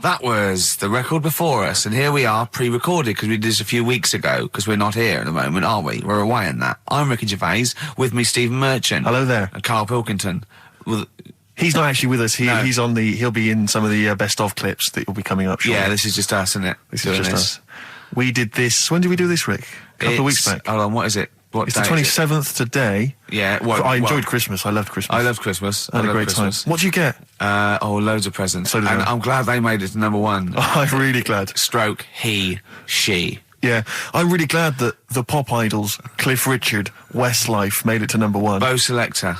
That was the record before us, and here we are, pre-recorded, because we did this a few weeks ago, because we're not here at the moment, are we? We're away in that. I'm Ricky Gervais, with me Stephen Merchant. Hello there. And Karl Pilkington. He's not actually with us. He'll be in some of the best of clips that will be coming up shortly. Yeah, this is just us, isn't it? This is just us. We did this, when did we do this, Rick? A couple of weeks back. Hold on, what is it? What it's the 27th today. Yeah. I enjoyed Christmas. I loved Christmas. I loved Christmas. I had a great time. What did you get? Loads of presents. So did I. I'm glad they made it to number one. I'm really glad. Stroke, he, she. Yeah, I'm really glad that the pop idols, Cliff Richard, Westlife, made it to number one. Bo Selector.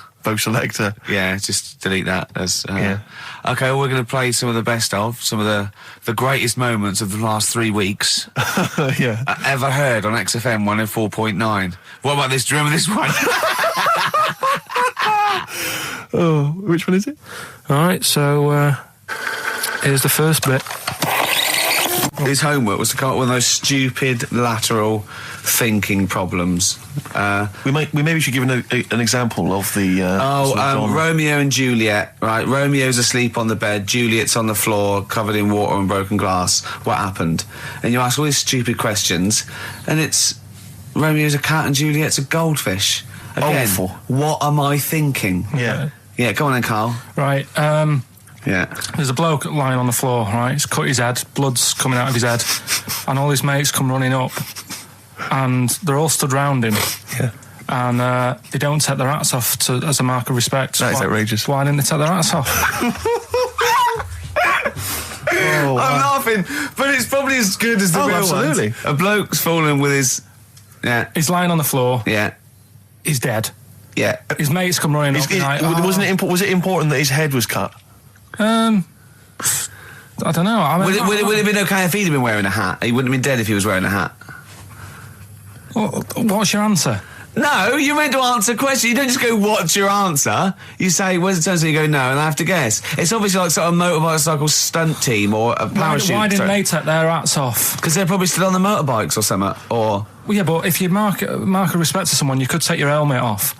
Yeah, just delete that. Yeah. Okay, well, we're going to play some of the best of, some of the greatest moments of the last 3 weeks. Yeah. Ever heard on XFM 104.9. What about this? Do you remember this one? Oh, which one is it? All right, so here's the first bit. His homework was to come up with those stupid lateral thinking problems. We maybe should give an example of the. Romeo and Juliet. Right, Romeo's asleep on the bed, Juliet's on the floor, covered in water and broken glass. What happened? And you ask all these stupid questions, and it's Romeo's a cat and Juliet's a goldfish. Again, awful. What am I thinking? Yeah. Yeah, go on then, Karl. Right. Yeah. There's a bloke lying on the floor, right? He's cut his head, blood's coming out of his head, and all his mates come running up, and they're all stood round him. Yeah. And they don't take their hats off as a mark of respect. That is outrageous. Why didn't they take their hats off? I'm laughing, but it's probably as good as the real absolutely. ones. A bloke's fallen with his... Yeah. He's lying on the floor. Yeah. He's dead. Yeah. His mates come running up. Was it important that his head was cut? I don't know. I mean, would it have been okay if he'd have been wearing a hat? He wouldn't have been dead if he was wearing a hat. What's your answer? No, you're meant to answer questions. You don't just go, what's your answer? You say, where's the turn? So you go, no, and I have to guess. It's obviously like sort of a motorcycle stunt team or a parachute. Why didn't they take their hats off? Because they're probably still on the motorbikes or something, or... Well, yeah, but if you mark a respect to someone, you could take your helmet off.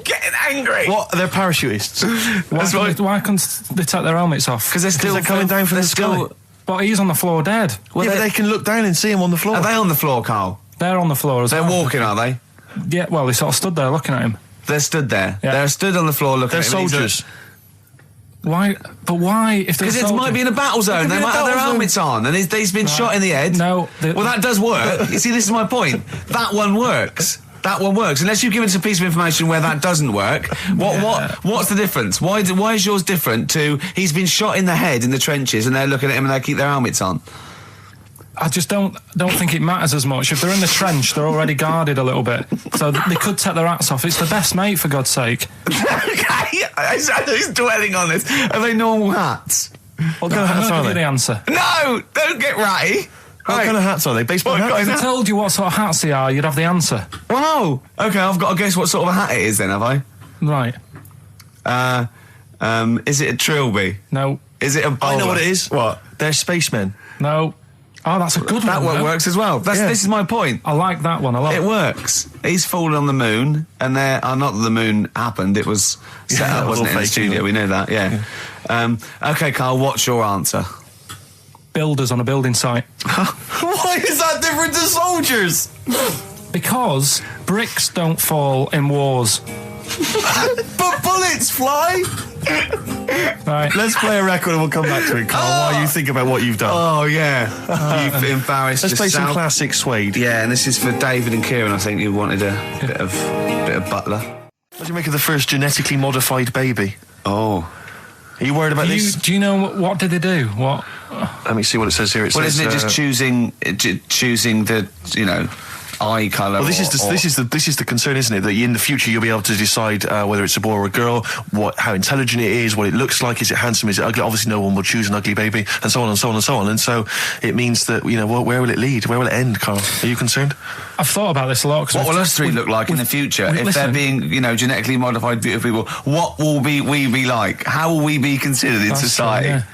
Getting angry. What? They're parachutists. Why can't they take their helmets off? Because they're coming down from the sky. But he's on the floor dead. Well, yeah, but they can look down and see him on the floor. Are they on the floor, Karl? They're on the floor as well. They're walking, are they? Yeah, well, they sort of stood there looking at him. They're stood there. Yeah. They're stood on the floor looking at him. They're soldiers. Why? But why? Because it might be in a battle zone. They might have their helmets on, and he's been shot in the head. No. Well, that does work. You see, this is my point. That one works. That one works. Unless you've given us a piece of information where that doesn't work. What's the difference? Why is yours different to he's been shot in the head in the trenches, and they're looking at him and they keep their helmets on? I just don't think it matters as much. If they're in the trench, they're already guarded a little bit, so they could take their hats off. It's the best mate, for God's sake. Okay, he's dwelling on this. Are they normal hats? What kind of hats are they? The answer. No, don't get ratty. What kind of hats are they? Baseball hats? If I told you what sort of hats they are, you'd have the answer. Wow. Okay, I've got to guess what sort of a hat it is then, have I? Right. Is it a trilby? No. Is it a bowler? I know what it is. What? They're spacemen. No. Oh, that's a good one. That one works as well. This is my point. I like that one a lot. It works. He's fallen on the moon, and not that the moon happened. It was set up, wasn't it, in the studio? We know that, yeah. Okay, Karl, what's your answer? Builders on a building site. Why is that different to soldiers? Because bricks don't fall in wars. But bullets fly! Right. Let's play a record and we'll come back to it, Karl, while you think about what you've done. Oh, yeah. You've embarrassed Let's play yourself. some classic Suede. Yeah, and this is for David and Kieran. I think you wanted a bit of Butler. What do you make of the first genetically modified baby? Oh. Are you worried about this? Do you know what did they do? What? Let me see what it says here. Isn't it just choosing the, eye colour? Well, this is the concern, isn't it? That in the future you'll be able to decide whether it's a boy or a girl, how intelligent it is, what it looks like, is it handsome, is it ugly? Obviously, no one will choose an ugly baby, and so on and so on and so on. And so it means that where will it lead? Where will it end, Karl? Are you concerned? I've thought about this a lot. What will us three look like in the future if they're being, genetically modified beautiful people? What will we be like? How will we be considered in society? True, yeah.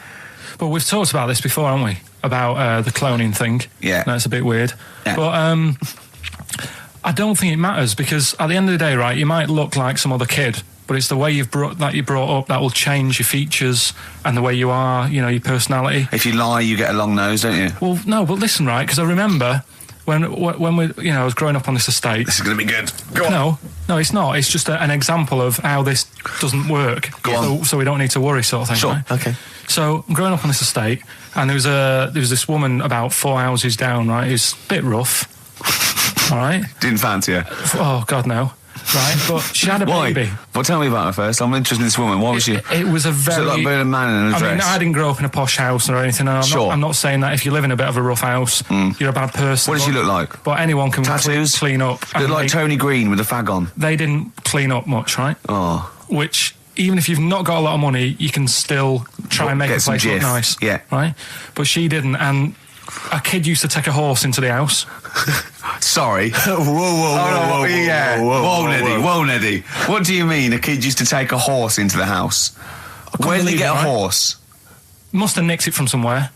But we've talked about this before, haven't we? About the cloning thing. Yeah. That's a bit weird. Yeah. But I don't think it matters, because at the end of the day, right, you might look like some other kid, but it's the way you're brought up that will change your features and the way you are, you know, your personality. If you lie, you get a long nose, don't you? Well, no, but listen, right, because I remember when we, you know, I was growing up on this estate. This is going to be good. Go on. No, it's not. It's just an example of how this doesn't work. Go on. So we don't need to worry, sort of thing. Sure. Right? Okay. So I'm growing up on this estate, and there was this woman about 4 houses down, right? Who's a bit rough. All right. Didn't fancy her. Oh God, no. Right, but she had a Why? baby. Well, tell me about her first. I'm interested in this woman. Why was she? It was a very. Was it like being a man in a I dress? mean, I didn't grow up in a posh house or anything. And I'm not saying that if you live in a bit of a rough house, you're a bad person. What does she look like? But anyone can Tattoos? clean up. Look like Tony Green with a fag on. They didn't clean up much, right? Oh. Which, even if you've not got a lot of money, you can still try and make Get a place some look jiff. nice. Yeah. Right? But she didn't, and a kid used to take a horse into the house. Sorry. Whoa, Yeah. Whoa, Neddy. What do you mean a kid used to take a horse into the house? Where did he believe get it, a right? horse? Must have nicked it from somewhere.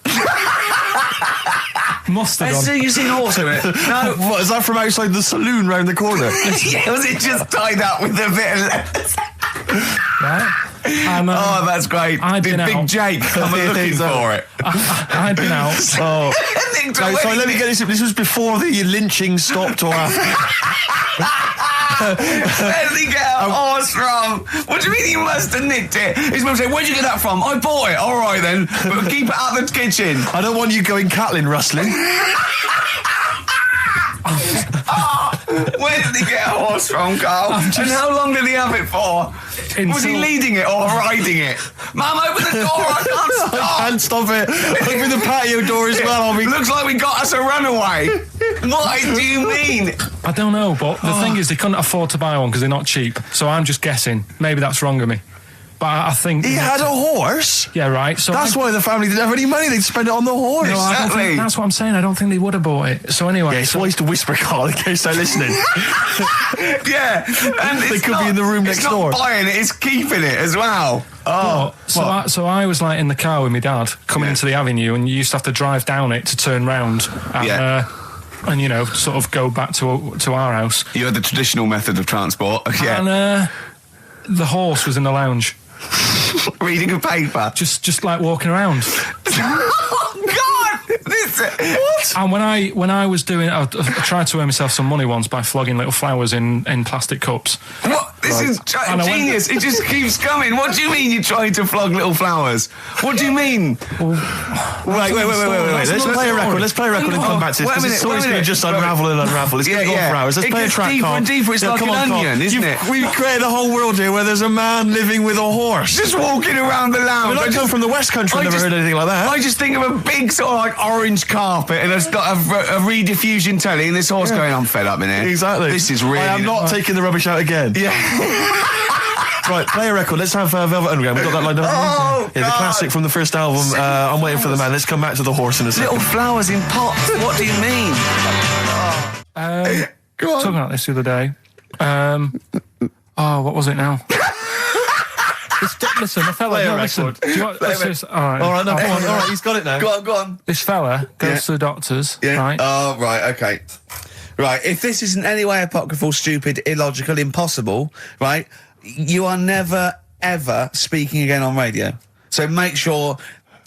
Must have done. You seen a horse in it? No. What, is that from outside the saloon round the corner? Yeah, was it just tied up with a bit of leather? Right? And, Oh, that's great. I'd Did been Big out. Jake come looking for it? I'd been out. Oh. Sorry, let me get this. This was before the lynching stopped or after. Where did he get a horse from? What do you mean he must have nicked it? His mum said, where'd you get that from? I bought it. All right then, but keep it out of the kitchen. I don't want you going Catlin rustling. Where did he get a horse from, Carl? And how long did he have it for? Was he leading it or riding it? Mum, open the door, I can't stop. I can't stop it. Open the patio door as well. Looks like we got us a runaway. What do you mean? I don't know, but the thing is, they couldn't afford to buy one because they're not cheap. So I'm just guessing. Maybe that's wrong of me. But I think... He had a horse? Yeah, right. So That's why the family didn't have any money. They'd spend it on the horse. No, I don't Exactly. think, that's what I'm saying. I don't think they would have bought it. So anyway... Yeah, it's wise to whisper, Carl, in case they're listening. Yeah. And They it's could be not- in the room it's next not door. buying it, it's keeping it as well. Oh, So I was like in the car with my dad coming into the avenue, and you used to have to drive down it to turn round and, Yeah. and you know, sort of go back to our house. You had the traditional method of transport. Yeah. And the horse was in the lounge, Reading a paper. just like walking around. Oh, God! What? And when I was doing, I tried to earn myself some money once by flogging little flowers in plastic cups. What? This is And I went- genius. It just keeps coming. What do you mean you're trying to flog little flowers? What do you mean? Wait. Let's play a record. Let's play a record and come back to this. Wait a Because minute, it's always wait a going to minute. just unravel and unravel. It's going to go on for hours. Let's It play a gets track, deeper Carl. and deeper. It's like come an on, Carl. onion, isn't it? We've created a whole world here where there's a man living with a horse. Just walking around the lounge. I come from the West Country. I've never heard anything like that. I just think of a big sort of like orange carpet and it's got a rediffusion telly and this horse going, I'm fed up in here. Exactly. This is really... I am not taking the rubbish out again. Yeah. Right, play a record. Let's have Velvet Underground. We've got that lined up. Oh, yeah, the God. classic from the first album. I'm waiting for the man. Let's come back to the horse in a second. Little flowers in pots. What do you mean? Go on. Talking about this the other day. What was it now? Listen, the fella. Play a No, listen. record. Do you want, let's just, all right. All right, no, come on. All right, he's got it now. Go on. This fella goes to the doctors, right? Oh, right, okay. Right, if this isn't any way apocryphal, stupid, illogical, impossible, right, you are never, ever speaking again on radio. So make sure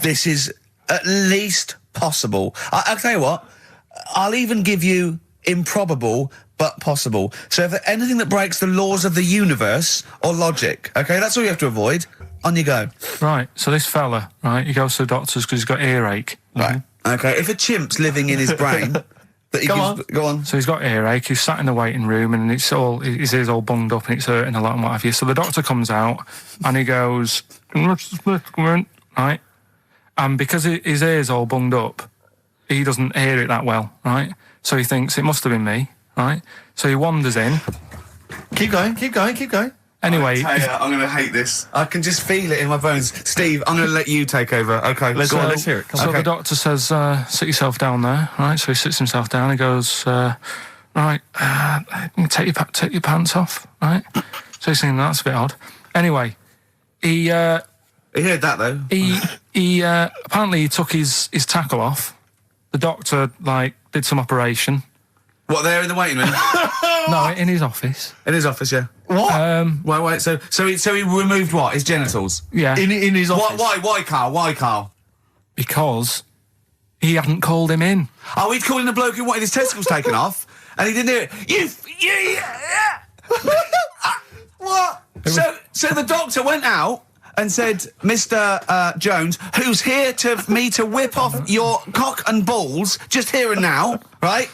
this is at least possible. I'll tell you what, I'll even give you improbable but possible. So if anything that breaks the laws of the universe or logic, okay, that's all you have to avoid. On you go. Right, so this fella, right, he goes to the doctors because he's got earache. Right. Okay, if a chimp's living in his brain... that he Go gives, go on. So he's got earache, he's sat in the waiting room and his ear's all bunged up and it's hurting a lot and what have you. So the doctor comes out and he goes, right? And because his ear's all bunged up, he doesn't hear it that well, right? So he thinks it must have been me, right? So he wanders in. Keep going. Anyway, I'm going to hate this. I can just feel it in my bones. Steve, I'm going to let you take over. Okay, Let's go on. let's hear it. Come so on. the doctor says, sit yourself down there, right? So he sits himself down. He goes, right, take your pants off, right? So he's thinking that's a bit odd. Anyway, he He heard that though. he apparently he took his tackle off. The doctor did some operation, What, there in the waiting room? No, in his office. In his office, yeah. What? Wait, so he removed what? His genitals? Yeah. In his office? Why, Carl? Because he hadn't called him in. Oh, he'd called in a bloke who wanted his testicles taken off, and he didn't do it. What? So the doctor went out and said, Mr. Jones, who's here to whip off your cock and balls, just here and now, right?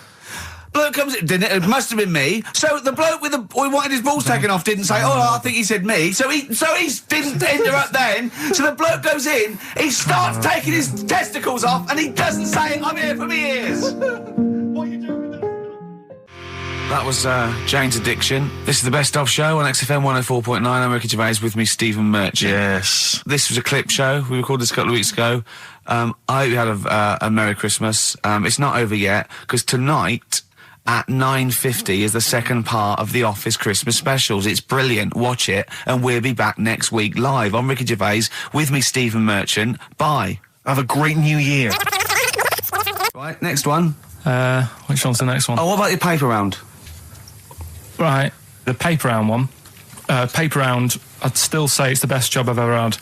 Bloke comes in, didn't it? It must have been me. So the bloke who wanted his balls taken off didn't say, I think he said me. So he didn't interrupt then. So the bloke goes in, he starts taking his testicles off, and he doesn't say, I'm here for me ears. What are you doing with that? That was Jane's Addiction. This is the Best Of Show on XFM 104.9. I'm Ricky Gervais, with me Stephen Merchant. Yes. This was a clip show. We recorded this a couple of weeks ago. I hope you had a Merry Christmas. It's not over yet, because tonight at 9:50 is the second part of The Office Christmas specials. It's brilliant. Watch it, and we'll be back next week live. I'm Ricky Gervais, with me Stephen Merchant. Bye. Have a great new year. Right, next one. Which one's the next one? Oh, what about your paper round? Right, the paper round one. Paper round, I'd still say it's the best job I've ever had.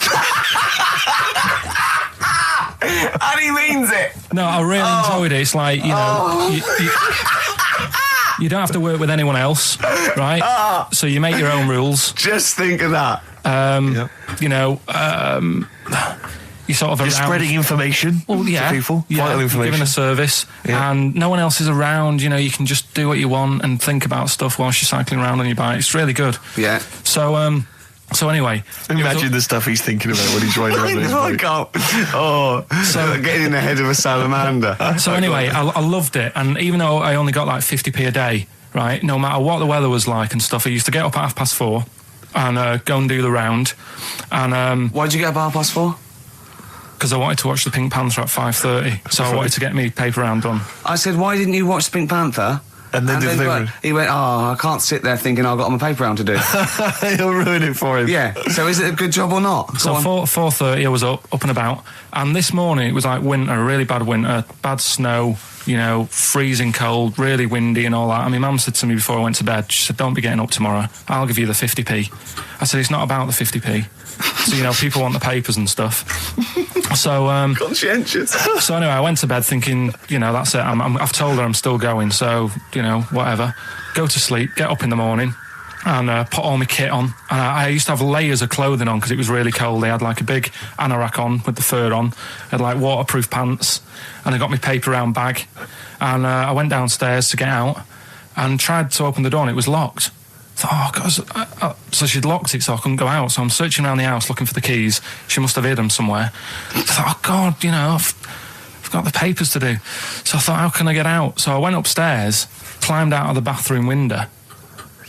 And he means it. No, I really enjoyed it. It's like, you know, you don't have to work with anyone else, right? So you make your own rules. Just think of that. You know, you sort of You're around, spreading information to people. Vital information. Giving a service, and no one else is around. You know, you can just do what you want and think about stuff whilst you're cycling around on your bike. It's really good. Yeah. So anyway, Imagine the stuff he's thinking about when he's riding around his bike. So getting in the head of a salamander. So anyway, I loved it, and even though I only got like 50p a day, right, no matter what the weather was like and stuff, I used to get up at 4:30 and go and do the round. And why'd you get up at 4:30? Because I wanted to watch the Pink Panther at 5:30, so I wanted to get me paper round done. I said, why didn't you watch Pink Panther? And then he went, I can't sit there thinking I've got my paper round to do. He'll ruin it for him. Yeah. So is it a good job or not? So 4:30 I was up and about, and this morning it was like winter, really bad winter, bad snow, you know, freezing cold, really windy and all that. And my mum said to me before I went to bed, she said, don't be getting up tomorrow, I'll give you the 50p. I said, it's not about the 50p. So, you know, people want the papers and stuff. So, conscientious. So anyway, I went to bed thinking, you know, that's it. I've told her I'm still going, so, you know, whatever. Go to sleep, get up in the morning, and put all my kit on. And I used to have layers of clothing on because it was really cold. I had like a big anorak on with the fur on. I had like waterproof pants, and I got my paper round bag. And I went downstairs to get out and tried to open the door, and it was locked. I thought, God, so she'd locked it so I couldn't go out. So I'm searching around the house looking for the keys. She must have hid them somewhere. I thought, oh God, you know, I've got the papers to do. So I thought, how can I get out? So I went upstairs, climbed out of the bathroom window.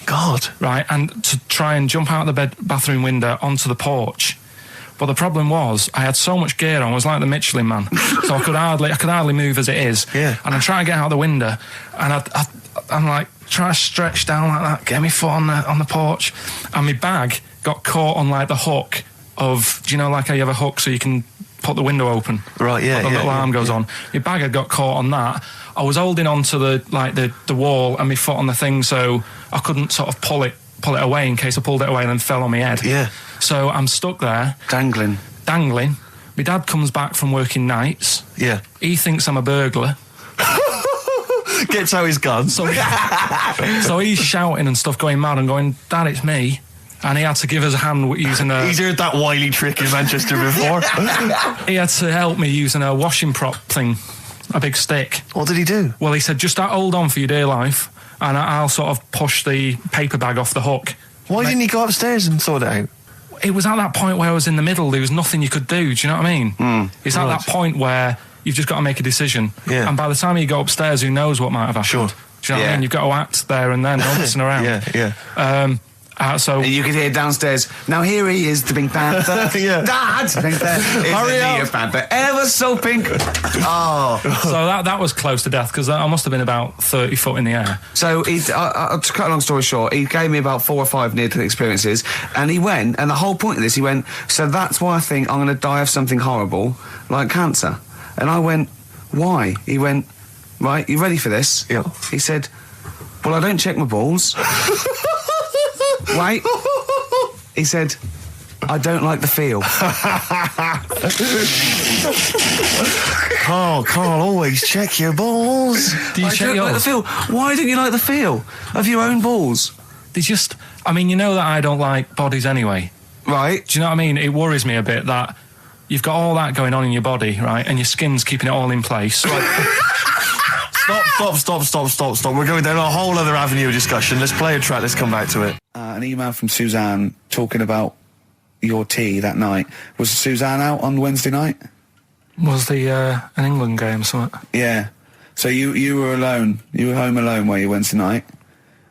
God. Right, and to try and jump out of the bathroom window onto the porch. But the problem was, I had so much gear on, I was like the Michelin Man. So I could hardly move as it is. Yeah. And I'm trying to get out the window, and I'm like, trying to stretch down like that, get my foot on the porch, and my bag got caught on like the hook of, do you know, like how you have a hook so you can put the window open? Right, yeah. The little arm goes on. My bag had got caught on that. I was holding on to the wall and my foot on the thing, so I couldn't sort of pull it away in case I pulled it away and then fell on my head. Yeah. So I'm stuck there. Dangling. My dad comes back from working nights. Yeah. He thinks I'm a burglar. Gets out his gun. So he's shouting and stuff, going mad and going, Dad, it's me. And he had to give us a hand using a... He's heard that wily trick in Manchester before. He had to help me using a washing prop thing, a big stick. What did he do? Well, he said, just hold on for your dear life, and I'll sort of push the paper bag off the hook. Why didn't he go upstairs and sort it out? It was at that point where I was in the middle. There was nothing you could do. Do you know what I mean? It's at that point where you've just got to make a decision. Yeah. And by the time you go upstairs, who knows what might have happened? Sure. Do you know what I mean? You've got to act there and then, not messing around. Yeah. So you could hear downstairs, now here he is, the Pink Panther. Yeah. Dad! Hurry up. Pink Panther, ever so pink. Oh. So that was close to death, because I must have been about 30 foot in the air. So to cut a long story short, he gave me about 4 or 5 near-death experiences, and he went, and the whole point of this, he went, so that's why I think I'm going to die of something horrible, like cancer. And I went, why? He went, right, you ready for this? Yeah. He said, Well, I don't check my balls. Wait. He said, I don't like the feel. Carl, always check your balls. Do you I check don't like the yours? feel. Why don't you like the feel of your own balls? They just... I mean, you know that I don't like bodies anyway. Right. Do you know what I mean? It worries me a bit that you've got all that going on in your body, right? And your skin's keeping it all in place. Stop. We're going down a whole other avenue of discussion. Let's play a track. Let's come back to it. An email from Suzanne talking about your tea that night. Was Suzanne out on Wednesday night? Was the an England game or something? Yeah. So you were alone. You were home alone, were you, Wednesday night?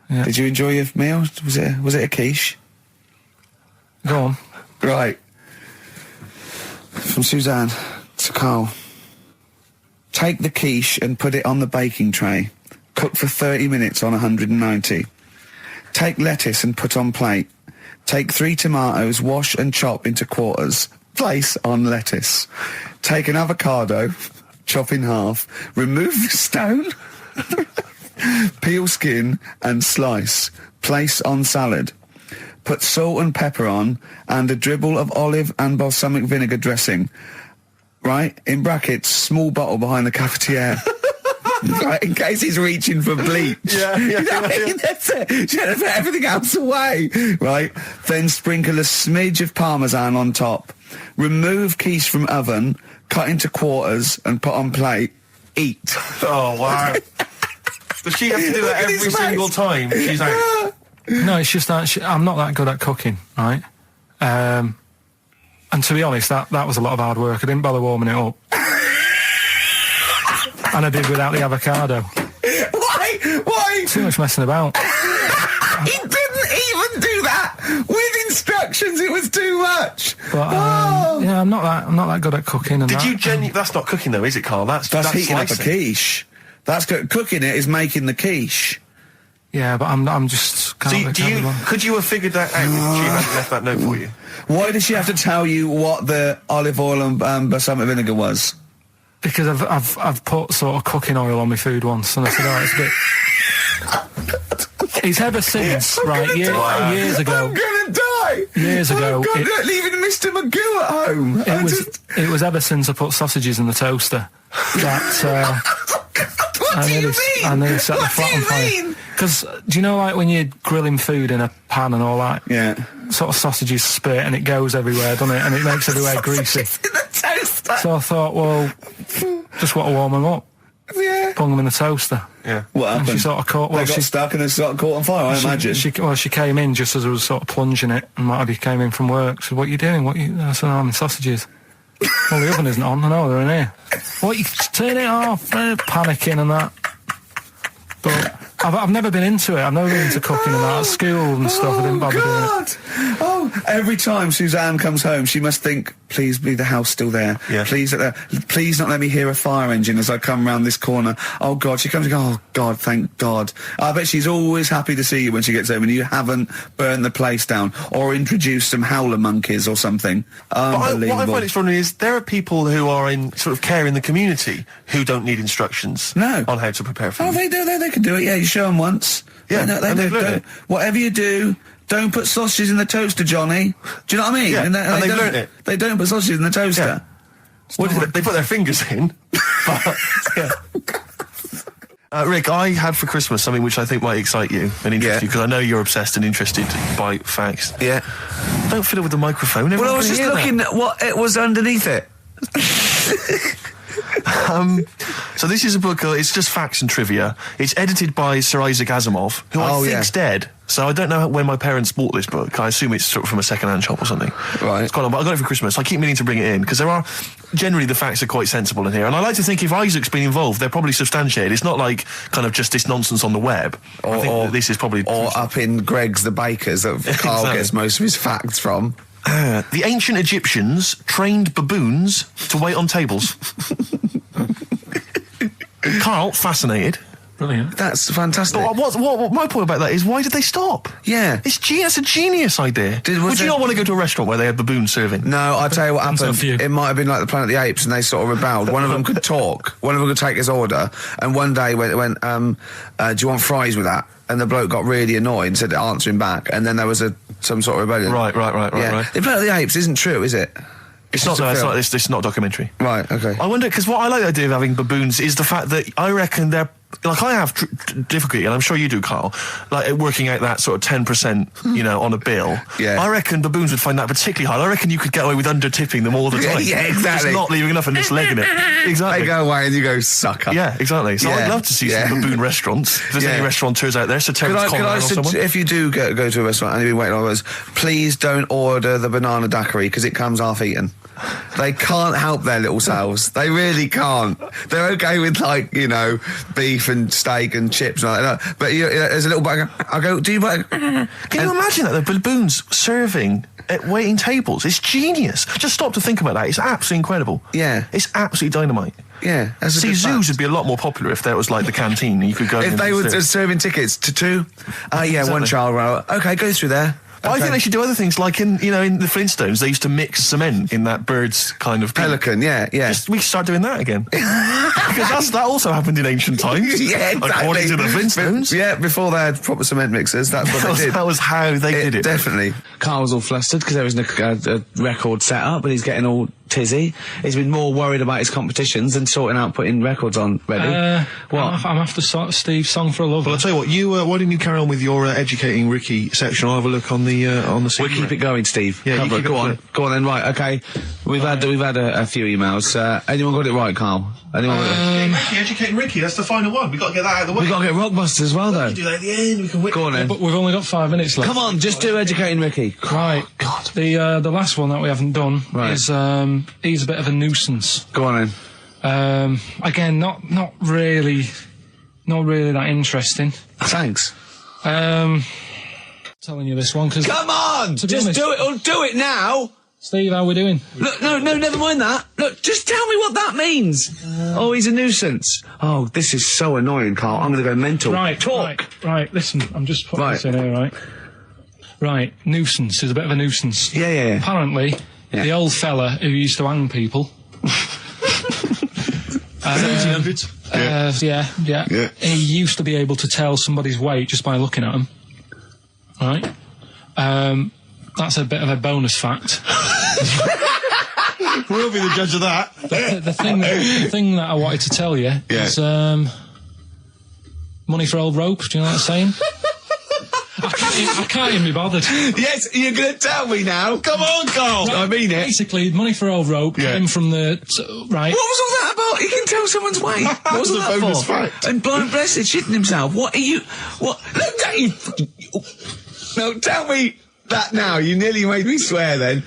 Yeah. Did you enjoy your meal? Was it a quiche? Go on. Right. From Suzanne to Carl. Take the quiche and put it on the baking tray. Cook for 30 minutes on 190. Take lettuce and put on plate. Take 3 tomatoes, wash and chop into quarters. Place on lettuce. Take an avocado, chop in half. Remove the stone. Peel skin and slice. Place on salad. Put salt and pepper on and a dribble of olive and balsamic vinegar dressing. Right? In brackets, small bottle behind the cafetiere. Right, in case he's reaching for bleach. Yeah. You know what I mean? That's it. You know, put everything else away. Right? Then sprinkle a smidge of parmesan on top. Remove quiche from oven, cut into quarters and put on plate. Eat. Oh, wow. Does she have to do that Look at every his single face. time? She's like... No, it's just that I'm not that good at cooking, right? And to be honest, that was a lot of hard work. I didn't bother warming it up. And I did without the avocado. Why? Too much messing about. He didn't even do that with instructions. It was too much. But yeah, I'm not that good at cooking. And Did that. you genuinely... That's not cooking, though, is it, Carl? That's Heating up a slicing. quiche. That's cooking it is making the quiche. Yeah, but I'm just. Could you have figured that out if she hadn't left that note for you? Why did she have to tell you what the olive oil and balsamic vinegar was? Because I've put sort of cooking oil on my food once, and I said, oh, it's a bit. It's ever since, right? Years ago. I'm gonna die. Years ago, I'm leaving Mr. Magoo at home. It was ever since I put sausages in the toaster that. What do you mean? I nearly set the flat on fire. Because do you know, like when you're grilling food in a pan and all that? Yeah. Sort of sausages spit and it goes everywhere, doesn't it? And it makes everywhere greasy. In the toaster. So I thought, well, just want to warm them up. Yeah. Bung them in the toaster. Yeah. What And happened? she sort of caught. Well, They got stuck and they sort of caught on fire. I imagine. She came in just as I was sort of plunging it, and what have you, came in from work. She said, "What are you doing? I said, I'm in sausages." Well, the oven isn't on. I know they're in here. What, you turn it off? Panicking and that. But I've never been into it. I've never been into cooking and that. At school and stuff, I didn't bother doing it. Oh, every time Suzanne comes home, she must think, please be the house still there. Yeah. Please not let me hear a fire engine as I come round this corner. Oh, God. She comes and goes, oh, God, thank God. I bet she's always happy to see you when she gets home and you haven't burned the place down or introduced some howler monkeys or something. Unbelievable. What I find extraordinary is there are people who are in sort of care in the community who don't need instructions No. on how to prepare food. Oh, they do. They can do it. Yeah, you show them once. Yeah, They and they've do. learned it. Whatever you do, don't put sausages in the toaster, Johnny. Do you know what I mean? Yeah, and they've don't- learnt it. They don't put sausages in the toaster. Yeah. What did they put their fingers in? But, yeah. Rick, I had for Christmas something which I think might excite you and interest Yeah. you, because I know you're obsessed and interested by facts. Yeah. Don't fiddle with the microphone. Well, I was everyone just can hear looking at what it was underneath it. So this is a book, it's just facts and trivia. It's edited by Sir Isaac Asimov, who I Oh, think's yeah. dead. So I don't know when my parents bought this book. I assume it's sort of from a second-hand shop or something. Right. It's quite long, but I got it for Christmas. I keep meaning to bring it in, because generally the facts are quite sensible in here. And I like to think if Isaac's been involved, they're probably substantiated. It's not like kind of just this nonsense on the web. I think that this is probably... Or up in Greg's the Baker's that Carl Exactly. gets most of his facts from. The ancient Egyptians trained baboons to wait on tables. Carl, fascinated. Brilliant. That's fantastic. But what my point about that is, why did they stop? Yeah. It's a genius idea. Would you not want to go to a restaurant where they had baboons serving? No, I'll tell you what happened. It might have been like the Planet of the Apes, and they sort of rebelled. One of them could talk. One of them could take his order. And one day went, do you want fries with that? And the bloke got really annoyed and said, answer him back. And then there was some sort of rebellion. Right. The Planet of the Apes isn't true, is it? It's not a documentary. Right, okay. I wonder, because what I like the idea of having baboons is the fact that I reckon they're, like, I have difficulty, and I'm sure you do, Carl, like working out that sort of 10%, you know, on a bill. Yeah. I reckon baboons would find that particularly hard. I reckon you could get away with under-tipping them all the time. Yeah, exactly. Just not leaving enough and just legging it. Exactly. They go away and you go, sucker. Yeah, exactly. So I'd love to see some baboon restaurants. If there's any restaurateurs out there, so Terence Conrad or someone. If you do go to a restaurant and you've been waiting on us, please don't order the banana daiquiri, because it comes half-eaten. They can't help their little selves. They really can't. They're okay with, like, you know, beef and steak and chips and all that. But there's a little bag. I go, do you... Can you imagine that? The baboons serving at waiting tables. It's genius. Just stop to think about that. It's absolutely incredible. Yeah. It's absolutely dynamite. Yeah. See, zoos would be a lot more popular if that was like the canteen and you could go if they were serving tickets to two. Exactly. One child. Okay, go through there. Okay. I think they should do other things, like in the Flintstones, they used to mix cement in that bird's kind of pelican. Yeah. We should start doing that again because that also happened in ancient times. Yeah, exactly. According to the Flintstones. Yeah, before they had proper cement mixers, that's what they did. That was how they did it. Definitely. Carl's all flustered because there isn't a record set up, and he's getting all tizzy. He's been more worried about his competitions than sorting out putting records on ready. What? I'm after Steve's Song for a Lover. Well, I'll tell you what. Why didn't you carry on with your educating Ricky section? I'll have a look on the We'll keep it going, Steve. Yeah, go on then. Right, okay. We've had a few emails. Anyone got it right, Carl? Anyone? Educating Ricky. That's the final one. We've got to get that out of the way. We've got to get Rockbusters as well, though. We can do that at the end. We can go on then. But we've only got 5 minutes left. Come on, just do Educating Ricky. Right. God. The last one that we haven't done is he's a bit of a nuisance. Go on then. Again, not really that interesting. Thanks. Telling you this one because come on, just do it. Or do it now. Steve, how we doing? Look, no, never mind that. Look, just tell me what that means. He's a nuisance. Oh, this is so annoying, Carl. I'm going to go mental. Right, talk. Right, listen, I'm just putting this in here, right? Right, nuisance is a bit of a nuisance. Yeah. Apparently, the old fella who used to hang people. 1700s. Yeah. He used to be able to tell somebody's weight just by looking at them. Right? That's a bit of a bonus fact. We'll be the judge of that. The thing that I wanted to tell you is money for old rope. Do you know what I'm saying? I can't even be bothered. Yes, you're going to tell me now. Come on, Carl. Right, I mean it. Basically, money for old rope came from the... right. What was all that about? He can tell someone's weight. What was that bonus for? Fact. And blind blessed shitting himself. What are you... What? Look, no, tell me that now. You nearly made me swear then.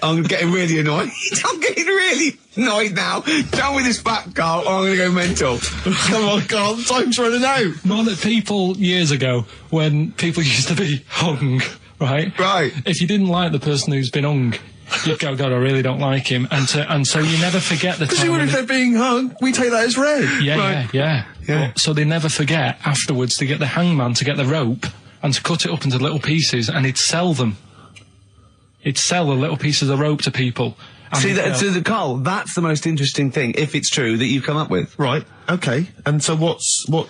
I'm getting really annoyed. I'm getting really annoyed now. Tell me this back, Carl, or I'm going to go mental. Come on, Carl, time's running out. More that people, years ago, when people used to be hung, right? Right. If you didn't like the person who's been hung, you'd go, God, I really don't like him. And so you never forget the time. Because even if they're being hung, we take that as read. Yeah. So they never forget afterwards to get the hangman to get the rope and to cut it up into little pieces, and he'd sell them. He'd sell the little pieces of rope to people. See, Carl, that's the most interesting thing, if it's true, that you've come up with. Right, okay. And so so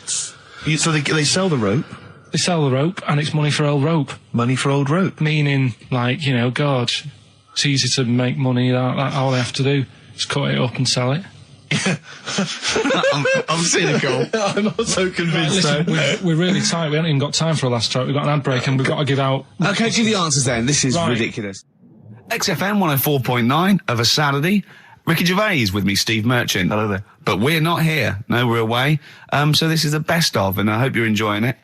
they sell the rope? They sell the rope, and it's money for old rope. Money for old rope? Meaning, like, God, it's easy to make money, that all they have to do is cut it up and sell it. I'm cynical. I'm not so convinced. Right, listen, we're really tight. We haven't even got time for a last track. We've got an ad break and we've got to give out... Okay, give the answers then. This is ridiculous. XFM 104.9 of a Saturday. Ricky Gervais with me, Steve Merchant. Hello there. But we're not here. No, we're away. So this is the best of, and I hope you're enjoying it.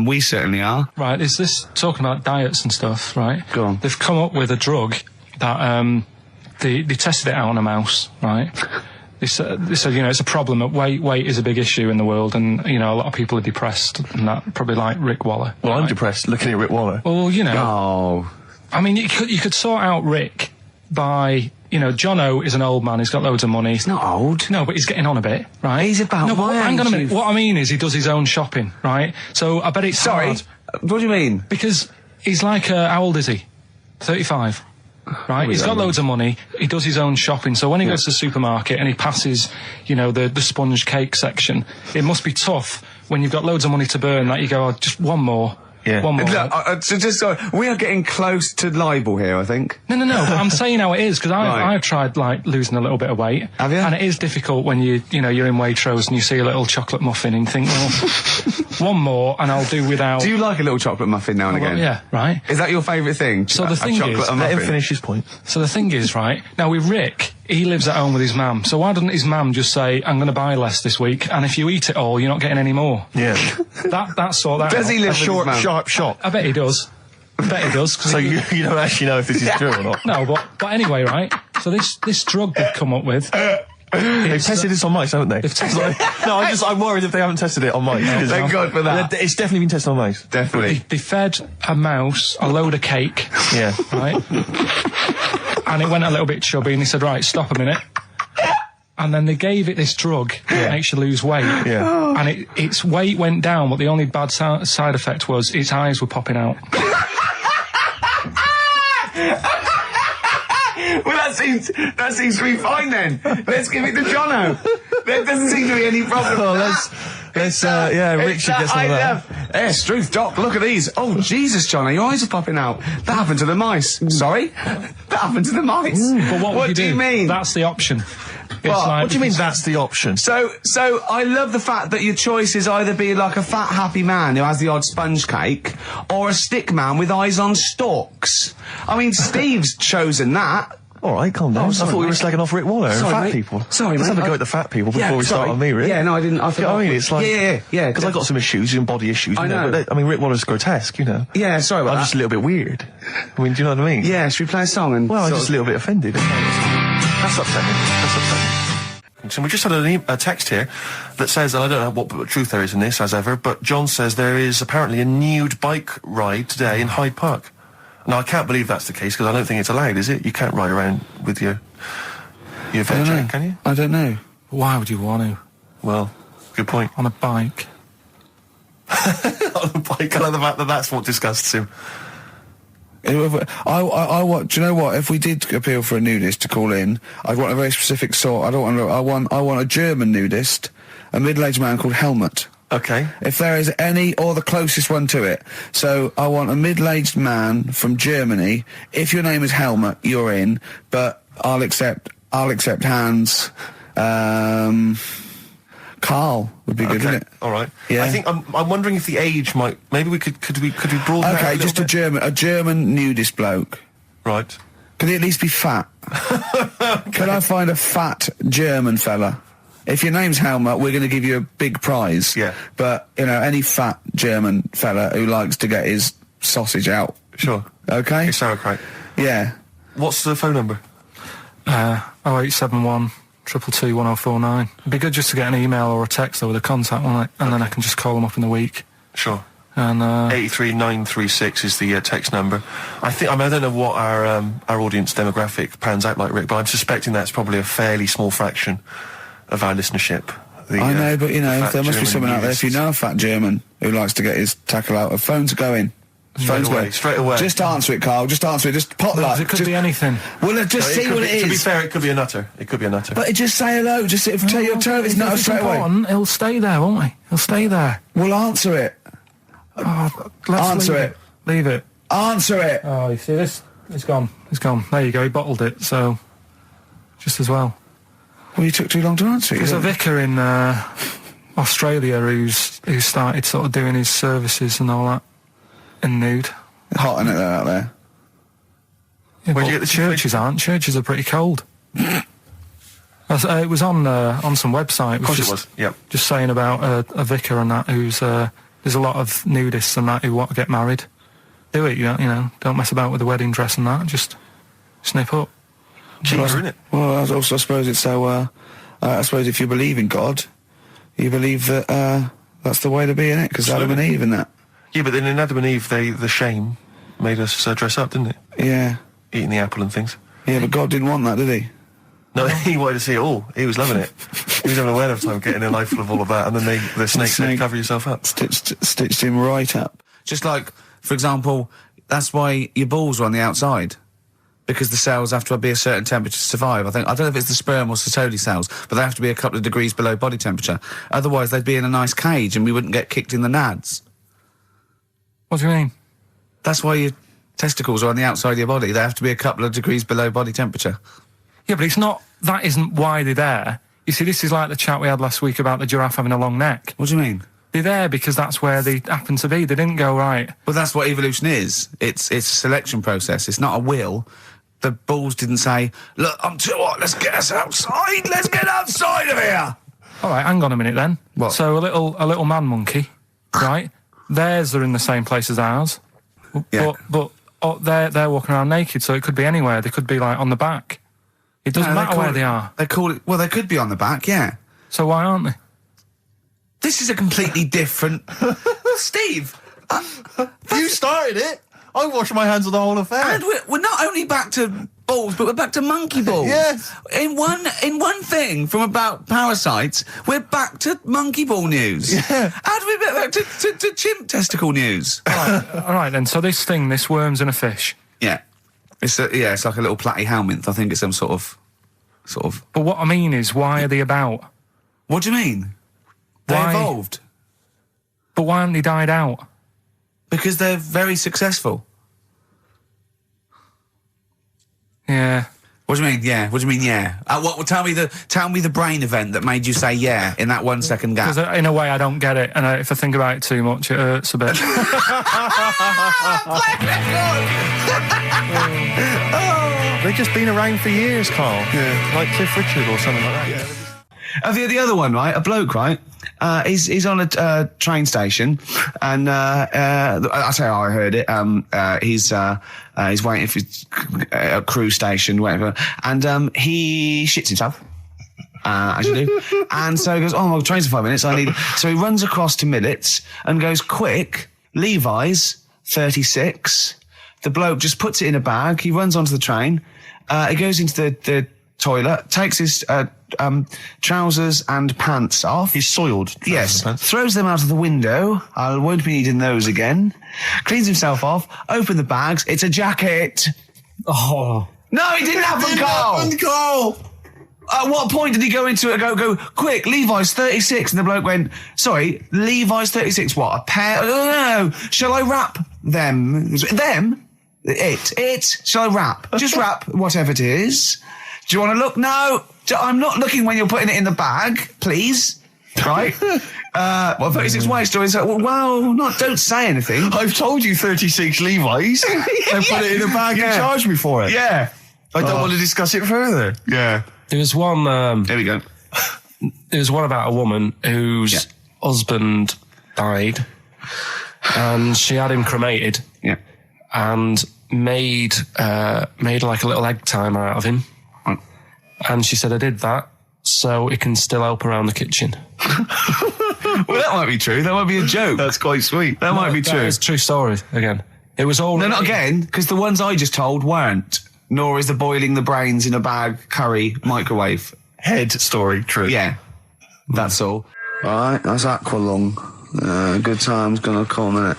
We certainly are. Right, is this talking about diets and stuff, right? Go on. They've come up with a drug that they tested it out on a mouse, right? They said, it's a problem that weight is a big issue in the world, and, a lot of people are depressed, and that, probably like Rick Waller. Well, I'm depressed looking at Rick Waller. Well, Oh. I mean, you could sort out Rick by, Jono is an old man. He's got loads of money. He's not old. No, but he's getting on a bit, right? He's about no, but my hang on a age, minute. What I mean is he does his own shopping, right? So I bet it's hard. What do you mean? Because he's like, how old is he? 35. Right, he's got loads of money. He does his own shopping. So when he goes to the supermarket and he passes, the sponge cake section, it must be tough when you've got loads of money to burn. That you go, just one more. Yeah. One more. Look, we are getting close to libel here, I think. No. But I'm saying how it is because Right. I've tried losing a little bit of weight. Have you? And it is difficult when you're in Waitrose and you see a little chocolate muffin and think, well, one more and I'll do without. Do you like a little chocolate muffin now and again? Yeah, right. Is that your favourite thing? So the thing is, let him finish his point. So the thing is, right, now with Rick, he lives at home with his mum. So why doesn't his mum just say, I'm going to buy less this week, and if you eat it all, you're not getting any more? Yeah. That's sort that Does out. he live A with his short, mum? sharp shot. I bet he does. I bet he does. So you don't actually know if this is true or not. No, but anyway, right, so this drug they've come up with... They've tested this on mice, haven't they? They've tested it. No, I'm worried if they haven't tested it on mice. Thank God for that. It's definitely been tested on mice. Definitely. They fed a mouse a load of cake, Yeah. right? And it went a little bit chubby, and he said, right, stop a minute. And then they gave it this drug that makes you lose weight. Yeah. And its weight went down, but the only bad side effect was its eyes were popping out. Well, that seems to be fine then. Let's give it to Jono. There doesn't seem to be any problem. Oh, Rick should get some of that. Yes, Struth, Doc, look at these. Oh, Jesus, Jono, your eyes are popping out. That happened to the mice. Sorry? That happened to the mice. But what do you mean? That's the option. What do you mean that's the option? So I love the fact that your choice is either be like a fat, happy man who has the odd sponge cake, or a stick man with eyes on stalks. I mean, Steve's chosen that. All right, calm down. sorry, I thought we were mate. slagging off Rick Waller and Sorry, fat mate. people. Sorry, Let's mate. have a go at the fat people before we start sorry. on me, Rick. Yeah, no, I didn't. I You know what I mean? It's like... Yeah. Because I got some issues and body issues. I know. But Rick Waller's grotesque, Yeah, sorry about I'm that. just a little bit weird. I mean, do you know what I mean? Yeah, should we play a song and... Well, I'm sort just of- a little bit offended. That's upsetting. So we just had a text here that says, and I don't know what truth there is in this, as ever, but John says there is apparently a nude bike ride today in Hyde Park. Now, I can't believe that's the case, because I don't think it's allowed, is it? You can't ride around with your veg jack, can you? I don't know. Why would you want to? Well, good point. On a bike. On a bike, I like the fact that that's what disgusts him. I want. Do you know what? If we did appeal for a nudist to call in, I'd want a very specific sort. I want a German nudist, a middle-aged man called Helmut. Okay. If there is any, or the closest one to it. So I want a middle-aged man from Germany. If your name is Helmut, you're in. But I'll accept Hans. Carl would be good, wouldn't it? All right. Yeah. I think I'm wondering if the age might. Maybe we could we broaden that Okay, a just little bit? a German nudist bloke. Right. Could he at least be fat? Could I find a fat German fella? If your name's Helmut, we're going to give you a big prize. Yeah. But, any fat German fella who likes to get his sausage out. Sure. Okay? It's sauerkraut. Yeah. What's the phone number? 0871 222 1049. It'd be good just to get an email or a text over the contact, wouldn't it? And then I can just call them up in the week. Sure. And 83936 is the text number. I don't know what our audience demographic pans out like, Rick, but I'm suspecting that's probably a fairly small fraction of our listenership. I know, but there must be someone out there. If you nudists. know a fat German who likes to get his tackle out, phones are going. Straight away. Just answer it, Carl. Just answer it. Just pot luck. it could be anything. Well, just see what it is. To be fair, it could be a nutter. But just say hello. Just tell your turn. It's not straight away. He'll stay there, won't he? He'll stay there. Well, answer it. Answer it. Leave it. Answer it. Oh, you see this? It's gone. It's gone. There you go. He bottled it, so just as well. Well, you took too long to answer it. There's a vicar in Australia who started sort of doing his services and all that in nude. Hot, isn't it, out there? Yeah, Where'd but you get the churches aren't. Churches are pretty cold. It was on some website. Of course it was. Yep. Just saying about a vicar and that who's there's a lot of nudists and that who want to get married. Do it, don't mess about with the wedding dress and that. Just snip up. Cheaper, isn't it? Well, I suppose it's so. I suppose if you believe in God, you believe that that's the way to be in it, because Adam and Eve and that. Yeah, but then in Adam and Eve, the shame made us dress up, didn't it? Yeah. Eating the apple and things. Yeah, but God didn't want that, did he? No, he wanted to see it all. He was loving it. He was having a whale of time getting a life full of all of that, and then the snake said, cover yourself up. Stitched him right up. Just like, for example, that's why your balls are on the outside. Because the cells have to be a certain temperature to survive. I don't know if it's the sperm or Sertoli cells, but they have to be a couple of degrees below body temperature. Otherwise, they'd be in a nice cage and we wouldn't get kicked in the nads. What do you mean? That's why your testicles are on the outside of your body. They have to be a couple of degrees below body temperature. Yeah, but it's not... That isn't why they're there. You see, this is like the chat we had last week about the giraffe having a long neck. What do you mean? They're there because that's where they happen to be. They didn't go, right... Well, that's what evolution is. It's a selection process. It's not a will. The balls didn't say, look, I'm too hot, let's get us outside, let's get outside of here! All right, hang on a minute then. What? So a little man monkey, right? Theirs are in the same place as ours. Yeah. But they're walking around naked, so it could be anywhere. They could be, like, on the back. It doesn't matter where they are. They call it... Well, they could be on the back, yeah. So why aren't they? This is a completely different... Steve! You started it! I washed my hands of the whole affair. And we're not only back to balls, but we're back to monkey balls. Yes. In one thing from about parasites, we're back to monkey ball news. Yeah. How do we get back to chimp testicle news? All right then. So this worm's in a fish. Yeah. It's like a little platyhelminth. I think it's some sort of. But what I mean is, why are they about? What do you mean? They Why? evolved. But why haven't they died out? Because they're very successful. Yeah. What do you mean? Yeah. What do you mean? Yeah. Tell me the brain event that made you say yeah in that 1 second gap. Because in a way I don't get it, and if I think about it too much, it hurts a bit. They've just been around for years, Carl. Yeah. Like Cliff Richard or something like that. Yeah. The other one, right? A bloke, right? He's on a train station, and I'll tell you how I heard it. He's waiting for a cruise station, whatever, and he shits himself. As you do. And so he goes, oh, my train's in 5 minutes. So he runs across to Millets and goes, quick, Levi's 36. The bloke just puts it in a bag. He runs onto the train. He goes into the toilet, takes his trousers and pants off. He's soiled. Yes. Throws them out of the window. I won't be needing those again. Cleans himself off. Open the bags. It's a jacket. Oh. No, he didn't have them, Carl. At what point did he go into it and go, quick, Levi's 36? And the bloke went, sorry, Levi's 36, what, a pair? No. Shall I wrap them? Them? It. Shall I wrap? Just wrap whatever it is. Do you want to look? No. I'm not looking when you're putting it in the bag, please. Right? 36 waist stories. Don't say anything. I've told you 36 Levi's. And put it in a bag and charged me for it. Yeah. I don't want to discuss it further. Yeah. There was one... There we go. There was one about a woman whose husband died, and she had him cremated. Yeah. And made like a little egg timer out of him. Right. And she said, I did that so it can still help around the kitchen. Well, that might be true. That might be a joke. That's quite sweet. That might be true. It's a true story, again. It was all... No, not again, because the ones I just told weren't. Nor is the boiling the brains in a bag curry microwave. Head story, true. Yeah. That's all. Alright, that's Aqualung. Good times gonna come in it.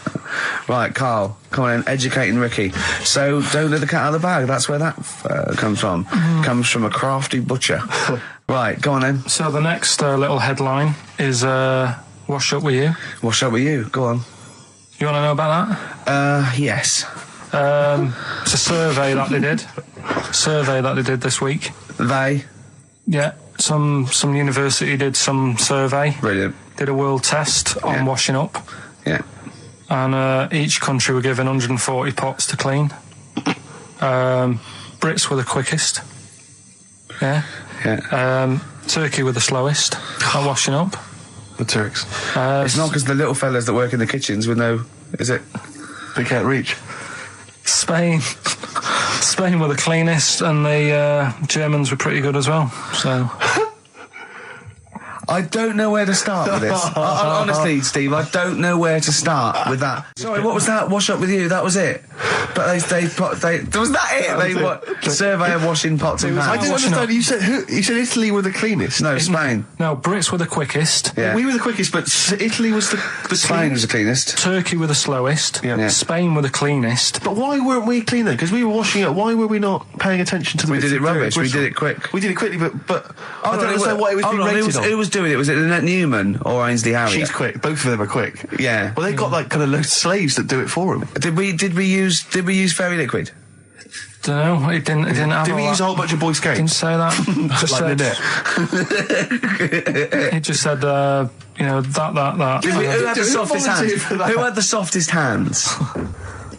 Right, Carl, come on in, educating Ricky. So, don't let the cat out of the bag, that's where that comes from. Comes from a crafty butcher. Right, go on then. So the next little headline is Wash Up With You. Wash up with you, go on. You want to know about that? Yes. It's a survey that they did this week. They? Yeah, some university did some survey. Brilliant. Did a world test on washing up. Yeah. And each country were given 140 pots to clean. Brits were the quickest. Yeah. Yeah. Turkey were the slowest at washing up. The Turks. It's not because the little fellas that work in the kitchens with no... Is it? They can't reach. Spain were the cleanest, and the Germans were pretty good as well. So I don't know where to start with this. Honestly, Steve, I don't know where to start with that. Sorry, what was that? Wash up with you? That was it. But was that it? They survey of washing pots and pans. I didn't understand. You said Italy were the cleanest. No, Spain. No, Brits were the quickest. Yeah. We were the quickest, but Italy was the Spain was cleanest. the cleanest. Turkey were the slowest. Yeah. Spain were the cleanest. But why weren't we clean then? Because we were washing it. Why were we not paying attention to the? We did it rubbish. We did it quick. We did it quickly, but I don't understand why it was being rated on. Who was doing it? Was it Lynette Newman or Ainsley Harriott? She's quick. Both of them are quick. Yeah. Well, they've got like kind of loads of slaves that do it for them. Did we use fairy liquid? Don't know. It didn't have. Did we use a whole bunch of Boy Scouts? Didn't say that. Just like said. It just said, that. Who had the softest hands? Who had the softest hands?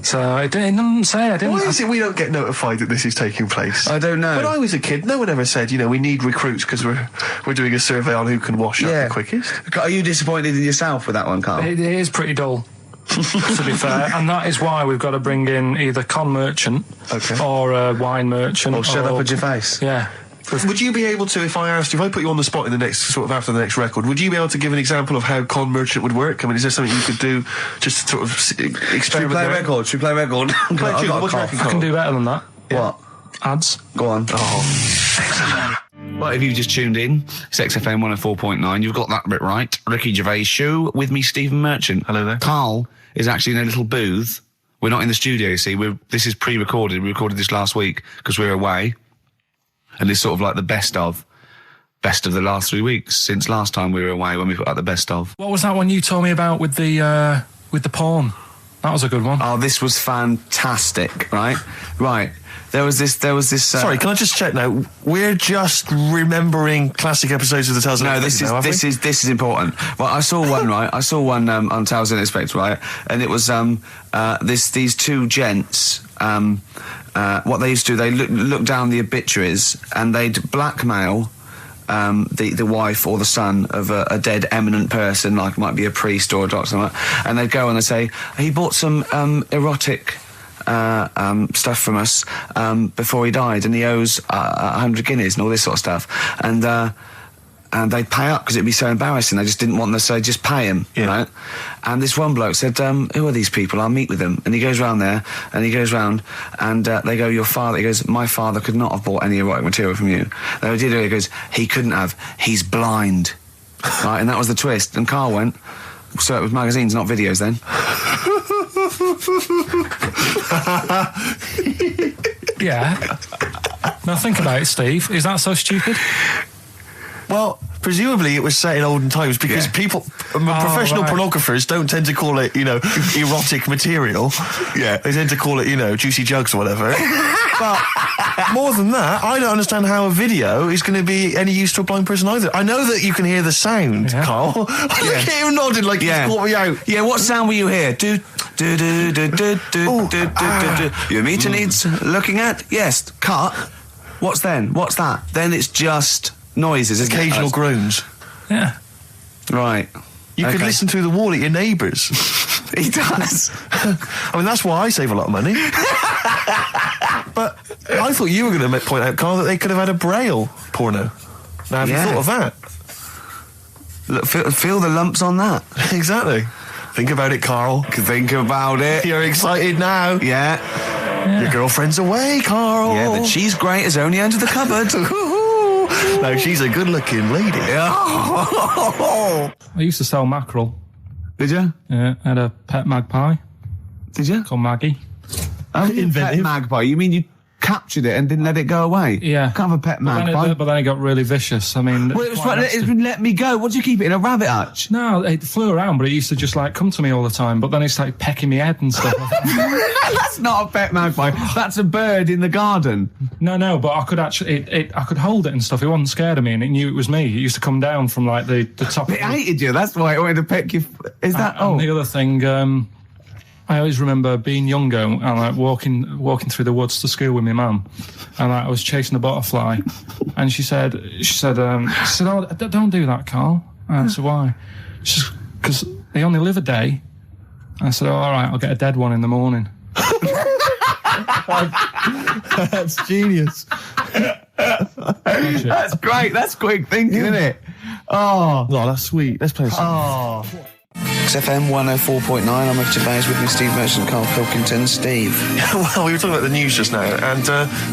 So it didn't say. Why is it we don't get notified that this is taking place? I don't know. When I was a kid, no one ever said, we need recruits because we're doing a survey on who can wash up the quickest. Are you disappointed in yourself with that one, Carl? It is pretty dull. To be fair, and that is why we've got to bring in either con merchant or a wine merchant or shut up at your face. Yeah. Would you be able to, if I put you on the spot in the next after the next record, would you be able to give an example of how con merchant would work? I mean, is there something you could do just to sort of experiment? Should we play record? I can do better than that. What? Ads. Go on. Well, if you've just tuned in, it's XFM 104.9. You've got that bit right. Ricky Gervais show with me, Stephen Merchant. Hello there. Carl is actually in a little booth. We're not in the studio, you see. This is pre-recorded. We recorded this last week because we were away. And it's sort of like the best of the last 3 weeks since last time we were away when we put out the best of. What was that one you told me about with the porn? That was a good one. Oh, this was fantastic, right? Right. There was this. Sorry, can I just check now? We're just remembering classic episodes of the Tales Unexpected. No, this is important. Well, I saw one, right? I saw one on Tales Unexpected, right? And it was these two gents. What they used to do, they look down the obituaries and they'd blackmail the wife or the son of a dead eminent person, like might be a priest or a doctor, something like that, and they'd go and they'd say, he bought some erotic stuff from us before he died, and he owes 100 guineas and all this sort of stuff, and they'd pay up because it'd be so embarrassing. They just didn't want them to say, just pay him, right? And this one bloke said, who are these people? I'll meet with them. And he goes round there, and he goes round, and they go, your father, he goes, my father could not have bought any erotic material from you. They did it, he goes, he couldn't have, he's blind. Right, and that was the twist. And Carl went, so it was magazines, not videos then. Yeah. Now think about it, Steve. Is that so stupid? Well, presumably it was set in olden times because people, professional pornographers don't tend to call it, erotic material. Yeah. They tend to call it, juicy jugs or whatever. But more than that, I don't understand how a video is going to be any use to a blind person either. I know that you can hear the sound, Carl. Look at him nodding like he's caught me out. Yeah, what sound were you hear? Do. Your meter needs looking at? Yes. Cut. What's then? What's that? Then it's just noises, occasional groans. Yeah. Right. You could listen through the wall at your neighbours. He does. I mean, that's why I save a lot of money. But I thought you were going to point out, Carl, that they could have had a Braille porno. Now, have you thought of that? Look, feel the lumps on that. Exactly. Think about it, Carl. Think about it. You're excited now. Yeah. Your girlfriend's away, Carl. Yeah, the cheese grate has only entered the cupboard. No, she's a good-looking lady. I used to sell mackerel. Did you? Yeah, I had a pet magpie. Did you? Called Maggie. Pet magpie? You mean you captured it and didn't let it go away? Yeah. Can't have a pet magpie. But then it got really vicious. I mean... Well, it was let me go. What do you keep it in, a rabbit hutch? No, it flew around, but it used to just, come to me all the time. But then it started pecking my head and stuff. That's not a pet magpie. That's a bird in the garden. No, but I could actually... I could hold it and stuff. It wasn't scared of me, and it knew it was me. It used to come down from, the top... It hated you. That's why it wanted to peck you. Is that... And the other thing... I always remember being younger and walking through the woods to school with my mum, and I was chasing a butterfly, and she said, "Oh, don't do that, Carl." And I said, "Why?" She said, "Because they only live a day." I said, "Oh, all right, I'll get a dead one in the morning." That's genius. That's great. That's quick thinking, isn't it? Oh, that's sweet. Let's play a song. Oh. XFM 104.9. I'm with Gervais, with me Steve Merchant, Karl Pilkington. Steve. Well, we were talking about the news just now, and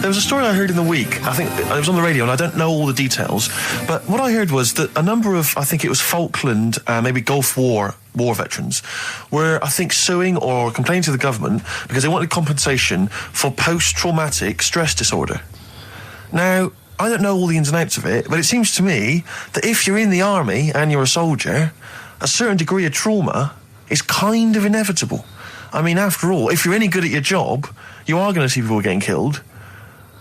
there was a story I heard in the week. I think it was on the radio, and I don't know all the details, but what I heard was that a number of, I think it was Falkland, maybe Gulf War veterans were, I think, suing or complaining to the government because they wanted compensation for post-traumatic stress disorder. Now, I don't know all the ins and outs of it, but it seems to me that if you're in the army and you're a soldier, a certain degree of trauma is kind of inevitable. I mean, after all, if you're any good at your job, you are going to see people getting killed.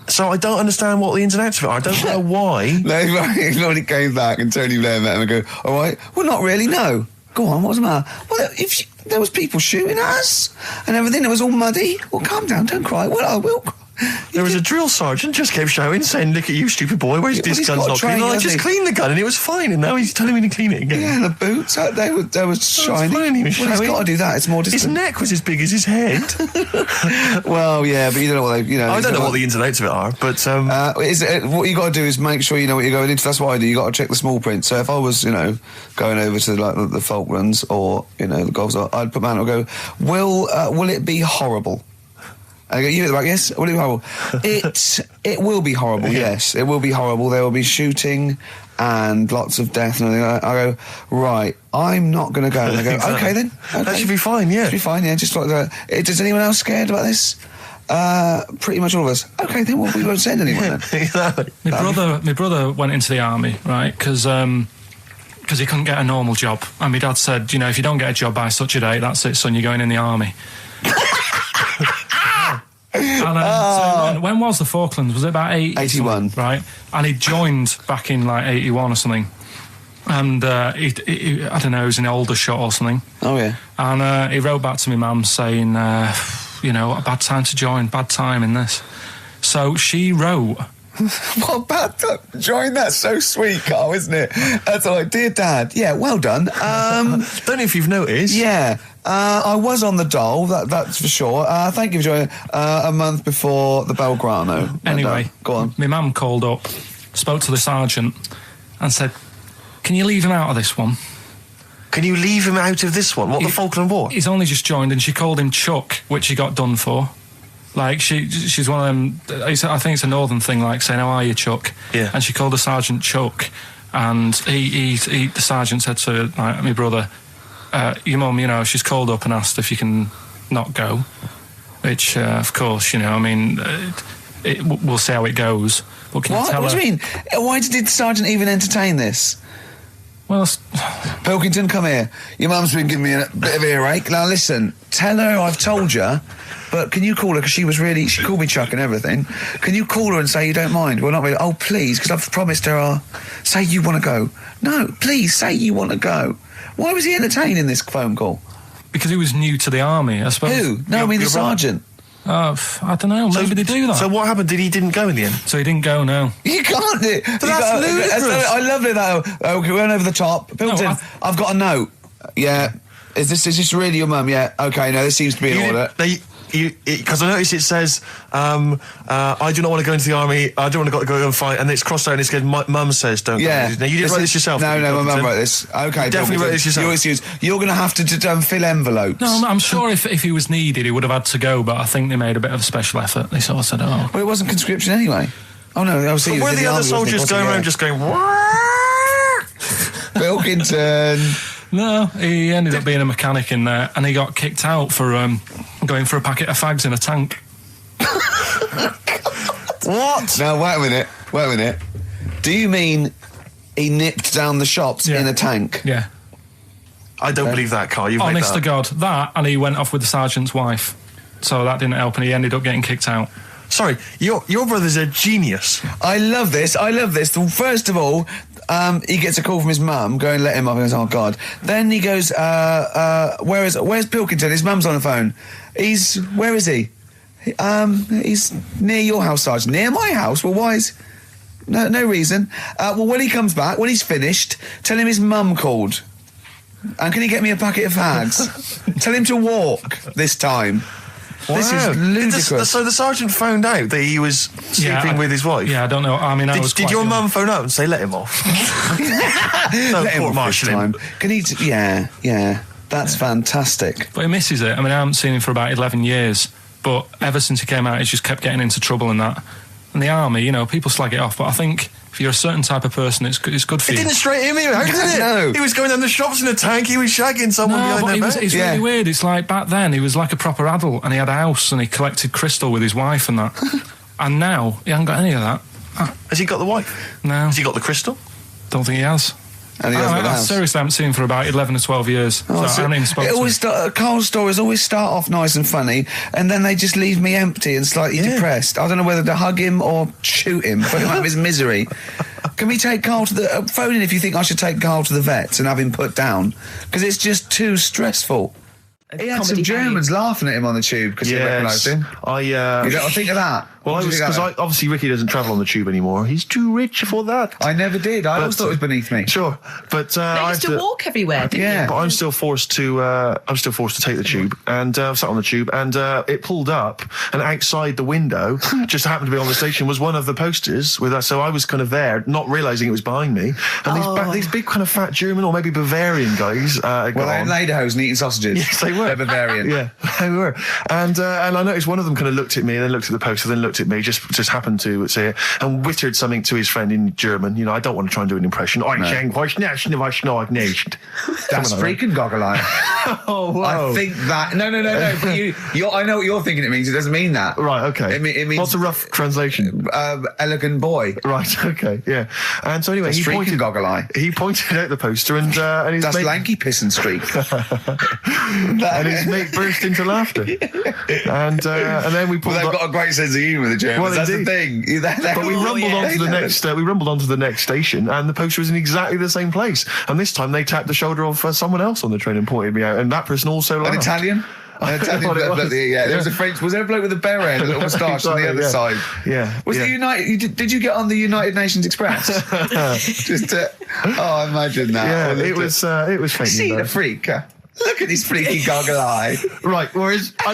So I don't understand what the ins and outs of it are. I don't know why. No, he came back and Tony Blair met him and go, all right, well, not really, no. Go on, what's the matter? Well, there was people shooting at us and everything. It was all muddy. Well, calm down, don't cry. Well, I will cry. There was a drill sergeant just kept shouting, saying, "Look at you, stupid boy! Where's this gun's not clean?" I just cleaned the gun and it was fine, and now he's telling me to clean it again. Yeah, the boots they were shiny. He's got to do that. It's more distant. His neck was as big as his head. Well, yeah, but you don't know what they. I don't know what the ins and outs of it are, but what you got to do is make sure you know what you're going into. That's what I do. You got to check the small print. So if I was, going over to like the Falklands or the Gulf, I'd put man and go, will it be horrible? I go, you at the back, yes? Will it be horrible? It will be horrible, yes. It will be horrible. There will be shooting and lots of death and everything. I go, right, I'm not going to go. And they go, exactly. Okay then. Okay. That should be fine, yeah. Should be fine, yeah. Just like that. Is anyone else scared about this? Pretty much all of us. Okay, then we won't send anyone then. Exactly. My brother went into the army, right, because he couldn't get a normal job. And my dad said, if you don't get a job by such a date, that's it, son, you're going in the army. And, so when was the Falklands? Was it about 81? Right, and he joined back in like 81 or something. And he I don't know, he was in Aldershot or something. Oh yeah. And he wrote back to my mum saying, what a bad time to join, bad time in this. So she wrote. What bad time? Join, that's so sweet, Carl, isn't it? That's like, dear Dad, yeah, well done. Don't know if you've noticed. Yeah. I was on the dole, that's for sure. Thank you for joining a month before the Belgrano. Anyway, go on. My mum called up, spoke to the sergeant and said, can you leave him out of this one? Can you leave him out of this one? What, the Falkland War? He's only just joined, and she called him Chuck, which he got done for. Like, she's one of them, I think it's a northern thing, like saying, how are you, Chuck? Yeah. And she called the sergeant Chuck, and the sergeant said to my brother, your mum, she's called up and asked if you can not go, which, of course, we'll see how it goes. But can you tell What do you mean? Why did the sergeant even entertain this? Well, Pilkington, come here. Your mum's been giving me a bit of earache. Now, listen, tell her I've told you, but can you call her, because she called me Chuck and everything. Can you call her and say you don't mind? Well, not really. Oh, please, because I've promised her say you want to go. No, please, say you want to go. Why was he entertaining this phone call? Because he was new to the army, I suppose. Who? No, I mean the sergeant. I don't know. Maybe they do that. So what happened? He didn't go in the end? So he didn't go, no. You can't do it. That's ludicrous. I love it, though. Okay, we went over the top. Pilkington, No, I've got a note. Yeah. Is this really your mum? Yeah. Okay, no, this seems to be in order. Because I noticed it says, I do not want to go into the army, I don't want to go and fight, and it's crossed out and it's said, mum says don't go. Now, you didn't write this yourself. No, my mum wrote this. Okay, you definitely wrote this yourself. You're going to have to fill envelopes. No, I'm sure if he was needed, he would have had to go, but I think they made a bit of a special effort. They sort of said, Well, it wasn't conscription anyway. Oh, no, I was. But were the other soldiers going around just going, Pilkington? No, he ended up being a mechanic in there, and he got kicked out for going for a packet of fags in a tank. What? Now, wait a minute. Do you mean he nipped down the shops in a tank? Yeah. I don't believe that, Carl. You've made that. Honest to God, that, and he went off with the sergeant's wife. So that didn't help, and he ended up getting kicked out. Sorry, your brother's a genius. I love this. First of all, he gets a call from his mum, go and let him up, and he goes, oh, God. Then he goes, where's Pilkington? His mum's on the phone. Where is he? He's near your house, Sergeant. Near my house? Well, why is... No reason. Well, when he comes back, when he's finished, tell him his mum called. And can he get me a packet of fags? Tell him to walk this time. Wow. This is ludicrous. So the sergeant found out that he was sleeping with his wife? Yeah, I don't know. I mean, did your mum phone up and say, let him off? No, let him off this time. Can he... Yeah. That's fantastic. But he misses it. I mean, I haven't seen him for about 11 years, but ever since he came out, he's just kept getting into trouble and that. And the army, you know, people slag it off, but I think if you're a certain type of person, it's good for It you. didn't straight him in, how did it? No. He was going down the shops in a tank, he was shagging someone No, behind but their back. it's really weird. It's like back then, he was like a proper adult and he had a house and he collected crystal with his wife and that. And now, he hasn't got any of that. Has he got the wife? No, Has he got the crystal? don't think he has. And he hasn't got a I house. seriously haven't seen him for about 11 or 12 years. Oh, so I so haven't even spoken it to always him. Carl's stories always start off nice and funny, and then they just leave me empty and slightly depressed. I don't know whether to hug him or shoot him, put him out of his misery. Can we take Carl to the... phone in if you think I should take Carl to the vets and have him put down, because it's just too stressful. He had some Comedy Germans laughing at him on the tube because they recognised him. I Think of that. Well, What do you think of that? obviously Ricky doesn't travel on the tube anymore. He's too rich for that. I never did. I always thought it was beneath me. Sure, but They I used have to walk everywhere, didn't Yeah. you? But I'm still forced to take the tube, and I sat on the tube, and it pulled up, and outside the window, just happened to be on the station, was one of the posters with us. So I was kind of there, not realising it was behind me, and these big kind of fat German or maybe Bavarian guys. Well, they're in lederhosen eating sausages. Yes, they were. They're Bavarian. Yeah, they were. And I noticed one of them kind of looked at me, then looked at the poster, then looked at me, just happened to say it, and wittered something to his friend in German. You know, I don't want to try and do an impression. That's freaking goggle-eye. Oh, wow. I think that... No. But I know what you're thinking it means. It doesn't mean that. Right, okay. It means... What's a rough translation? Elegant boy. Right, okay, yeah. And so anyway, That's freaking goggle-eye. He pointed out the poster, and his That's mate, lanky pissing streak. and his mate burst into laughter. And then we pulled Well, they've up. got a great sense of humour, the Germans. Well, That's the indeed. thing. But we rumbled onto the next. We rumbled onto the next station, and the poster was in exactly the same place. And this time, they tapped the shoulder of someone else on the train and pointed me out, and that person also laughed. An Italian? An Italian What it bloke, was. yeah. There was a French... Was there a bloke with a beret and a little moustache on the other Exactly, side? Yeah. Was yeah. it United... Did you get on the United Nations Express? Oh, imagine that. Yeah, Or it was fake. See the freak. Look at his freaky goggle eye. Right, whereas I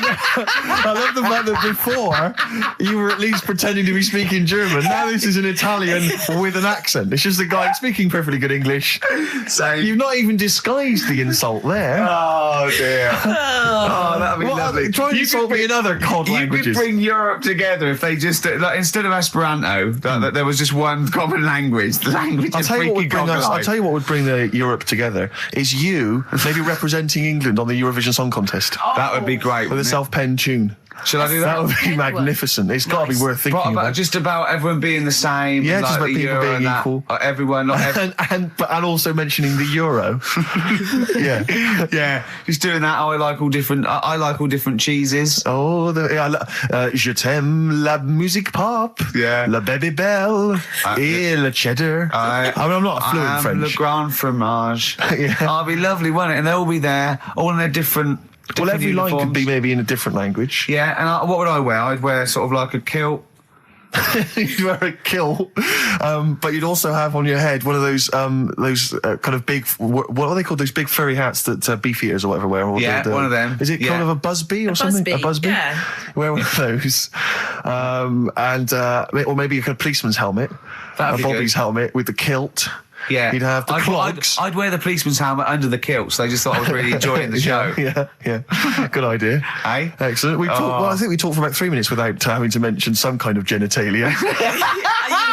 love the fact that before you were at least pretending to be speaking German. Now this is an Italian with an accent. It's just a guy speaking perfectly good English. Same. You've not even disguised the insult there. Oh, dear. Oh, that'd be lovely. Try and insult me in other cod You languages. could bring Europe together if they just, like, instead of Esperanto, that there was just one common language, the language I'll of tell you what freaky would bring goggle us. eye. I'll tell you what would bring the Europe together is you maybe representing England on the Eurovision Song Contest That would be great. with a wouldn't it? self-penned tune. Shall I do that? That would be Excellent. magnificent. It's got to be worth thinking But about. just about everyone being the same. Yeah, like just about the people euro being and that. equal. Everyone, not everyone. and also mentioning the euro. Yeah. Yeah, just doing that. I like all different. I like all different cheeses. Oh, je t'aime la musique pop. Yeah. La baby belle. Et le cheddar. I mean, I'm not fluent I'm French. Le Grand Fromage. Yeah. Oh, it'd be lovely, wouldn't it? And they'll all be there, all in their different. Well, different every line could uniforms. be maybe in a different language. Yeah, and what would I wear? I'd wear sort of like a kilt. You'd wear a kilt, but you'd also have on your head one of those kind of big, what are they called? Those big furry hats that beefeaters or whatever wear. Or Yeah, one of them. Is it kind Yeah. of a busby or something? busby, A busby? yeah. Wear one of those, or maybe a kind of policeman's helmet, That'd a be Bobby's good. helmet with the kilt. Yeah, You'd have the clogs. I'd wear the policeman's helmet under the kilt, so they just thought I was really enjoying the show. Yeah. Good idea. Eh? Excellent. I think we talked for about 3 minutes without having to mention some kind of genitalia.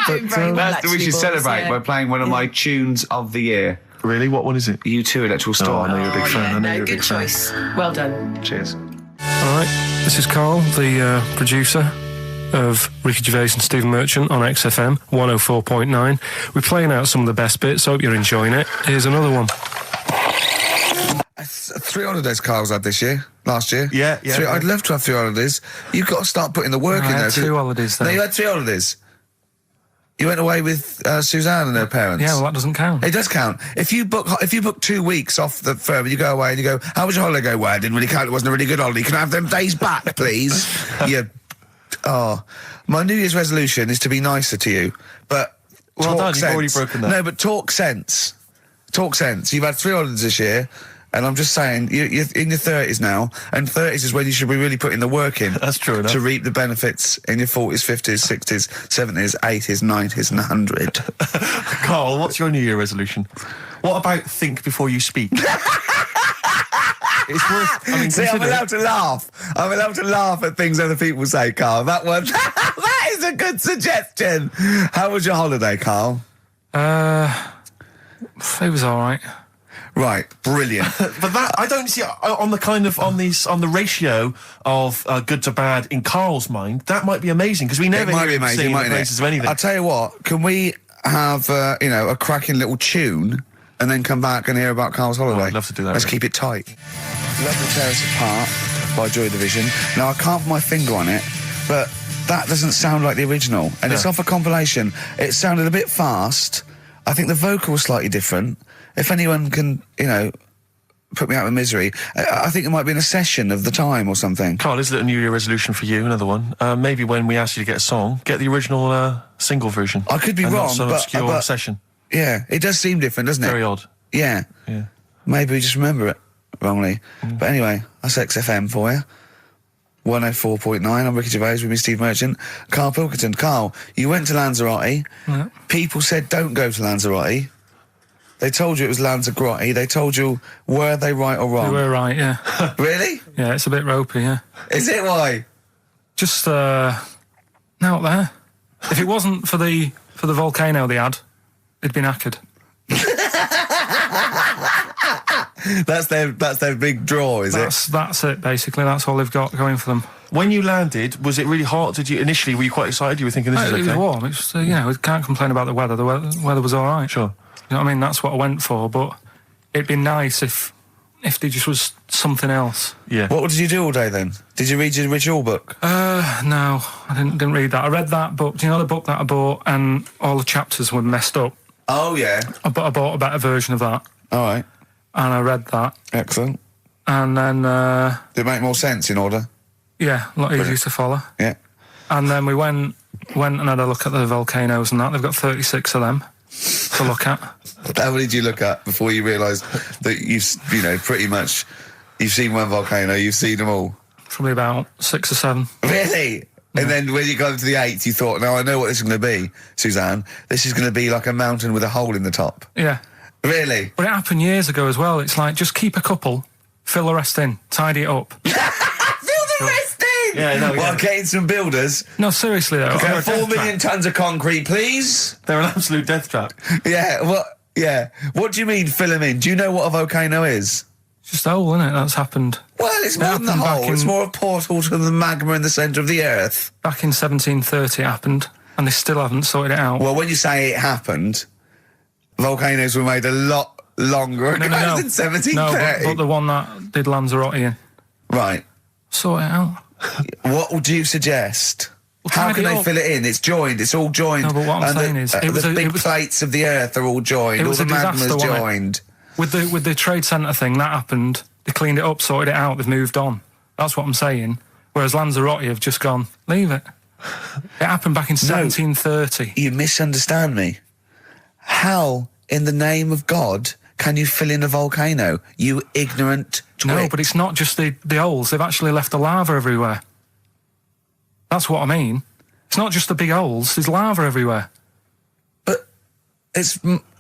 You're doing very well, We actually, should boys, celebrate yeah. by playing one of my tunes of the year. Really? What one is it? U2 Electrical Oh, Storm. I know you're a big fan. I know you're a good big fan. choice. Well done. Cheers. All right, this is Carl, the producer of Ricky Gervais and Stephen Merchant on XFM 104.9. We're playing out some of the best bits. Hope you're enjoying it. Here's another one. 3 holidays Carl's had this year, last year. Yeah. I'd love to have 3 holidays. You've got to start putting the work I in had there. 2 holidays No, then. you had 3 holidays. You went away with Suzanne and her parents. Yeah, well, that doesn't count. It does count. If you book 2 weeks off the firm and you go away and you go, how was your holiday go? Well, I didn't really count. It wasn't a really good holiday. Can I have them days back, please? My New Year's resolution is to be nicer to you, but Well talk done, sense. you've already broken that. No, but talk sense. Talk sense. You've had 3 holidays this year, and I'm just saying, you're in your 30s now, and 30s is when you should be really putting the work in. That's true enough. To reap the benefits in your 40s, 50s, 60s, 70s, 80s, 90s, and 100. Carl, what's your New Year resolution? What about think before you speak? it's worth. I mean, See, I'm consider- allowed to laugh. I'm allowed to laugh at things other people say, Carl. That one, that is a good suggestion. How was your holiday, Carl? It was all right. Right, brilliant. But that I don't see on the ratio of good to bad in Carl's mind. That might be amazing because we never It might hear be him amazing, singing the mightn't praises it? of anything. I'll tell you what. Can we have a cracking little tune and then come back and hear about Carl's holiday? I'd love to do that, Let's really. keep it tight. Love to Tear Us Apart by Joy Division. Now I can't put my finger on it, but that doesn't sound like the original, and it's off a compilation. It sounded a bit fast. I think the vocal was slightly different. If anyone can, put me out of misery, I think it might be in a session of the time or something. Carl, is it a New Year resolution for you? Another one. Maybe when we ask you to get a song, get the original single version. I could be and wrong, not some but- obscure but- session. Yeah, it does seem different, doesn't it? Very odd. Yeah. Yeah. Maybe we just remember it wrongly. But anyway, that's XFM for you. 104.9, I'm Ricky Gervais with me, Steve Merchant. Karl Pilkington. Carl, you went to Lanzarote. Yeah. People said don't go to Lanzarote. They told you it was Lanzarote. They told you, were they right or We wrong? were right, yeah. Really? Yeah, it's a bit ropey, yeah. Is it why? Just out there. If it wasn't for the volcano they had, it'd been knackered. That's their big draw, is it? That's it, basically. That's all they've got going for them. When you landed, was it really hot? Were you quite excited? You were thinking this is It was okay? warm. It's we can't complain about the weather. The weather was all right. Sure. You know what I mean? That's what I went for. But it'd be nice if there just was something else. Yeah. What did you do all day then? Did you read your ritual book? No, I didn't read that. I read that book. Do you know the book that I bought and all the chapters were messed up? Oh, yeah. I bought a better version of that All right. and I read that. Excellent. And then, Did it make more sense in order? yeah, a lot easier to follow. Yeah. And then we went and had a look at the volcanoes and that. They've got 36 of them to look at. How many did you look at before you realised that pretty much, you've seen one volcano, you've seen them all? Probably about 6 or 7. Really? And then when you got to the 8th, you thought, no, I know what this is going to be, Suzanne. This is going to be like a mountain with a hole in the top. Yeah. Really? But it happened years ago as well. It's like, just keep a couple, fill the rest in, tidy it up. Fill the rest in! Yeah, no, Well, yeah. getting some builders. No, seriously though. Okay, 4 million tonnes of concrete, please. They're an absolute death trap. Yeah, what do you mean fill them in? Do you know what a volcano is? It's just a hole, isn't it? That's happened. Well, it's more than the happened back hole. It's in- more a portal to the magma in the centre of the earth. Back in 1730 it happened, and they still haven't sorted it out. Well, when you say it happened, volcanoes were made a lot longer ago than 1730. No, but the one that did Lanzarote in. Right. Sort it out. What would you suggest? Well, How tidy can they up. fill it in? It's joined. It's all joined. No, but what I'm And saying is, it was the a- big it was- plates of the earth are all joined. It All was the a disaster, magma's wasn't it? joined. With the trade centre thing, that happened. They cleaned it up, sorted it out, they've moved on. That's what I'm saying. Whereas Lanzarote have just gone, leave it. It happened back in 1730. You misunderstand me. How, in the name of God, can you fill in a volcano? You ignorant twit. No, but it's not just the holes. They've actually left the lava everywhere. That's what I mean. It's not just the big holes. There's lava everywhere. But it's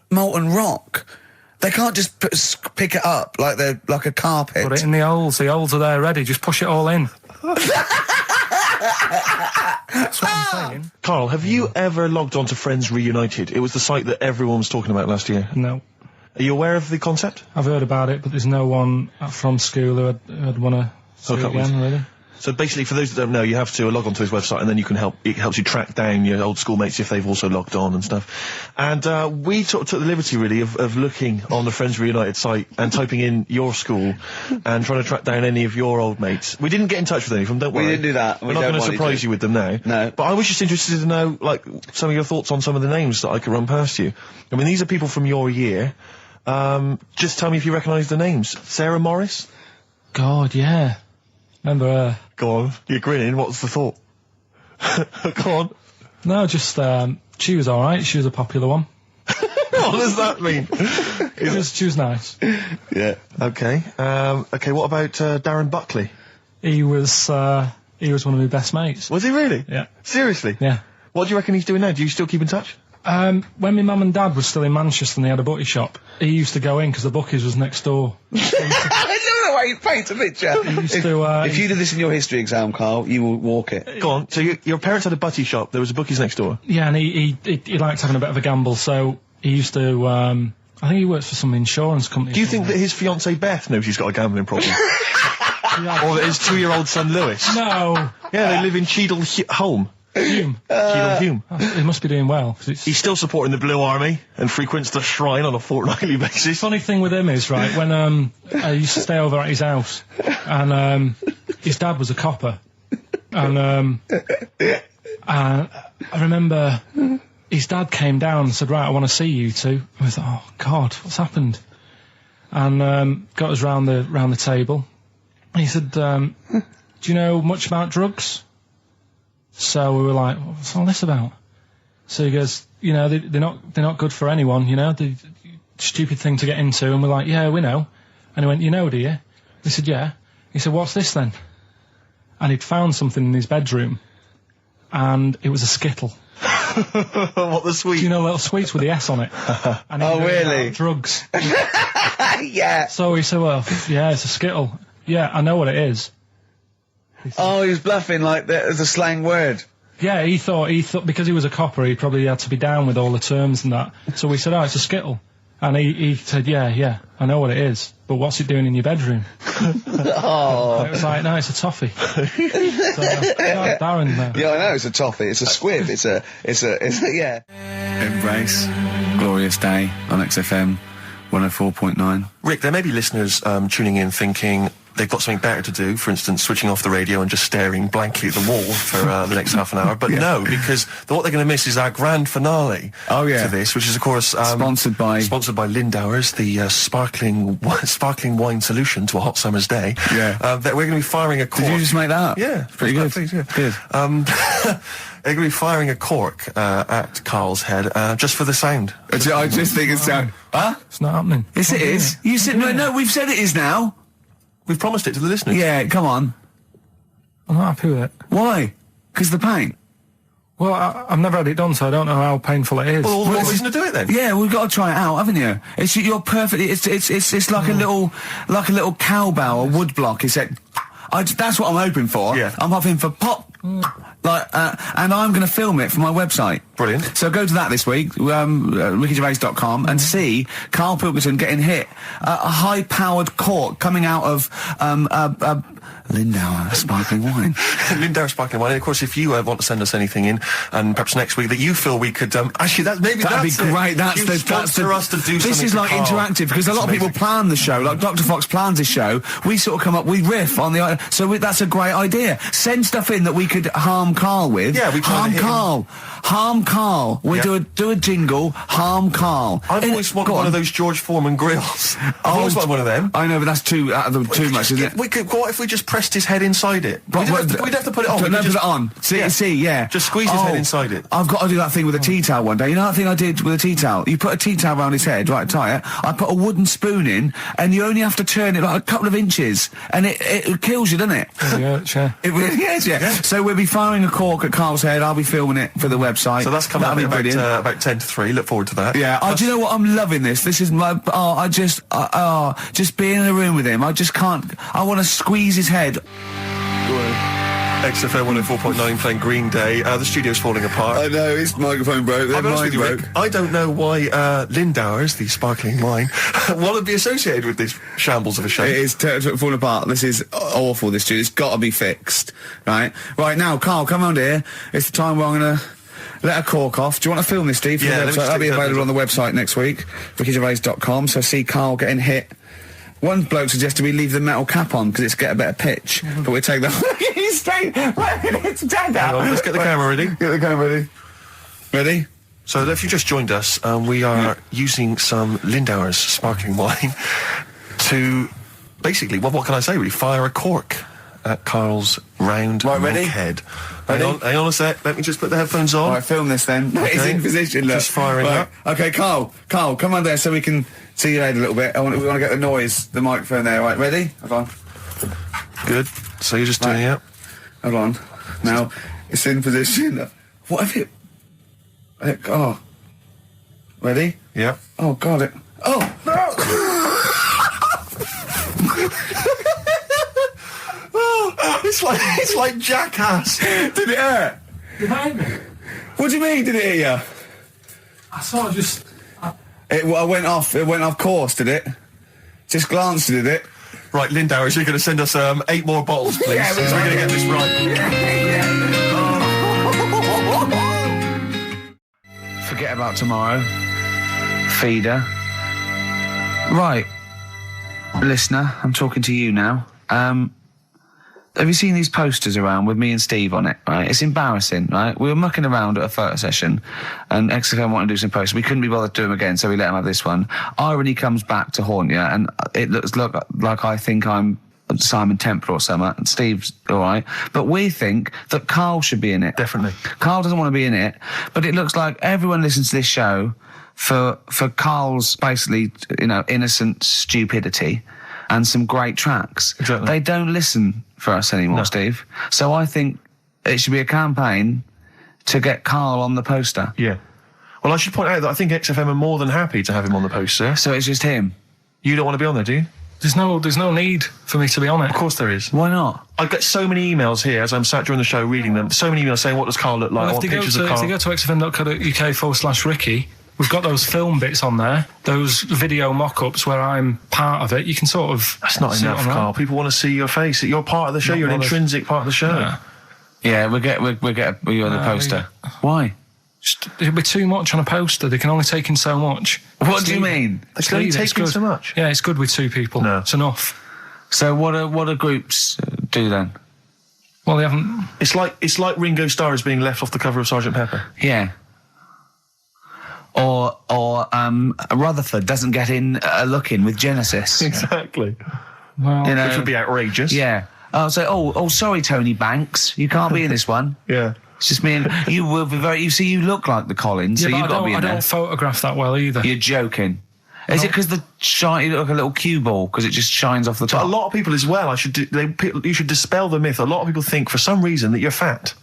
molten rock. They can't just pick it up like they're like a carpet. Put it in the holes. The holes are there ready. Just push it all in. That's what I'm saying. Carl, have you ever logged on to Friends Reunited? It was the site that everyone was talking about last year. No. Are you aware of the concept? I've heard about it, but there's no one from school who'd want to see Hook it up with. again, really. So basically, for those that don't know, you have to log onto his website, and then you can it helps you track down your old schoolmates if they've also logged on and stuff. And we took the liberty, really, of looking on the Friends Reunited site and typing in your school and trying to track down any of your old mates. We didn't get in touch with any of them, don't We worry. didn't do that. We're We not don't going to want you surprise to. you with them now. No. But I was just interested to know, like, some of your thoughts on some of the names that I could run past you. I mean, these are people from your year. Just tell me if you recognise the names. Sarah Morris? God, yeah. Remember her? Go on. You're grinning. What's the thought? Go on. No, just, she was alright. She was a popular one. What does that mean? She was nice. Yeah. Okay. Okay, what about Darren Buckley? He was one of my best mates. Was he really? Yeah. Seriously? Yeah. What do you reckon he's doing now? Do you still keep in touch? When my mum and dad were still in Manchester and they had a butty shop, he used to go in because the bookies was next door. I love the way you paint a picture. If you did this in your history exam, Carl, you will walk it. Go on. So your parents had a butty shop. There was a bookies next door. Yeah, and he liked having a bit of a gamble, so he used to. I think he works for some insurance company. Do you think that his fiancée Beth knows he's got a gambling problem? Or that his 2-year-old son Lewis? No. Yeah, they live in Cheadle Holme. Hume. Cheadle Hume. He must be doing well. 'Cause He's still supporting the Blue Army and frequents the shrine on a fortnightly basis. Funny thing with him is, right, when I used to stay over at his house, and his dad was a copper, and I remember his dad came down and said, right, I want to see you two. I was like, oh God, what's happened? And got us round the table. And he said, do you know much about drugs? So we were like, what's all this about? So he goes, you know, they're not good for anyone, you know, the stupid thing to get into. And we're like, yeah, we know. And he went, you know, do you? We said, yeah. He said, what's this then? And he'd found something in his bedroom, and it was a Skittle. What, the sweet? Do you know little sweets with the S on it? And Oh, really? Drugs. Yeah. So he said, well, yeah, it's a Skittle. Yeah, I know what it is. Oh, he was bluffing like that as a slang word. Yeah, he thought because he was a copper, he probably had to be down with all the terms and that. So we said, oh, it's a Skittle. And he said, yeah, I know what it is, but what's it doing in your bedroom? Oh. It was like, no, it's a toffee. So, Darren, Yeah, I know, it's a toffee, it's a squib, it's a, yeah. Embrace, glorious day on XFM 104.9. Rick, there may be listeners tuning in thinking they've got something better to do, for instance, switching off the radio and just staring blankly at the wall for the next half an hour. But no, because what they're going to miss is our grand finale to this, which is, of course... sponsored by Lindauer's, the sparkling wine solution to a hot summer's day. Yeah. That we're going to be firing a cork. Did you just make that up? Yeah. Pretty good. Please, yeah. Good. They're going to be firing a cork at Carl's head just for the sound. I just think it's sound... Huh? It's not happening. Yes, it is. You said... No, we've said it is now. We've promised it to the listeners. Yeah, come on. I'm not happy with it. Why? Because the pain? Well, I've never had it done, so I don't know how painful it is. Well, what reason to do it then? Yeah, we've got to try it out, haven't you? You're perfect. It's like a little cowbell or wood block. That's what I'm hoping for. Yeah. I'm hoping for pop. And I'm going to film it for my website. Brilliant. So go to that this week, rickygervais.com, and see Karl Pilkington getting hit. A high-powered cork coming out of Lindauer sparkling wine. Lindauer sparkling wine. And of course, if you want to send us anything in, and perhaps next week that you feel we could actually that'd be great. That's for us to do. This is like interactive because a lot of people plan the show. Like Dr. Fox plans his show. We sort of come up, we riff on the. That's a great idea. Send stuff in that we could harm Karl with. Yeah, we harm Karl. We do a jingle. Harm Karl. I've always wanted one of those George Foreman grills. I've always wanted one of them. I know, but that's too much, isn't it? What if we just pressed his head inside it? We'd have to put it on. No, put it on. See. Just squeeze his head inside it. I've got to do that thing with a tea towel one day. You know that thing I did with a tea towel? You put a tea towel around his head, right, tie it. I put a wooden spoon in, and you only have to turn it like a couple of inches, and it kills you, doesn't it? Yeah, sure. It really is, yeah. So we'll be firing a cork at Karl's head. I'll be filming it for the website. So that's coming up about 10 to 3. Look forward to that. Yeah. Do you know what? I'm loving this. This is my. Just being in a room with him. I just can't. I want to squeeze his head. XFM 104.9 playing Green Day. The studio's falling apart. I know, his microphone broke. I'll be honest with you, Rick, I don't know why Lindauer's, the sparkling wine, want to be associated with this shambles of a show. It is falling apart. This is awful, this studio. It's got to be fixed. Right now, Karl, come round here. It's the time where I'm going to let a cork off. Do you want to film this, Steve? Yeah, that'll be available on the website next week, rickygervais.com. So see Karl getting hit. One bloke suggested we leave the metal cap on because it's get a better pitch, but we take that. He's straight. Let's get the camera ready. Get the camera ready. Ready? So if you just joined us, we are using some Lindauer's sparkling wine to basically, what can I say? We fire a cork at Karl's round ready? head. Ready? Hang on a sec. Let me just put the headphones on. All right, film this then. Okay. It's in position. Look. Just firing up. Okay, Karl, come on there so we can see your head a little bit. We want to get the noise, the microphone there. Right, ready? Hold on. Good. So you're just doing it. Hold on. Now it's in position. What if it? Ready? Yeah. Oh, God, it... Oh, no! It's like Jackass. Did it hurt? Behind me. What do you mean, did it hit you? I sort of just... It went off course, did it? Just glanced at it. Right, Lindauer, so you're going to send us 8 more bottles, please? Yeah, so we're going to get this right. Forget about tomorrow. Feeder. Right. Listener, I'm talking to you now. Have you seen these posters around with me and Steve on it, right? It's embarrassing, right? We were mucking around at a photo session and XFM wanted to do some posters. We couldn't be bothered to do them again, so we let him have this one. Irony comes back to haunt you, and it looks like I think I'm Simon Temple or something, and Steve's all right. But we think that Karl should be in it. Definitely. Karl doesn't want to be in it, but it looks like everyone listens to this show for Karl's basically, innocent stupidity and some great tracks. Exactly. They don't listen for us anymore, Steve. So I think it should be a campaign to get Karl on the poster. Yeah. Well, I should point out that I think XFM are more than happy to have him on the poster. So it's just him. You don't want to be on there, do you? There's no need for me to be on it. Of course there is. Why not? I get so many emails here as I'm sat during the show reading them. So many emails saying, what does Karl look like? Well, I if want they pictures of Karl. go to xfm.co.uk/Ricky, we've got those film bits on there, those video mock-ups where I'm part of it. You can sort of... That's not see enough, it on Karl. People want to see your face. You're part of the show. You're an intrinsic part of the show. Yeah. Yeah, we'll get you on the poster. Why? It'll be too much on a poster. They can only take in so much. What do you mean? They can only take in so much. Yeah, it's good with 2 people. No. It's enough. So what do groups do then? Well, they haven't... It's like Ringo Starr is being left off the cover of Sgt. Pepper. Yeah. Or Rutherford doesn't get in a look in with Genesis. Exactly. Well, Which would be outrageous. Yeah. Oh, sorry, Tony Banks, you can't be in this one. Yeah. It's just me and you will be very. You see, you look like the Collins, so but you've got to be in I there. don't photograph that well either. You're joking. Is it because you look like a little cue ball because it just shines off the top? But a lot of people as well. You should dispel the myth. A lot of people think for some reason that you're fat.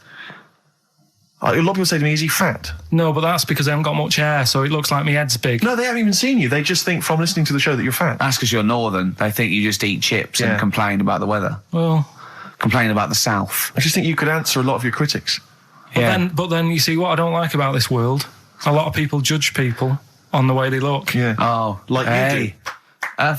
A lot of people say to me, "Is he fat?" No, but that's because I haven't got much hair, so it looks like my head's big. No, they haven't even seen you. They just think from listening to the show that you're fat. That's because you're northern. They think you just eat chips and complain about the weather. Well, complain about the south. I just think you could answer a lot of your critics. But then you see what I don't like about this world. A lot of people judge people on the way they look. Yeah. Oh, like you do.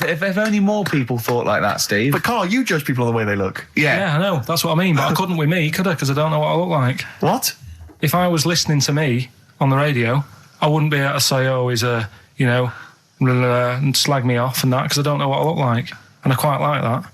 If only more people thought like that, Steve. But Karl, you judge people on the way they look. Yeah, I know. That's what I mean. But I couldn't with me, could I? Because I don't know what I look like. What? If I was listening to me on the radio, I wouldn't be able to say, "Oh, he's a," and slag me off and that, because I don't know what I look like, and I quite like that.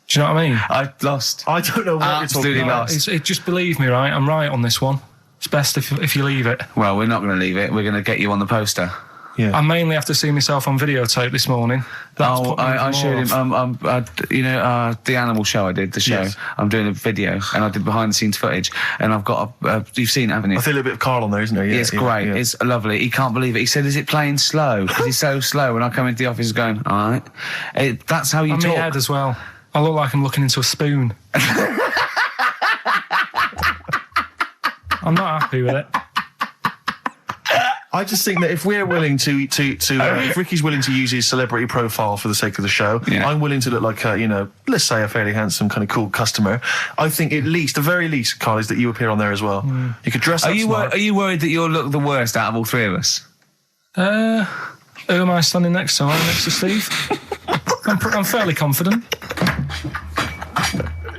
Do you know what I mean? I lost. I don't know what Absolutely you're talking about. lost. Just believe me, right? I'm right on this one. It's best if you leave it. Well, we're not going to leave it. We're going to get you on the poster. Yeah. I mainly have to see myself on videotape this morning. I showed him. The animal show I did, the show. Yes. I'm doing a video, and I did behind the scenes footage, and I've got you've seen it, haven't you? I feel a little bit of Karl on there, isn't there? Yeah, it's great. Yeah. It's lovely. He can't believe it. He said, "Is it playing slow?" Because he's so slow. When I come into the office, he's going, "All right." That's how you And talk. my head as well. I look like I'm looking into a spoon. I'm not happy with it. I just think that if we're willing if Ricky's willing to use his celebrity profile for the sake of the show, I'm willing to look like let's say a fairly handsome, kind of cool customer. I think the very least, Karl, is that you appear on there as well. You could dress up smart. Are you worried that you'll look the worst out of all 3 of us? Who am I standing next to? I'm next to Steve. I'm fairly confident.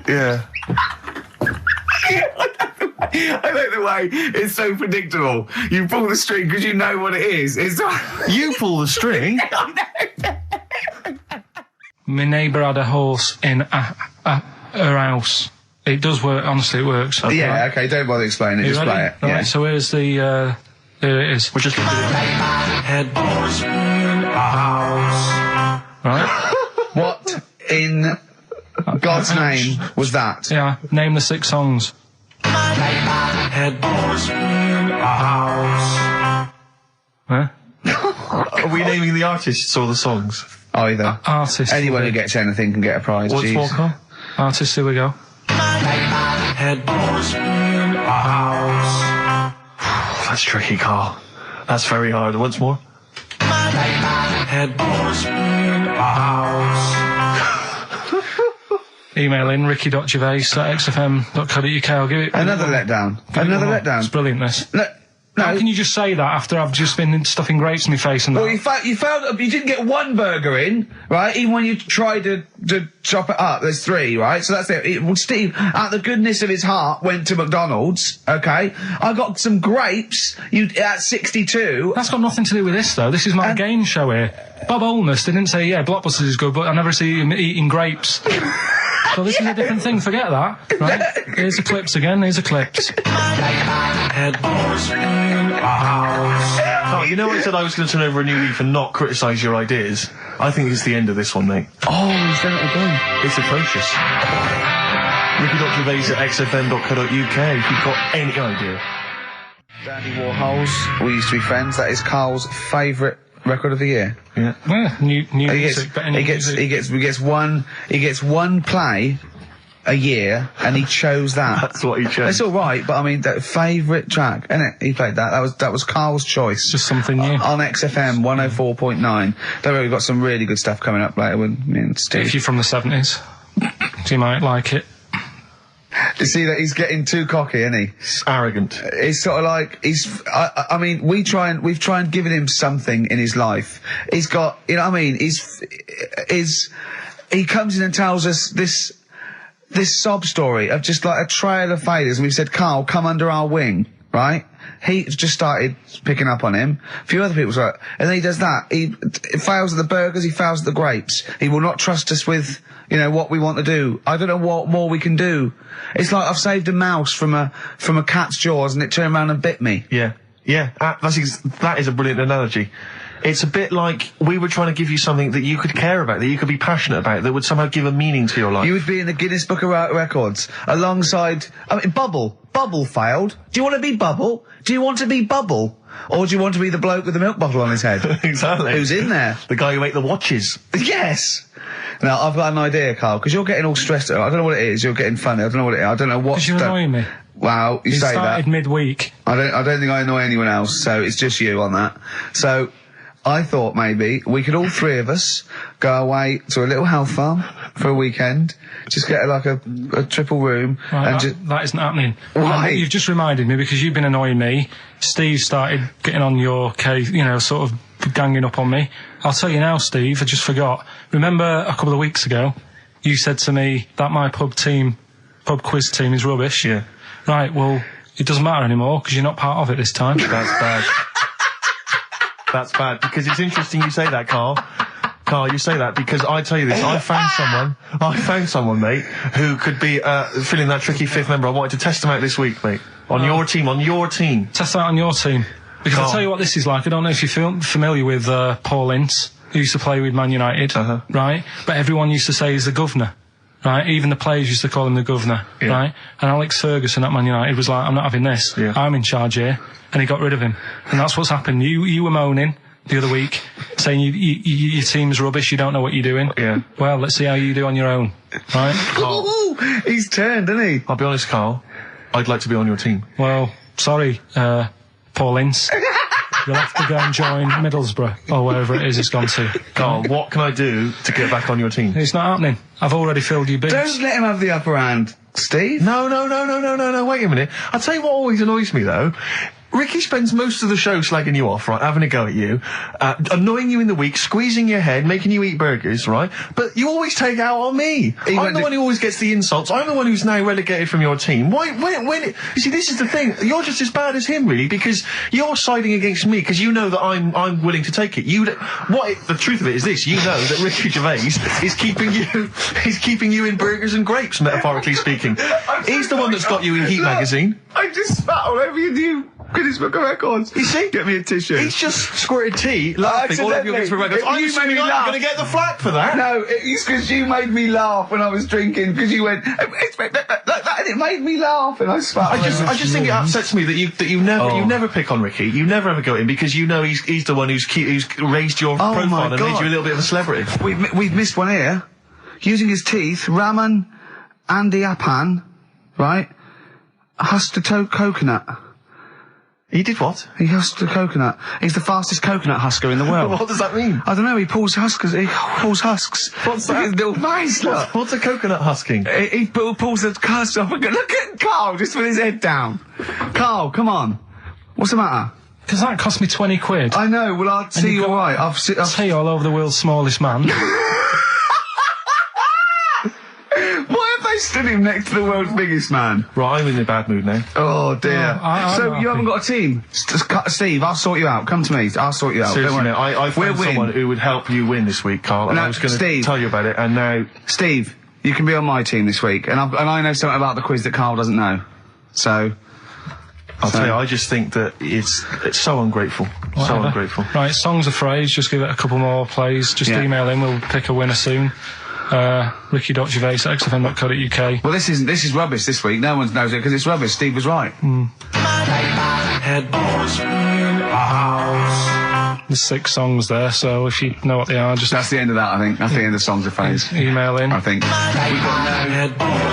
Yeah. I like the way it's so predictable. You pull the string because you know what it is. You pull the string. My neighbour had a horse in her house. It does work. Honestly, it works. Yeah. Okay. Don't bother explaining it. Just play it. Right, so here's the. Here it is. We're just going to do it. Head horse in a house. Right. What in God's name was that? Yeah. Name the 6 songs. Head horse in a house. Huh? Are we naming the artists or the songs? Either. Artists. Anyone who gets anything can get a prize. What's more, Karl? Artists. Here we go. Head horse in a house. That's tricky, Karl. That's very hard. Once more. Email in ricky.gervais@xfm.co.uk. I'll give it Another letdown. Another letdown. It's brilliant, this. No. How can you just say that after I've just been stuffing grapes in my face and that? Well, you failed. You didn't get one burger in, right? Even when you tried to chop it up, there's 3, right? So that's it. Well, Steve, out the goodness of his heart, went to McDonald's. Okay, I got some grapes. At 62. That's got nothing to do with this, though. This is my game show here. Bob Holness didn't say, yeah, Blockbusters is good, but I never see him eating grapes. So this is a different thing. Forget that. Right? Here's the clips again. Here's the clips. Oh, you know I said I was going to turn over a new leaf and not criticise your ideas? I think it's the end of this one, mate. Oh, he's done it again. It's atrocious. Ricky.gervais@xfm.co.uk if you've got any idea. Dandy Warhols. We used to be friends. That is Carl's favourite record of the year. Yeah. Well, new music, but any music. He gets one play a year, and he chose that. That's what he chose. It's all right, but I mean, that favourite track, isn't it? He played that. That was Carl's choice. Just something new on XFM 104.9. Don't worry, we've got some really good stuff coming up later with me and Steve. If you're from the 70s, you might like it. You see that he's getting too cocky, isn't he? Arrogant. He's sort of like I mean, we've tried giving him something in his life. He's got, you know what I mean? He comes in and tells us this sob story of just like a trail of failures, and we've said, Carl, come under our wing, right? He just started picking up on him. A few other people started, and then he does that. He fails at the burgers, he fails at the grapes. He will not trust us with, you know, what we want to do. I don't know what more we can do. It's like I've saved a mouse from a cat's jaws, and it turned around and bit me. Yeah. That is a brilliant analogy. It's a bit like we were trying to give you something that you could care about, that you could be passionate about, that would somehow give a meaning to your life. You would be in the Guinness Book of Records alongside, I mean, Bubble. Bubble failed. Do you want to be Bubble? Do you want to be Bubble? Or do you want to be the bloke with the milk bottle on his head? Exactly. Who's in there? The guy who ate the watches. Yes! Now, I've got an idea, Carl, because you're getting all stressed out. I don't know what it is. You're getting funny. I don't know what it is. I don't know what... Because you're annoying me. Wow, you say that. It started midweek. I don't think I annoy anyone else, so it's just you on that. So... I thought maybe we could all 3 of us go away to a little health farm for a weekend, just get like a triple room. Right, and that isn't happening. Why? You've just reminded me, because you've been annoying me. Steve started getting on your case, you know, sort of ganging up on me. I'll tell you now, Steve, I just forgot. Remember a couple of weeks ago, you said to me that my pub quiz team is rubbish. Yeah. Right, well, it doesn't matter anymore because you're not part of it this time. That's bad. That's bad, because it's interesting you say that, Carl. Carl, you say that because I tell you this, I found someone, mate, who could be filling that tricky 5th member. I wanted to test him out this week, mate. On your team. Test out on your team. Because I'll tell you what this is like. I don't know if you're familiar with Paul Ince, who used to play with Man United, right? But everyone used to say he's the governor. Right, even the players used to call him the governor, right? And Alex Ferguson at Man United was like, I'm not having this. Yeah. I'm in charge here. And he got rid of him. And that's what's happened. You were moaning the other week, saying your team's rubbish, you don't know what you're doing. Yeah. Well, let's see how you do on your own, right? He's turned, isn't he? I'll be honest, Carl, I'd like to be on your team. Well, sorry, Paul Ince. You'll have to go and join Middlesbrough, or wherever it is it's gone to. Carl, what can I do to get back on your team? It's not happening. I've already filled your boots. Don't let him have the upper hand, Steve. No, wait a minute. I'll tell you what always annoys me, though. Ricky spends most of the show slagging you off, right, having a go at you, annoying you in the week, squeezing your head, making you eat burgers, right? But you always take it out on me. I'm the one who always gets the insults. I'm the one who's now relegated from your team. Why, you see, this is the thing. You're just as bad as him, really, because you're siding against me, because you know that I'm willing to take it. The truth of it is this, you know that Ricky Gervais is keeping you in burgers and grapes, metaphorically speaking. He's the one that's got you in Heat magazine. I just spat all over your new Guinness Book of Records. You see? Get me a tissue. He's just squirted tea, laughing all over your Guinness Book of Records. I'm going to get the flak for that. No, it's because you made me laugh when I was drinking, because you went, and it made me laugh, and I spat. I just think it upsets me that you never pick on Ricky. You never ever go at him, because you know he's the one who's raised your profile and made you a little bit of a celebrity. We've missed one here. Using his teeth, Raman Andiapan, right? Hustato coconut. He did what? He husked a coconut. He's the fastest coconut husker in the world. What does that mean? I don't know. He pulls husks. What's that? His little face. Look. What's a coconut husking? He pulls the husk off. Look at Carl just with his head down. Carl, come on. What's the matter? Because that cost me 20 quid. I know. Well, I'll see you all right. I've Tea all over the world's smallest man. Why have they stood him next to the world's biggest man? Right, I'm in a bad mood now. Oh dear. I'm So happy. you haven't got a team? Steve, I'll sort you out. Come to me. I'll sort you out. Seriously, Don't worry. mate, I found We'll someone win. who would help you win this week, Carl, and No, I was going to Steve. tell you about it, and now... Steve, you can be on my team this week, and I know something about the quiz that Carl doesn't know. So I'll tell you, I just think that it's so ungrateful. So Whatever. ungrateful. Right, Songs of Phrase, just give it a couple more plays. Just Yeah. email in, we'll pick a winner soon. Ricky.Gervais@xfm.co.uk. well, this is rubbish this week. No one knows it because it's rubbish. Steve was right. There's 6 songs there, so if you know what they are, just That's the end of that. I think that's the end of Songs of Phrase. email in. I think we've got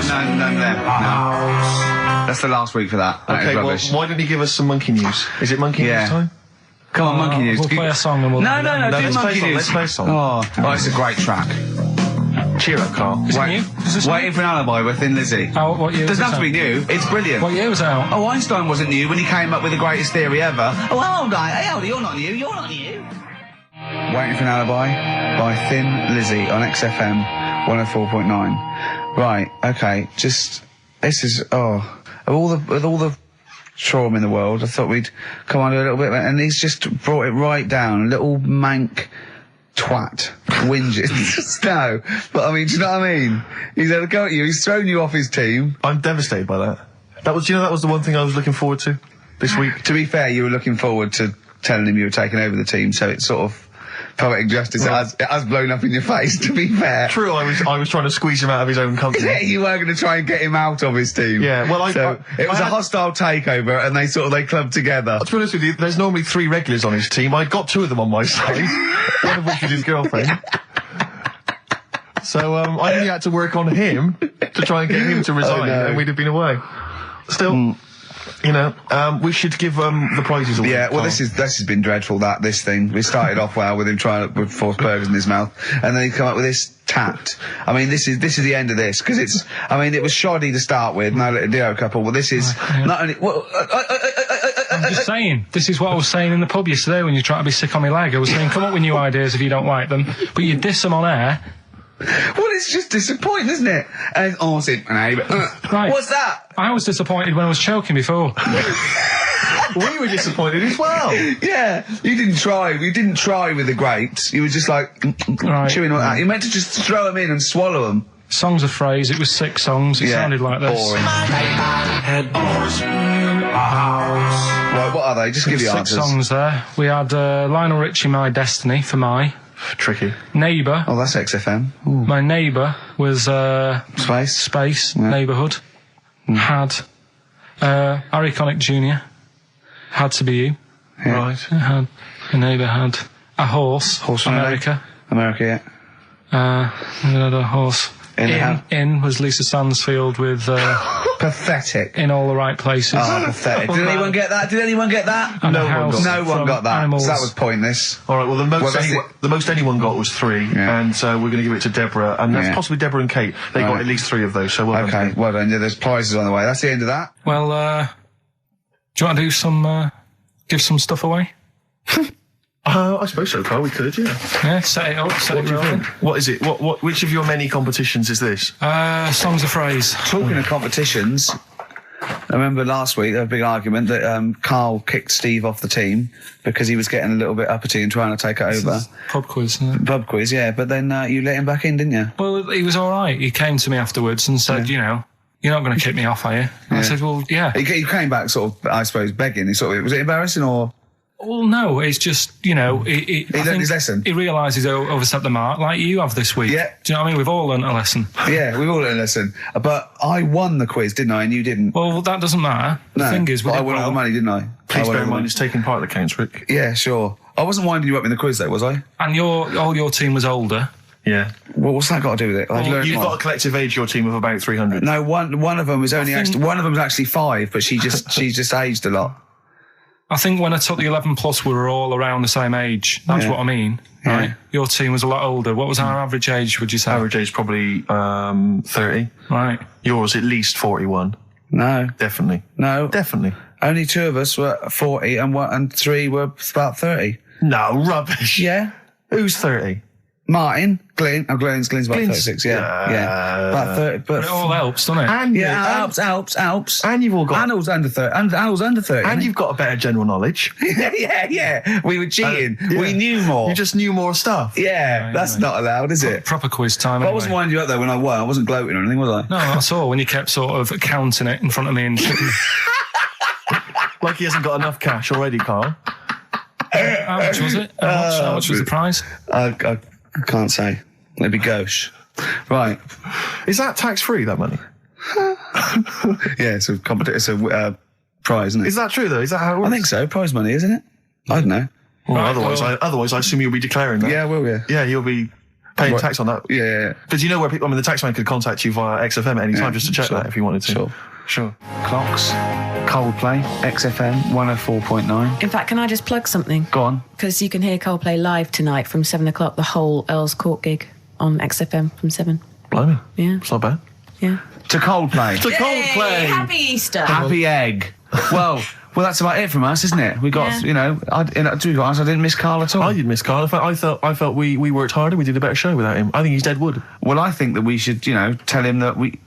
none there. No. That's the last week for that. That is Okay, well, rubbish. why don't you give us some monkey news? Is it monkey Yeah. news time? Come on, Monkey News. We'll play a song and we'll... No, do do let's Monkey play a song, News. let's play a song. Oh, it's a great track. Cheer up, Carl. Is it new? Is this Waiting for an Alibi with Thin Lizzy. What year Doesn't was have to it be new. It's brilliant. What year was it out? Oh, Einstein wasn't new when he came up with the greatest theory ever. Oh, hold on. Hey, hold on. You're not new. You're not new. Waiting for an Alibi by Thin Lizzy on XFM 104.9. Right. Okay. This is of all the trauma in the world, I thought we'd come on to a little bit, and he's just brought it right down. Little mank twat whinges. No, but I mean, do you know what I mean? He's had a go at you. He's thrown you off his team. I'm devastated by that. That was the one thing I was looking forward to this week. To be fair, you were looking forward to telling him you were taking over the team, so it's sort of poetic justice. It has blown up in your face, to be fair. True, I was trying to squeeze him out of his own company. Yeah, you were going to try and get him out of his team. Yeah, well, it was I a had- hostile takeover, and they clubbed together. To be honest with you, there's normally 3 regulars on his team. I got 2 of them on my side, one of which is his girlfriend. So I only had to work on him to try and get him to resign, no. and we'd have been away. Still, you know, we should give the prizes away. Yeah, well, Carl. this has been dreadful. This thing. We started off well with him trying to force burgers in his mouth, and then he come up with this tat. I mean, this is the end of this because it's. I mean, it was shoddy to start with. No little Dio couple. Well, this is not only. Well, I'm just saying, this is what I was saying in the pub yesterday when you try to be sick on my leg. I was saying, come up with new ideas if you don't like them, but you diss them on air. well, it's just disappointing, isn't it? And Right. What's that? I was disappointed when I was choking before. We were disappointed as well. Yeah, you didn't try. You didn't try with the grapes. You were just like Right. chewing on that. You meant to just throw them in and swallow them. Songs of Phrase, it was 6 songs, it Yeah. sounded like this. Boring. Right, what are they? Just give the 6 answers. songs there. We had Lionel Richie, My Destiny, for my. Tricky. Neighbour, Oh, that's XFM. Ooh. my neighbour was Space. Space, Neighbourhood. Had Harry Connick Jr. Had to be you. Yeah. Right. Had a neighbour had a horse. Horse from America. America, yeah. We had a horse. In the house. In was Lisa Stansfield with Pathetic. In All the Right Places. Oh, pathetic. Did anyone get that? Did anyone get that? And no a one house got No one from got that. Animals. So that was pointless. All right. Well, the most that's anyone got was 3, Yeah. and so we're going to give it to Deborah, and that's Yeah. possibly Deborah and Kate. They got Right. at least 3 of those. So well done. Okay, well done. Yeah, there's prizes on the way. That's the end of that. Well, do you want to do some, give some stuff away? I suppose so, Carl. We could, yeah. Yeah, set it up, set it rolling. What is it? Which of your many competitions is this? Songs of Phrase. Talking of competitions, I remember last week there was a big argument that Carl kicked Steve off the team because he was getting a little bit uppity and trying to take it over. Pub quiz, isn't it? Pub quiz, yeah, but then you let him back in, didn't you? Well, he was all right. He came to me afterwards and said, you know, you're not going to kick me off, are you? And I said, well, yeah. He came back sort of, I suppose, begging. Was it embarrassing or? Well, no, it's just, you know... He learned his lesson. He realised he's overstepped the mark, like you have this week. Yeah. Do you know what I mean? We've all learnt a lesson. Yeah, we've all learned a lesson. But I won the quiz, didn't I? And you didn't. Well, that doesn't matter. The thing is, we I did won all well. the money, didn't I? Please I won bear all in the mind money. it's taking part that counts, Rick. Yeah, sure. I wasn't winding you up in the quiz, though, was I? And all your team was older. Yeah. Well, what's that got to do with it? I've learned You've more. got a collective age, your team, of about 300. No, one of them was only think- one of them's actually 5, but she just aged a lot. I think when I took the 11 plus, we were all around the same age. That's what I mean. Yeah. Right? Your team was a lot older. What was our average age, would you say? Average age probably 30. Right. Yours at least 41. No. Definitely. No. Definitely. Only 2 of us were 40 and 3 were about 30. No, rubbish. Yeah. Who's 30? Martin, Glenn's about Glenn's- 36, yeah. About 30, but It all helps, doesn't it? And helps. And you've all got... Arnold's under 30. Arnold's under 30. And you've got a better general knowledge. yeah. We were cheating. We knew more. You just knew more stuff. Yeah, that's not allowed, is it? Proper quiz time. But I Anyway. wasn't winding you up though when I won. I wasn't gloating or anything, was I? No, that's all. When you kept sort of counting it in front of me and Like he hasn't got enough cash already, Carl. how much was it? How much was the prize? I can't say. It'd be gauche. Right. Is that tax-free, that money? Yeah, it's a prize, isn't it? Is that true, though? Is that how it works? I think so. Prize money, isn't it? I don't know. Well, Right, otherwise, I assume you'll be declaring that. Yeah, will you? Yeah, you'll be paying tax on that. Yeah. Because you know where people... I mean, the taxman could contact you via XFM at any time just to check that if you wanted to. Sure. Clocks. Coldplay. XFM 104.9. In fact, can I just plug something? Go on. Because you can hear Coldplay live tonight from 7 o'clock, the whole Earl's Court gig on XFM from 7. Blimey. Yeah. It's not bad. Yeah. To Coldplay. To Coldplay! Happy Easter. Happy egg. Well, that's about it from us, isn't it? We got, to be honest, I didn't miss Carl at all. I did miss Carl. I felt we worked harder. We did a better show without him. I think he's dead wood. Well, I think that we should, tell him that we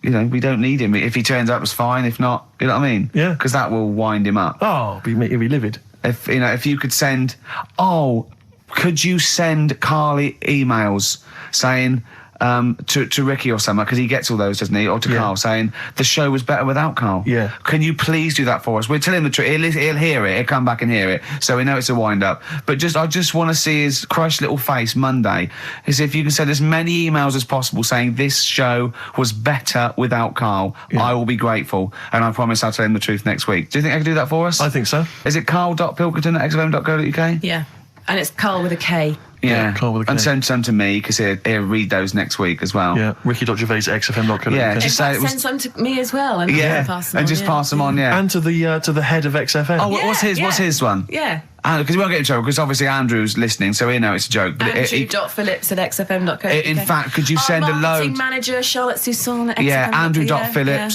don't need him. If he turns up, it's fine. If not, you know what I mean? Yeah. Because that will wind him up. Oh, he'd be livid. If you could send, could you send Carly emails saying to Ricky or something, because he gets all those, doesn't he? Or to Carl saying the show was better without Carl. Yeah. Can you please do that for us? We'll tell him the truth. He'll hear it. He'll come back and hear it. So we know it's a wind up. But I just want to see his crushed little face Monday. Is if you can send as many emails as possible saying this show was better without Carl. Yeah. I will be grateful, and I promise I'll tell him the truth next week. Do you think I can do that for us? I think so. Is it carl.pilkington@xfm.co.uk? Yeah. And it's Carl with a K. Yeah, Carl with a K. and send some to me because he'll read those next week as well. Yeah, ricky.gervais@xfm.co.uk. Yeah, In just fact, say it was. send some to me as well. And pass them and on, just pass them on. Yeah. And to the head of XFM. Oh, what's his? Yeah. What's his one? Yeah. Because he won't get in trouble because obviously Andrew's listening, so he know it's a joke. But Andrew.phillips@xfm.co.uk. in fact, could you send a marketing load? manager Charlotte Susan at XFM. Yeah, Andrew.phillips,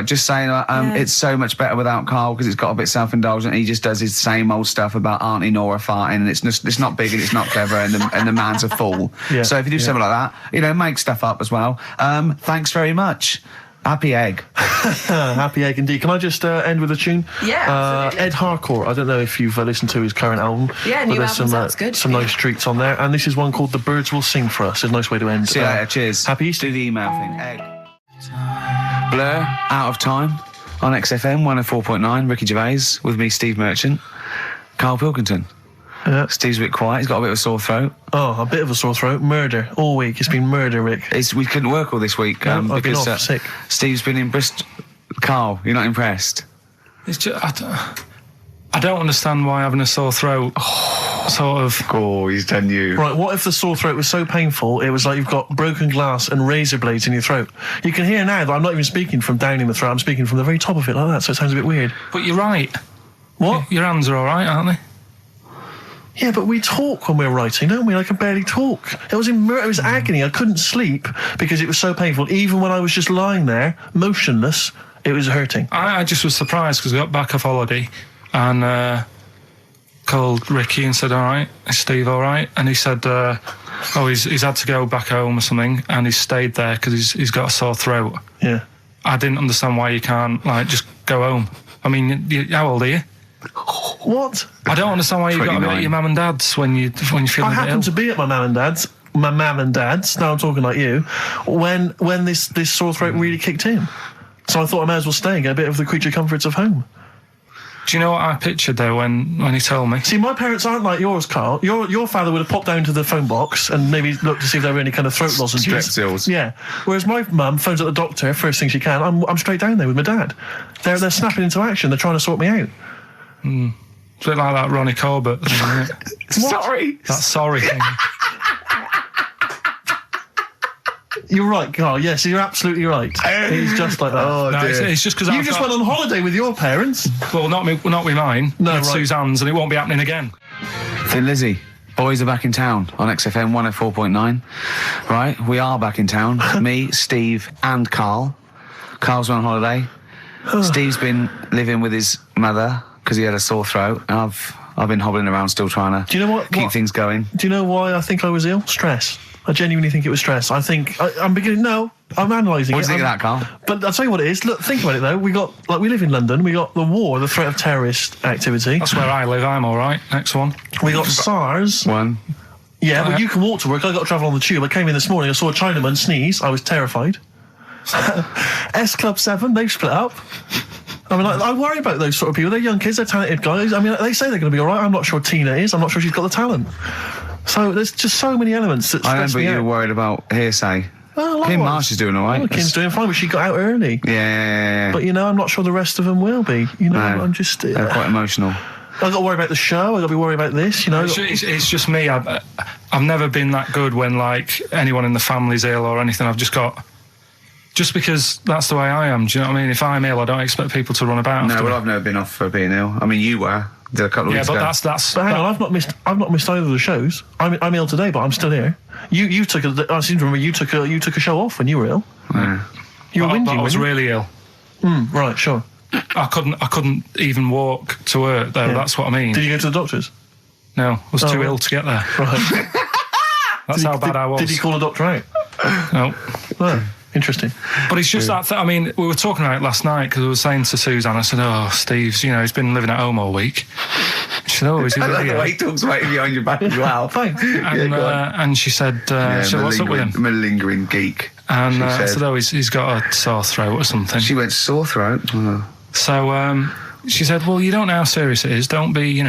just saying it's so much better without Carl because it's got a bit self-indulgent. He just does his same old stuff about Auntie Nora farting, and it's not big and it's not clever, and the man's a fool. Yeah, So if you do something like that, make stuff up as well. Thanks very much. Happy egg. Happy egg indeed. Can I just end with a tune? Yeah, absolutely. Ed Harcourt. I don't know if you've listened to his current album. Yeah, but new there's album sounds good. some nice treats on there. And this is one called The Birds Will Sing For Us. It's a nice way to end. See you later. Cheers. Happy Easter. Do the email thing. Egg. Blur, Out of Time, on XFM 104.9. Ricky Gervais, with me, Steve Merchant. Karl Pilkington. Yeah. Steve's a bit quiet. He's got a bit of a sore throat. Oh, a bit of a sore throat. Murder. All week. It's been murder, Rick. We couldn't work all this week I've been because off sick. Steve's been in Bristol. Karl, you're not impressed? It's just, I don't understand why having a sore throat sort of... Oh, he's done you. Right, what if the sore throat was so painful it was like you've got broken glass and razor blades in your throat? You can hear now that I'm not even speaking from down in the throat, I'm speaking from the very top of it like that, so it sounds a bit weird. But you're right. What? Your hands are all right, aren't they? Yeah, but we talk when we're writing, don't we? I can barely talk. It was agony. I couldn't sleep because it was so painful. Even when I was just lying there, motionless, it was hurting. I just was surprised because we got back off holiday and called Ricky and said, all right, is Steve all right? And he said, he's had to go back home or something, and he's stayed there because he's got a sore throat. Yeah. I didn't understand why you can't, just go home. I mean, how old are you? What? I don't understand why you've got to be 29. at your mum and dad's when you're feeling I a bit happened ill. to be at my mum and dad's, now I'm talking like you, when this sore throat really kicked in. So I thought I may as well stay and get a bit of the creature comforts of home. Do you know what I pictured though when he told me? See, my parents aren't like yours, Carl. Your father would have popped down to the phone box and maybe looked to see if there were any kind of throat lozenges. Strepsils. Yeah. Whereas my mum phones at the doctor first thing she can. I'm straight down there with my dad. They're snapping into action. They're trying to sort me out. It's a bit like that Ronnie Corbett thing, isn't it? Sorry. That sorry thing. You're right, Carl. Yes, you're absolutely right. He's just like that. Oh, No, dear. it's just because You just went on holiday with your parents. Well, not with mine. No, with right. Suzanne's, and it won't be happening again. Thin Lizzy, boys are back in town on XFM 104.9. Right, we are back in town. Me, Steve, and Carl. Carl's on holiday. Steve's been living with his mother because he had a sore throat. And I've been hobbling around still trying to Do you know what? keep things going. Do you know why I think I was ill? Stress. I genuinely think it was stress. I think I'm beginning. No, I'm analysing it. What do you think of that, Carl? But I'll tell you what it is. Look, think about it though. We live in London. We got the war, the threat of terrorist activity. That's where I live. I'm all right. Next one. We got SARS. One. Yeah, but you can walk to work. I got to travel on the tube. I came in this morning. I saw a Chinaman sneeze. I was terrified. S Club 7. They've split up. I mean, I worry about those sort of people. They're young kids. They're talented guys. I mean, they say they're going to be all right. I'm not sure Tina is. I'm not sure she's got the talent. So there's just so many elements that I stress remember me you out. were worried about hearsay. Well, Kim likewise. Marsh is doing all right. Well, Kim's doing fine, but she got out early. Yeah. But, I'm not sure the rest of them will be. No. I'm just... They're quite emotional. I've got to worry about the show. I've got to be worried about this, It's just me. I've never been that good when, like, anyone in the family's ill or anything. I've just got... Just because that's the way I am. Do you know what I mean? If I'm ill, I don't expect people to run about. No, after well, me. I've never been off for being ill. I mean, you were. Did a couple of Yeah, weeks but ago. that's. But hang on, I've not missed either of the shows. I'm ill today, but I'm still here. You took I seem to remember you took a show off when you were ill. Yeah. You were But whinging, I was weren't really ill. you? Right, sure. I couldn't even walk to work though. Yeah. That's what I mean. Did you go to the doctors? No, I was too right. ill to get there. Right. That's how bad I was. Did you call a doctor out? No. No. Interesting. But it's just that. I mean, we were talking about it last night because I was saying to Suzanne, I said, "Oh, Steve's, he's been living at home all week." She said, "Oh, is he I like really the ill?" way he talks about you behind your back as well. Thanks. And she said, "What's up with him?" Malingering geek. And she I said. said, "Oh, he's got a sore throat or something." She went sore throat. Oh. So she said, "Well, you don't know how serious it is. Don't be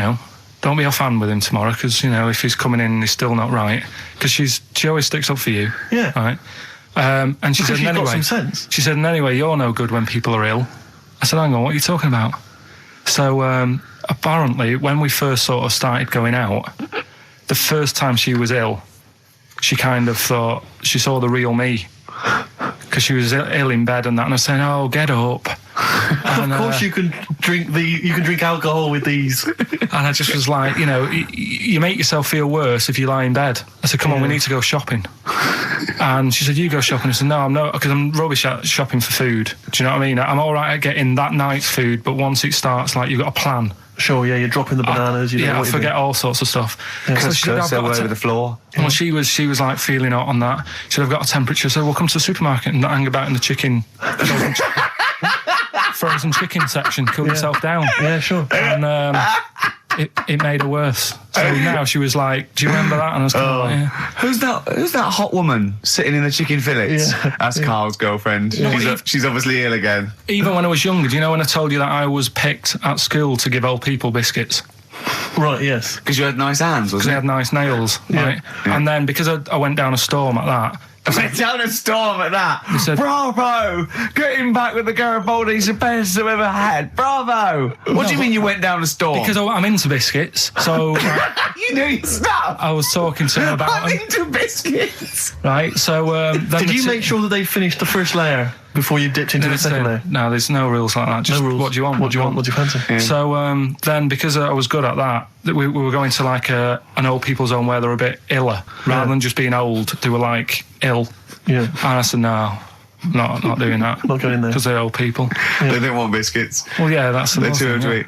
offhand with him tomorrow because if he's coming in and he's still not right, because she always sticks up for you." Yeah. Right. And she Because said, you've anyway, got some sense. she said, and anyway, you're no good when people are ill. I said, hang on, what are you talking about? So apparently, when we first sort of started going out, the first time she was ill, she kind of thought she saw the real me because she was ill in bed and that. And I was saying, "Oh, get up." And, Of course, you can drink alcohol with these. and I just was like, you make yourself feel worse if you lie in bed. I said, come on, we need to go shopping. And she said, you go shopping. I said, no, I'm not, because I'm rubbish at shopping for food. Do you know what I mean? I'm all right at getting that night's food, but once it starts, like, you've got a plan. Sure, yeah, you're dropping the bananas. I forget all sorts of stuff. So she said, "I've got all a over the floor. Well, she was like feeling out on that. She said, I've got a temperature, so we'll come to the supermarket and hang about in the chicken. Frozen chicken section, cool yourself down. Yeah, sure. And it made her worse. So now she was like, do you remember that? And I was kind of like, yeah. Who's that hot woman sitting in the chicken fillets? Yeah. That's Carl's girlfriend. She's obviously ill again. Even when I was younger, do you know when I told you that I was picked at school to give old people biscuits? Right, yes. Because you had nice hands, Because wasn't they it? had nice nails, right? Yeah. And then because I went down a storm at that, Went down a storm at that. said- Bravo! Getting back with the Garibaldi's the best I've ever had. Bravo! What do you mean you went down a storm? because I'm into biscuits, so you knew your stuff. I was talking to her about I'm them, into biscuits. right? So then Did you make sure that they finished the first layer before you dipped into the second layer? No, there's no rules like that. Just No rules. what do you want? What do you want? What do you fancy? Yeah. So then, because I was good at that, we were going to like an old people's home where they're a bit iller, rather than just being old. They were like ill, Yeah. and I said, no, not doing that. Not going there. Because they're old people. They didn't want biscuits. Well, yeah, that's They're another too thing, yeah. sweet.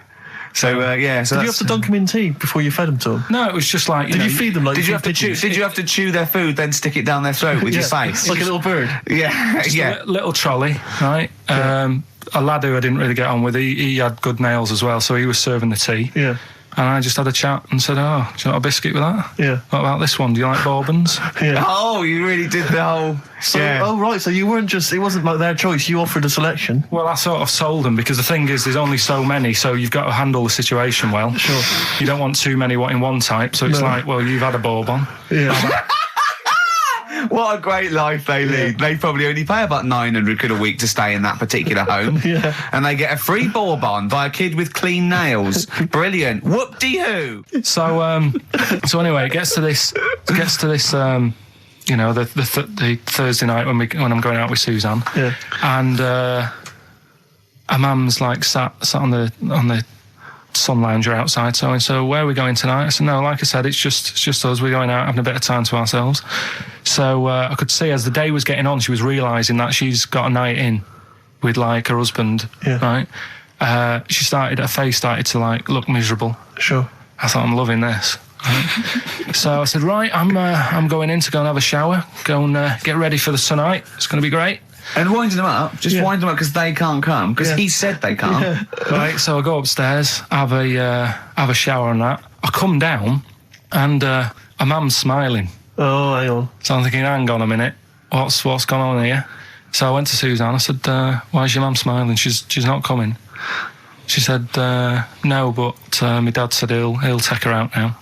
So Did you have that's- to dunk them in tea before you fed them to them? No, it was just like Did you feed them like Did you feed have to chew? pigeons? Did you have to chew their food, then stick it down their throat with your face? Like a little bird. Yeah, yeah. little trolley, right? A lad who I didn't really get on with, he had good nails as well, so he was serving the tea. Yeah. And I just had a chat and said, oh, do you want a biscuit with that? Yeah. What about this one? Do you like bourbons? Yeah. Oh, you really did the whole. So, yeah. oh right, so you weren't just, it wasn't like their choice, you offered a selection. Well, I sort of sold them because the thing is there's only so many, so you've got to handle the situation well. Sure. You don't want too many in one type, so it's No. like, well, you've had a bourbon. Yeah. What a great life they lead. They probably only pay about 900 quid a week to stay in that particular home. Yeah. And they get a free bourbon by a kid with clean nails. Brilliant. Whoop-de-hoo. So anyway, it gets to this the Thursday night when I'm going out with Suzanne. Yeah. And her mum's like sat on the sun lounger outside. So where are we going tonight? I said, no, like I said, it's just us. We're going out having a bit of time to ourselves. So I could see as the day was getting on, she was realising that she's got a night in with like her husband, right? Her face started to like look miserable. Sure. I thought, I'm loving this. So I said, right, I'm going in to go and have a shower, go and get ready for the tonight. It's going to be great. And winding them up, wind them up because they can't come, because he said they can't. Yeah. Right, so I go upstairs, have a shower and that. I come down and her mum's smiling. Oh, hang on. So I'm thinking, hang on a minute, what's gone on here? So I went to Suzanne, I said, why is your mum smiling? She's not coming. She said, no, but my dad said he'll take her out now.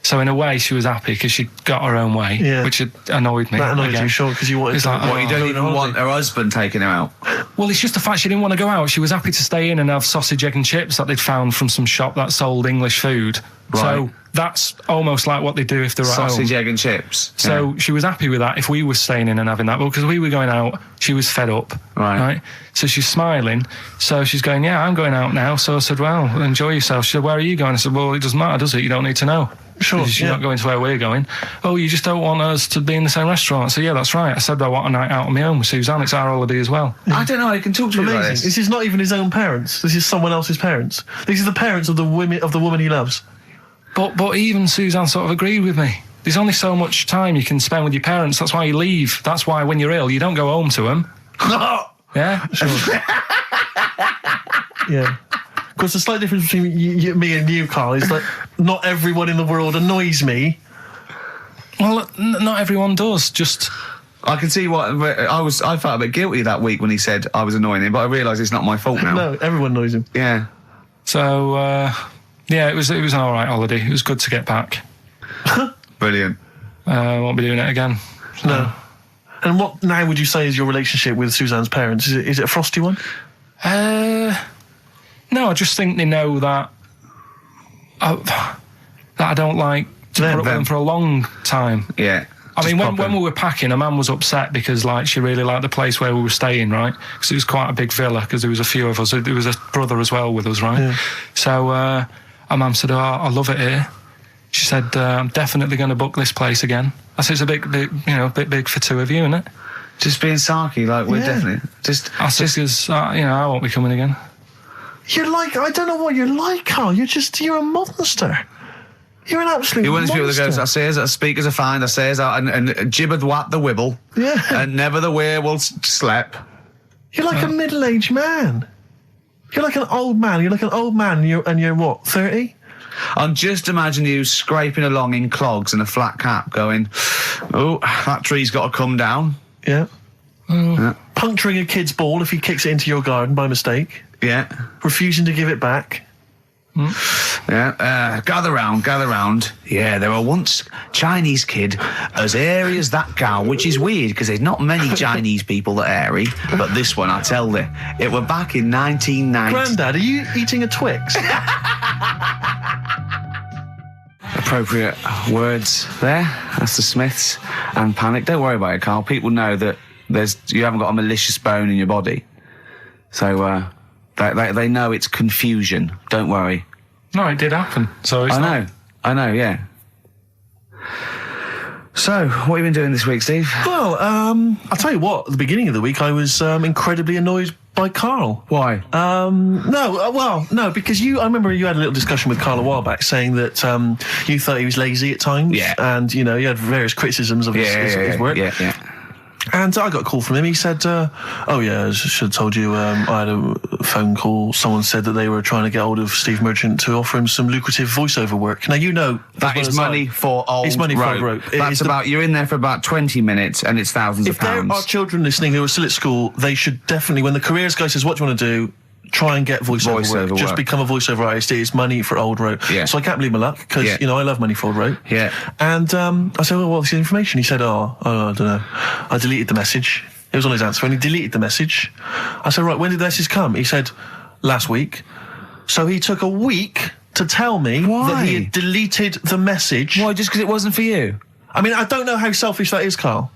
So in a way, she was happy because she got her own way, which annoyed me. That annoyed you, sure, because you wanted to... What, you don't even want her husband taking her out? Well, it's just the fact she didn't want to go out. She was happy to stay in and have sausage, egg and chips that they'd found from some shop that sold English food. Right. So that's almost like what they do if they're at home. Sausage, egg and chips. So she was happy with that if we were staying in and having that. But because we were going out, she was fed up. Right. So she's smiling. So she's going, yeah, I'm going out now. So I said, well, enjoy yourself. She said, where are you going? I said, well, it doesn't matter, does it? You don't need to know. Sure, She's not going to where we're going. Oh, you just don't want us to be in the same restaurant. So yeah, that's right. I said I want a night out on my own with Suzanne. It's our holiday as well. I don't know. I can talk to you about this. This is not even his own parents. This is someone else's parents. These are the parents of the woman he loves. But even Suzanne sort of agreed with me. There's only so much time you can spend with your parents. That's why you leave. That's why when you're ill, you don't go home to them. Yeah? Sure. Yeah. Of course, the slight difference between me and you, Carl, is that not everyone in the world annoys me. Well, not everyone does. Just... I can see what... I felt a bit guilty that week when he said I was annoying him, but I realise it's not my fault now. No, everyone annoys him. Yeah. So, yeah, it was an all right holiday. It was good to get back. Brilliant. Won't be doing it again. So. No. And what now would you say is your relationship with Suzanne's parents? Is it a frosty one? No, I just think they know that I don't like to put up with them for a long time. Yeah. I mean, when we were packing, a man was upset because, like, she really liked the place where we were staying, right? Because it was quite a big villa, because there was a few of us. There was a brother as well with us, right? Yeah. So our mum said, oh, I love it here. She said, I'm definitely going to book this place again. I said, it's a bit big for two of you, isn't it? Just being sarky, like, we're definitely... I said, because, I won't be coming again. You're like, I don't know what you're like, Carl. You're a monster. You're an absolute monster. You're one of these people that goes, I say as speakers are fine, I say as and gibbered what the wibble. Yeah. And never the way will slep. You're like a middle-aged man. You're like an old man. You're like an old man and you're what, 30? I'm just imagining you scraping along in clogs and a flat cap going, oh, that tree's got to come down. Yeah. Puncturing a kid's ball if he kicks it into your garden by mistake. Yeah. Refusing to give it back. Yeah. Gather round. Yeah, there were once Chinese kid as hairy as that cow, which is weird because there's not many Chinese people that are hairy, but this one, I tell you, it were back in 1990. Grandad, are you eating a Twix? Appropriate words there. That's the Smiths and Panic. Don't worry about it, Carl. People know that you haven't got a malicious bone in your body. So, they know it's confusion. Don't worry. No, it did happen. So it's I know, yeah. So, what have you been doing this week, Steve? Well, I'll tell you what. At the beginning of the week, I was incredibly annoyed by Carl. Why? No, because I remember you had a little discussion with Carl a while back saying that you thought he was lazy at times. Yeah. And, you had various criticisms of his work. Yeah. And I got a call from him. He said, oh, yeah, I should have told you, I had a phone call. Someone said that they were trying to get hold of Steve Merchant to offer him some lucrative voiceover work. Now, that is money for old rope. It's money for old rope. That's you're in there for about 20 minutes and it's thousands of pounds. If there are children listening who are still at school, they should definitely, when the careers guy says, what do you want to do? Try and get voiceover work. Just become a voiceover artist. It's money for old rope. Yeah. So I can't believe my luck because, I love money for old rope. Yeah. And I said, well, what's the information? He said, I don't know. I deleted the message. It was on his answer and he deleted the message. I said, right, when did the message come? He said, last week. So he took a week to tell me that he had deleted the message. Why, just because it wasn't for you? I mean, I don't know how selfish that is, Carl.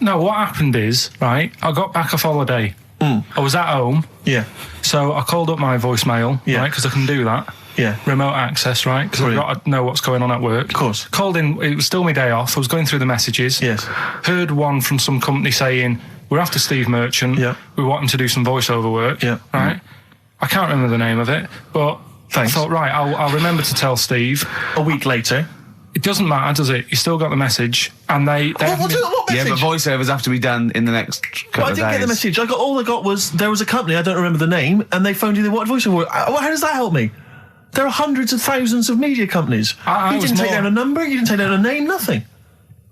No, what happened is, right, I got back off holiday. I was at home. Yeah. So I called up my voicemail, right, because I can do that. Yeah. Remote access, right, because I've got to know what's going on at work. Of course. Called in, it was still my day off. I was going through the messages. Yes. Heard one from some company saying, we're after Steve Merchant. Yeah. We want him to do some voiceover work. Yeah. Right? I can't remember the name of it, but Thanks. I thought, right, I'll remember to tell Steve. A week later. It doesn't matter, does it? You still got the message, and they What haven't been- message? Yeah, but voiceovers have to be done in the next couple Well, I of didn't days. get the message. All I got was there was a company, I don't remember the name, and they phoned you. They wanted voiceover. How does that help me? There are hundreds of thousands of media companies. I You was didn't take more- down a number. You didn't take down a name. Nothing.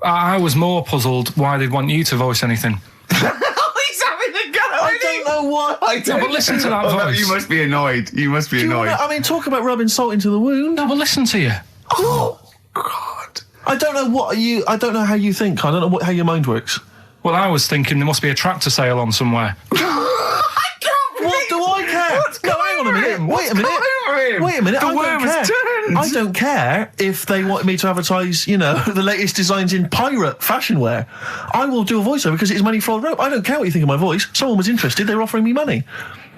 I was more puzzled why they'd want you to voice anything. He's having a go. I don't know why. No, but listen to that voice. You must be annoyed. You must be Do you annoyed. wanna- I mean, talk about rubbing salt into the wound. No, but listen to you. Oh, God. I don't know I don't know how you think. I don't know how your mind works. Well, I was thinking there must be a tractor sale on somewhere. What do I care? Hang on a minute. Wait a minute. Wait a minute. The I worm don't has care. turned. I don't care if they want me to advertise, the latest designs in pirate fashion wear. I will do a voiceover because it's money for old rope. I don't care what you think of my voice. Someone was interested. They were offering me money.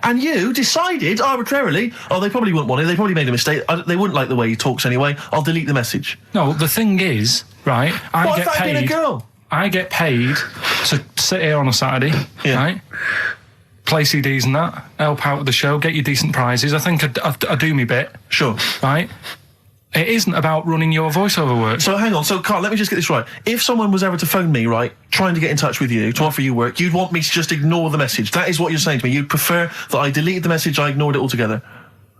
And you decided arbitrarily, they probably wouldn't want it. They probably made a mistake. They wouldn't like the way he talks anyway. I'll delete the message. No, the thing is, right, What if that had been a girl? I get paid to sit here on a Saturday, Yeah. right? Play CDs and that, help out with the show, get you decent prizes. I think I do me bit, Sure. right? It isn't about running your voiceover work. So hang on. So Carl, let me just get this right. If someone was ever to phone me, right, trying to get in touch with you to offer you work, you'd want me to just ignore the message. That is what you're saying to me. You'd prefer that I deleted the message, I ignored it altogether.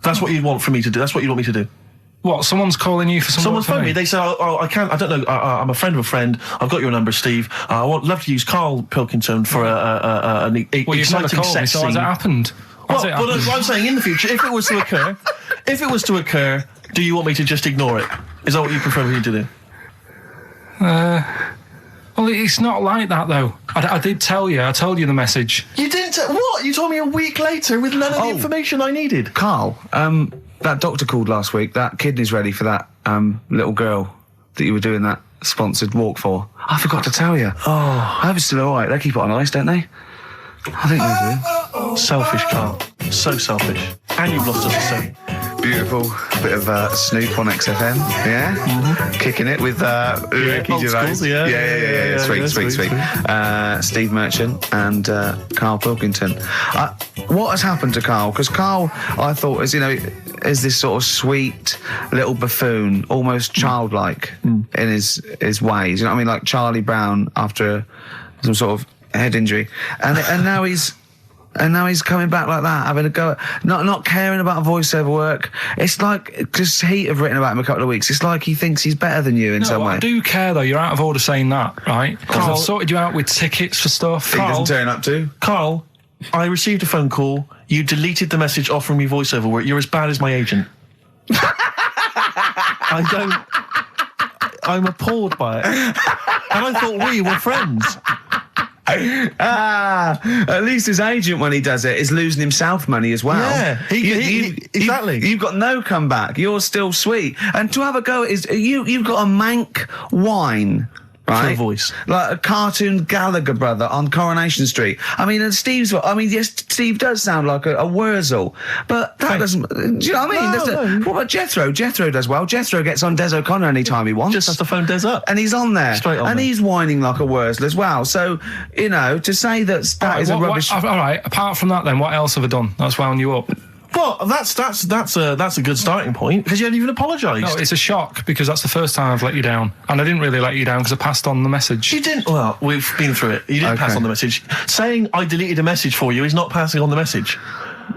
That's what you'd want for me to do. That's what you want me to do. What? Someone's calling you for some Someone's work for phoned me. They say, I can't. I don't know. I'm a friend of a friend. I've got your number, Steve. I would love to use Karl Pilkington for an Well, you've never exciting called me, sex so scene. has it happened? Has it Well, happened? I'm saying in the future, if it was to occur, do you want me to just ignore it? Is that what you prefer me to do? Well, it's not like that, though. I did tell you. I told you the message. You didn't. What? You told me a week later with none of the information I needed. Carl, that doctor called last week. That kidney's ready for that little girl that you were doing that sponsored walk for. I forgot to tell you. Oh, I hope it's still all right. They keep it on ice, don't they? I think they do. Selfish, Carl. So selfish. And you've lost us a son. Beautiful bit of Snoop on XFM, yeah? Mm-hmm. Kicking it with Ricky old Gervais. school, yeah. Sweet. Steve Merchant and Karl Pilkington. What has happened to Karl? Because Karl, I thought, is this sort of sweet little buffoon, almost childlike in his ways. You know what I mean? Like Charlie Brown after some sort of head injury. And now he's... And now he's coming back like that, having a go at not caring about voiceover work. It's like, because Heat have written about him a couple of weeks, it's like he thinks he's better than you in some way. I do care, though. You're out of order saying that, right? Because I've sorted you out with tickets for stuff. He doesn't turn up to. Carl, I received a phone call. You deleted the message offering me voiceover work. You're as bad as my agent. I'm appalled by it. And I thought we were friends. At least his agent, when he does it, is losing himself money as well. Yeah, exactly. You've got no comeback. You're still sweet. And to have a go is you've got a mank whine. Right? For a voice. Like a cartoon Gallagher brother on Coronation Street. I mean, and yes, Steve does sound like a Wurzel, but that doesn't... Do you know what I mean? No. What about Jethro? Jethro does well. Jethro gets on Des O'Connor anytime he wants. Just has to phone Des up. And he's on there. Straight on and there. he's whining like a Wurzel as well. So, to say that is a rubbish... all right, apart from that, then, what else have I done that's wound you up? Well, that's a good starting point because you hadn't even apologised. No, it's a shock because that's the first time I've let you down. And I didn't really let you down because I passed on the message. You didn't. Well, we've been through it. You didn't pass on the message. Saying I deleted a message for you is not passing on the message.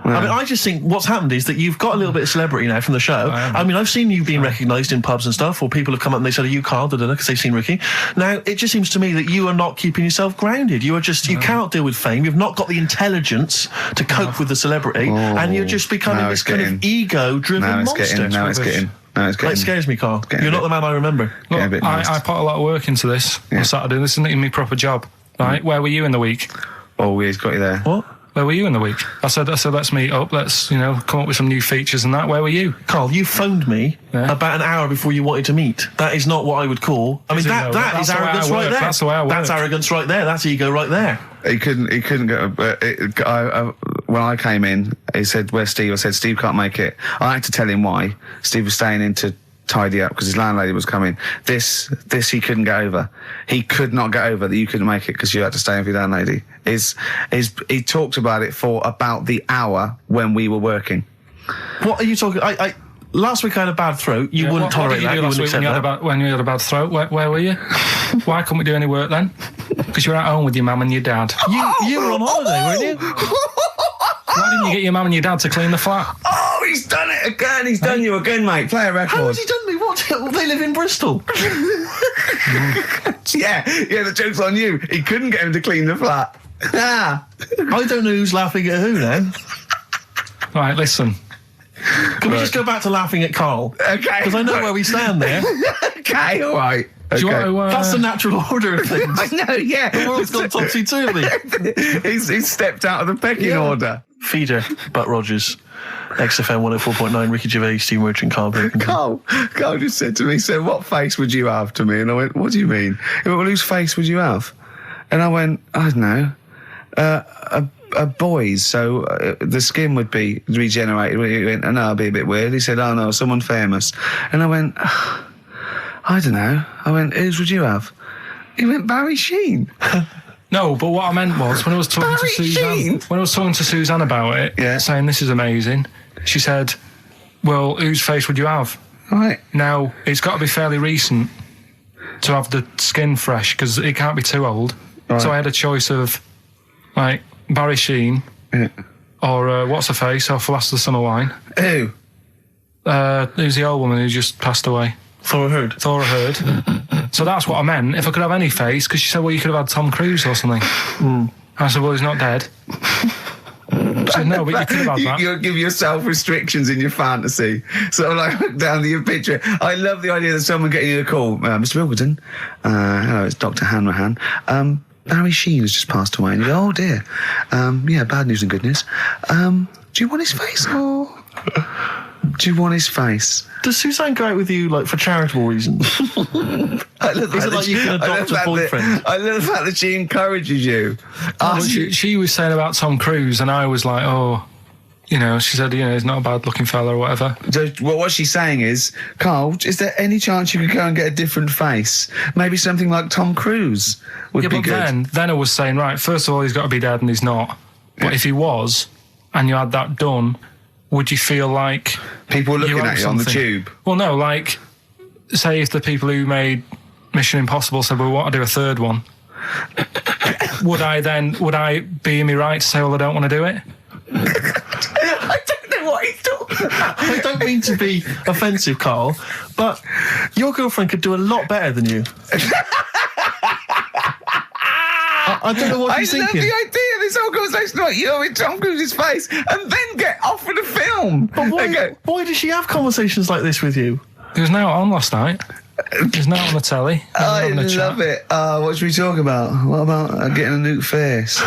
I mean, I just think what's happened is that you've got a little bit of celebrity now from the show. I mean, I've seen you being recognised in pubs and stuff, or people have come up and they said, "Are you Karl?" Because they've seen Ricky. Now, it just seems to me that you are not keeping yourself grounded. You are just, you cannot deal with fame. You've not got the intelligence to cope with the celebrity, and you're just becoming this kind of ego-driven monster. Now it's getting. It scares me, Karl. You're not the man I remember. Look, I put a lot of work into this on Saturday. This isn't even my proper job, right? Where were you in the week? Oh, he's got you there. What? Where were you in the week? I said, let's meet up. Let's, come up with some new features and that. Where were you? Carl, you phoned me Yeah. about an hour before you wanted to meet. That is not what I would call. I mean, Is it that though? is That's the way arrogance I right work. there. That's the way I work. That's arrogance right there. That's ego right there. He couldn't go. When I came in, he said, "Where's Steve?" I said, "Steve can't make it." I had to tell him why. Steve was staying in to tidy up because his landlady was coming. This he couldn't get over. He could not get over that you couldn't make it because you had to stay with your landlady. He talked about it for about the hour when we were working. What are you talking? Last week I had a bad throat. You wouldn't tolerate that. You wouldn't accept that. When you had a bad throat? Where were you? Why couldn't we do any work then? Because you were at home with your mum and your dad. You were on holiday, weren't you? Why didn't you get your mum and your dad to clean the flat? Oh, he's done it again. He's done you again, mate. Play a record. How has he done me? What? They live in Bristol. Yeah, the joke's on you. He couldn't get him to clean the flat. I don't know who's laughing at who now. Right, listen. Can we just go back to laughing at Carl? Okay. Because I know where we stand there. Okay, all right. Do you Okay. want to, That's the natural order of things. I know, yeah. The world's gone topsy-turvy. He's stepped out of the pecking order. Feeder, Butt Rogers, XFM 104.9, Ricky Gervais, Steve Merchant, Karl Pilkington. Carl just said to me, "So what face would you have?" to me, and I went, "What do you mean?" He went, "Well, whose face would you have?" And I went, "I don't know, a boy's, so the skin would be regenerated." He went, "Oh, no, it'd be a bit weird." He said, "Oh no, someone famous," and I went, "I don't know." I went, "Whose would you have?" He went, "Barry Sheen." No, but what I meant was when I was talking Barry to Suzanne, Sheen? when I was talking to Suzanne about it, Yeah. saying this is amazing, she said, "Well, whose face would you have?" Right. Now it's got to be fairly recent to have the skin fresh because it can't be too old. Right. So I had a choice of like Barry Sheen or what's her face off Last of the Summer Wine. Who? Who's the old woman who just passed away? Thora Heard. So that's what I meant. If I could have any face, because she said, "Well, you could have had Tom Cruise or something." I said, "Well, he's not dead." She said, "No, but you could have had that." You give yourself restrictions in your fantasy. So like down to your picture. I love the idea that someone getting you a call. "Mr. Wilkerton, hello, it's Dr. Hanrahan. Barry Sheen has just passed away." And you go, "Oh dear. Yeah, bad news and good news. Do you want his face or do you want his face?" Does Suzanne go out with you like for charitable reasons? Is it like you can adopt a boyfriend? I love the fact that she encourages you. Well, she was saying about Tom Cruise, and I was like, "Oh, she said, he's not a bad-looking fella or whatever." So, well, what she's saying is, "Carl, is there any chance you could go and get a different face? Maybe something like Tom Cruise would be But good." then I was saying, right, first of all, he's got to be dead, and he's not. But if he was, and you had that done, would you feel like People looking owe at you on the something? tube. Well, no, like, say if the people who made Mission Impossible said, "Well, we want to do a third one," would I be in my right to say, "Well, I don't want to do it"? I don't know what he's talking about. I don't mean to be offensive, Carl, but your girlfriend could do a lot better than you. I don't know what she's I love thinking. the idea of this whole conversation about you in Tom Cruise's face and then get offered a film. But why does she have conversations like this with you? He was now on last night. He was now on the telly. I love it. What should we talk about? What about getting a new face?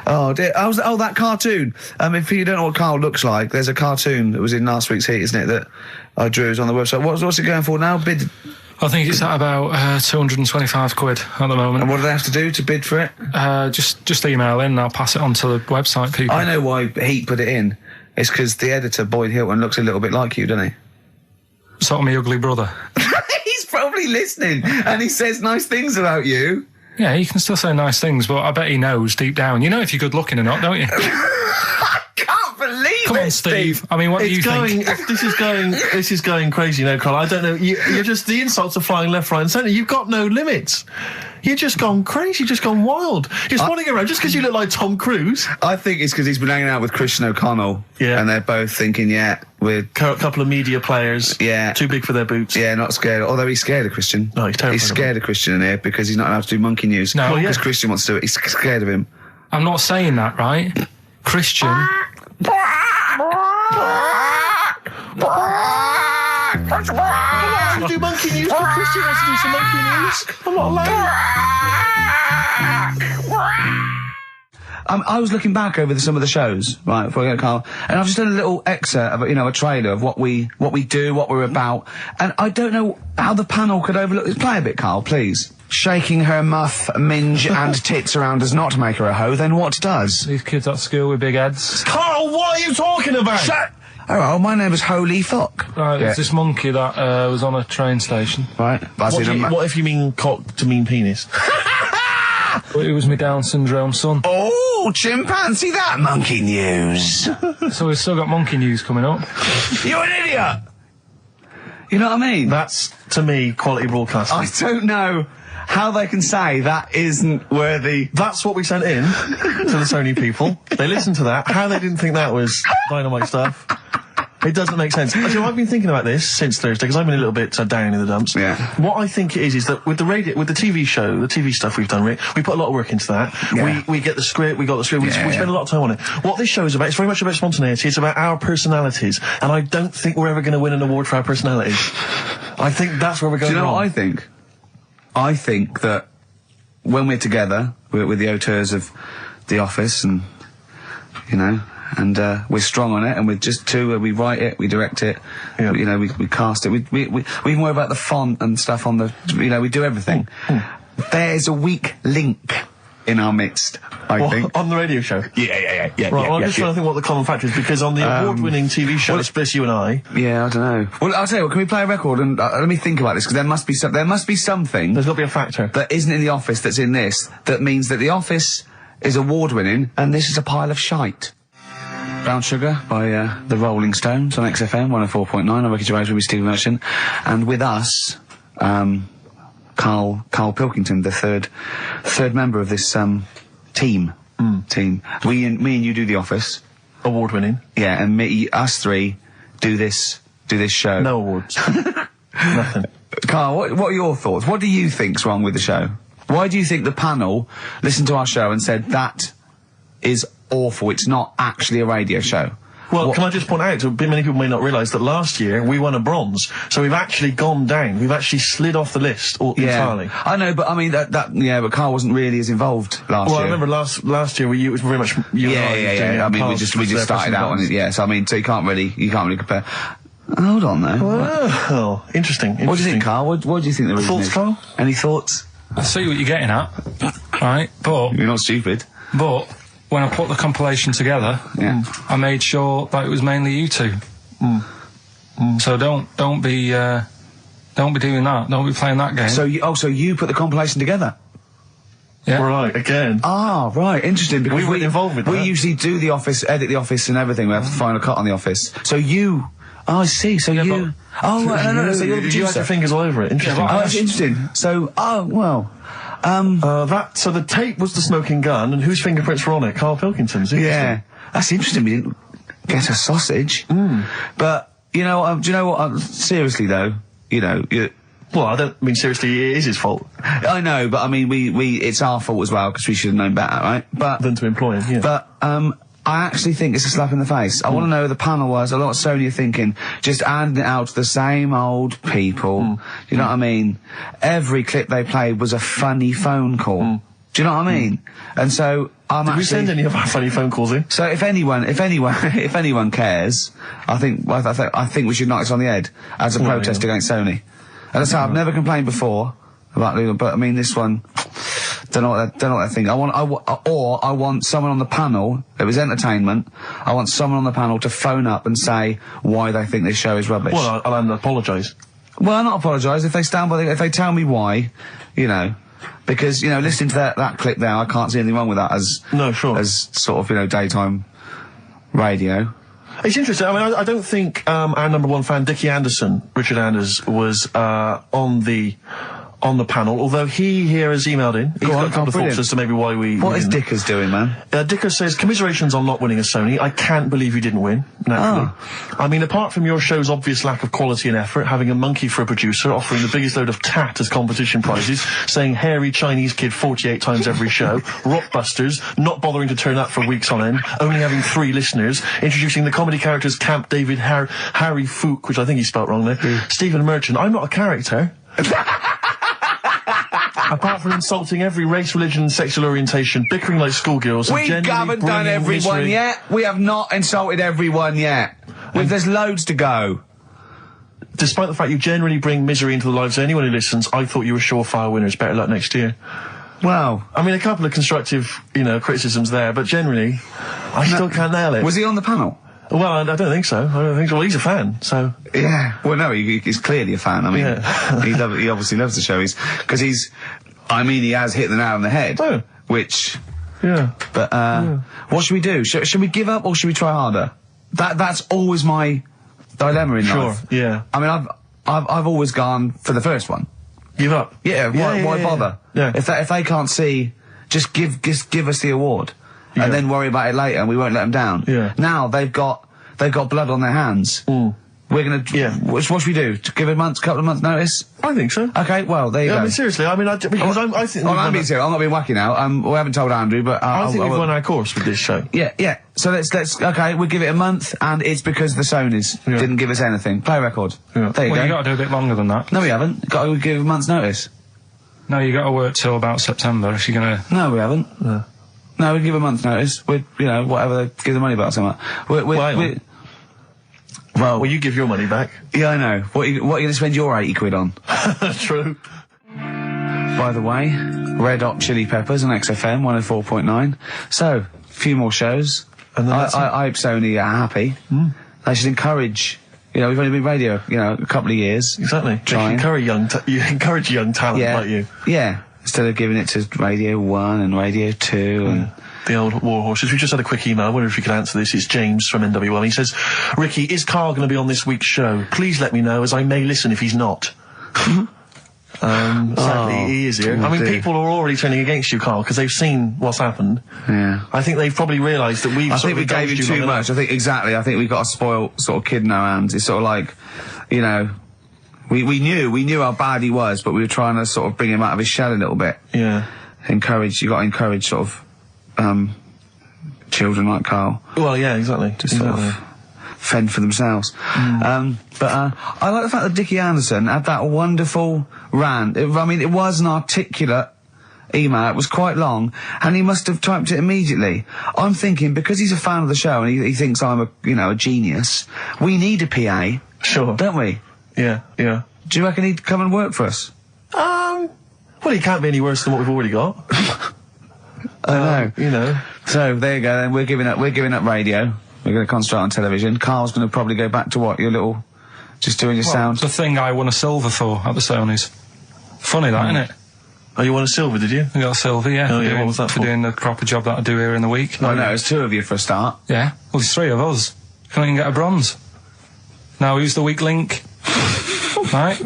Oh dear. That cartoon. If you don't know what Carl looks like, there's a cartoon that was in last week's Heat, isn't it? That I drew. It's on the website. What's it going for now? Bid. I think it's at about £225 at the moment. And what do they have to do to bid for it? Just email in and I'll pass it on to the website people. I know why Heat put it in. It's because the editor, Boyd Hilton, looks a little bit like you, doesn't he? Sort of my ugly brother. He's probably listening and he says nice things about you. Yeah, he can still say nice things, but I bet he knows deep down. You know if you're good looking or not, don't you? I can't believe Come it, on, Steve. I mean, what do you think? This is going crazy now, Carl. I don't know. You're just, the insults are flying left, right, and centre. You've got no limits. You've just gone crazy. You've just gone wild. You're spawning around just because you look like Tom Cruise. I think it's because he's been hanging out with Christian O'Connell. Yeah. And they're both thinking, we're... Couple of media players. Yeah. Too big for their boots. Yeah, not scared. Although he's scared of Christian. No, he's terrified He's scared of Christian in here because he's not allowed to do monkey news. No. Because Christian wants to do it. He's scared of him. I'm not saying that, right? Christian... You do monkey news, but Christian wants to do some monkey news. I'm not allowed. I was looking back over some of the shows, right, before I go to Carl, and I've just done a little excerpt of, a trailer of what we do, what we're about, and I don't know how the panel could overlook this. Play a bit, Carl, please. Shaking her muff, minge and tits around does not make her a hoe, then what does? These kids at school with big heads. Carl, what are you talking about? Shut! Oh, well, my name is Holy Fuck. Right, there's this monkey that was on a train station. Right. What if you mean cock to mean penis? It was my Down syndrome son. Oh, chimpanzee, that monkey news. So we've still got monkey news coming up. You're an idiot! You know what I mean? That's, to me, quality broadcasting. I don't know how they can say that isn't worthy. That's what we sent in to the Sony people. They listened to that. How they didn't think that was dynamite stuff. It doesn't make sense. Actually, I've been thinking about this since Thursday, because I've been a little bit down in the dumps. Yeah. What I think it is that with the TV show, the TV stuff we've done, Rick, we put a lot of work into that. Yeah. We get the script, we got the script, we spend a lot of time on it. What this show is about, it's very much about spontaneity, it's about our personalities, and I don't think we're ever going to win an award for our personalities. I think that's where we're going. Do you know wrong. what I think? I think that when we're together, we're the auteurs of The Office, and, and we're strong on it, and we're just two, we write it, we direct it, we cast it, we even worry about the font and stuff on the, we do everything. There's a weak link in our midst, I think. On the radio show? Yeah. Right, well, I'm just trying to think what the common factor is, because on the award-winning TV show, it's Bliss You and I. Yeah, I don't know. Well, I'll tell you what, can we play a record and let me think about this, because there must be something There's got to be a factor. that isn't in The Office that's in this, that means that The Office is award-winning, and this is a pile of shite. Brown Sugar by the Rolling Stones on XFM 104.9. I'm Ricky Gervais with Stephen Merchant, and with us, Karl Pilkington, the third member of this team. Me and you do The Office. Award-winning. Yeah, and us three do this show. No awards. Nothing. Karl, what are your thoughts? What do you think's wrong with the show? Why do you think the panel listened to our show and said that is awful, it's not actually a radio show? Well, can I just point out, many people may not realise that last year we won a bronze, so we've actually gone down. We've actually slid off the list entirely. I know, but I mean but Karl wasn't really as involved last year. Well, I remember last year it was very much you and I. Yeah. I mean, we just started out on it. Yeah, so I mean, so you can't really compare. Hold on, though. Well, interesting. What do you think, Karl? What do you think the reason Thoughts, is? Karl? Any thoughts? I see what you're getting at, right? But You're not stupid. But when I put the compilation together, I made sure that it was mainly you two. So don't be doing that. Don't be playing that game. So you put the compilation together? Yeah. Right, again. Ah, right, interesting. Because We weren't involved with we that. usually do The Office, edit The Office and everything. We have the final cut on The Office. So you... Oh, I see. So you... Oh, right, no. So you're the You had producer. your fingers all over it. Interesting. Oh, that's interesting. So, well... So the tape was the smoking gun, and whose fingerprints were on it? Karl Pilkington's. Yeah, that's interesting. We didn't get a sausage. But, do you know what? Seriously, though, Well, I don't mean seriously, it is his fault. I know, but I mean, it's our fault as well, because we should have known better, right? But, Than to employ him, yeah. But, I actually think it's a slap in the face. I want to know who the panel was. A lot of Sony are thinking, just handing it out to the same old people. You know what I mean? Every clip they played was a funny phone call. Do you know what I mean? And so Did we send any of our funny phone calls in? So if anyone cares, I think we should knock this on the head as a protest against Sony. And that's how I've never complained before about legal, but I mean this one. Don't know what they think. I want someone on the panel. It was entertainment. I want someone on the panel to phone up and say why they think this show is rubbish. Well, I'll apologise. Well, I'll not apologise if they stand by. If they tell me why, because listening to that clip there, I can't see anything wrong with that as sort of daytime radio. It's interesting. I mean, I don't think our number one fan, Dickie Anderson, Richard Anders, was on the panel, although he here has emailed in. He's got a couple of thoughts as to maybe why we... What is Dickers doing, man? Dickers says, commiserations on not winning a Sony. I can't believe you didn't win, naturally. I mean, apart from your show's obvious lack of quality and effort, having a monkey for a producer, offering the biggest load of tat as competition prizes, saying hairy Chinese kid 48 times every show, Rockbusters, not bothering to turn up for weeks on end, only having 3 listeners, introducing the comedy characters Camp David, Harry Fook, which I think he spelt wrong there, Stephen Merchant. I'm not a character. apart from insulting every race, religion, and sexual orientation, bickering like schoolgirls. We haven't done everyone yet. We have not insulted everyone yet. There's loads to go. Despite the fact you generally bring misery into the lives of anyone who listens, I thought you were surefire winners. Better luck next year. Well, I mean, a couple of constructive, criticisms there, but generally, I still can't nail it. Was he on the panel? Well, I don't think so. Well, he's a fan, so... Yeah. Well, no, he's clearly a fan. I mean, he obviously loves the show. Because he has hit the nail on the head. Oh. Which... Yeah. But, what should we do? Should we give up or should we try harder? That's always my dilemma in life. Sure, yeah. I mean, I've always gone for the first one. Give up? Yeah, why bother? Yeah. If they can't see, just give us the award. Yeah. And then worry about it later and we won't let them down. Yeah. Now they've got blood on their hands. Mm. We're gonna... Yeah. What should we do? Give a couple of months notice? I think so. Okay, well, there you go. I mean, seriously, I think... I'm being serious. I'm not being wacky now. We haven't told Andrew, but... I think we've won our course with this show. Yeah. So let's... Okay, we'll give it a month, and it's because the Sonys didn't give us anything. Play a record. Yeah. There you go. You got to do a bit longer than that. No, we haven't. Got to give a month's notice. No, you got to work till about September if you're going to... No, we haven't. No, we give a month's notice. Whatever they give the money back or something. Well, you give your money back. Yeah, I know. What are you going to spend your 80 quid on? True. By the way, Red Hot Chili Peppers on XFM 104.9. So, a few more shows. And I hope Sony are happy. Mm. They should encourage... we've only been radio, a couple of years. Exactly. You encourage young talent like you. Yeah. Instead of giving it to Radio 1 and Radio 2 and... The old war horses. We just had a quick email. I wonder if you could answer this. It's James from NWL. He says, Ricky, is Karl going to be on this week's show? Please let me know, as I may listen if he's not. Sadly, he is here. I mean, people are already turning against you, Karl, because they've seen what's happened. Yeah. I think they've probly realised that I think we gave you too much. I think we've got a spoiled sort of kid in our hands. It's sort of like, we knew how bad he was, but we were trying to sort of bring him out of his shell a little bit. Yeah. You got to encourage sort of, children like Karl. Well, yeah, exactly. To sort of fend for themselves. Mm. I like the fact that Dickie Anderson had that wonderful rant. It was an articulate email. It was quite long, and he must have typed it immediately. I'm thinking, because he's a fan of the show and he thinks I'm a genius, we need a PA. Sure. Don't we? Yeah. Do you reckon he'd come and work for us? Well, he can't be any worse than what we've already got. I know. So there you go. Then we're giving up radio. We're going to concentrate on television. Karl's going to probably go back to what, your little, just doing your sound. The thing I won a silver for at the Sonys. Funny that, isn't it? Oh, you won a silver, did you? I got a silver, yeah. Oh, yeah. What was that for? doing the proper job that I do here in the week. No, there's two of you for a start. Yeah. Well, there's three of us. Can't even get a bronze. Now who's the weak link? Right.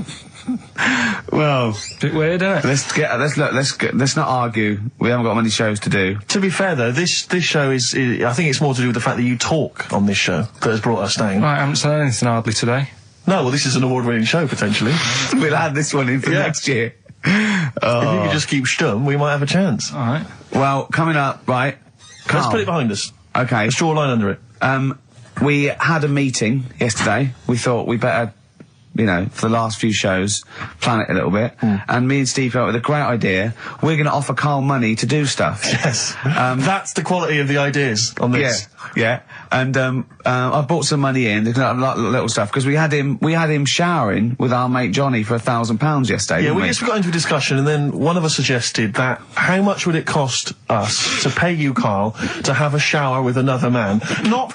Well, bit weird, isn't it? Let's not argue. We haven't got many shows to do. To be fair though, this show is I think it's more to do with the fact that you talk on this show that has brought us down. Right, I haven't said anything hardly today. No, well, this is an award-winning show potentially. We'll add this one in for next year. If you could just keep stum, we might have a chance. All right. Well, coming up, right? Karl. Let's put it behind us. Okay. Let's draw a line under it. We had a meeting yesterday. We thought we better, for the last few shows, plan it a little bit. And me and Steve came up with a great idea. We're going to offer Karl money to do stuff. Yes. That's the quality of the ideas on this. Yeah. And I brought some money in, little stuff, because we had him showering with our mate Johnny for £1,000 yesterday. Yeah, we just got into a discussion, and then one of us suggested that how much would it cost us to pay you, Karl, to have a shower with another man?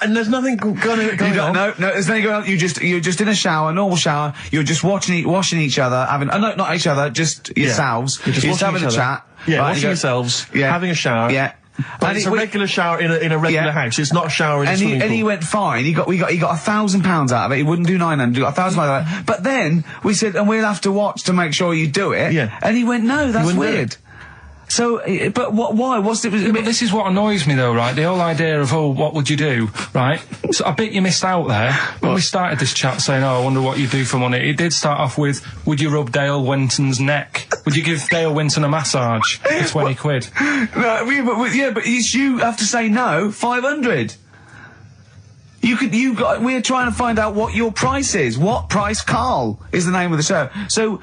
And there's nothing going on. No, there's nothing going on. You're just in a shower, normal shower. You're just washing each other, not each other, just yourselves. You're just having a chat. Yeah, washing yourselves, having a shower. Yeah. But it's a regular shower in a regular house. It's not a shower in a swimming pool. And he went fine. We got £1,000 out of it. He wouldn't do 900. He got £1,000 out of it. But then we said, and we'll have to watch to make sure you do it. Yeah. And he went, no, that's weird. So, but why? What's it? But this is what annoys me, though, right? The whole idea of, what would you do, right? So I bet you missed out there when we started this chat saying, I wonder what you do for money. It did start off with, would you rub Dale Winton's neck? Would you give Dale Winton a massage for 20 quid? No, but you have to say no. 500. We're trying to find out what your price is. What price, Karl, is the name of the show. So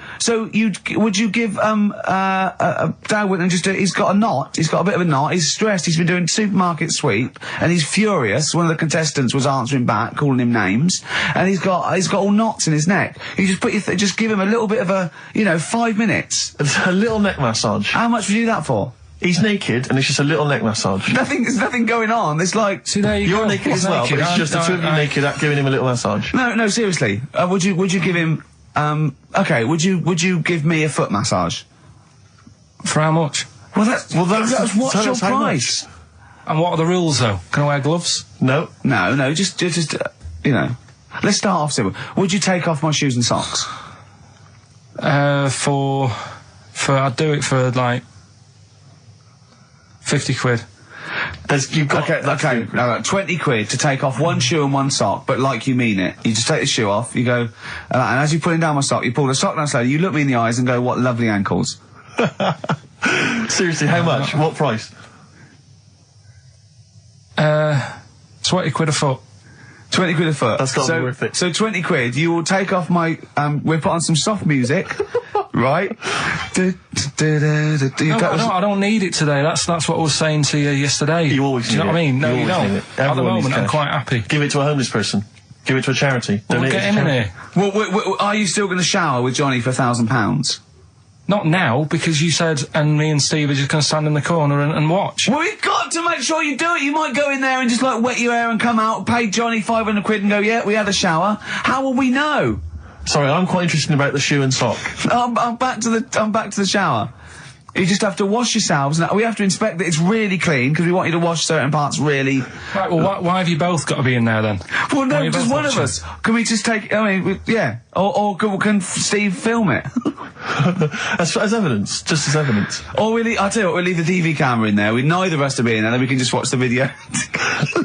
would you give Dad Whitman he's got a knot. He's got a bit of a knot. He's stressed. He's been doing supermarket sweep, and he's furious. One of the contestants was answering back, calling him names, and he's got all knots in his neck. You just give him a little bit of a 5 minutes. A little neck massage. How much would you do that for? He's naked, and it's just a little neck massage. There's nothing going on. It's like... See, there You're go. naked as well, but it's just the two of you naked giving him a little massage. No, seriously. Would you give him... okay, would you give me a foot massage? For how much? Well, what's your price? And what are the rules, though? Can I wear gloves? No. No, just let's start off simple. Would you take off my shoes and socks? I'd do it for, like... 50 quid. Okay, 20 quid to take off one shoe and one sock, but like you mean it. You just take the shoe off, you go, and as you're putting down my sock, you pull the sock down slowly, you look me in the eyes and go, what lovely ankles. Seriously, how much? What price? 20 quid a foot. 20 quid a foot. That's got to be worth it. So 20 quid, you will take off my, we'll put on some soft music, right? I don't need it today. That's what I was saying to you yesterday. You always do you know what I mean? No, you don't. At the moment, I'm cash. quite happy. Give it to a homeless person. Give it to a charity. We'll Donate get it him to in charity. here. Well, are you still going to shower with Johnny for £1,000? Not now, because you said, and me and Steve are just going to stand in the corner and watch. Well, we've got to make sure you do it. You might go in there and just like wet your hair and come out, pay Johnny 500 quid and go, yeah, we had a shower. How will we know? Sorry, I'm quite interested about the shoe and sock. I'm back to the shower. You just have to wash yourselves. Now, we have to inspect that it's really clean, because we want you to wash certain parts really... Right, well, why have you both got to be in there, then? Well, no, just just one of us. Can we just take... yeah. Or can Steve film it? as evidence. Just as evidence. Or I'll tell you what, we'll leave the TV camera in there. Neither of us to be in there, then we can just watch the video.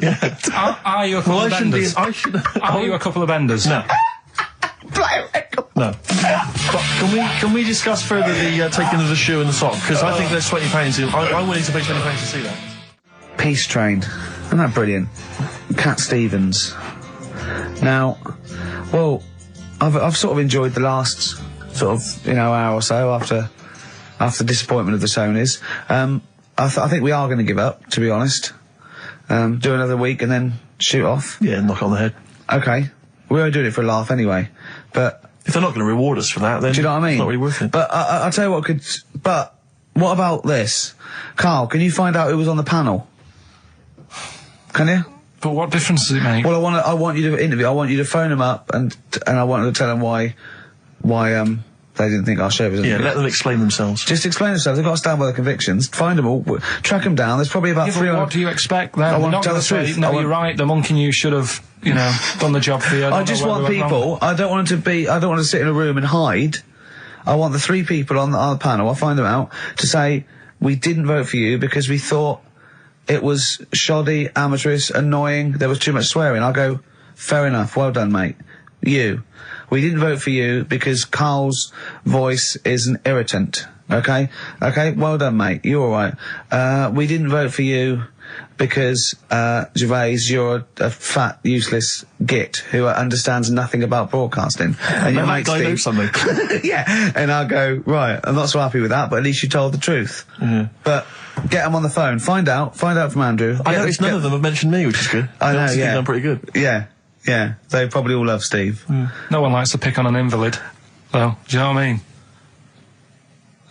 Yeah. Are you a couple of benders? Are you a couple of benders? No. No. But can we discuss further the taking of the shoe and the sock? Because I think there's £20. I'm willing to pay £20 to see that. Peace Train. Isn't that brilliant? Cat Stevens. Now, well, I've sort of enjoyed the last sort of hour or so after the disappointment of the Sonys. I think we are going to give up, to be honest. Do another week and then shoot off. Yeah, knock on the head. Okay. We're only doing it for a laugh anyway, but... If they're not going to reward us for that, then... Do you know what I mean? It's not really worth it. But I'll tell you what could... But what about this? Karl, can you find out who was on the panel? Can you? But what difference does it make? Well, I want you to interview. I want you to phone them up and I want to tell them why they didn't think our show was... Yeah, let them explain themselves. Just explain themselves. They've got to stand by their convictions. Find them all. Track them down. There's probably about 300... What do you expect then? I want not to tell the say, truth. no, you're right, the monkey news should have, done the job for you. I just want people... I don't want to sit in a room and hide. I want the 3 people on the panel, I'll find them out, to say, we didn't vote for you because we thought it was shoddy, amateurish, annoying, there was too much swearing. I'll go, fair enough, well done, mate. You. We didn't vote for you because Karl's voice is an irritant. Okay? Okay, well done, mate. You're alright. We didn't vote for you because, Gervais, you're a fat, useless git who understands nothing about broadcasting. And your mate Steve... knows something. Yeah. And I'll go, right, I'm not so happy with that, but at least you told the truth. Mm-hmm. But get them on the phone. Find out from Andrew. I noticed none of them have mentioned me, which is good. I know, They obviously yeah. think I'm pretty good. Yeah. Yeah. They probably all love Steve. No one likes to pick on an invalid, though. Do you know what I mean?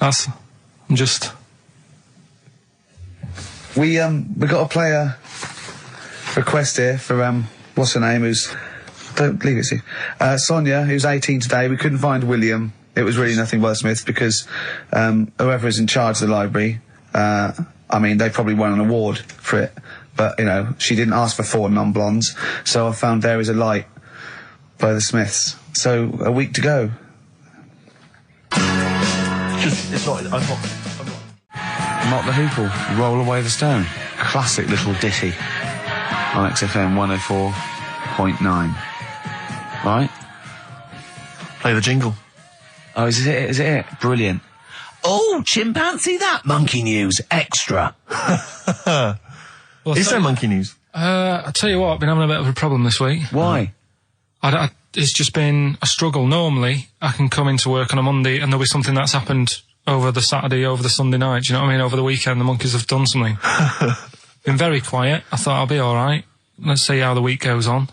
I'm just... We got a player request here for what's her name? Don't leave it, Steve. Sonia, who's 18 today. We couldn't find William. It was really nothing wordsmith because whoever is in charge of the library, they probably won an award for it. But she didn't ask for 4 non-blondes, so I found There Is a Light by the Smiths. So a week to go. It's not. I'm not. Not the Hoople, Roll Away the Stone. Classic little ditty on XFM 104.9. Right? Play the jingle. Oh, is it? Is it? Brilliant. Oh, chimpanzee that. Monkey news. Extra. Is there monkey news? I tell you what, I've been having a bit of a problem this week. Why? It's just been a struggle. Normally, I can come into work on a Monday and there'll be something that's happened over the Saturday, over the Sunday night. Do you know what I mean? Over the weekend, the monkeys have done something. Been very quiet. I thought I'll be all right. Let's see how the week goes on.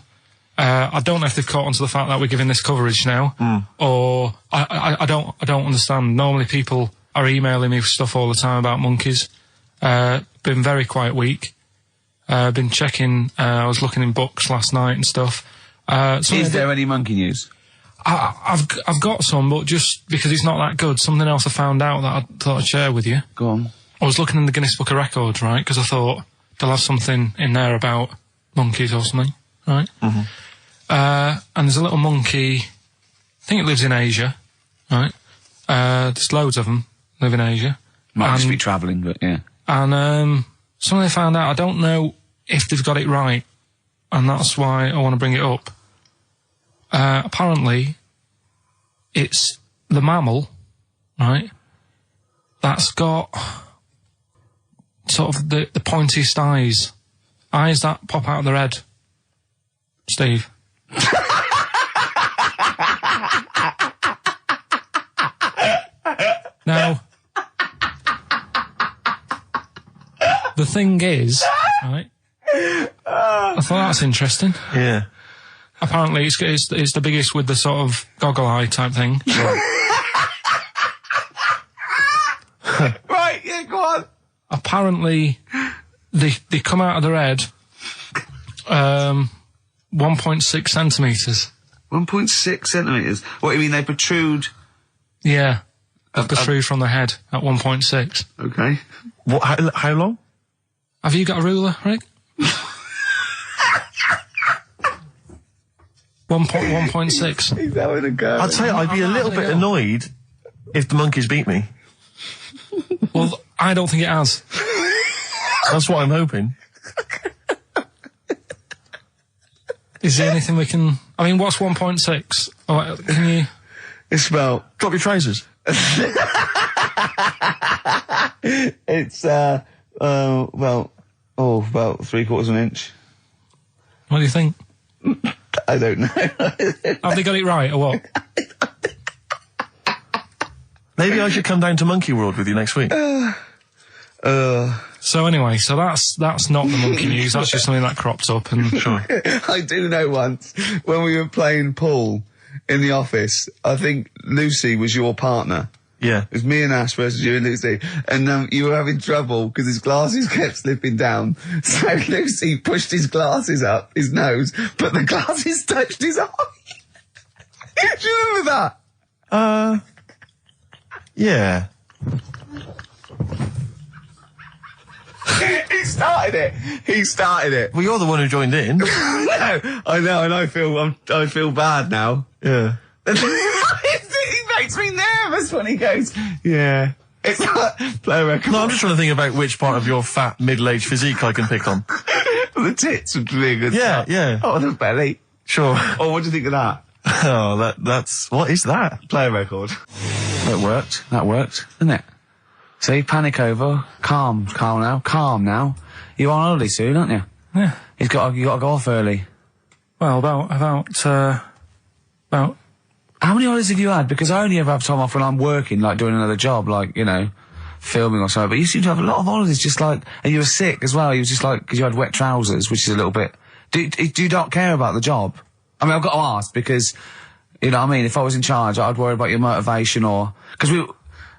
I don't know if they've caught on to the fact that we're giving this coverage now, or I don't understand. Normally, people are emailing me stuff all the time about monkeys. Been very quiet week. Been checking. I was looking in books last night and stuff. Is there any monkey news? I've got some, but just because it's not that good, something else I found out that I thought I'd share with you. Go on. I was looking in the Guinness Book of Records, right, because I thought they'll have something in there about monkeys or something, right? Mm-hmm. And there's a little monkey, I think it lives in Asia, right? There's loads of them live in Asia. Might just be travelling, but yeah. And something I found out, I don't know if they've got it right, and that's why I want to bring it up. Apparently, it's the mammal, right, that's got sort of the pointiest eyes that pop out of their head. Steve. Now, the thing is, right, I thought that's interesting. Yeah. Apparently, it's the biggest with the sort of goggle eye type thing. Right, yeah, go on. Apparently, they come out of their head 1.6 centimetres. 1.6 centimetres? What, you mean they protrude? Yeah, they protrude from the head at 1.6. Okay. What? How long? Have you got a ruler, Rick? 1.6. He's having a go. I'd say I'd be a little bit annoyed if the monkeys beat me. Well, I don't think it has. That's what I'm hoping. Is there anything we can... I mean, what's 1.6? Oh, can you... It's about... Drop your trousers. It's, about 3/4 of an inch. What do you think? I don't know. Have they got it right, or what? Maybe I should come down to Monkey World with you next week. So anyway, that's not the monkey news. That's just something that cropped up. And Sure. I do know once, when we were playing pool in the office, I think Lucy was your partner. Yeah. It was me and Ash versus you and Lucy. And you were having trouble because his glasses kept slipping down. So Lucy pushed his glasses up his nose, but the glasses touched his eye. Do you remember that? Yeah. He started it. Well, you're the one who joined in. No, I know, and I feel bad now. Yeah. He makes me nervous when he goes, yeah. It's not play a record. No, I'm just trying to think about which part of your fat, middle-aged physique I can pick on. The tits would be a good Yeah, start. yeah. Oh, the belly. Sure. Oh, what do you think of that? Oh, that's... What is that? Play a record. That worked, didn't it? See, panic over. Calm now. You're on holiday soon, aren't you? yeah, You got to go off early. well, about How many holidays have you had? Because I only ever have time off when I'm working, like doing another job, like, you know, filming or something. But you seem to have a lot of holidays, just like, and you were sick as well. You was just like, because you had wet trousers, which is a little bit. Do you not care about the job? I mean, I've got to ask because, you know what I mean? If I was in charge, I'd worry about your motivation or, because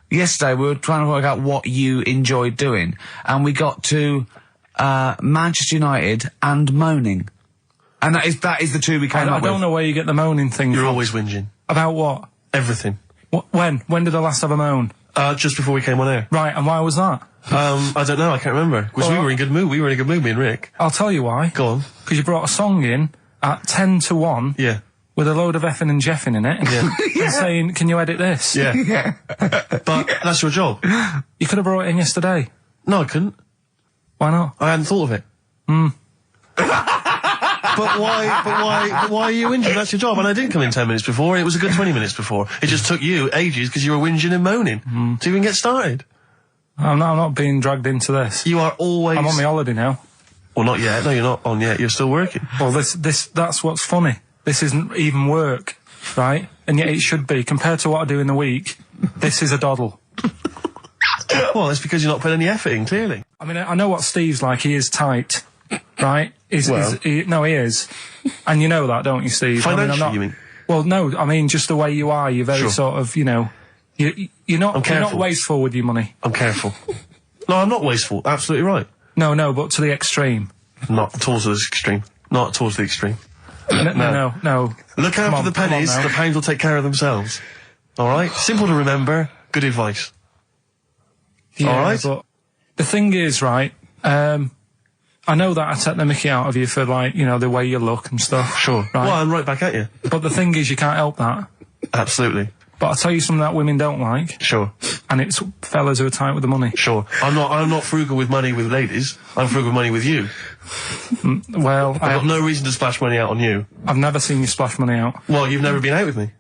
yesterday we were trying to work out what you enjoyed doing, and we got to, Manchester United and moaning. And that is the two we came up with. I don't know where you get the moaning thing You're from. always whinging. About what? Everything. When did I last have a moan? Just before we came on air. Right, and why was that? I don't know, I can't remember. Because we were in good mood. We were in a good mood, me and Rick. I'll tell you why. Go on. Because you brought a song in at 10 to 1 Yeah. with a load of effing and jeffing in it. Yeah. And saying, can you edit this? Yeah. Yeah. But that's your job. You could have brought it in yesterday. No, I couldn't. Why not? I hadn't thought of it. But why are you whinging? That's your job. And I didn't come in 10 minutes before. It was a good 20 minutes before. It just took you ages because you were whinging and moaning to even get started. I'm not being dragged into this. You are always... I'm on my holiday now. Well, not yet. No, you're not on yet. You're still working. Well, that's what's funny. This isn't even work, right? And yet it should be. Compared to what I do in the week, this is a doddle. Well, it's because you're not putting any effort in, clearly. I mean, I know what Steve's like. He is tight, right? He is. And you know that, don't you, Steve? Financially, you mean? Well, no, I mean, just the way you are. You're very sort of, you're not wasteful with your money. I'm careful. No, I'm not wasteful. Absolutely right. No, but to the extreme. Not towards the extreme. Not towards the extreme. No. Look out for the pennies. The pounds will take care of themselves. All right? Simple to remember. Good advice. Yeah, all right? But the thing is, right, I know that I take the mickey out of you for, like, the way you look and stuff. Sure. Right? Well, I'm right back at you. But the thing is, you can't help that. Absolutely. But I'll tell you something that women don't like. Sure. And it's fellas who are tight with the money. Sure. I'm not frugal with money with ladies. I'm frugal with money with you. Well, I've got no reason to splash money out on you. I've never seen you splash money out. Well, you've never been out with me.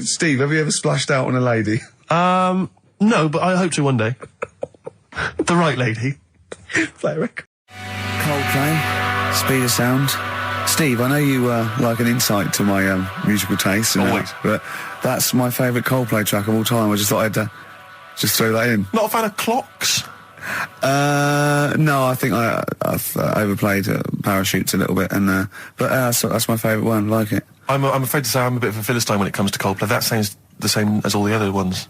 Steve, have you ever splashed out on a lady? No, but I hope to one day. The right lady. Play a record. Coldplay, Speed of Sound. Steve, I know you like an insight to my musical tastes, but that's my favourite Coldplay track of all time. I just thought I'd just throw that in. Not a fan of clocks? No, I think I've overplayed Parachutes a little bit, but that's my favourite one. Like it. I'm afraid to say I'm a bit of a Philistine when it comes to Coldplay. That sounds the same as all the other ones.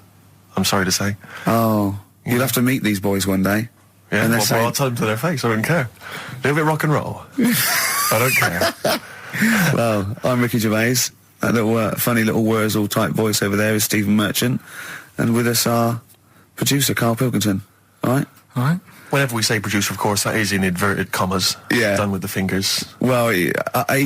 I'm sorry to say. Oh, you'll have to meet these boys one day. Yeah, and well, I'll tell them to their face. I don't care. A little bit rock and roll. I don't care. Well, I'm Ricky Gervais. That little funny little Wurzel type voice over there is Stephen Merchant, and with us our producer Karl Pilkington. All right. Whenever we say producer, of course, that is in inverted commas. Yeah. Done with the fingers. Well, he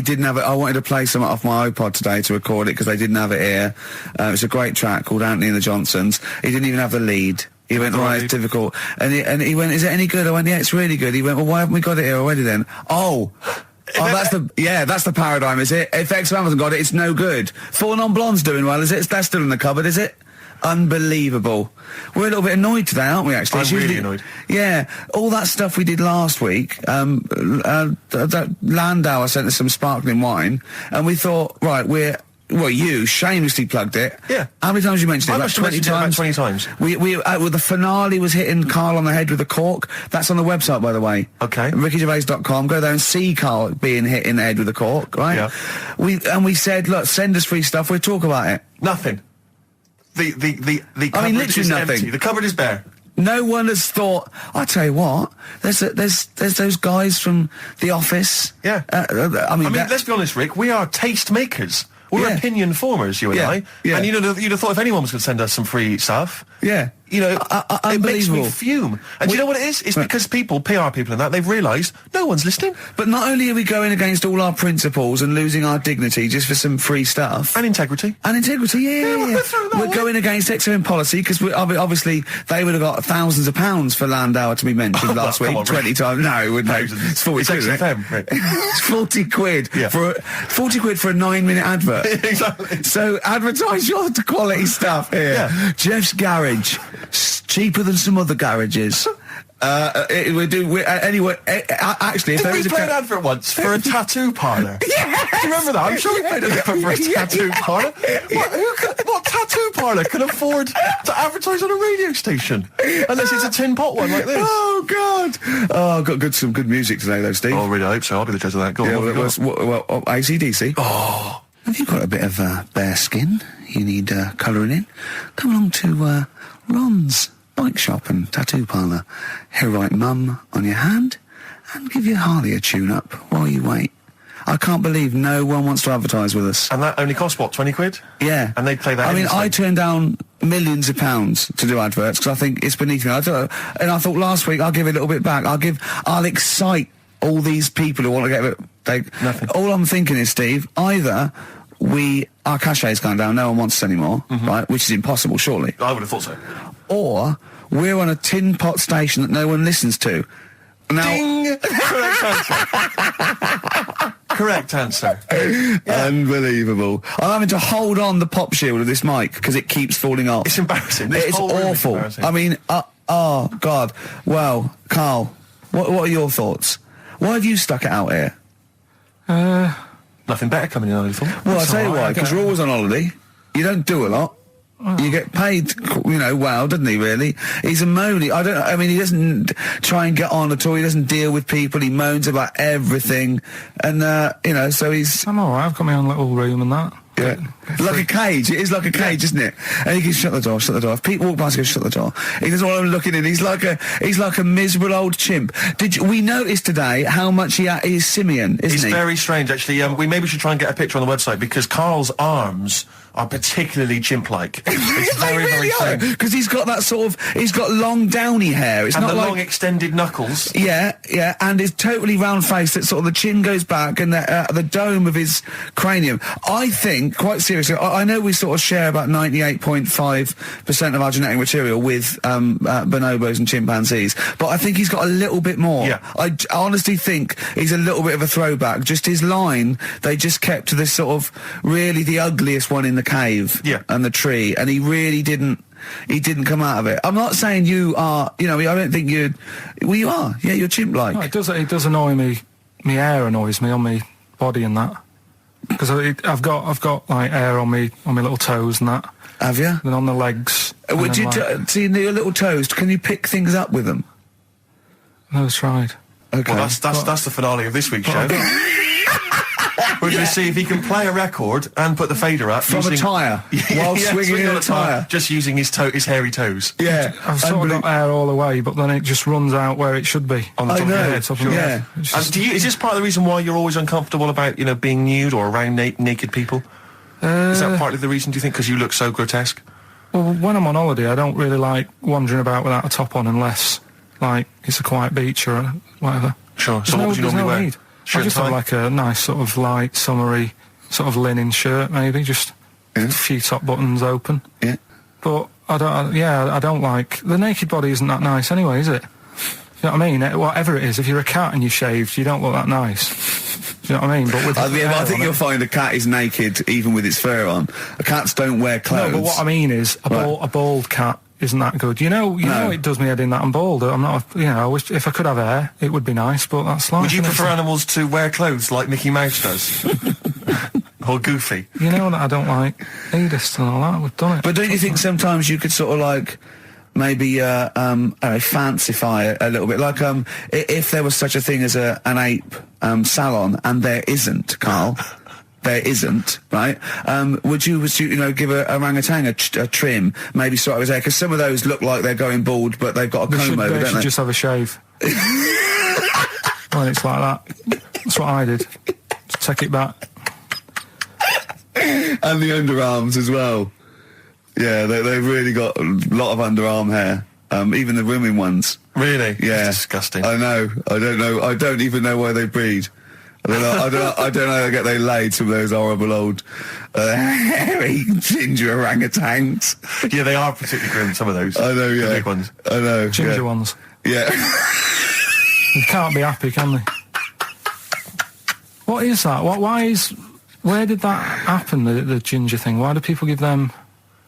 didn't have it. I wanted to play some off my iPod today to record it because they didn't have it here. It's a great track called Anthony and the Johnsons. He didn't even have the lead. He went, right, it's difficult. And he went, is it any good? I went, yeah, it's really good. He went, well, why haven't we got it here already then? That's the paradigm, is it? If XFM hasn't got it, it's no good. Four Non-Blondes doing well, is it? That's still in the cupboard, is it? Unbelievable. We're a little bit annoyed today, aren't we, actually? I'm really annoyed. Yeah. All that stuff we did last week, that Landau sent us some sparkling wine, and we thought, right, you shamelessly plugged it. Yeah. How many times you mentioned it? Like 20 times? About 20 times. The finale was hitting Karl on the head with a cork. That's on the website, by the way. Okay. RickyGervais.com. Go there and see Karl being hit in the head with a cork, right? Yeah. We said, look, send us free stuff. We'll talk about it. Nothing. The cupboard literally is nothing. empty. The cupboard is bare. No one has thought. I tell you what, there's those guys from The Office. Yeah. Let's be honest, Rick. We are taste makers. We're opinion formers, you and I. Yeah. And you'd have thought if anyone was going to send us some free stuff. Yeah. It makes me fume. And do you know what it is? It's because PR people and that, they've realised no one's listening. But not only are we going against all our principles and losing our dignity just for some free stuff. And integrity. Yeah. We're going against XFM policy because obviously they would have got thousands of pounds for Landau to be mentioned last week. 20 times. No, it wouldn't. It's 40 quid. XFM, It's 40 quid. Yeah. For 40 quid for a 9-minute advert. Exactly. So advertise your quality stuff here. Yeah. Jeff's Garage. Cheaper than some other garages. Anyway, actually, if Did we play an advert once for a tattoo parlour? Yes! Do you remember that? I'm sure we played an advert for a tattoo parlour. What tattoo parlour can afford to advertise on a radio station? Unless it's a tin pot one like this. Oh, God. Oh, got some good music today, though, Steve. Oh, really, I hope so. I'll be the judge of that. Go on, AC/DC. Oh. Have you got a bit of bare skin? You need colouring in? Come along to Ron's Bike Shop and Tattoo Parlour. He'll write Mum on your hand and give your Harley a tune-up while you wait. I can't believe no one wants to advertise with us. And that only costs, what, 20 quid? Yeah. And they play that I turn down millions of pounds to do adverts because I think it's beneath me. And I thought last week I'll give it a little bit back. I'll excite all these people who want to get it. Nothing. All I'm thinking is, Steve, either our cachet's gone down, no one wants us anymore, right? Which is impossible, surely. I would have thought so. Or we're on a tin pot station that no one listens to. Now, ding! Correct answer. Correct answer. Yeah. Unbelievable. I'm having to hold on the pop shield of this mic because it keeps falling off. It's embarrassing. It's awful. I mean, oh, God. Well, Karl, what are your thoughts? Why have you stuck it out here? Nothing better coming in, I thought. Well, I'll That's tell you all right, why, I because get you're it. always on holiday. You don't do a lot. You get paid, well, doesn't he, really? He's a moany. He doesn't try and get on at all. He doesn't deal with people. He moans about everything. And, so he's... I'm all right. I've got my own little room and that. Yeah. Like a cage. It is like a cage, isn't it? And he can shut the door. If people walk past, he goes, shut the door. He doesn't want them looking in. He's like a miserable old chimp. We noticed today how much he's simian, isn't It's he? very strange, actually. We maybe should try and get a picture on the website, because Karl's arms are particularly chimp-like. It's very, very strange. Because he's got he's got long downy hair. It's And not the like... long extended knuckles. Yeah, and his totally round face that sort of the chin goes back and the dome of his cranium. I think, quite seriously, I know we sort of share about 98.5% of our genetic material with bonobos and chimpanzees, but I think he's got a little bit more. Yeah. I honestly think he's a little bit of a throwback. Just his line, they just kept to this sort of really the ugliest one in the cave and the tree, and he really didn't come out of it. I'm not saying you are, I don't think you are. Yeah, you're chimp-like. No, it does annoy me. My hair annoys me on my body and that. Because I've got like hair on me little toes and that. Have you? And on the legs. Would you see your little toes? Can you pick things up with them? Never tried. Okay. Well, that's the finale of this week's show. We're going to see if he can play a record and put the fader up From a tyre, while swinging in a tyre. just using his hairy toes. Yeah. I've sort of got hair all the way, but then it just runs out where it should be. On the top of your head. Top of your head. It's And just- is this part of the reason why you're always uncomfortable about, being nude or around naked people? Is that partly the reason, do you think, because you look so grotesque? Well, when I'm on holiday, I don't really like wandering about without a top on unless, like, it's a quiet beach or whatever. Sure. So what would you normally wear? Need. Shirt I just and have tie? like a nice sort of light, summery, sort of linen shirt, maybe, just a few top buttons open. Yeah. But I don't like... The naked body isn't that nice anyway, is it? You know what I mean? Whatever it is, if you're a cat and you're shaved, you don't look that nice. Do you know what I mean? But with I think you'll find a cat is naked even with its fur on. Cats don't wear clothes. No, but what I mean is, a bald cat isn't that good. You know, it does me head in that I'm bald. I'm not, I wish if I could have hair, it would be nice, but that's life. Would you innit? prefer animals to wear clothes like Mickey Mouse does? Or Goofy? You know that I don't like nudist and all that. We've done it. But don't you think sometimes you could sort of like maybe fancify a little bit, like if there was such a thing as an ape salon, and there isn't, Karl. There isn't, right? Would you give a orangutan a trim, maybe sort of his hair? Because some of those look like they're going bald, but they've got a comb over, They don't should they? just have a shave. Well, it's like that. That's what I did. Just take it back. And the underarms as well. Yeah, they've really got a lot of underarm hair. Even the women ones. Really? Yeah. That's disgusting. I know. I don't know. I don't even know why they breed. I don't know. I don't know how they get they laid, some of those horrible old hairy ginger orangutans. Yeah, they are particularly grim, some of those. I know, yeah. The big ones. I know. Ginger yeah. ones. Yeah. They can't be happy, can they? What is that? Where did that happen, the ginger thing? Why do people give them,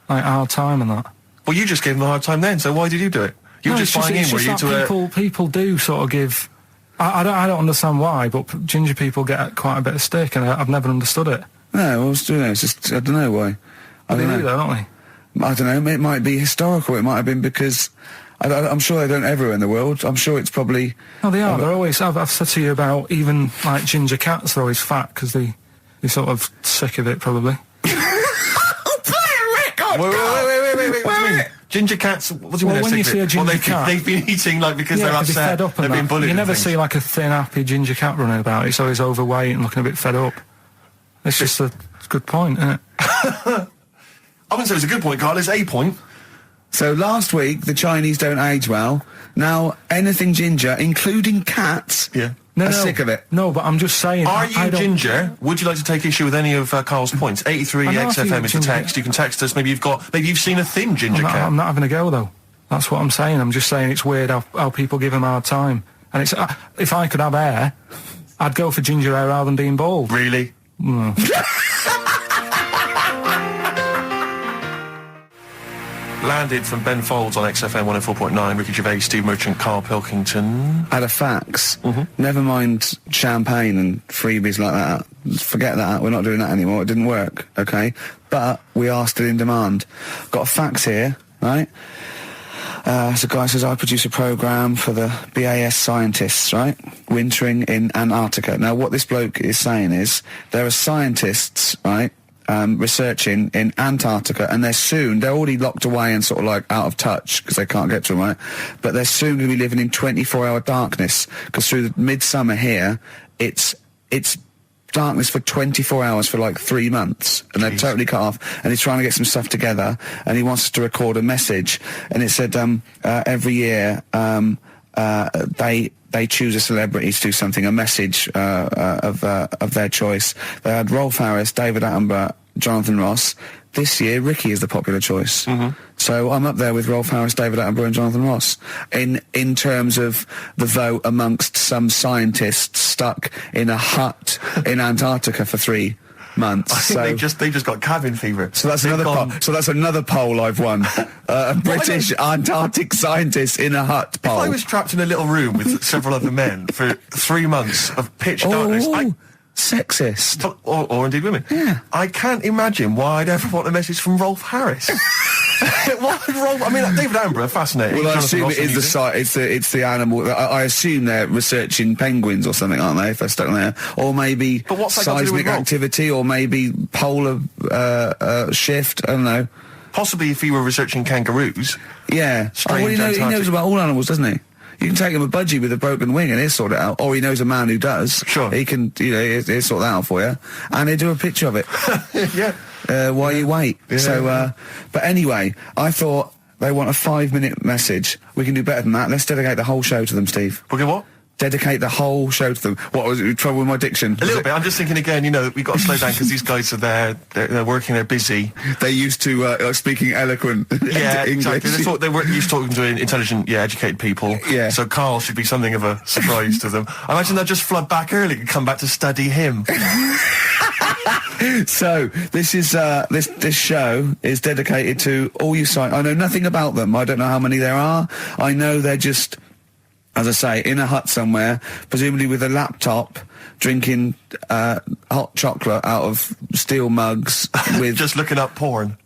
like, a hard time and that? Well, you just gave them a hard time then, so why did you do it? You were just buying in, were you, to people do sort of give... I don't understand why, but ginger people get quite a bit of stick, and I've never understood it. No, well, it's just, I don't know why. I They don't do, know. though, don't they? I don't know. It might be historical. It might have been because... I'm sure they don't everywhere in the world. I'm sure it's probably... No, they are. They're always... I've said to you about even, like, ginger cats, they're always fat, because they're sort of sick of it, probably. Wait, what do you mean? Ginger cats, what do you mean? Well, when you see a ginger cat... They've been eating, like, because they're 'cause upset, fed up and they've been that. bullied. You never and things. see, like, a thin, happy ginger cat running about. It's always overweight and looking a bit fed up. It's just a good point, isn't it? I wouldn't say it's a good point, Karl. It's a point. So last week, the Chinese don't age well. Now, anything ginger, including cats, are sick of it. No, but I'm just saying... Are I you don't- ginger? Would you like to take issue with any of Karl's points? 83 I know a few XFM is the ginger- text. You can text us. Maybe you've seen a thin ginger cat. I'm not having a go, though. That's what I'm saying. I'm just saying it's weird how people give them a hard time. And it's if I could have hair, I'd go for ginger hair rather than being bald. Really? landed from Ben Folds on XFM 104.9, Ricky Gervais, Steve Merchant, Karl Pilkington. Had a fax. Never mind champagne and freebies like that. Forget that. We're not doing that anymore. It didn't work, okay? But we are still in demand. Got a fax here, right? So a guy says, I produce a programme for the BAS scientists, right? Wintering in Antarctica. Now, what this bloke is saying is there are scientists, right, researching in Antarctica, and they're already locked away and sort of like out of touch because they can't get to them, right? But they're soon going to be living in 24-hour darkness because through the midsummer here, it's darkness for 24 hours for like 3 months, and they're totally cut off, and he's trying to get some stuff together, and he wants us to record a message, and it said every year they choose a celebrity to do something, a message of their choice. They had Rolf Harris, David Attenborough, Jonathan Ross. This year, Ricky is the popular choice. So I'm up there with Rolf Harris, David Attenborough and Jonathan Ross in terms of the vote amongst some scientists stuck in a hut in Antarctica for 3 months. I think they just got cabin fever. So that's another poll. So that's another poll I've won. A British Antarctic scientist in a hut poll. If I was trapped in a little room with several other men for 3 months of pitch darkness, sexist. Or indeed women. Yeah. I can't imagine why I'd ever want a message from Rolf Harris. Why would Rolf? I mean, David Attenborough, fascinating. Well, I Jonathan assume Ross it is it's the animal. I assume they're researching penguins or something, aren't they? If they're stuck there, or maybe But what's that got to do with seismic Rolf? activity, or maybe polar shift. I don't know. Possibly if he were researching kangaroos. Yeah. Strange He knows Antarctic. about all animals, doesn't he? You can take him a budgie with a broken wing and he'll sort it out. Or he knows a man who does. Sure. He can, he'll sort that out for you. And he'll do a picture of it. Yeah. While you wait. Yeah. So, but anyway, I thought they want a 5-minute message. We can do better than that. Let's dedicate the whole show to them, Steve. Okay, what? Dedicate the whole show to them. What was it? Trouble with my diction? A little bit. I'm just thinking again, we've got to slow down because these guys are there, they're working, they're busy. They used to speaking eloquent Yeah, English. exactly. They were used to talking to intelligent, educated people. Yeah. So Karl should be something of a surprise to them. I imagine they'll just flood back early and come back to study him. So this is this show is dedicated to all you I know nothing about them. I don't know how many there are. I know they're just, as I say, in a hut somewhere, presumably with a laptop, drinking hot chocolate out of steel mugs with... Just looking up porn.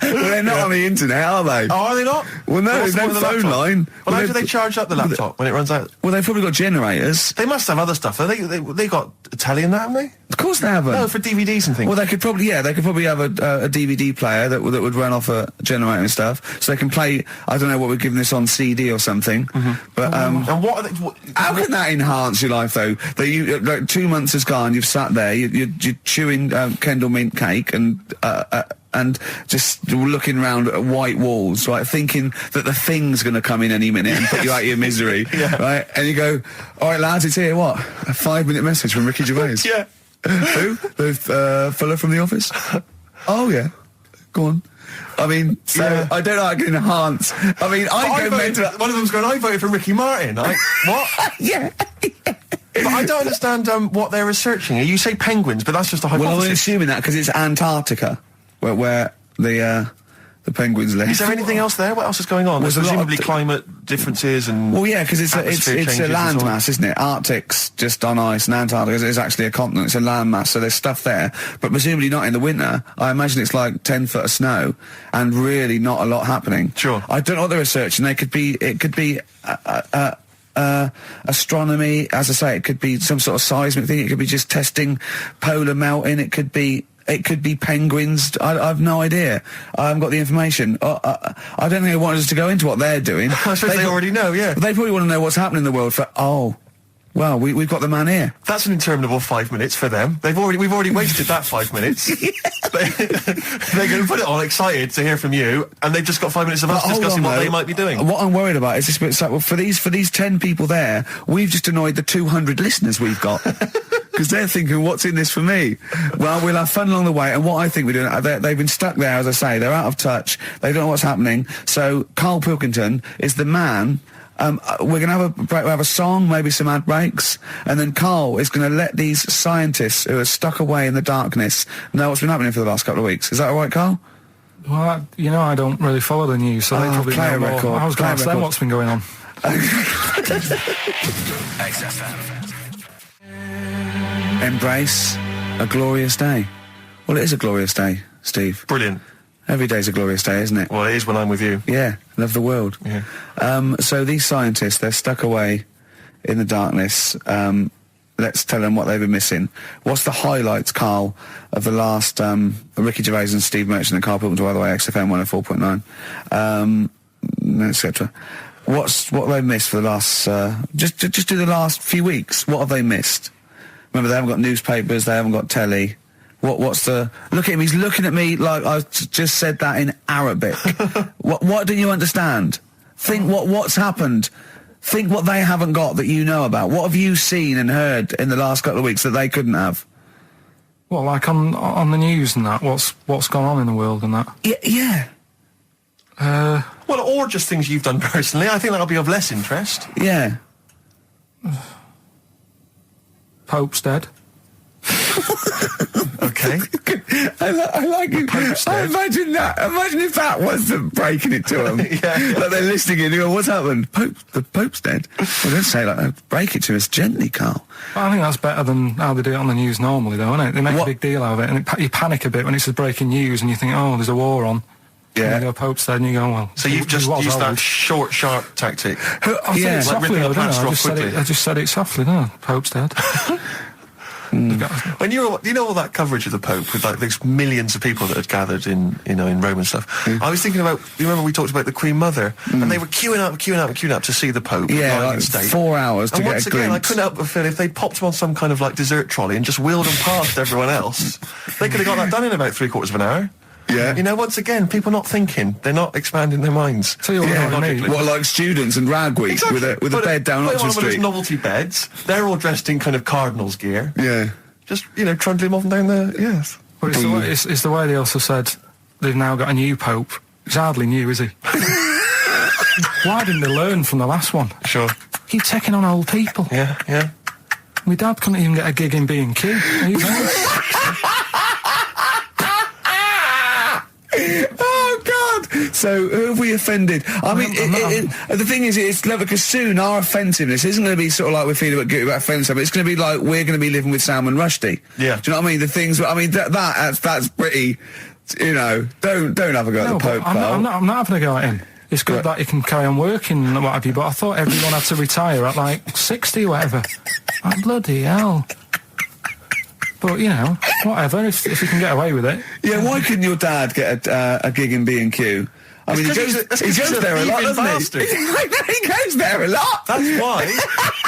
Well, they're not on the internet, are they? Oh, are they not? Well, no, What's there's no the phone laptop? line. Well, how do they charge up the laptop when it runs out? Well, they've probably got generators. They must have other stuff. They got a telly and that, haven't they? Of course they haven't. No, for DVDs and things. Well, they could probably have a DVD player that would run off a generator and stuff, so they can play. I don't know what we're giving this on CD or something, but and what are they? how can that enhance your life though? That you like 2 months has gone, you've sat there, you're chewing Kendall mint cake and just looking around at white walls, right, thinking that the Thing's going to come in any minute and put you out of your misery, right? And you go, all right, lads, it's here. What? A 5-minute message from Ricky Gervais. Yeah. Who? The fella from The Office? Oh, yeah. Go on. I mean, so Yeah. I don't know how I can enhance. I mean, I go mental. One of them's going, I voted for Ricky Martin. What? Yeah. But I don't understand what they're researching. You say penguins, but that's just a Well, I'm hypothesis. assuming that because it's Antarctica, where the penguins live. Is there anything else there? What else is going on? There's There's a lot of presumably climate differences and... Well, yeah, because it's atmosphere a changes and land so on. mass, isn't it? Arctic's just on ice, and Antarctica is actually a continent. It's a land mass, so there's stuff there. But presumably not in the winter. I imagine it's like 10 foot of snow, and really not a lot happening. Sure. I don't know what they're researching. It could be astronomy, as I say. It could be some sort of seismic thing. It could be just testing polar melting. It could be penguins. I've no idea. I haven't got the information. I don't think they want us to go into what they're doing. I suppose they already know, yeah. They probably want to know what's happening in the world well, we've got the man here. That's an interminable 5 minutes for them. We've already wasted that 5 minutes. They're going to put it on excited to hear from you, and they've just got 5 minutes of us But hold discussing on, what though. they might be doing. What I'm worried about is this bit. Well, for these 10 people there, we've just annoyed the 200 listeners we've got. Because they're thinking, what's in this for me? Well, we'll have fun along the way, and what I think we're doing, they've been stuck there, as I say, they're out of touch, they don't know what's happening, so Karl Pilkington is the man. We're going to have a break, we'll have a song, maybe some ad breaks, and then Karl is going to let these scientists who are stuck away in the darkness know what's been happening for the last couple of weeks. Is that all right, Karl? Well, I don't really follow the news, so they probably play know a more. record, I was going to play a ask them record. what's been going on. XFM. Embrace a glorious day. Well, it is a glorious day, Steve. Brilliant. Every day's a glorious day, isn't it? Well, it is when I'm with you. Yeah, love the world. Yeah. So these scientists, they're stuck away in the darkness. Let's tell them what they've been missing. What's the highlights, Carl, of the last Ricky Gervais and Steve Merchant and Karl Pilkington, by the way, XFM 104.9, etc. What have they missed for the last... just do the last few weeks. What have they missed? Remember, they haven't got newspapers, they haven't got telly. What's the... Look at him, he's looking at me like I just said that in Arabic. What don't you understand? Think what's happened. Think what they haven't got that you know about. What have you seen and heard in the last couple of weeks that they couldn't have? Well, like on the news and that, what's gone on in the world and that? Yeah. Well, or just things you've done personally. I think that'll be of less interest. Yeah. Pope's dead. Okay. I like it. Pope's I dead. imagine that. Imagine if that was them breaking it to them. Yeah. Like they're listening in. You go, what's happened? The Pope's dead. Well, don't say like that. Break it to us gently, Carl. Well, I think that's better than how they do it on the news normally, though, isn't it? They make What? a big deal out of it, and you panic a bit when it's just breaking news, and you think, oh, there's a war on. Yeah. And you go, Pope's dead, and you go, well... So you've just he was used that old. short, sharp tactic. I said Yeah. it Like softly, ripping a though, didn't plaster I? off quickly. I just said it softly, didn't I? Pope's dead. When you know all that coverage of the Pope with like these millions of people that had gathered in Rome and stuff, I was thinking about, you remember we talked about the Queen Mother, and they were queuing up to see the Pope. Yeah, lying like in state. 4 hours to And get once a again, I glimpse. couldn't help but feel if they popped him on some kind of like dessert trolley and just wheeled him past everyone else, they could have got that done in about 3/4 of an hour. Yeah. Once again, people not thinking, they're not expanding their minds. Tell you what, Yeah, I mean, logically. What, like students and rag week with a Put bed down put him on Oxford one of those Street? novelty beds. They're all dressed in kind of cardinals gear. Yeah. Just, trundling him off and down the... Yes. Well, it's the way they also said they've now got a new Pope. He's hardly new, is he? Why didn't they learn from the last one? Sure. Keep taking on old people. Yeah. My dad couldn't even get a gig in B&Q. Oh God! So who have we offended? I mean, the thing is, it's clever because soon our offensiveness isn't going to be sort of like we're feeling about offending something. It's going to be like we're going to be living with Salman Rushdie. Yeah. Do you know what I mean? The things. I mean, that's pretty. Don't have a go at the Pope. I'm not having a go at him. It's good Right. that he can carry on working and what have you, but I thought everyone had to retire at like 60 or whatever. Like, bloody hell. But, whatever, if you can get away with it. Yeah, why couldn't your dad get a gig in B&Q? I mean, he goes there a lot, doesn't he? He goes there a lot. That's why.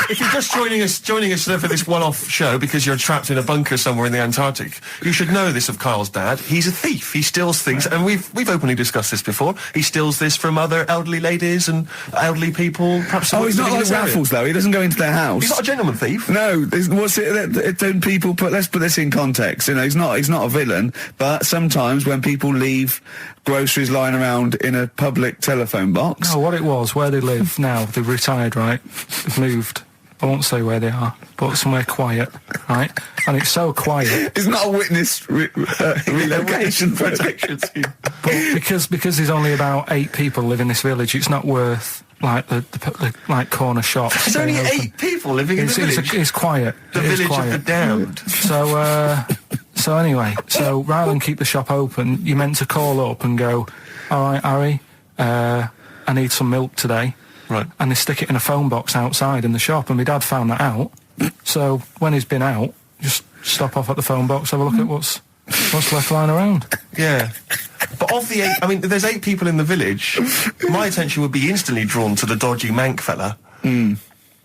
If you're just joining us for this one-off show because you're trapped in a bunker somewhere in the Antarctic, you should know this of Carl's dad. He's a thief. He steals things, and we've openly discussed this before. He steals this from other elderly ladies and elderly people. Perhaps. He's not living in like this area. Raffles, though. He doesn't go into their house. He's not a gentleman thief. No, what's it? Don't people put? Let's put this in context. He's not a villain, but sometimes when people leave groceries lying around in a public telephone box. No, what it was, where they live now, they've retired, right? They've moved. I won't say where they are, but somewhere quiet, right? And it's so quiet. It's not a witness relocation protection scheme. But because there's only about 8 people live in this village, it's not worth like the like corner shops. There's only staying open. 8 people living in the village. It's quiet. The It is village quiet. of the damned. So anyway, rather than keep the shop open, you're meant to call up and go, all right, Harry, I need some milk today. Right. And they stick it in a phone box outside in the shop, and my dad found that out. So when he's been out, just stop off at the phone box, have a look at what's left lying around. Yeah. But of the 8, there's 8 people in the village. My attention would be instantly drawn to the dodgy Manc fella. I mean,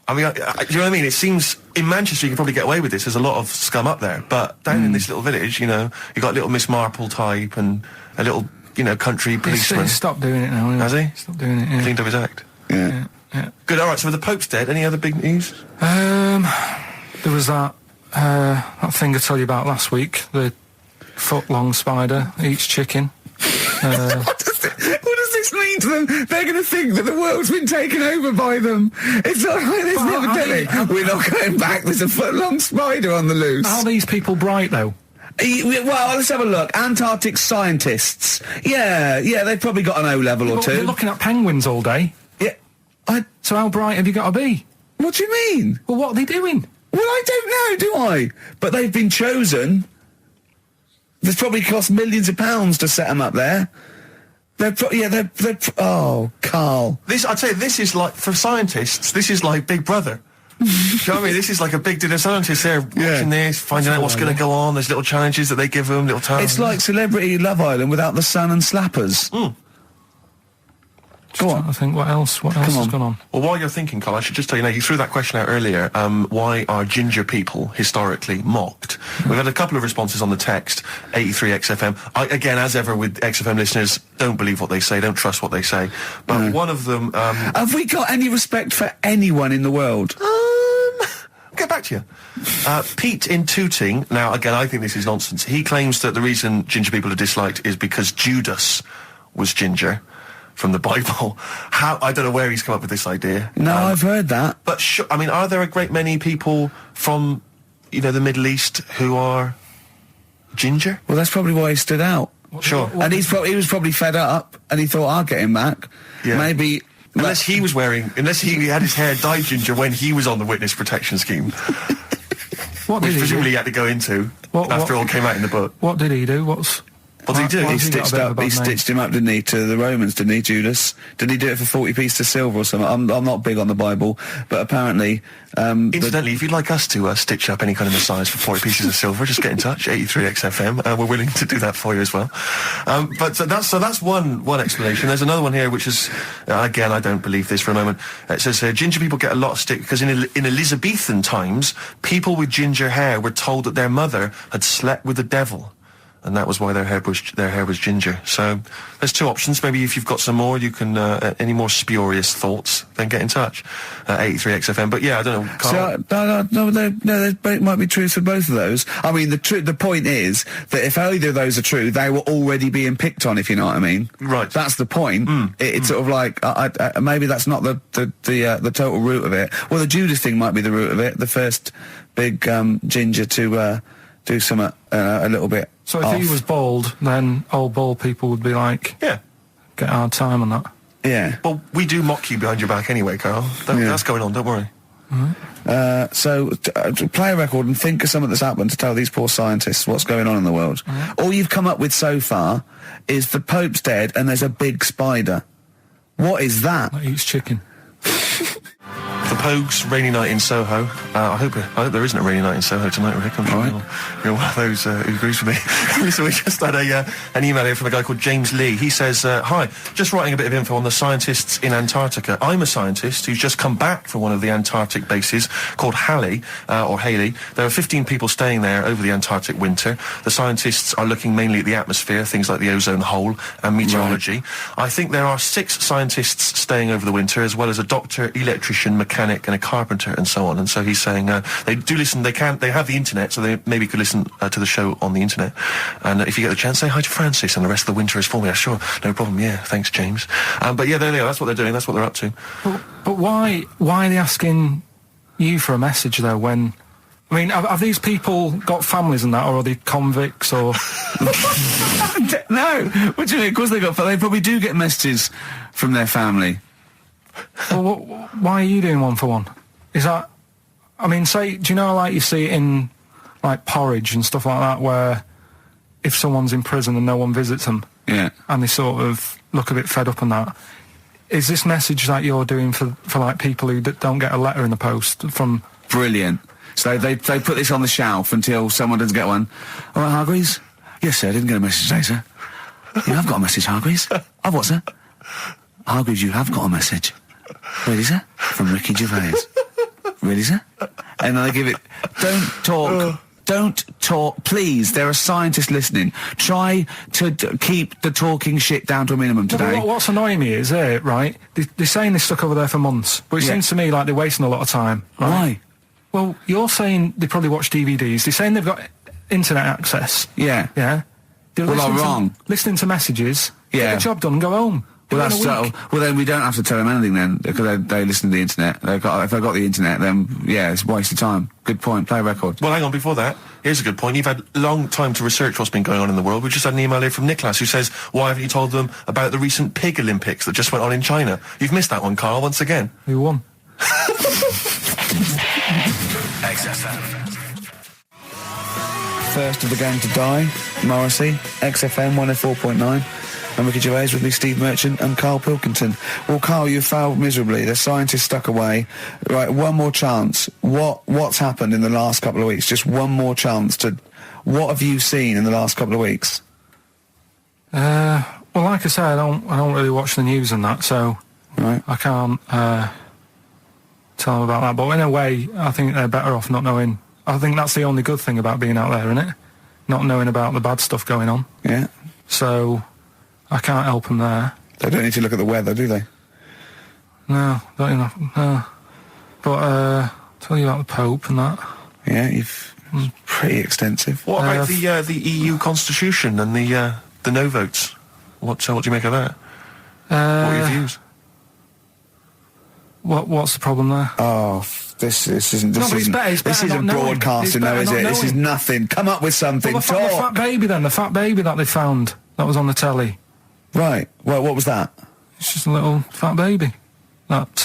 do you know what I mean? It seems, in Manchester you can probably get away with this, there's a lot of scum up there, but down in this little village, you got little Miss Marple type and a little, country policeman. He's stopped doing it now. Has he? Stopped doing it, yeah. Cleaned up his act. Yeah. Yeah. Good, alright, so with the Pope's dead, any other big news? There was that thing I told you about last week, the foot-long spider eats chicken. What does this mean to them? They're going to think that the world's been taken over by them. It's not like this But We're not going back. There's a foot-long spider on the loose. Are these people bright, though? Well, let's have a look. Antarctic scientists. Yeah, they've probably got an O level or two. You're looking at penguins all day. Yeah. So how bright have you got to be? What do you mean? Well, what are they doing? Well, I don't know, do I? But they've been chosen. There's probably cost millions of pounds to set them up there. Oh, Carl. I'd say this is like, for scientists, this is like Big Brother. Do you know what I mean? This is like a big dinner. Scientists there watching this, finding out what's going to go on. There's little challenges that they give them, little tasks. It's like Celebrity Love Island without the sun and slappers. Go on. I think what else has gone on? Well, while you're thinking, Carl, I should just tell you now, you threw that question out earlier, why are ginger people historically mocked? We've had a couple of responses on the text, 83XFM. Again, as ever with XFM listeners, don't believe what they say, don't trust what they say. But one of them... have we got any respect for anyone in the world? I'll get back to you. Pete in Tooting, now, again, I think this is nonsense. He claims that the reason ginger people are disliked is because Judas was ginger. From the Bible. I don't know where he's come up with this idea. No, I've heard that. But I mean, are there a great many people from, the Middle East who are ginger? Well, that's probably why he stood out. Sure. And he was probably fed up, and he thought, I'll get him back. Yeah. Maybe... Unless he had his hair dyed ginger when he was on the witness protection scheme. Which presumably he had to go into after all came out in the book. What did he do? What did he do? He stitched him up, didn't he, to the Romans, didn't he, Judas? Didn't he do it for 40 pieces of silver or something? I'm not big on the Bible, but apparently... Incidentally, if you'd like us to stitch up any kind of messiahs for 40 pieces of silver, just get in touch, 83XFM. We're willing to do that for you as well. But that's one explanation. There's another one here, which is, again, I don't believe this for a moment. It says, ginger people get a lot of stick because in Elizabethan times, people with ginger hair were told that their mother had slept with the devil. And that was why their hair was ginger. So there's two options. Maybe if you've got some more, you can any more spurious thoughts, then get in touch. 83XFM. But yeah, I don't know. Carl? No, there might be truth for both of those. I mean, the point is that if either of those are true, they were already being picked on. If you know what I mean. Right. That's the point. It's sort of like maybe that's not the total root of it. Well, the Judas thing might be the root of it. The first big ginger to do something a little bit. So if he was bald, then old bald people would be like, yeah, get a hard time on that. Yeah. Well, we do mock you behind your back anyway, Carl. That's going on, don't worry. So play a record and think of something that's happened to tell these poor scientists what's going on in the world. All you've come up with so far is the Pope's dead and there's a big spider. What is that? That eats chicken. The Pogues, rainy night in Soho. I hope there isn't a rainy night in Soho tonight, Rick. I'm sure you're one of those who agrees with me. So we just had an email here from a guy called James Lee. He says, hi, just writing a bit of info on the scientists in Antarctica. I'm a scientist who's just come back from one of the Antarctic bases called Halley, or Haley. There are 15 people staying there over the Antarctic winter. The scientists are looking mainly at the atmosphere, things like the ozone hole and meteorology. Right. I think there are 6 scientists staying over the winter, as well as a doctor, electrician, mechanic, and a carpenter, and so on. And so he's saying they do listen. They have the internet, so they maybe could listen to the show on the internet. And if you get the chance, say hi to Francis, and the rest of the winter is for me. Sure, no problem. Yeah, thanks, James. But yeah, there they are. That's what they're doing. That's what they're up to. But why are they asking you for a message though? When I mean, have these people got families and that, or are they convicts, or? No, what do you mean? Of course they probably do get messages from their family. Well, why are you doing one for one? Is that, I mean, do you know, like you see it in, like, Porridge and stuff like that, where if someone's in prison and no one visits them, and they sort of look a bit fed up and that, is this message that you're doing for like, people who don't get a letter in the post from... Brilliant. So they put this on the shelf until someone doesn't get one. All right, Hargreaves? Yes, sir, I didn't get a message today, sir. Yeah, I've got a message, Hargreaves. I've what, sir? Hargreaves, you have got a message. Really, sir? From Ricky Gervais. Really, sir? And they give it... Don't talk, please. There are scientists listening. Try to keep the talking shit down to a minimum today. What's annoying me is, right, they're saying this stuck over there for months, but it seems to me like they're wasting a lot of time. Right? Why? Well, you're saying they probably watch DVDs. They're saying they've got internet access. Yeah. Yeah? Well, I'm wrong. Listening to messages, get Yeah. the job done and go home. Well, Do it in a week. well, then we don't have to tell them anything then, because they listen to the internet. If they've got the internet, then, yeah, it's a waste of time. Good point. Play a record. Well, hang on, before that, here's a good point. You've had a long time to research what's been going on in the world. We just had an email here from Nicholas who says, why haven't you told them about the recent pig Olympics that just went on in China? You've missed that one, Carl, once again. Who won? XFM. First of the gang to die, Morrissey, XFM 104.9. I'm Ricky Gervais with me, Steve Merchant and Karl Pilkington. Well, Karl, you failed miserably. The scientists stuck away. Right, one more chance. What's happened in the last couple of weeks? Just one more chance to... What have you seen in the last couple of weeks? Well, like I say, I don't really watch the news and that, so Right. I can't tell them about that. But in a way, I think they're better off not knowing. I think that's the only good thing about being out there, isn't it? Not knowing about the bad stuff going on. Yeah. So I can't help them there. They don't need to look at the weather, do they? No, don't you know? No. But tell you about the Pope and that. Yeah, pretty extensive. What about the EU Constitution and the no votes? What do you make of that? What are your views? What's the problem there? Oh, this isn't. No, but it's better This isn't not knowing. broadcasting, It's though, better is not it? This is knowing. nothing. Come up with something. Well, the fat Talk. baby then, the fat baby that they found, that was on the telly. Right. Well, what was that? It's just a little fat baby. That,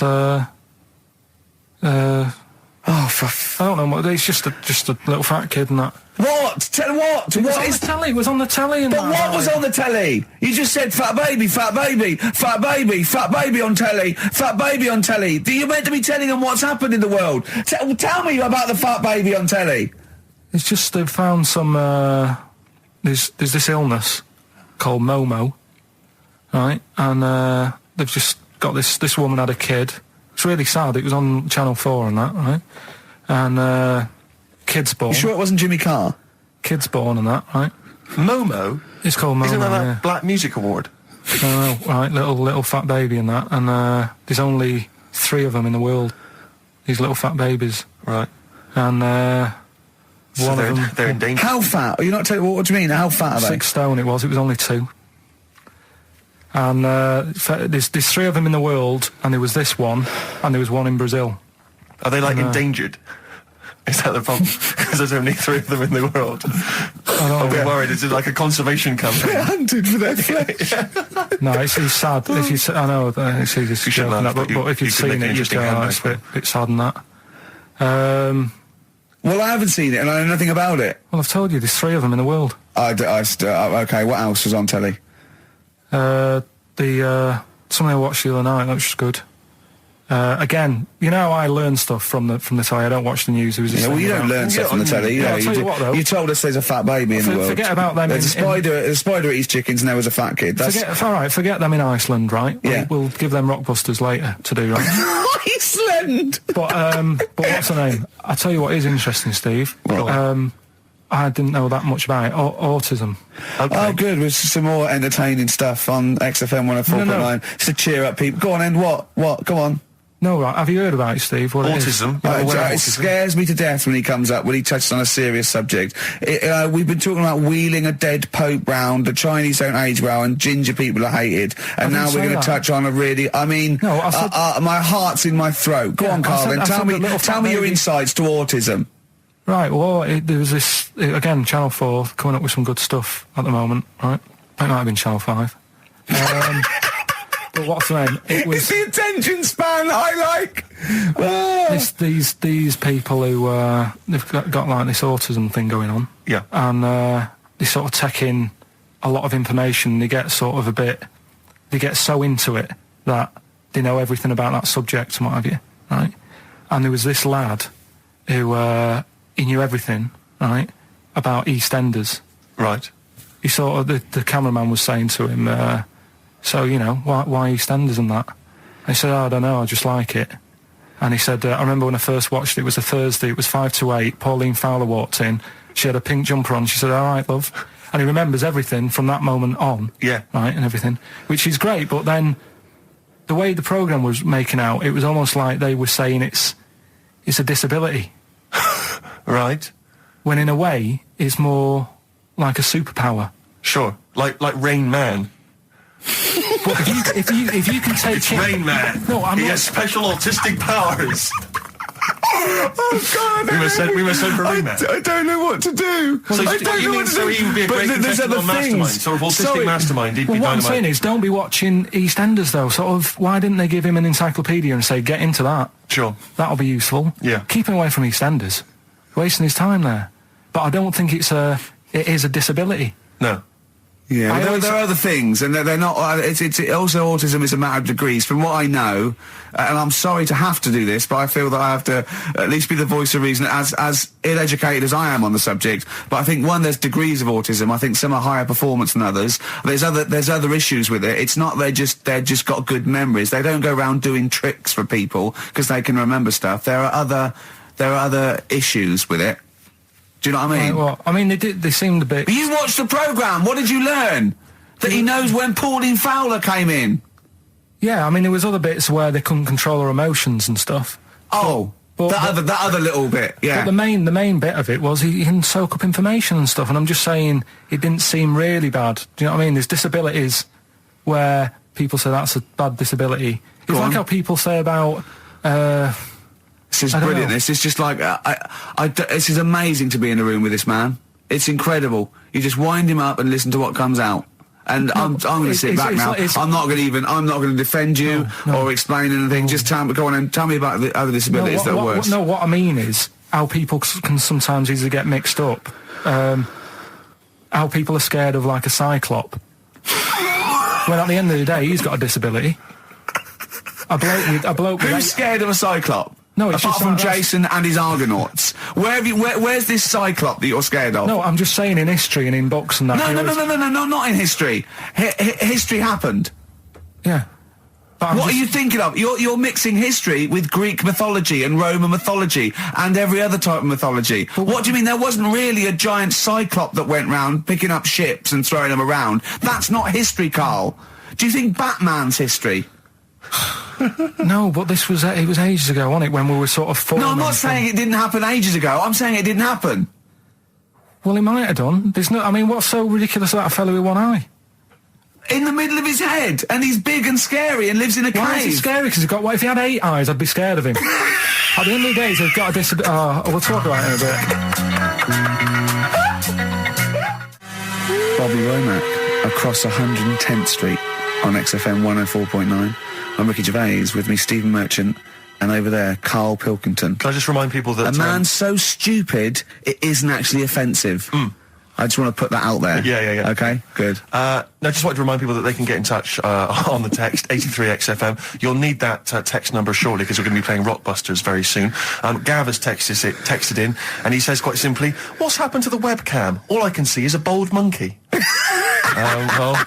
Oh, for I don't know, it's just a little fat kid and that. what? Tell what? It was What on is? the telly, it was on the telly and But that. what was on the telly? You just said fat baby, fat baby, fat baby, fat baby on telly, fat baby on telly. You're meant to be telling them what's happened in the world. Tell me about the fat baby on telly. It's just they've found some, there's this illness called Momo, right? And they've just got this woman had a kid. It's really sad. It was on Channel 4 and that, right? And kid's born. You sure it wasn't Jimmy Carr? Kid's born and that, right? Momo? It's called Momo, Isn't that yeah. that Black Music Award? No, right, little fat baby and that. And there's only 3 of them in the world. These little fat babies. Right. And So one of them... they're in danger. How fat? Are you not telling? What do you mean? How fat are they? 6 stone it was only 2. And there's 3 of them in the world, and there was this one, and there was one in Brazil. Are they like endangered? Is that the problem? Because there's only 3 of them in the world. I'll be worried. Is it like a conservation campaign? They're hunted for their flesh. No, it's sad. If you, I know it's easy to You shouldn't joke and laugh, that, but but if you you've could make seen an it, you'd interesting go, oh, it's a handbag. bit sad and that. Well, I haven't seen it, and I know nothing about it. Well, I've told you, there's 3 of them in the world. Okay, what else was on telly? Something I watched the other night, that was good. Again, you know how I learn stuff from the telly. I don't watch the news. There was this Yeah, well, thing you don't about- learn stuff from the telly. You Yeah, know, I'll tell you what, though. you told us there's a fat baby in the world. Forget about them There's in- a spider eats chickens, and there was a fat kid. That's All right, forget them in Iceland, right? Yeah. We'll give them Rockbusters later to do, right? Iceland. But what's the name? I tell you what is interesting, Steve. What? I didn't know that much about it. Autism. Oh, good. With some more entertaining stuff on XFM 104.9 just to cheer up people. Go on, and what? Go on. No, right. Have you heard about it, Steve? What it is? Autism? Yeah, well, It autism. scares me to death when he comes up, when he touches on a serious subject. We've been talking about wheeling a dead pope round, the Chinese don't age well, and ginger people are hated. And now didn't we're say going that. to touch on a really, I mean, No, I said- my heart's in my throat. Go Yeah, on, I Carl, said- then I tell said me, the little tell fat me your baby. insights to autism. Right, well, there was this, again, Channel 4 coming up with some good stuff at the moment, right? It might have been Channel 5. But what's the name? It It's was the attention span I like. Ah. these people who, they've got like this autism thing going on. Yeah. And they sort of take in a lot of information. They get sort of they get so into it that they know everything about that subject and what have you, right? And there was this lad who, he knew everything, right, about EastEnders. Right. He sort of, the cameraman was saying to him, so, you know, why EastEnders and that? And he said, oh, I don't know, I just like it. And he said, I remember when I first watched it was a Thursday, it was 5 to 8, Pauline Fowler walked in, she had a pink jumper on, she said, all right, love. And he remembers everything from that moment on. Yeah. Right, and everything, which is great, but then the way the programme was making out, it was almost like they were saying it's a disability. Right. When in a way, it's more like a superpower. Sure. Like Rain Man. But if you can take It's it, Rain Man. No, I'm he not. has special autistic powers. Oh God! We must send for Rain Man. I don't know what to do. So I don't know what to do. So he would be a But great there's contestant other on Mastermind. things. So if autistic Sorry. Mastermind, he'd be Well, what I'm dynamite. saying is, don't be watching EastEnders though. Sort of, why didn't they give him an encyclopedia and say, get into that? Sure. That'll be useful. Yeah. Keep him away from EastEnders. Wasting his time there. But I don't think it is a disability. No. Yeah, I there always- are other things, and they're not. It's also autism is a matter of degrees. From what I know, and I'm sorry to have to do this, but I feel that I have to at least be the voice of reason, as ill-educated as I am on the subject. But I think there's degrees of autism. I think some are higher performance than others. There's other issues with it. It's not they're just got good memories. They don't go around doing tricks for people because they can remember stuff. There are other issues with it. Do you know what I mean? Right, well, I mean, they seemed a bit... But you watched the programme. What did you learn? That he knows when Pauline Fowler came in. Yeah, I mean, there was other bits where they couldn't control their emotions and stuff. Oh, that other little bit, yeah. But the main bit of it was he can soak up information and stuff, and I'm just saying it didn't seem really bad. Do you know what I mean? There's disabilities where people say that's a bad disability. It's like how people say about... This is I don't brilliant. know. This is just like this is amazing to be in a room with this man. It's incredible. You just wind him up and listen to what comes out. And I'm going to sit back now. I'm not going to defend you or explain anything. Just go on and tell me about the other disabilities that are worse. What I mean is how people can sometimes easily get mixed up. How people are scared of like a cyclop. When at the end of the day, he's got a disability. A bloke with Who's scared of a cyclop? No, it's apart just from like that's- Jason and his Argonauts. Where's this cyclop that you're scared of? No, I'm just saying in history and in books and that. No, not in history. History happened. Yeah. But What are you thinking of? You're mixing history with Greek mythology and Roman mythology and every other type of mythology. What do you mean? There wasn't really a giant cyclop that went round picking up ships and throwing them around. That's not history, Carl. Do you think Batman's history? No, but this was it was ages ago, wasn't it? When we were sort of forming. No, I'm not saying it didn't happen ages ago. I'm saying it didn't happen. Well, he might have done. There's no. I mean, what's so ridiculous about a fellow with one eye? In the middle of his head, and he's big and scary and lives in a Why is he cave. scary? Because he's got. What if he had 8 eyes? I'd be scared of him. At the end of the day, he's got a disability. We'll talk about it in a bit. Bobby Womack across 110th Street on XFM 104.9. I'm Ricky Gervais, with me Stephen Merchant, and over there Karl Pilkington. Can I just remind people that... A man so stupid, it isn't actually offensive. I just want to put that out there. Yeah. Okay, good. No, just wanted to remind people that they can get in touch on the text, 83XFM. You'll need that text number shortly because we're going to be playing Rockbusters very soon. Gav has texted in, and he says quite simply, "What's happened to the webcam? All I can see is a bald monkey." Well,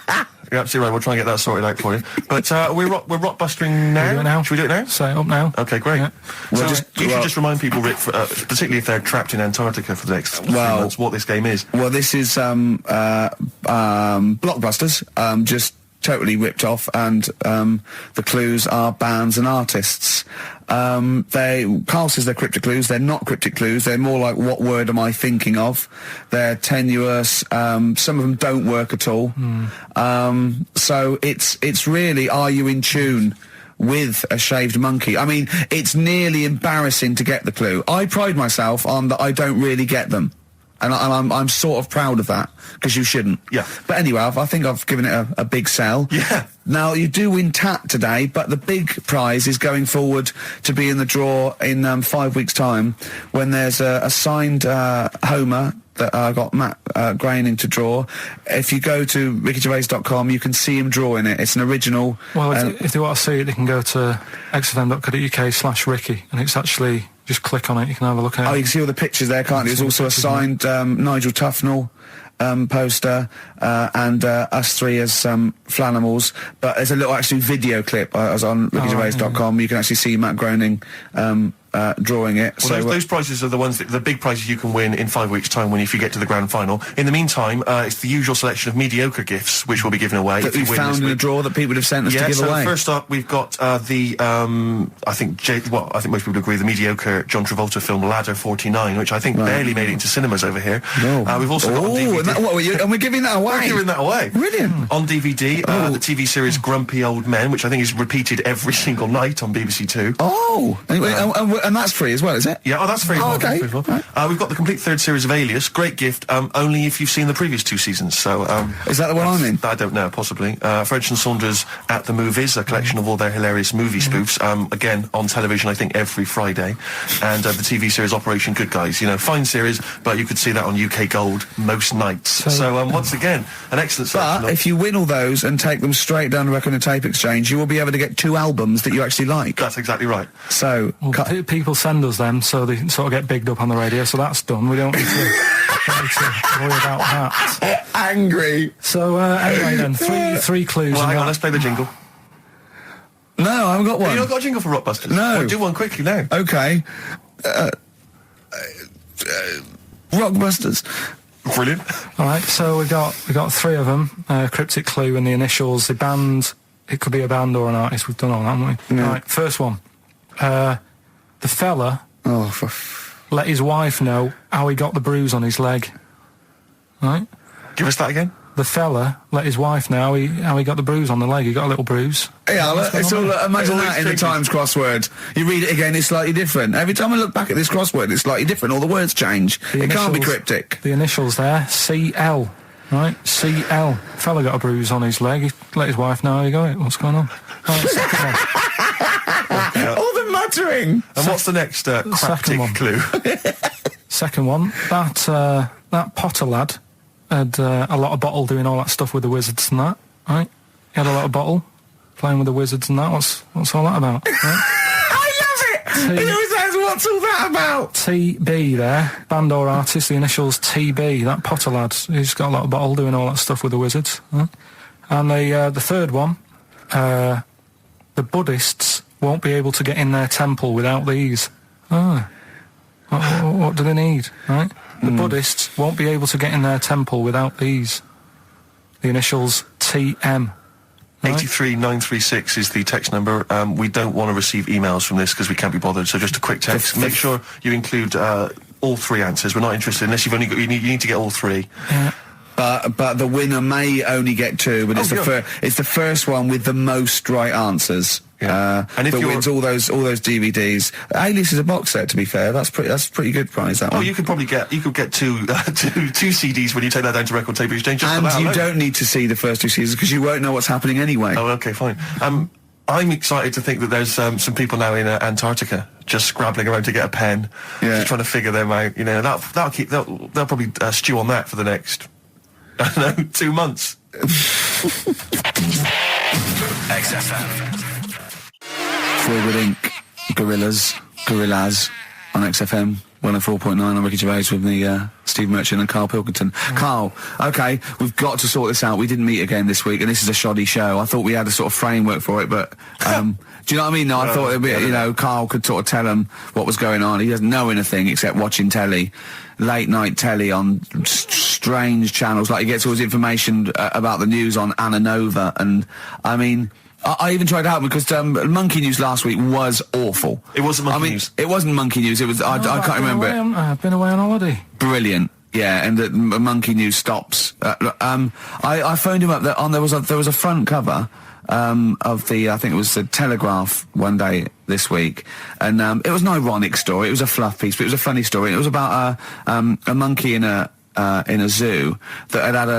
you're absolutely right. We'll try and get that sorted out for you. But we're rockbustering now. Do it now. Should we do it now? Set it up now. Okay, great. Yeah. So you should just remind people, Rick, particularly if they're trapped in Antarctica for the next 3 months, what this game is. Well, this is Blockbusters, just totally ripped off, and the clues are bands and artists. Carl says they're cryptic clues. They're not cryptic clues. They're more like, what word am I thinking of? They're tenuous. Some of them don't work at all. So it's really, are you in tune with a shaved monkey? I mean, it's nearly embarrassing to get the clue. I pride myself on that I don't really get them. And I'm sort of proud of that, because you shouldn't. Yeah. But anyway, I think I've given it a big sell. Yeah. Now, you do win Tat today, but the big prize is going forward to be in the draw in 5 weeks' time, when there's a signed Homer that I got Matt Groening to draw. If you go to rickygervais.com, you can see him drawing it. It's an original. Well, if they want to see it, they can go to xfm.co.uk/Ricky, and it's actually... Just click on it, you can have a look at it. Oh, you can see all the pictures there, can't you? There's also a signed Nigel Tufnell poster, and us three as Flanimals. But there's a little actually video clip. I was on rickygervais.com. You can actually see Matt Groening drawing it. Well, those prizes are the ones the big prizes you can win in 5 weeks' time if you get to the grand final. In the meantime, it's the usual selection of mediocre gifts which will be given away. That we found in a drawer that people have sent us to give away. First up, we've got I think most people agree, the mediocre John Travolta film Ladder 49, which I think barely made it into cinemas over here. No. We've also got on DVD. And we're giving that away. We're giving that away. Brilliant. On DVD, the TV series Grumpy Old Men, which I think is repeated every single night on BBC Two. Oh, and that's free as well, is it? Yeah, that's free. Oh, okay. We've got the complete third series of Alias. Great gift, only if you've seen the previous 2 seasons. So, is that the one I'm in? I don't know, possibly. French and Saunders at the Movies, a collection of all their hilarious movie spoofs. Again, on television, I think every Friday. And the TV series Operation Good Guys. Fine series, but you could see that on UK Gold most nights. So once again, an excellent selection. But if you win all those and take them straight down to Record and Tape Exchange, you will be able to get 2 albums that you actually like. That's exactly right. So people send us them, so they sort of get bigged up on the radio. So that's done. We don't need to worry about that. Angry. So anyway, then three clues. Well, hang on. Let's play the jingle. No, I haven't got one. You not got a jingle for Rockbusters? No. Well, do one quickly now. Okay. Rockbusters. Brilliant. All right, so we got 3 of them. Cryptic clue and the initials. The band. It could be a band or an artist. We've done all that, haven't we? No. All right, first one. The fella let his wife know how he got the bruise on his leg. Right? Give us that again. The fella let his wife know how he got the bruise on the leg. He got a little bruise. Yeah, it's all. Imagine that in the Times crossword. You read it again, it's slightly different. Every time I look back at this crossword, it's slightly different. All the words change. It can't be cryptic. The initials there, CL. Right, CL. Fella got a bruise on his leg. He let his wife know how he got it. What's going on? Right, second one. All the muttering. And what's the next cryptic clue? Second one. That Potter lad had a lot of bottle doing all that stuff with the wizards and that. Right? He had a lot of bottle playing with the wizards and that. What's all that about? Right? I love it. He always says, "What's all that about?" TB there, band or artist. The initials TB. That Potter lad. He's got a lot of bottle doing all that stuff with the wizards. Right? And the third one. The Buddhists won't be able to get in their temple without these. What do they need? Right? The Buddhists won't be able to get in their temple without these. The initials TM. Right? 83936 is the text number. We don't want to receive emails from this because we can't be bothered. So just a quick text. Make sure you include all 3 answers. We're not interested unless you've only got. You need to get all 3. Yeah. But the winner may only get 2. But it's the first one with the most right answers. Yeah. And if that wins all those DVDs. Alias is a box set, to be fair. That's pretty good prize, that one. Oh, you could probably get two CDs when you take that down to Record Tape Exchange. Just and you don't need to see the first 2 seasons because you won't know what's happening anyway. Oh, okay, fine. I'm excited to think that there's some people now in Antarctica just scrabbling around to get a pen, just trying to figure them out. They'll probably stew on that for the next 2 months. XFM. Forward Inc. Gorillas on XFM 104.9 on Ricky Gervais with me, Steve Merchant and Karl Pilkington. Karl, okay, we've got to sort this out. We didn't meet again this week, and this is a shoddy show. I thought we had a sort of framework for it, but do you know what I mean? No, I thought it'd be, Karl could sort of tell him what was going on. He doesn't know anything except watching telly, late night telly on strange channels. Like he gets all his information about the news on Anna Nova, and I mean. I even tried to help because Monkey News last week was awful. It wasn't Monkey News. It wasn't Monkey News. It was. I can't remember it. I've been away on holiday. Brilliant. Yeah, and the Monkey News stops. I phoned him up. There was a front cover of the. I think it was the Telegraph one day this week, and it was an ironic story. It was a fluff piece, but it was a funny story. And it was about a monkey in a zoo that had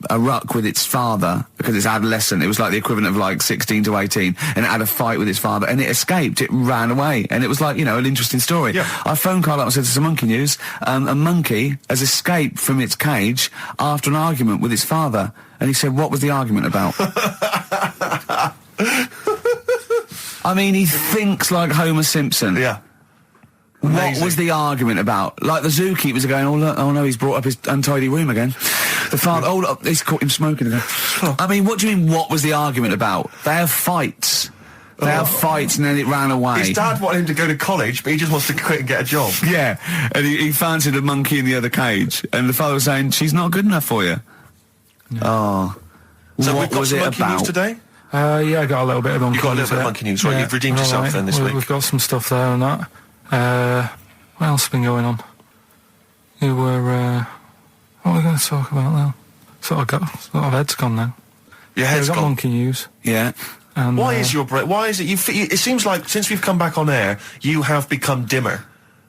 a ruck with its father because it's adolescent. It was like the equivalent of like 16 to 18, and it had a fight with its father, and it escaped. It ran away, and it was like, an interesting story. Yeah. I phoned Karl up and said, "This is Monkey News. A monkey has escaped from its cage after an argument with its father." And he said, "What was the argument about?" I mean, he thinks like Homer Simpson. Yeah. Amazing. What was the argument about? Like the zookeepers are going, "Oh look, oh no, he's brought up his untidy room again." The father, "Oh look, he's caught him smoking again." I mean, what do you mean? What was the argument about? They have fights. They have fights and then it ran away. His dad wanted him to go to college, but he just wants to quit and get a job. Yeah, and he fancied a monkey in the other cage, and the father was saying, she's not good enough for you. No. Oh. So what we've got was some it monkey about? news today? Yeah, I got a little bit of monkey news. You got a little bit of monkey news, right? You've redeemed yourself then this week. We've got some stuff there and that. What else has been going on? You were, what are we going to talk about now? Sort of head's gone now. Your head's we've got gone. monkey news. Yeah. And, why is your brain? Why is it? It seems like since we've come back on air, you have become dimmer.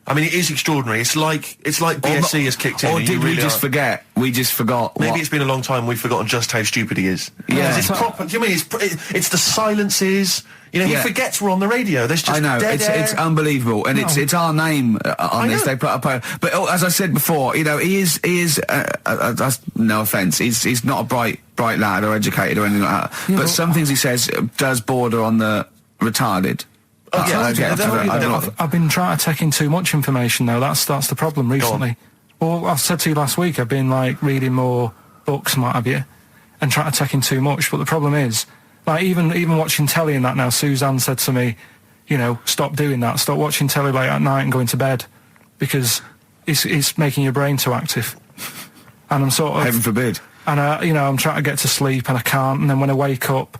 I mean, it is extraordinary. It's like BSC has kicked in. Or and did you we really just are. forget? We just forgot. Maybe what? it's been a long time. We've forgotten just how stupid he is. Yeah. Because it's proper. Do you mean it's the silences? You know, he forgets we're on the radio. There's just I know, dead air. it's unbelievable, and it's our name on this. They put up, but as I said before, you know, he is. That's no offence. He's not a bright lad or educated or anything like that. Yeah, but some things he says does border on the retarded. I've been trying to take in too much information though. That's the problem recently. Well, I said to you last week, I've been like reading more books and what have you, and trying to take in too much. But the problem is, like even watching telly and that now, Suzanne said to me, you know, stop doing that. Stop watching telly late at night and going to bed, because it's making your brain too active. And I'm sort of, heaven forbid. And you know, I'm trying to get to sleep and I can't. And then when I wake up,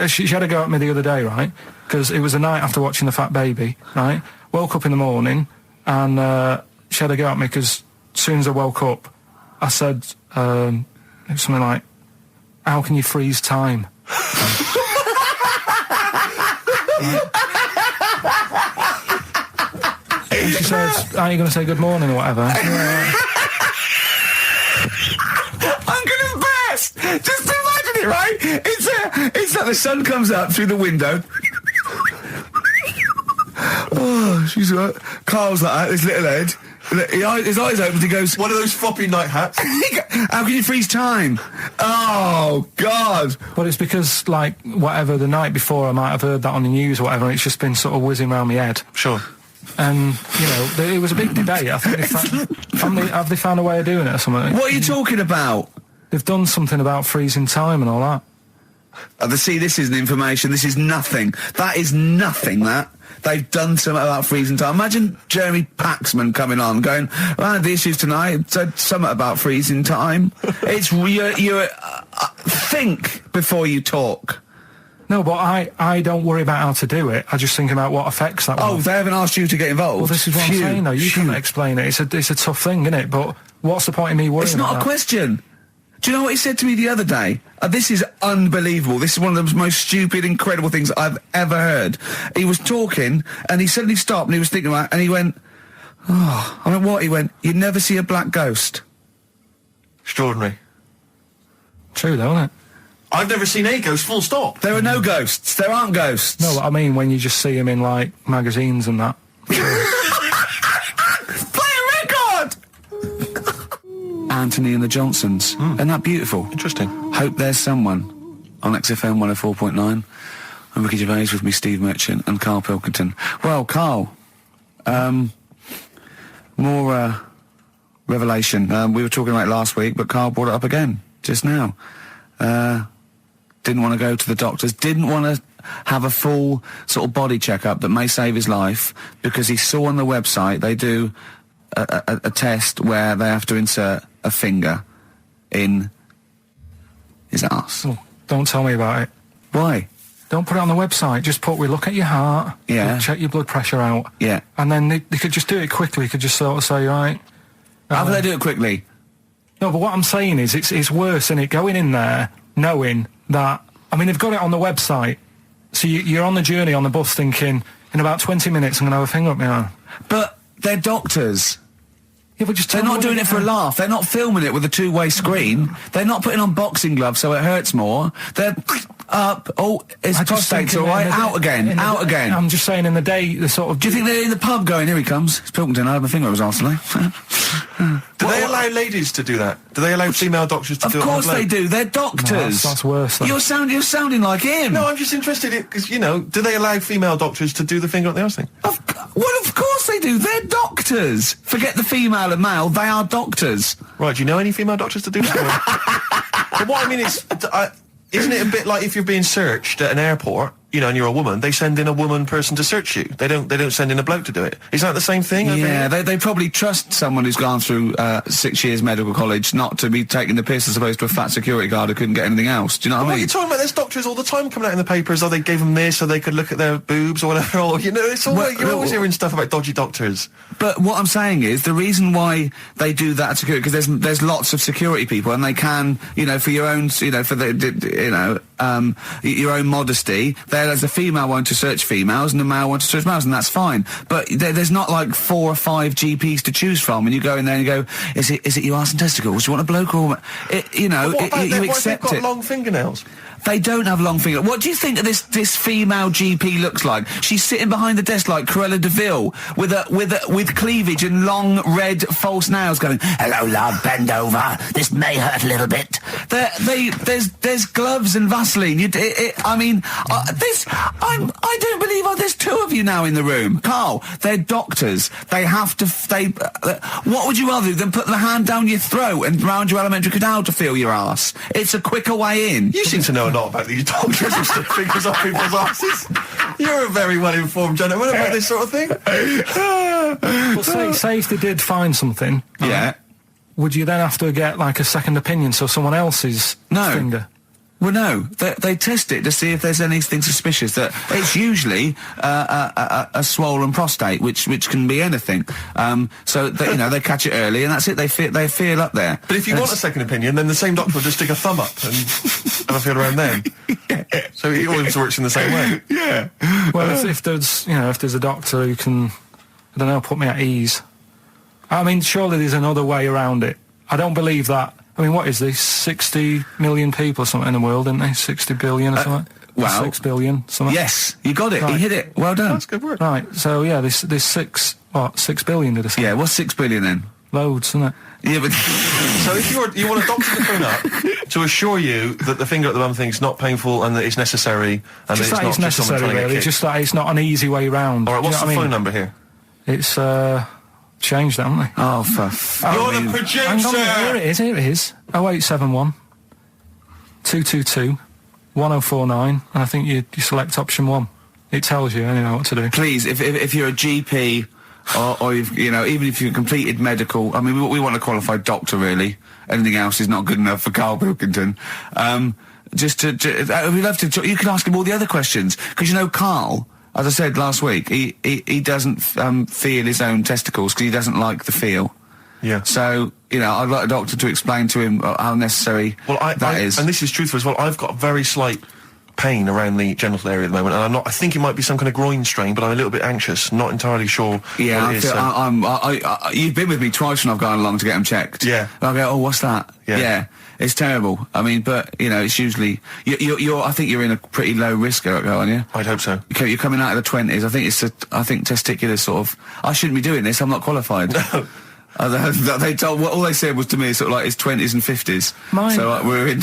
she had a go at me the other day, right? Because it was the night after watching The Fat Baby, right? Woke up in the morning and she had a go at me because as soon as I woke up, I said it was something like, "How can you freeze time?" And she says, "Are you going to say good morning or whatever?" I'm gonna burst! Just imagine it, right? It's like the sun comes up through the window. Oh, she's right. Carl's like that, his little head. His eyes open, he goes... One of those floppy night hats. How can you freeze time? Oh, God. But it's because, like, whatever, the night before I might have heard that on the news or whatever, and it's just been sort of whizzing around my head. Sure. And, you know, it was a big debate. I think have they found a way of doing it or something? What are you talking about? They've done something about freezing time and all that. See, this isn't information. This is nothing. That is nothing, that. They've done something about freezing time. Imagine Jeremy Paxman coming on, going, "Well, the issues tonight said something about freezing time." It's you think before you talk. No, but I don't worry about how to do it. I just think about what affects that. Oh, one. they haven't asked you to get involved. Well, this is what I'm saying, though. You can't explain it. It's a tough thing, isn't it? But what's the point in me worrying? It's not about a question. Do you know what he said to me the other day? This is unbelievable. This is one of the most stupid, incredible things I've ever heard. He was talking, and he suddenly stopped, and he was thinking about it, and he went, "Oh," I went, "What?" He went, "You'd never see a black ghost." Extraordinary. True, though, isn't it? I've never seen a ghost, full stop. There are no ghosts. There aren't ghosts. No, what I mean when you just see them in, like, magazines and that. Play a record! Anthony and the Johnsons. Isn't that beautiful? Interesting. Hope There's Someone on XFM 104.9. I'm Ricky Gervais with me, Steve Merchant and Karl Pilkington. Well, Karl, more revelation. We were talking about it last week, but Karl brought it up again just now. Didn't want to go to the doctors, didn't want to have a full sort of body checkup that may save his life, because he saw on the website they do a test where they have to insert a finger in his arse. Oh, don't tell me about it. Why? Don't put it on the website. Just we look at your heart. Yeah. Check your blood pressure out. Yeah. And then they could just do it quickly. Could just sort of say, right. How do they do it quickly? No, but what I'm saying is it's worse, isn't it? Going in there knowing that, I mean, they've got it on the website. So you're on the journey on the bus thinking, in about 20 minutes I'm going to have a finger up my arm. But they're doctors. Yeah, but just They're not doing it for a laugh. They're not filming it with a two-way screen. They're not putting on boxing gloves so it hurts more. They're up. Oh, his prostate's all right. Out again. Out again. I'm just saying, in the day, the sort of... Do you think they're in the pub going, "Here he comes"? It's Pilkington. I had my finger up his arse today. Do they allow ladies to do that? Do they allow female doctors to do it? Of course they do. They're doctors. No, that's worse. Though. You're sounding like him. No, I'm just interested in, because, you know, do they allow female doctors to do the finger up the arse thing? Well, of course they do. They're doctors. Forget the female and male. They are doctors. Right, do you know any female doctors to do that? But what I mean is, isn't it a bit like if you're being searched at an airport and you're a woman, they send in a woman person to search you. They don't send in a bloke to do it. Is that the same thing? Yeah, they probably trust someone who's gone through 6 years medical college not to be taking the piss as opposed to a fat security guard who couldn't get anything else. Do you know what I mean? You're talking about there's doctors all the time coming out in the papers, they gave them this so they could look at their boobs or whatever, or, it's all, you're always hearing stuff about dodgy doctors. But what I'm saying is, the reason why they do that security, because there's lots of security people, and they can, for your own, for your own modesty, there's a female one to search females and a male one to search males, and that's fine. But there's not like 4 or 5 GPs to choose from, and you go in there and you go, is it your arse and testicles? Do you want a bloke or you accept got it. Long fingernails. They don't have long fingers. What do you think this female GP looks like? She's sitting behind the desk like Cruella de Vil with cleavage and long red false nails, going, "Hello, love, bend over. This may hurt a little bit." There's gloves and Vaseline. I don't believe there's 2 of you now in the room, Carl. They're doctors. They have to. What would you rather do than put the hand down your throat and round your alimentary canal to feel your ass? It's a quicker way in. You seem to know a lot about these doctors who stick fingers up people's asses. You're a very well-informed gentleman about this sort of thing. Well, say if they did find something, Yeah. Would you then have to get like a second opinion, so someone else's finger? Well, no. They test it to see if there's anything suspicious. That it's usually a swollen prostate, which can be anything. So they catch it early, and that's it. They feel up there. But if you want a second opinion, then the same doctor will just stick a thumb up and have a feel around them. Yeah. So it always works in the same way. Yeah. Well, if there's a doctor who can, I don't know, put me at ease. I mean, surely there's another way around it. I don't believe that. I mean, what is this? 60 million people or something in the world, isn't they? 60 billion or something? Well, 6 billion, something? Yes, you got it. Right. You hit it. Well done. That's good work. Right, so yeah, this 6 billion, did I say? Yeah, what's 6 billion then? Loads, isn't it? Yeah, but... So if you want a doctor to phone up to assure you that the finger at the bum thing's not painful and that it's necessary, and Just that that it's it's not just someone necessary, trying to get really. kicked. Just that it's not an easy way round. All right, what's Do the you know what I phone mean? number here? It's, changed, haven't they? Oh, You're the producer! Hang on, here it is. 0871 222 1049, and I think you select option 1. It tells you anyway what to do. Please, if you're a GP, or you've, even if you've completed medical, I mean, we want a qualified doctor, really. Anything else is not good enough for Karl Pilkington. We'd love to. You can ask him all the other questions, because Karl, as I said last week, he doesn't feel his own testicles because he doesn't like the feel. Yeah. So, I'd like a doctor to explain to him how necessary that is. And this is truthful as well. I've got very slight pain around the genital area at the moment, and I think it might be some kind of groin strain, but I'm a little bit anxious, not entirely sure Yeah, what it is. you've been with me twice when I've gone along to get them checked. Yeah. And I go, oh, what's that? Yeah. It's terrible. I mean, but, it's usually... I think you're in a pretty low risk, aren't you? I'd hope so. You're coming out of the 20s. I think testicular sort of... I shouldn't be doing this, I'm not qualified. They told all they said was to me sort of like it's 20s and 50s. Mine, so we're in.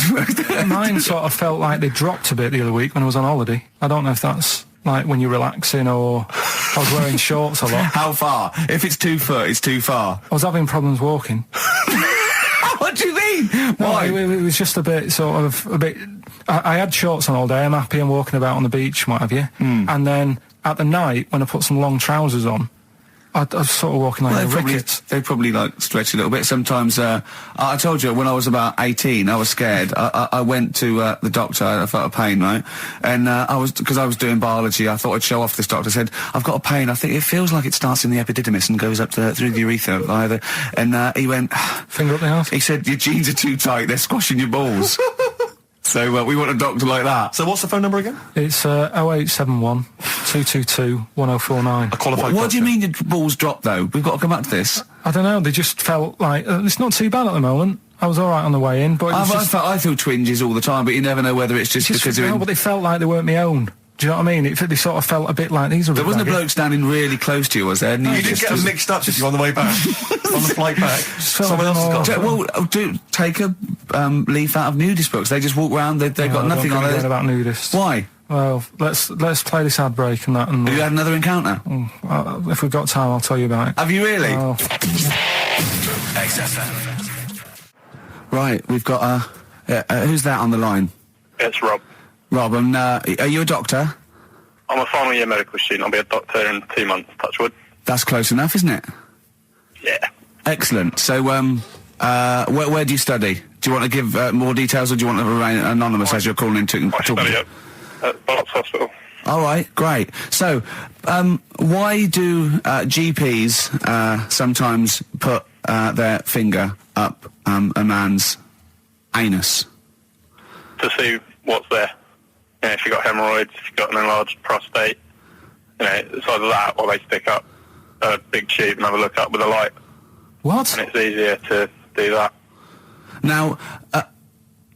Mine sort of felt like they dropped a bit the other week when I was on holiday. I don't know if that's like when you're relaxing or I was wearing shorts a lot. How far? If it's 2 foot, it's too far. I was having problems walking. What do you mean? Why? No, it was just a bit I had shorts on all day. I'm happy and walking about on the beach, what have you. And then at the night when I put some long trousers on, I was sort of walking like rickets. They probably like stretch a little bit. Sometimes, I told you when I was about 18, I was scared. I went to the doctor. I felt a pain, right? And because I was doing biology, I thought I'd show off this doctor. I said, I've got a pain. I think it feels like it starts in the epididymis and goes up through the urethra either. And he went, finger up the arse. He said, your jeans are too tight. They're squashing your balls. So we want a doctor like that. So what's the phone number again? It's 0871 222 1049. A qualified What do you doctor. mean your balls dropped, though? We've got to come back to this. I don't know, they just felt like... it's not too bad at the moment. I was all right on the way in, but it was I feel twinges all the time, but you never know whether it's just because they're no, in... but they felt like they weren't my own. Do you know what I mean? They sort of felt a bit like these are... There wasn't a bloke standing really close to you, was there? And You didn't get them mixed up, did you, on the way back? On the flight back? Someone else has got them. Take a leaf out of nudist books. They just walk around, they've got nothing on it. About nudists. Why? Well, let's play this ad break and that. And Have you had another encounter? if we've got time, I'll tell you about it. Have you really? XFM. Right, we've got who's that on the line? It's Rob. Rob, and are you a doctor? I'm a final year medical student. I'll be a doctor in 2 months, touch wood. That's close enough, isn't it? Yeah. Excellent. So, where do you study? Do you want to give more details, or do you want to remain anonymous as you're calling in to I study at Barts Hospital. All right, great. So, why do GPs sometimes put their finger up a man's anus? To see what's there. You know, if you've got hemorrhoids, if you've got an enlarged prostate, you know, it's either that or they stick up a big tube and have a look up with a light. What? And it's easier to do that. Now,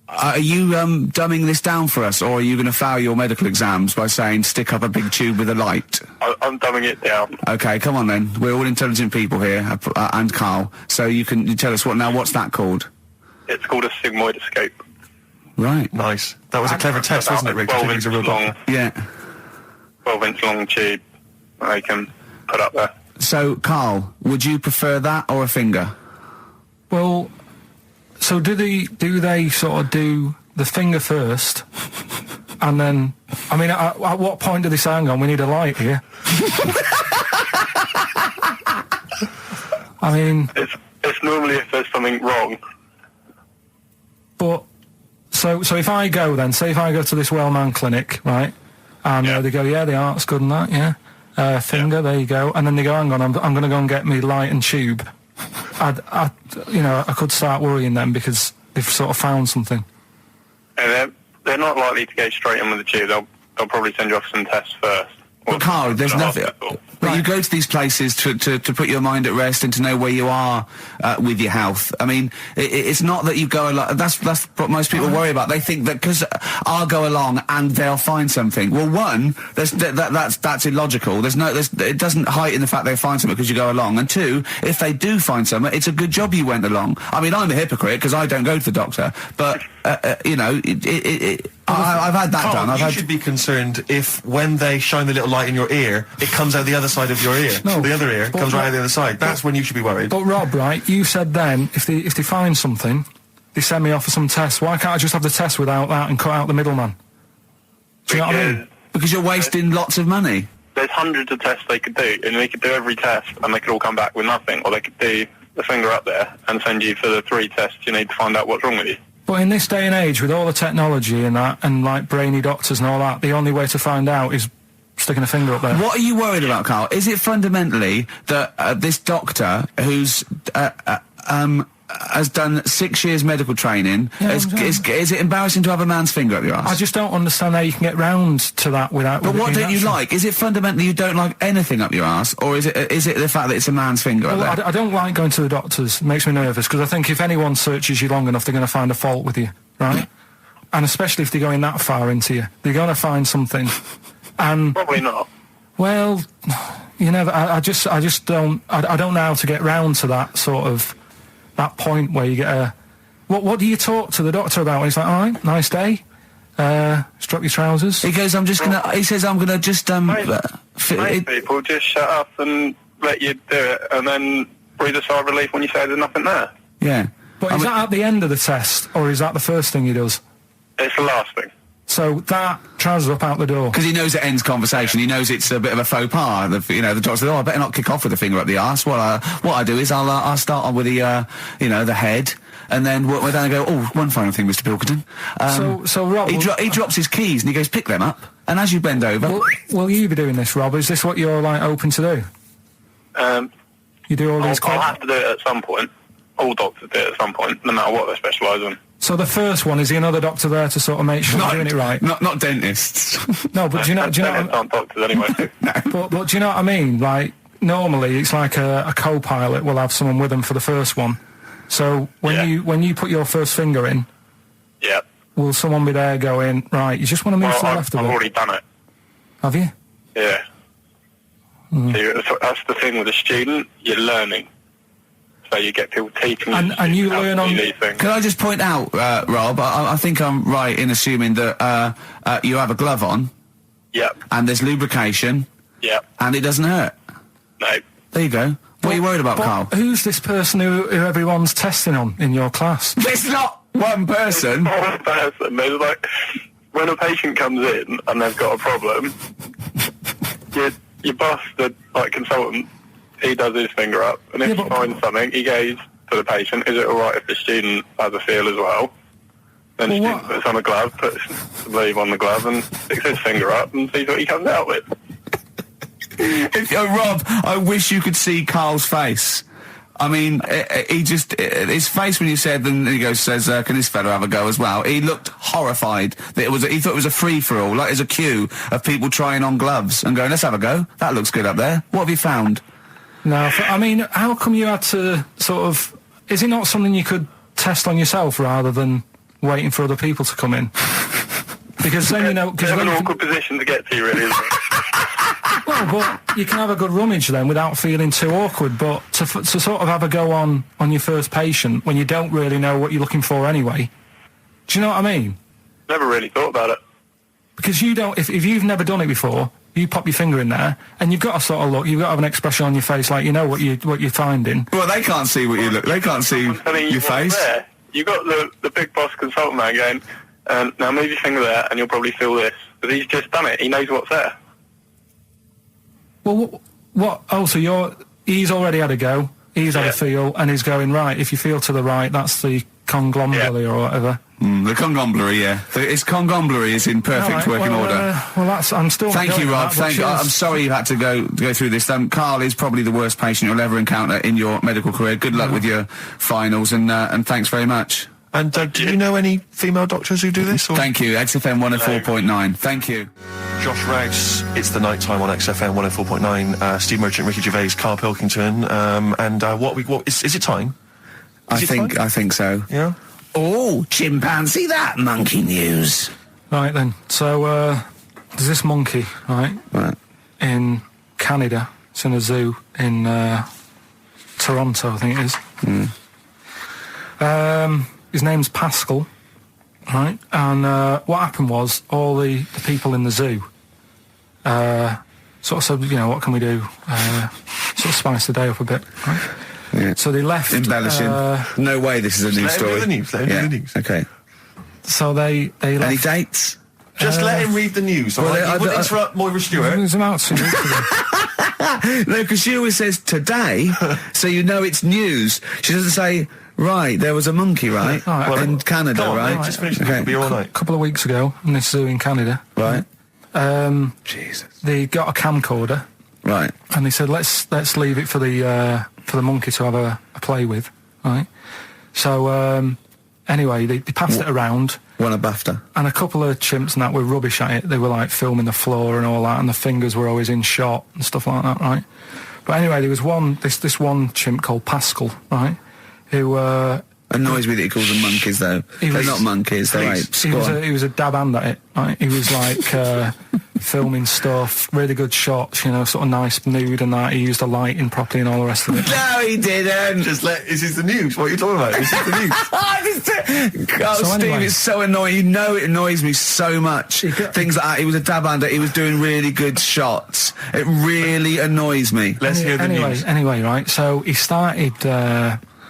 are you dumbing this down for us, or are you going to fail your medical exams by saying stick up a big tube with a light? I'm dumbing it down. Okay, come on then. We're all intelligent people here, and Carl. So you tell us what's that called? It's called a sigmoidoscope. Right. Nice. That was a clever test, wasn't it, Rick? 12 inch long. Yeah. 12-inch long tube they can put up there. So, Carl, would you prefer that or a finger? Well, so do they sort of do the finger first, and then, I mean, at what point do they say, hang on, we need a light here? I mean... It's normally if there's something wrong. But, so if I go then, say if I go to this well-known clinic, right, and they go, yeah, the art's good and that, yeah, finger, there you go, and then they go, hang on, I'm going to go and get me light and tube. I could start worrying then because they've sort of found something. And they're not likely to go straight in with the tube. They'll probably send you off some tests first. But Carl, there's nothing. But Right. you go to these places to put your mind at rest and to know where you are with your health. I mean, it's not that you go along. That's what most people worry about. They think that because I'll go along and they'll find something. Well, one, that's illogical. It doesn't heighten the fact they find something because you go along. And two, if they do find something, it's a good job you went along. I mean, I'm a hypocrite because I don't go to the doctor, but I've had that Carl, done. you should be concerned if when they shine the little light in your ear, it comes out the other side of your ear. No, the other ear comes right out the other side. That's when you should be worried. But Rob, right, you said then, if they find something, they send me off for some tests. Why can't I just have the test without that and cut out the middleman? Do you know what I mean? Because you're wasting lots of money. There's hundreds of tests they could do, and they could do every test, and they could all come back with nothing. Or they could do the finger up there and send you for the 3 tests you need to find out what's wrong with you. But in this day and age, with all the technology and that, and like brainy doctors and all that, the only way to find out is sticking a finger up there. What are you worried about, Carl? Is it fundamentally that this doctor who's has done 6 years medical training, is it embarrassing to have a man's finger up your ass? I just don't understand how you can get round to that without... But with it what being don't you natural. like? Is it fundamentally you don't like anything up your ass, or is it the fact that it's a man's finger up Well, there? I don't like going to the doctors. It makes me nervous, because I think if anyone searches you long enough, they're going to find a fault with you, right? And especially if they're going that far into you. They're going to find something. And... Probably not. Well, you know, I just don't... I don't know how to get round to that sort of... that point where you get a... What do you talk to the doctor about? And he's like, all right, nice day. Strap your trousers. He goes, I'm gonna just, Most people just shut up and let you do it, and then breathe a sigh of relief when you say there's nothing there. yeah. But is that at the end of the test, or is that the first thing he does? It's the last thing. So that trousers up out the door. Because he knows it ends conversation. He knows it's a bit of a faux pas. The doctor says, "Oh, I better not kick off with the finger up the arse." What I do is I'll start on with the the head, and then we're then go. Oh, one final thing, Mr. Pilkington. So Rob, he drops his keys and he goes, "Pick them up." And as you bend over, will you be doing this, Rob? Is this what you're like open to do? You do all these. I'll have to do it at some point. All doctors do it at some point, no matter what they specialise in. So the first one, is the another doctor there to sort of make sure you're doing it right? Not dentists. No, but do you know? Dentists aren't doctors anyway. But do you know what I mean? Like, normally it's like a co-pilot will have someone with them for the first one. So when you put your first finger in, Yeah. will someone be there going, right, you just want to move to the left I've of it? already done it. Have you? Yeah. So that's the thing with a student, you're learning. So you get people teaching And you how to learn do on- these things. Can I just point out, Rob? I think I'm right in assuming that you have a glove on Yep. and there's lubrication Yep. and it doesn't hurt. No. There you go. What are you worried about, But Carl? who's this person who everyone's testing on in your class? It's not one person. One person. There's like, when a patient comes in and they've got a problem, your boss, the consultant, he does his finger up, and if he finds something, he goes to the patient, is it alright if the student has a feel as well? Then the student puts on a glove, puts the leave on the glove, and sticks his finger up and sees what he comes out with. Rob, I wish you could see Carl's face. I mean, his face when you said, and he says, can this fella have a go as well? He looked horrified. That he thought it was a free-for-all, like there's a queue of people trying on gloves and going, let's have a go. That looks good up there. What have you found? No, I mean, how come you had to sort of... Is it not something you could test on yourself rather than waiting for other people to come in? Because then, you know... It's an awkward position to get to, really, isn't it? Well, but you can have a good rummage then without feeling too awkward, but to sort of have a go on your first patient when you don't really know what you're looking for anyway, do you know what I mean? Never really thought about it. Because you don't... If you've never done it before... You pop your finger in there, and you've got to sort of look. You've got to have an expression on your face, like you know what you're finding. Well, they can't see what you look. They can't see your face. There. You got the big boss consultant man going, now move your finger there, and you'll probably feel this. Because he's just done it. He knows what's there. Well, what? Oh, so he's already had a go. He's had a feel, and he's going right. If you feel to the right, that's the conglomerate or whatever. The conglomerate, yeah. His conglomerate is in perfect working order. Well, I'm still... Thank you, Rob. I'm sorry you had to go through this. Carl is probably the worst patient you'll ever encounter in your medical career. Good luck with your finals, and thanks very much. And do you know any female doctors who do this? Or? Thank you. XFM 104.9. Thank you. Josh Rouse, it's the night time on XFM 104.9. Steve Merchant, Ricky Gervais, Karl Pilkington, what is it time? I think so. Yeah. Oh, chimpanzee, that monkey news. Right then. So there's this monkey, right? In Canada. It's in a zoo in Toronto, I think it is. His name's Pascal, right? And what happened was all the people in the zoo sort of said, you know, what can we do? Sort of spice the day up a bit, right? Yeah. So they left... Embellishing. No way this is a news story. Let him read the news. Okay. So they left... Any dates? Just let him read the news, all right? You wouldn't interrupt Moira Stewart. There's about 2 weeks ago. No, because she always says today, so you know it's news. She doesn't say, right, there was a monkey, right? In Canada, right? Just finish it. It'll be all right. A couple of weeks ago, in this zoo in Canada. Right. Jesus. They got a camcorder. Right. And they said, let's leave it for the monkey to have a play with, right? So, anyway, they passed it around. Won a BAFTA. And a couple of chimps and that were rubbish at it. They were like filming the floor and all that, and the fingers were always in shot and stuff like that, right? But anyway, there was this one chimp called Pascal, right? Who annoys me that he calls them monkeys, though. They're not monkeys, they're apes. He was a dab hand at it, right? He was like filming stuff, really good shots, you know, sort of nice mood and that. He used the lighting properly and all the rest of it. No, he didn't. Is this the news? What are you talking about? Is this the news? Steve, it's so annoying. You know it annoys me so much. Things like that. He was a dab hand. He was doing really good shots. It really annoys me. Let's hear the news. Anyway, right, so he started...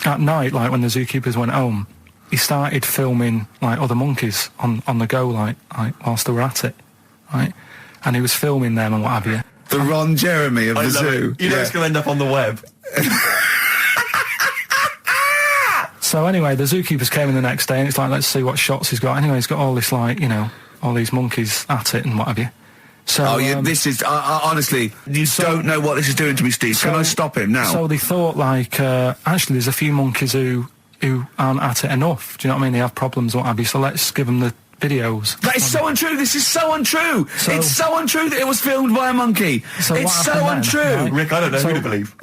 at night, like when the zookeepers went home, he started filming like other monkeys on the go, like whilst they were at it, right? And he was filming them and what have you. The Ron Jeremy of the zoo. You know it's going to end up on the web. So anyway, the zookeepers came in the next day, and it's like, let's see what shots he's got. Anyway, he's got all this, like, you know, all these monkeys at it and what have you. So, this is honestly, you don't know what this is doing to me, Steve. Can I stop him now? So they thought, like, actually, there's a few monkeys who aren't at it enough. Do you know what I mean? They have problems, what have you. So let's give them the videos. That is so untrue. This is so untrue. It's so untrue that it was filmed by a monkey. So it's so untrue. Right? Rick, I don't know who to believe.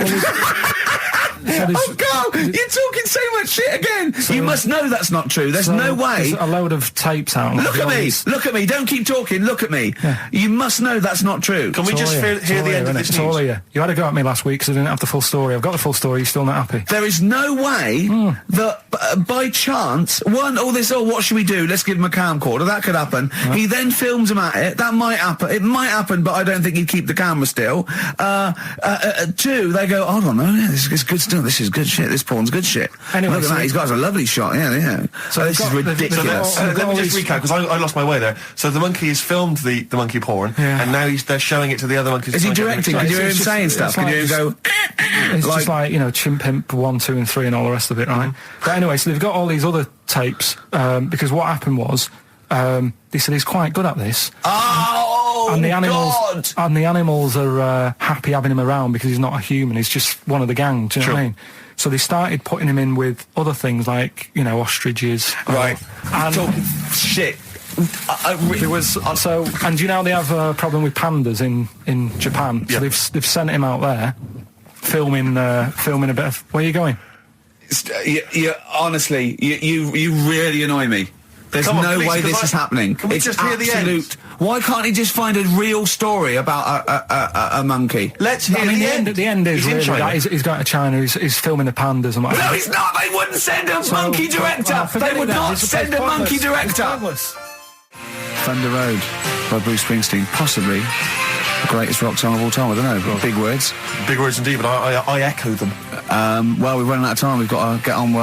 Oh, God, you're talking so much shit again. You must know that's not true. There's no way. There's a load of tapes out. Look at me. Don't keep talking. Look at me. Yeah. You must know that's not true. Can we just hear the end of this news? All here. You had to go at me last week because I didn't have the full story. I've got the full story. You're still not happy. There is no way that by chance, what should we do? Let's give him a camcorder. That could happen. Right. He then films him at it. That might happen. It might happen, but I don't think he'd keep the camera still. Two, they go, I don't know. This is good stuff. oh, this is good shit. This porn's good shit. Anyway, look at that. He's got a lovely shot. Yeah. So this is ridiculous. Let me just recap, because I lost my way there. So the monkey has filmed the monkey porn, and now they're showing it to the other monkeys. Is he directing? Can you hear him saying stuff? Can you hear him go... It's just like, Chimp Pimp 1, 2 and 3 and all the rest of it, right? But anyway, so they've got all these other tapes, because what happened was, they said he's quite good at this. Oh, and the animals, God! And the animals are happy having him around because he's not a human, he's just one of the gang, do you know what I mean? So they started putting him in with other things like, ostriches. Right. And talking shit. There was and do you know they have a problem with pandas in Japan? So they've sent him out there, filming a bit of. Where are you going? Honestly, you really annoy me. There's no way this is happening. Can we just hear the end? Why can't he just find a real story about a monkey? Let's hear the end. The end is really that he's going to China. He's filming the pandas and whatever. No, he's not. They wouldn't send a monkey director. They would not send a monkey director. Thunder Road by Bruce Springsteen, possibly the greatest rock song of all time. I don't know. Big words. Big words indeed, but I echo them. Well, we're running out of time. We've got to get on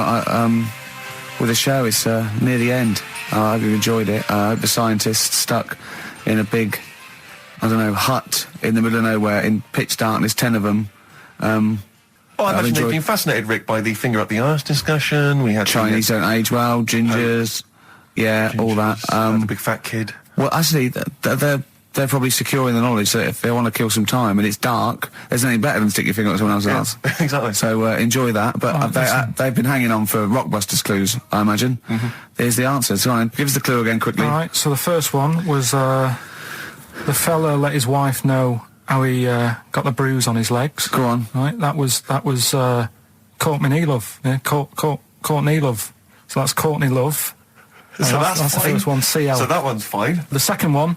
with the show. It's near the end. I hope you enjoyed it. I hope the scientists stuck in a big, hut in the middle of nowhere in pitch darkness, 10 of them. I imagine they've been fascinated, Rick, by the finger up the arse discussion. We had Chinese don't age well, gingers, all that. The big fat kid. Well, actually, they're probably secure in the knowledge that if they want to kill some time and it's dark, there's nothing better than stick your finger up someone else's arse. Exactly. So enjoy that. But they've been hanging on for Rockbusters clues, I imagine. Here's the answer. So give us the clue again quickly. All right, so the first one was the fella let his wife know how he got the bruise on his legs. Go on. Right, that was Courtney Love. Yeah, Courtney Love. So that's Courtney Love. So that's the first one, CL. So that one's fine. The second one,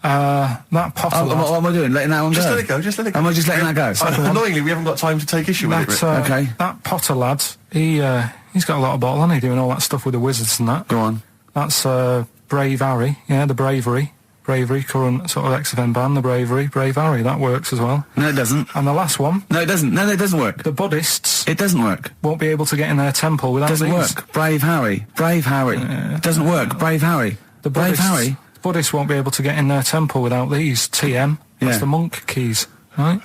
that Potter lad. What am I doing? Letting that one go? Just let it go. Am I just letting that go? Annoyingly, we haven't got time to take issue with it. Okay. That Potter lad, he's got a lot of bottle, hasn't he, doing all that stuff with the wizards and that. Go on. That's Brave Harry, the Bravery, current sort of XFM band, the Brave Harry, that works as well. No, it doesn't. And the last one... No, it doesn't. No, it doesn't work. The Buddhists... It doesn't work. Won't be able to get in their temple without Doesn't these. work. Brave Harry. It doesn't work. Brave Harry. Brave Harry. The Buddhists won't be able to get in their temple without these. TM. That's the monk keys, right?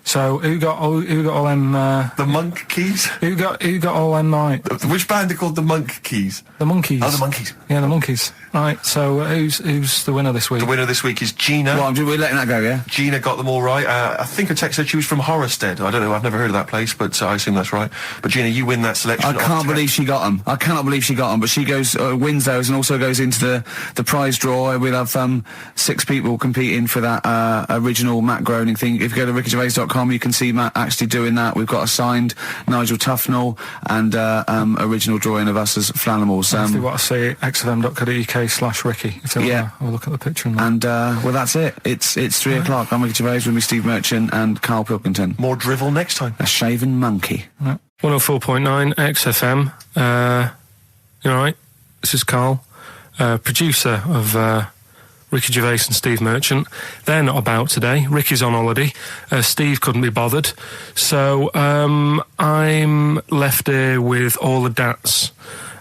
So who got all them? The monk keys. Who got all them? Right. Which band are called the Monk Keys? The Monkeys. Oh, the Monkeys. Yeah, the Monkeys. Right. So who's the winner this week? The winner this week is Gina. Well, we're letting that go, yeah. Gina got them all right. I think her text said she was from Horrorstead. I don't know. I've never heard of that place, but I assume that's right. But Gina, you win that selection. I can't believe she got them. I cannot believe she got them. But she wins those and also goes into the prize draw. We'll have 6 people competing for that original Matt Groening thing. If you go to rickygervais.com, you can see Matt actually doing that. We've got a signed Nigel Tufnell and original drawing of us as Flanimals. If they want to see it, xfm.co.uk/Ricky. If they want to have a look at the picture. And well, that's it. It's 3 o'clock. I'm Ricky Gervais with me, Steve Merchant and Karl Pilkington. More drivel next time. A shaven monkey. Right. 104.9 XFM. You all right? This is Karl, producer of Ricky Gervais and Steve Merchant. They're not about today. Ricky's on holiday. Steve couldn't be bothered. So I'm left here with all the DATs.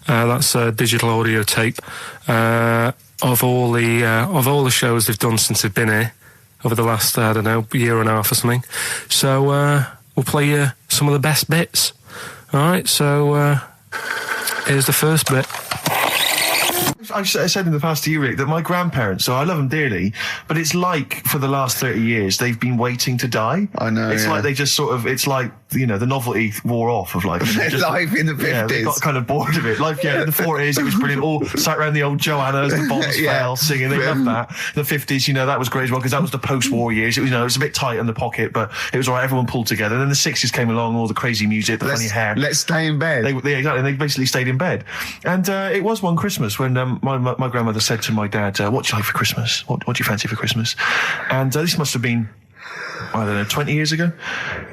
That's a digital audio tape of all the shows they've done since they've been here over the last, year and a half or something. So we'll play you some of the best bits. All right, so here's the first bit. I said in the past to you, Rick, that my grandparents, so I love them dearly, but it's like for the last 30 years they've been waiting to die. I know. It's like they just sort of, it's like, the novelty wore off of life. Life in the 50s. Yeah, they got kind of bored of it. Life, in the 40s, it was brilliant. All sat around the old Joannas, the bombs fell, singing. They loved that. The 50s, that was great as well, because that was the post-war years. It was, it was a bit tight in the pocket, but it was all right. Everyone pulled together. And then the 60s came along, all the crazy music, the funny hair. Let's stay in bed. Exactly. They basically stayed in bed. And it was one Christmas when my grandmother said to my dad, what do you like for Christmas? What do you fancy for Christmas? And this must have been, I don't know, 20 years ago.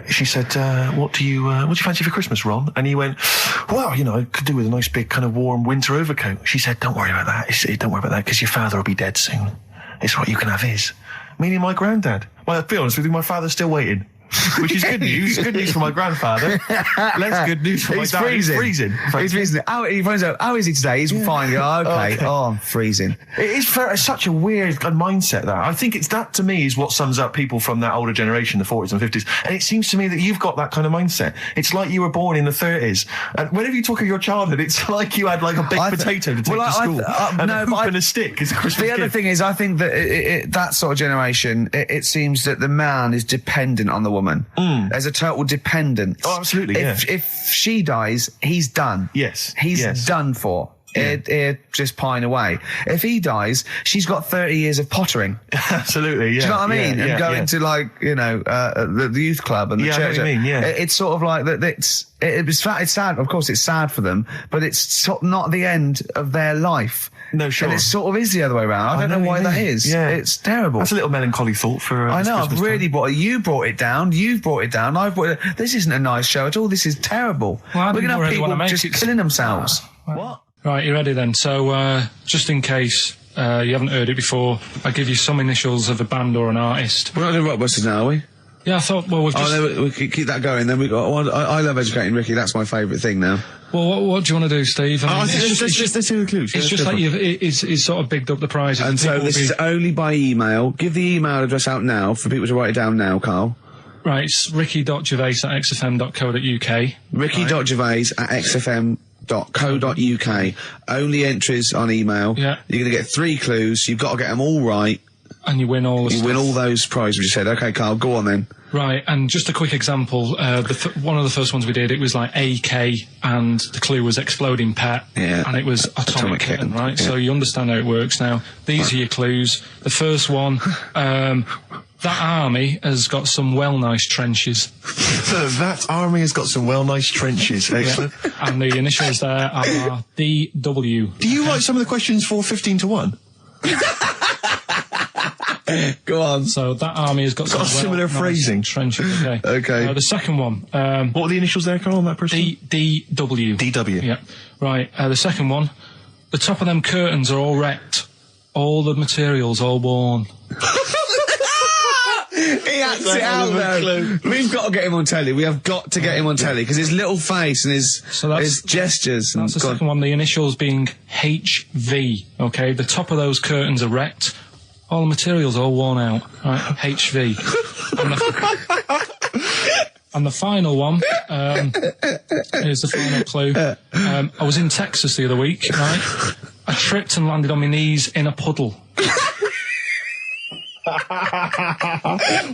She said, what do you fancy for Christmas, Ron? And he went, well, I could do with a nice big kind of warm winter overcoat. She said, don't worry about that. Don't worry about that, because your father will be dead soon. It's what you can have his. Meaning my granddad. Well, to be honest with you, my father's still waiting. which is good news. Good news for my grandfather. Less good news for my dad. He's freezing. He's freezing. He finds out, how is he today? He's fine. Oh, okay. Oh, I'm freezing. It is such a weird mindset, that. I think it's that, to me, is what sums up people from that older generation, the 40s and 50s. And it seems to me that you've got that kind of mindset. It's like you were born in the 30s. And whenever you talk of your childhood, it's like you had like a baked potato to take to school. And a hoop and a stick as a Christmas gift. The other thing is, I think that that sort of generation, it seems that the man is dependent on the woman. There's a total dependence. Oh, absolutely. If she dies, he's done. Yes. He's done for. He'd just pine away. If he dies, she's got 30 years of pottering. Absolutely, yeah. Do you know what I mean? And going to, like, you know, the youth club and the church. I know what you mean, yeah. It's sort of like that. It's sad. Of course, it's sad for them, but it's not the end of their life. No, sure. And it sort of is the other way around. I don't know why that is. Yeah. It's terrible. That's a little melancholy thought for I know, Christmas I've really time. you brought it down. You've brought it down. I've brought it. This isn't a nice show at all. This is terrible. Well, we're going to have really people just killing themselves. What? Right, you ready then? So, just in case you haven't heard it before, I'll give you some initials of a band or an artist. We're not doing Rockbusters now, are we? Yeah, I thought, well, we've just... we can keep that going. Then we got... I love educating Ricky. That's my favourite thing now. Well, what do you want to do, Steve? I mean, let's do the clues. It's just like it's sort of bigged up the prize. And so this is only by email. Give the email address out now for people to write it down now, Carl. Right, it's ricky.gervais@xfm.co.uk. ricky.gervais@xfm.co.uk. Only entries on email. Yeah. You're going to get 3 clues. You've got to get them all right. And you win all the You win all those prizes you said. Okay, Carl, go on then. Right, and just a quick example. One of the first ones we did, it was like AK, and the clue was exploding pet. Yeah. And it was atomic kitten, right? Yeah. So you understand how it works now. These are your clues. The first one, that army has got some nice trenches. That army has got some nice trenches. Excellent. Yeah. And the initials there are DW. Do you write some of the questions for 15 to 1? Go on. So that army has got some similar phrasing. Trenches. Okay. Okay. The second one. What are the initials there, Carl, on that person? DW. DW. Yeah. Right. The second one. The top of them curtains are all wrecked. All the materials all worn. He acts it out though. We've got to get him on telly. We have got to get him on telly because his little face and his gestures. That's the second one. The initials being HV. Okay. The top of those curtains are wrecked. All the materials all worn out. Right. HV. And the final one, here's the final clue. I was in Texas the other week, right? I tripped and landed on my knees in a puddle.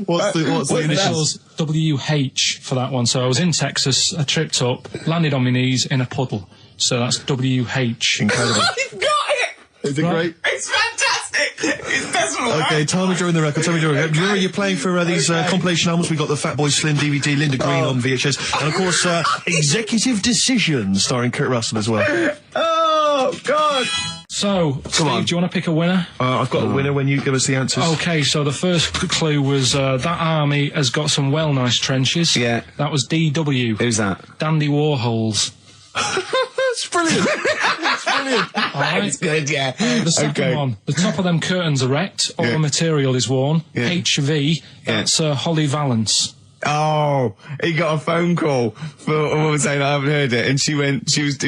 What's the initials? WH for that one. So I was in Texas, I tripped up, landed on my knees in a puddle. So that's WH. Incredible. You've got it! Is it great? It's fantastic! It's desperate. Okay, tell me during the record. Do you remember you're playing for these compilation albums? We got the Fatboy Slim DVD, Linda Green on VHS, and of course Executive Decision starring Kurt Russell as well. Oh God! So, Steve, do you want to pick a winner? I've got a winner when you give us the answers. Okay, so the first clue was that army has got some nice trenches. Yeah. That was DW. Who's that? Dandy Warhols. That's brilliant. That's brilliant. All right. That's good, yeah. The second one, the top of them curtains are wrecked, all the material is worn. Yeah. HV, that's Holly Valance. Oh, he got a phone call for a woman saying I haven't heard it, and he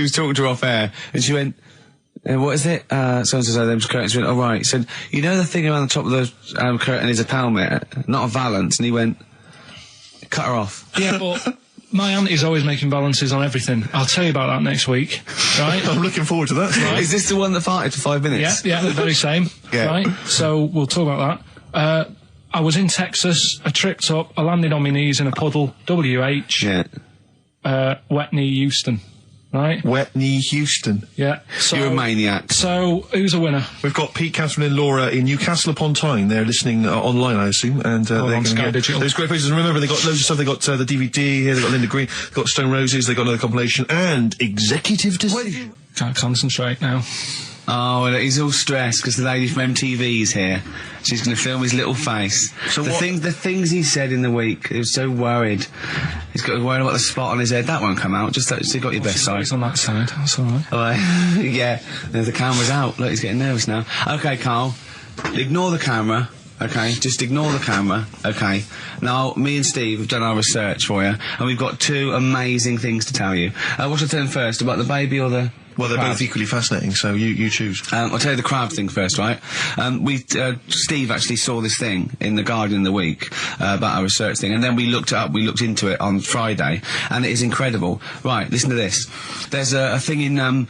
was talking to her off air, and she went, what is it? So-and-so said them curtains. She went, right. He said, you know the thing around the top of the curtain is a palmet, not a valance, and he went, cut her off. Yeah, but my auntie's always making balances on everything. I'll tell you about that next week, right? I'm looking forward to that. Right. Is this the one that farted for 5 minutes? Yeah, the very same. Yeah. Right? So we'll talk about that. I was in Texas, I tripped up, I landed on my knees in a puddle, WH, Yeah. wet knee Houston, right? Wet knee Houston. Yeah. So, You're a maniac. So, who's a winner? We've got Pete, Catherine and Laura in Newcastle upon Tyne. They're listening online, I assume, and they're on going Sky to Digital. those great places. And remember, they got loads of stuff. They got the DVD here. They got Linda Green. They got Stone Roses. They got another compilation and Executive Decision. Can't concentrate now. Oh, well, he's all stressed because the lady from MTV is here. She's going to film his little face. So the things he said in the week, he was so worried. He's got worried about the spot on his head. That won't come out. Just you got your best side. It's on that side. That's all right. Yeah. The camera's out. Look, he's getting nervous now. Okay, Carl. Ignore the camera. Okay, just ignore the camera. Okay. Now, me and Steve have done our research for you, and we've got 2 amazing things to tell you. What should I tell them first, about the baby or the... Well, they're crab? both equally fascinating, so you choose. I'll tell you the crab thing first, right? Steve actually saw this thing in The Guardian of the Week about our research thing, and then we looked it up, we looked into it on Friday, and it is incredible. Right, listen to this. There's a thing in a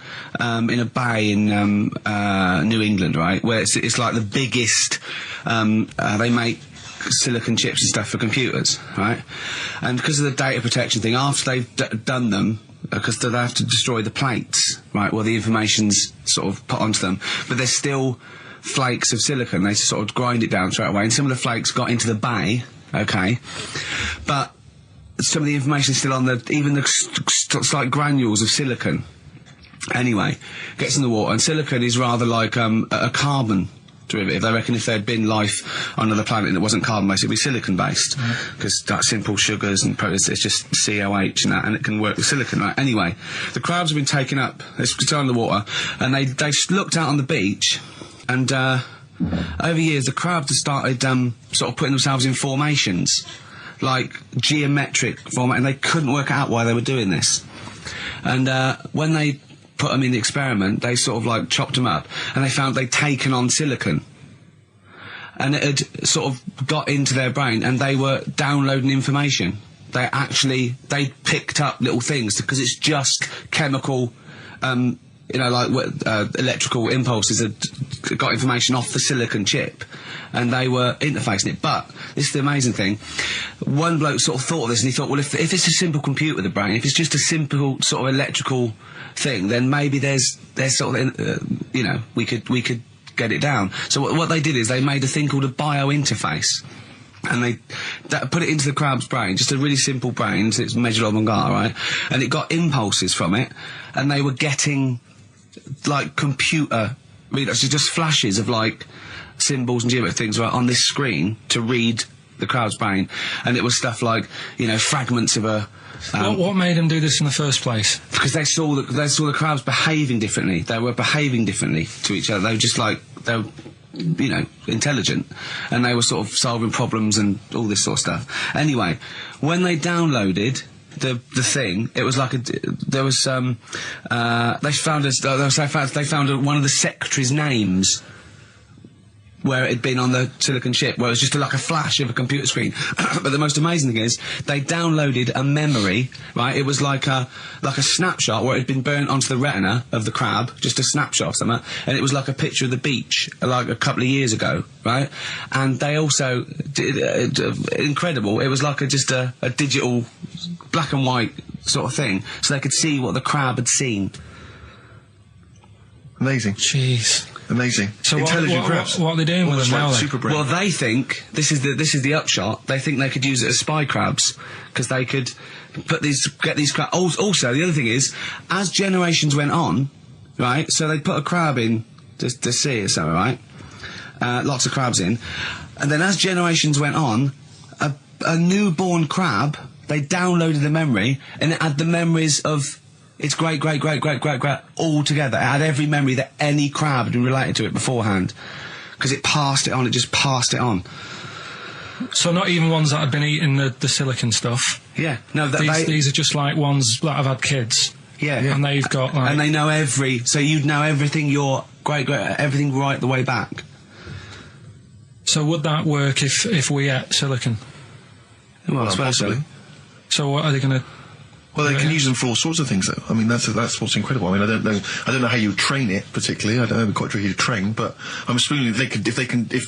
bay in New England, right, where it's like the biggest, they make silicon chips and stuff for computers, right? And because of the data protection thing, after they've done them, because they have to destroy the plates, right, where the information's sort of put onto them, but there's still flakes of silicon. They sort of grind it down straight away, and some of the flakes got into the bay, okay, but some of the information's still on even the slight granules of silicon. Anyway, gets in the water, and silicon is rather like a carbon derivative. They reckon if there'd been life on another planet that wasn't carbon-based, it'd be silicon-based, because that's simple sugars and proteins, it's just COH and that, and it can work with silicon, right? Anyway, the crabs have been taken up, they're still in the water, and they looked out on the beach, and over years the crabs have started sort of putting themselves in formations, like geometric format, and they couldn't work out why they were doing this. And when they put them in the experiment, they sort of like chopped them up, and they found they'd taken on silicon, and it had sort of got into their brain, and they were downloading information. They picked up little things, because it's just chemical, like electrical impulses that got information off the silicon chip, and they were interfacing it. But this is the amazing thing. One bloke sort of thought of this, and he thought, well, if it's a simple computer, the brain, if it's just a simple sort of electrical thing, then maybe there's sort of, we could get it down. So what they did is they made a thing called a biointerface, and they put it into the crab's brain, just a really simple brain, so it's measured on Mongar, right? And it got impulses from it, and they were getting like computer, just flashes of like symbols and geometric things right on this screen to read the crab's brain, and it was stuff like fragments of a. What made them do this in the first place? Because they saw the crabs behaving differently. They were behaving differently to each other. They were just like intelligent, and they were sort of solving problems and all this sort of stuff. Anyway, when they downloaded the thing, it was like they found one of the secretary's names where it had been on the silicon chip, where it was just like a flash of a computer screen. But the most amazing thing is, they downloaded a memory, right? It was like a snapshot where it had been burnt onto the retina of the crab, just a snapshot of something, and it was like a picture of the beach, like a couple of years ago, right? And they also did, incredible, it was like just a digital black and white sort of thing, so they could see what the crab had seen. Amazing. Jeez. Amazing. So intelligent crabs. What are they doing with them now? Super brain. Well, they think this is the upshot. They think they could use it as spy crabs, because they could get these crabs. Also, the other thing is, as generations went on, right? So they put a crab in the sea or something, right? Lots of crabs in, and then as generations went on, a newborn crab, they downloaded the memory, and it had the memories of its great all together. It had every memory that any crab had been related to it beforehand, because it passed it on. It just passed it on. So not even ones that had been eating the silicon stuff. Yeah, no. These are just like ones that have had kids. Yeah, and they've got like, and they know so you'd know everything. Your everything right the way back. So would that work if we ate silicon? Well, possibly. So what are they going to? Well, they can use them for all sorts of things, though. I mean, that's what's incredible. I mean, I don't know how you train it particularly. I don't know quite tricky to train, but I'm assuming if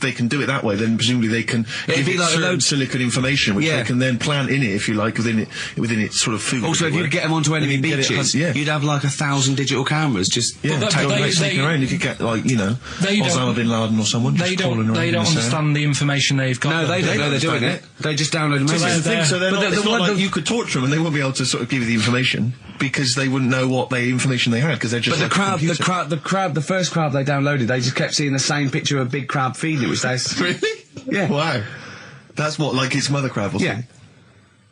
they can do it that way, then presumably they can give it certain silicon information, which they can then plant in it, if you like, within its sort of food. Also, if you get them onto enemy beaches, you'd have like 1,000 digital cameras just taking around. You could get Osama bin Laden or someone. They don't understand the information they've got. No, they don't know they're doing it. They just download them. So it's not like you could torture them and they won't be able to sort of give you the information, because they wouldn't know what information they had, because they're just. But the first crab they downloaded, they just kept seeing the same picture of a big crab feeding it, which they really. Yeah. Wow. That's what, like its mother crab or something.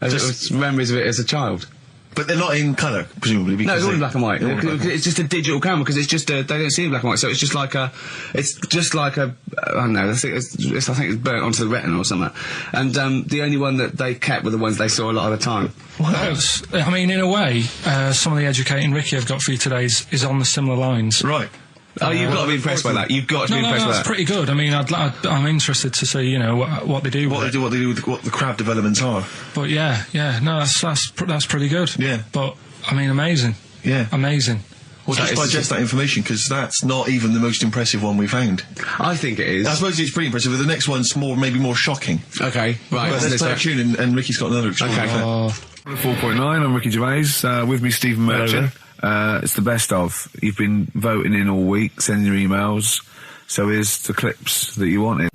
Yeah. Just memories of it as a child. But they're not in colour, presumably. No, Because it's all in they- black and white. they're all in black and white. It's just a digital camera because it's just they don't see in black and white. So it's just like a I don't know. I think it's burnt onto the retina or something. And the only one that they kept were the ones they saw a lot of the time. I mean, in a way, some of the educating Ricky I've got for you today is on the similar lines. Right. Oh, you've got to be impressed by that. You've got to be impressed by that's that. pretty good. I mean, I'm interested to see, what they do. What they do with what the crab developments are. But yeah, no, that's pretty good. Yeah. But I mean, amazing. Yeah. Amazing. Well, just digest that information, because that's not even the most impressive one we found. I think it is. I suppose it's pretty impressive, but the next one's maybe more shocking. Okay, right. But let's play a tune, and Ricky's got another extraordinary fact. 4.9, I'm Ricky Gervais, with me Stephen Merchant. It's the best of. You've been voting in all week, sending your emails, so here's the clips that you wanted.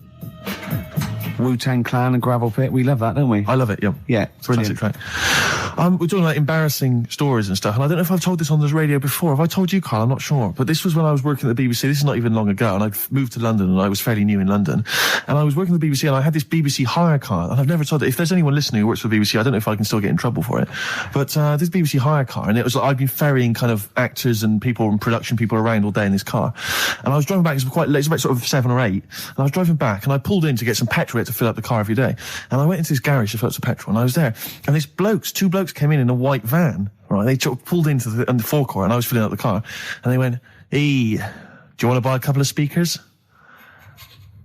Wu-Tang Clan and Gravel Pit, we love that, don't we? I love it, yeah. Yeah, Brilliant. Classic track. We're talking about embarrassing stories and stuff, and I don't know if I've told this on the radio before. Have I told you, Carl? I'm not sure. But this was when I was working at the BBC. This is not even long ago, and I'd moved to London, and I was fairly new in London. And I was working at the BBC, and I had this BBC hire car, and I've never told it. If there's anyone listening who works for the BBC, I don't know if I can still get in trouble for it. But this BBC hire car, and it was like I'd been ferrying kind of actors and people and production people around all day in this car. And I was driving back, it was quite late, it was about sort of 7 or 8, and I was driving back, and I pulled in to get some petrol to fill up the car every day. And I went into this garage to fill up some petrol, and I was there, and two blokes came in a white van, right? They pulled into the forecourt, and I was filling up the car, and they went, "Hey, do you want to buy a couple of speakers?"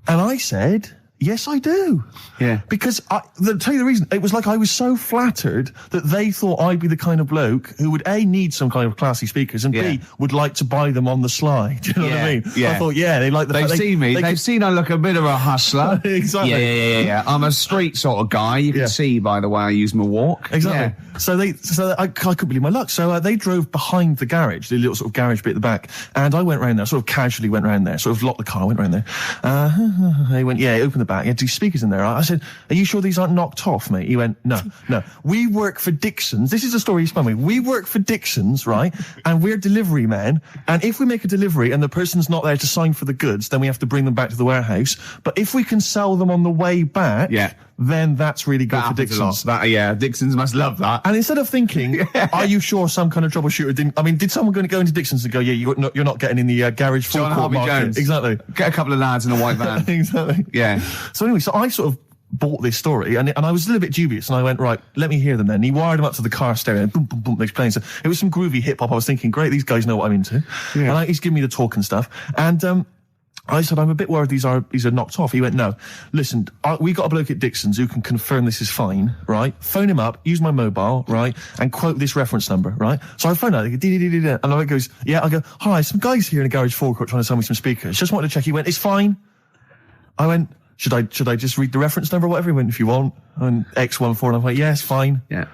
And I said, "Yes, I do." Yeah. Because I'll tell you the reason. It was like I was so flattered that they thought I'd be the kind of bloke who would A, need some kind of classy speakers, and B, would like to buy them on the sly. Do you know what I mean? Yeah. I thought, they like the They've fact seen me. They've seen I look a bit of a hustler. Exactly. Yeah. I'm a street sort of guy. You can see by the way I use my walk. Exactly. Yeah. So I couldn't believe my luck. So they drove behind the garage, the little sort of garage bit at the back, and I went round there, sort of casually went round there, sort of locked the car, went round there. They went, open the back. You had 2 speakers in there. I said, "Are you sure these aren't knocked off, mate?" He went, No. We work for Dixon's. This is the story he spun me. We work for Dixon's, right? And we're delivery men. And if we make a delivery and the person's not there to sign for the goods, then we have to bring them back to the warehouse. But if we can sell them on the way back, then that's really good for Dixon's. Dixon's must love that. And instead of thinking, are you sure some kind of troubleshooter didn't... I mean, did someone go into Dixon's and go, you're not getting in the garage forecourt market? Jones. Exactly. Get a couple of lads in a white van. Exactly. Yeah. So anyway, so I sort of bought this story, and I was a little bit dubious, and I went, right, let me hear them then. And he wired them up to the car stereo, and boom, boom, boom, makes playing. So it was some groovy hip-hop. I was thinking, great, these guys know what I'm into. Yeah. And he's giving me the talk and stuff. And I said, I'm a bit worried these are knocked off. He went, no, listen, we got a bloke at Dixon's who can confirm this is fine, right? Phone him up, use my mobile, right? And quote this reference number, right? So I phone out, and I goes, I go, hi, some guys here in a garage forecourt trying to sell me some speakers. Just wanted to check. He went, it's fine. I went, should I just read the reference number or whatever? He went, if you want. And X14, and I'm like, yes, fine. Yeah.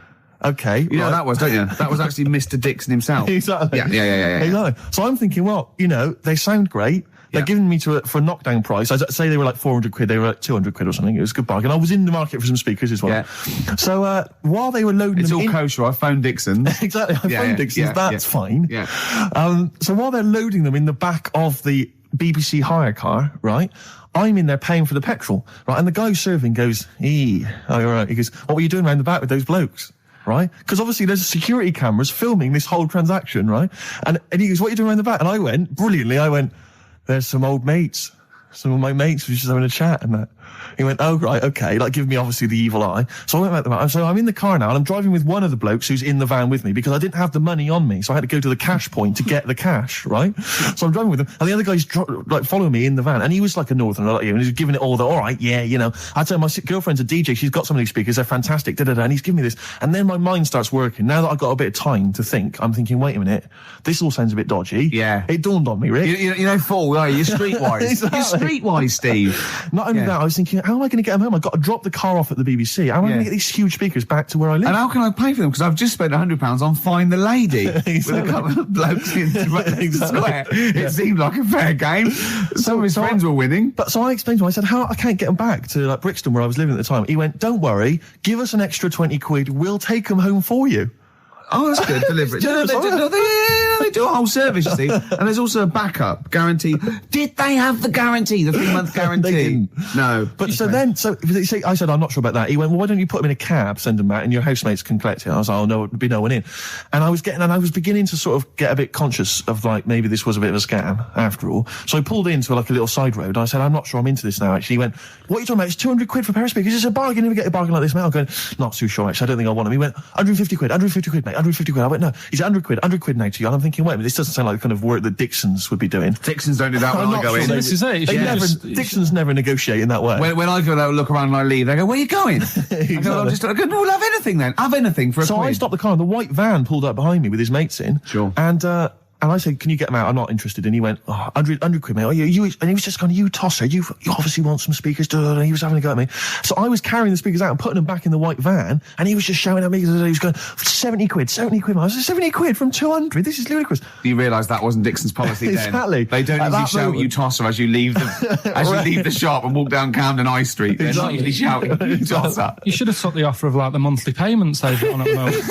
Okay. You know what that was, don't you? That was actually Mr. Dixon himself. Exactly. Yeah. Exactly. So I'm thinking, well, they sound great. They're giving me for a knockdown price. I'd say they were like 400 quid, they were like 200 quid or something. It was a good bargain. I was in the market for some speakers as well. Yeah. So while they were loading it's them all in... kosher, I phoned Dixon. Exactly, I phoned Dixon's, that's fine. Yeah. So while they're loading them in the back of the BBC hire car, right, I'm in there paying for the petrol, right, and the guy who's serving goes, all right. He goes, what were you doing around the back with those blokes? Right? Because obviously there's security cameras filming this whole transaction, right? And he goes, what are you doing around the back? And I went, brilliantly, there's some old mates. Some of my mates were just having a chat and that. He went, oh, right, okay, like giving me obviously the evil eye. So I went back to the van. So I'm in the car now and I'm driving with one of the blokes who's in the van with me because I didn't have the money on me. So I had to go to the cash point to get the cash, right? So I'm driving with him and the other guy's following me in the van and he was like a northerner like you and he was giving it all the, all right, I tell him my girlfriend's a DJ, she's got some of these speakers, they're fantastic, and he's giving me this. And then my mind starts working. Now that I've got a bit of time to think, I'm thinking, wait a minute, this all sounds a bit dodgy. Yeah. It dawned on me, Rick. Fool, are you? You're streetwise. Exactly. You're streetwise, Steve. Not only that, I was thinking, how am I going to get them home? I've got to drop the car off at the BBC. How am I going to get these huge speakers back to where I live? And how can I pay for them? Because I've just spent £100 on Find the Lady Exactly. with a couple of blokes in the square. It seemed like a fair game. Some of his friends were winning. But so I explained to him, I said, I can't get them back to like Brixton where I was living at the time. He went, don't worry, give us an extra 20 quid, we'll take them home for you. Oh, that's good. Deliberate. They They do a whole service, you see. And there's also a backup guarantee. Did they have the guarantee, the 3-month guarantee? They didn't. No. But so I said, I'm not sure about that. He went, well, why don't you put them in a cab, send them back, and your housemates can collect it? I was like, oh no, there'd be no one in. And I was beginning to sort of get a bit conscious of like, maybe this was a bit of a scam after all. So I pulled into like a little side road. And I said, I'm not sure I'm into this now, actually. He went, what are you talking about? It's 200 quid for a pair of speakers. It's a bargain. You never get a bargain like this, mate. I'm going, not too sure, actually. I don't think I want them. He went, 150 quid, mate, 150 quid. I went, no, he's 100 quid now to you. And I'm thinking, wait a minute, this doesn't sound like the kind of work that Dixons would be doing. Dixons don't do that when I go in. This is it. Dixons never negotiate in that way. When I go there, look around and I leave, they go, where are you going? I go, no, we'll have anything then. Have anything for a quid. So I stopped the car and the white van pulled up behind me with his mates in. Sure. And I said, can you get them out? I'm not interested. And he went, 100 quid, mate. Oh, you, and he was just going, you tosser. You obviously want some speakers. And he was having a go at me. So I was carrying the speakers out and putting them back in the white van. And he was just shouting at me. He was going, 70 quid. I was like, 70 quid from 200. This is ludicrous. You realise that wasn't Dixon's policy then. Exactly. They don't usually shout you tosser as you leave the shop and walk down Camden High Street. They're not usually shouting you tosser. You should have took the offer of like the monthly payments they've got on at the moment.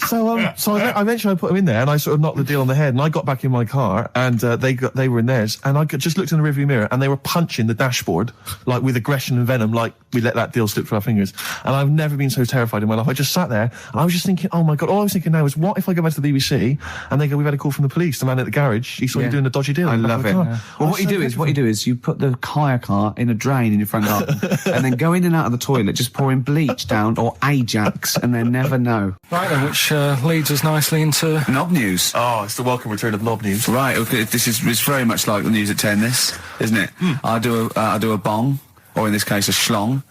So I eventually put them in there, and I sort of knocked the deal on the head. And I got back in my car, and they were in theirs. And I just looked in the rearview mirror, and they were punching the dashboard like with aggression and venom, like we let that deal slip through our fingers. And I've never been so terrified in my life. I just sat there, and I was just thinking, oh my god! All I was thinking now is, what if I go back to the BBC and they go, we've had a call from the police. The man at the garage, he saw you doing a dodgy deal. I love it. Yeah. Well, what you do is you put the hire car in a drain in your front garden, and then go in and out of the toilet, just pouring bleach down or Ajax, and they never know. Right then, which leads us nicely into Knob News. Oh, it's the welcome return of Knob News. Right, okay, it's very much like the news at 10, this, isn't it? I do a bong, or in this case a schlong,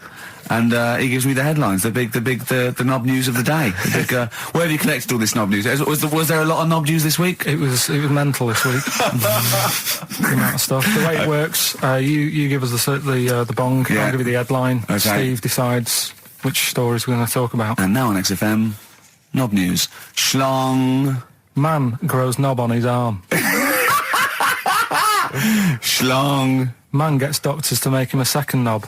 and he gives me the headlines, the knob news of the day. Where have you collected all this knob news? Was there a lot of knob news this week? It was mental this week. The amount of stuff. The way it works, you give us the bong, I'll give you the headline. Okay. Steve decides which stories we're going to talk about. And now on XFM, knob news. Schlong. Man grows knob on his arm. Schlong. Man gets doctors to make him a second knob.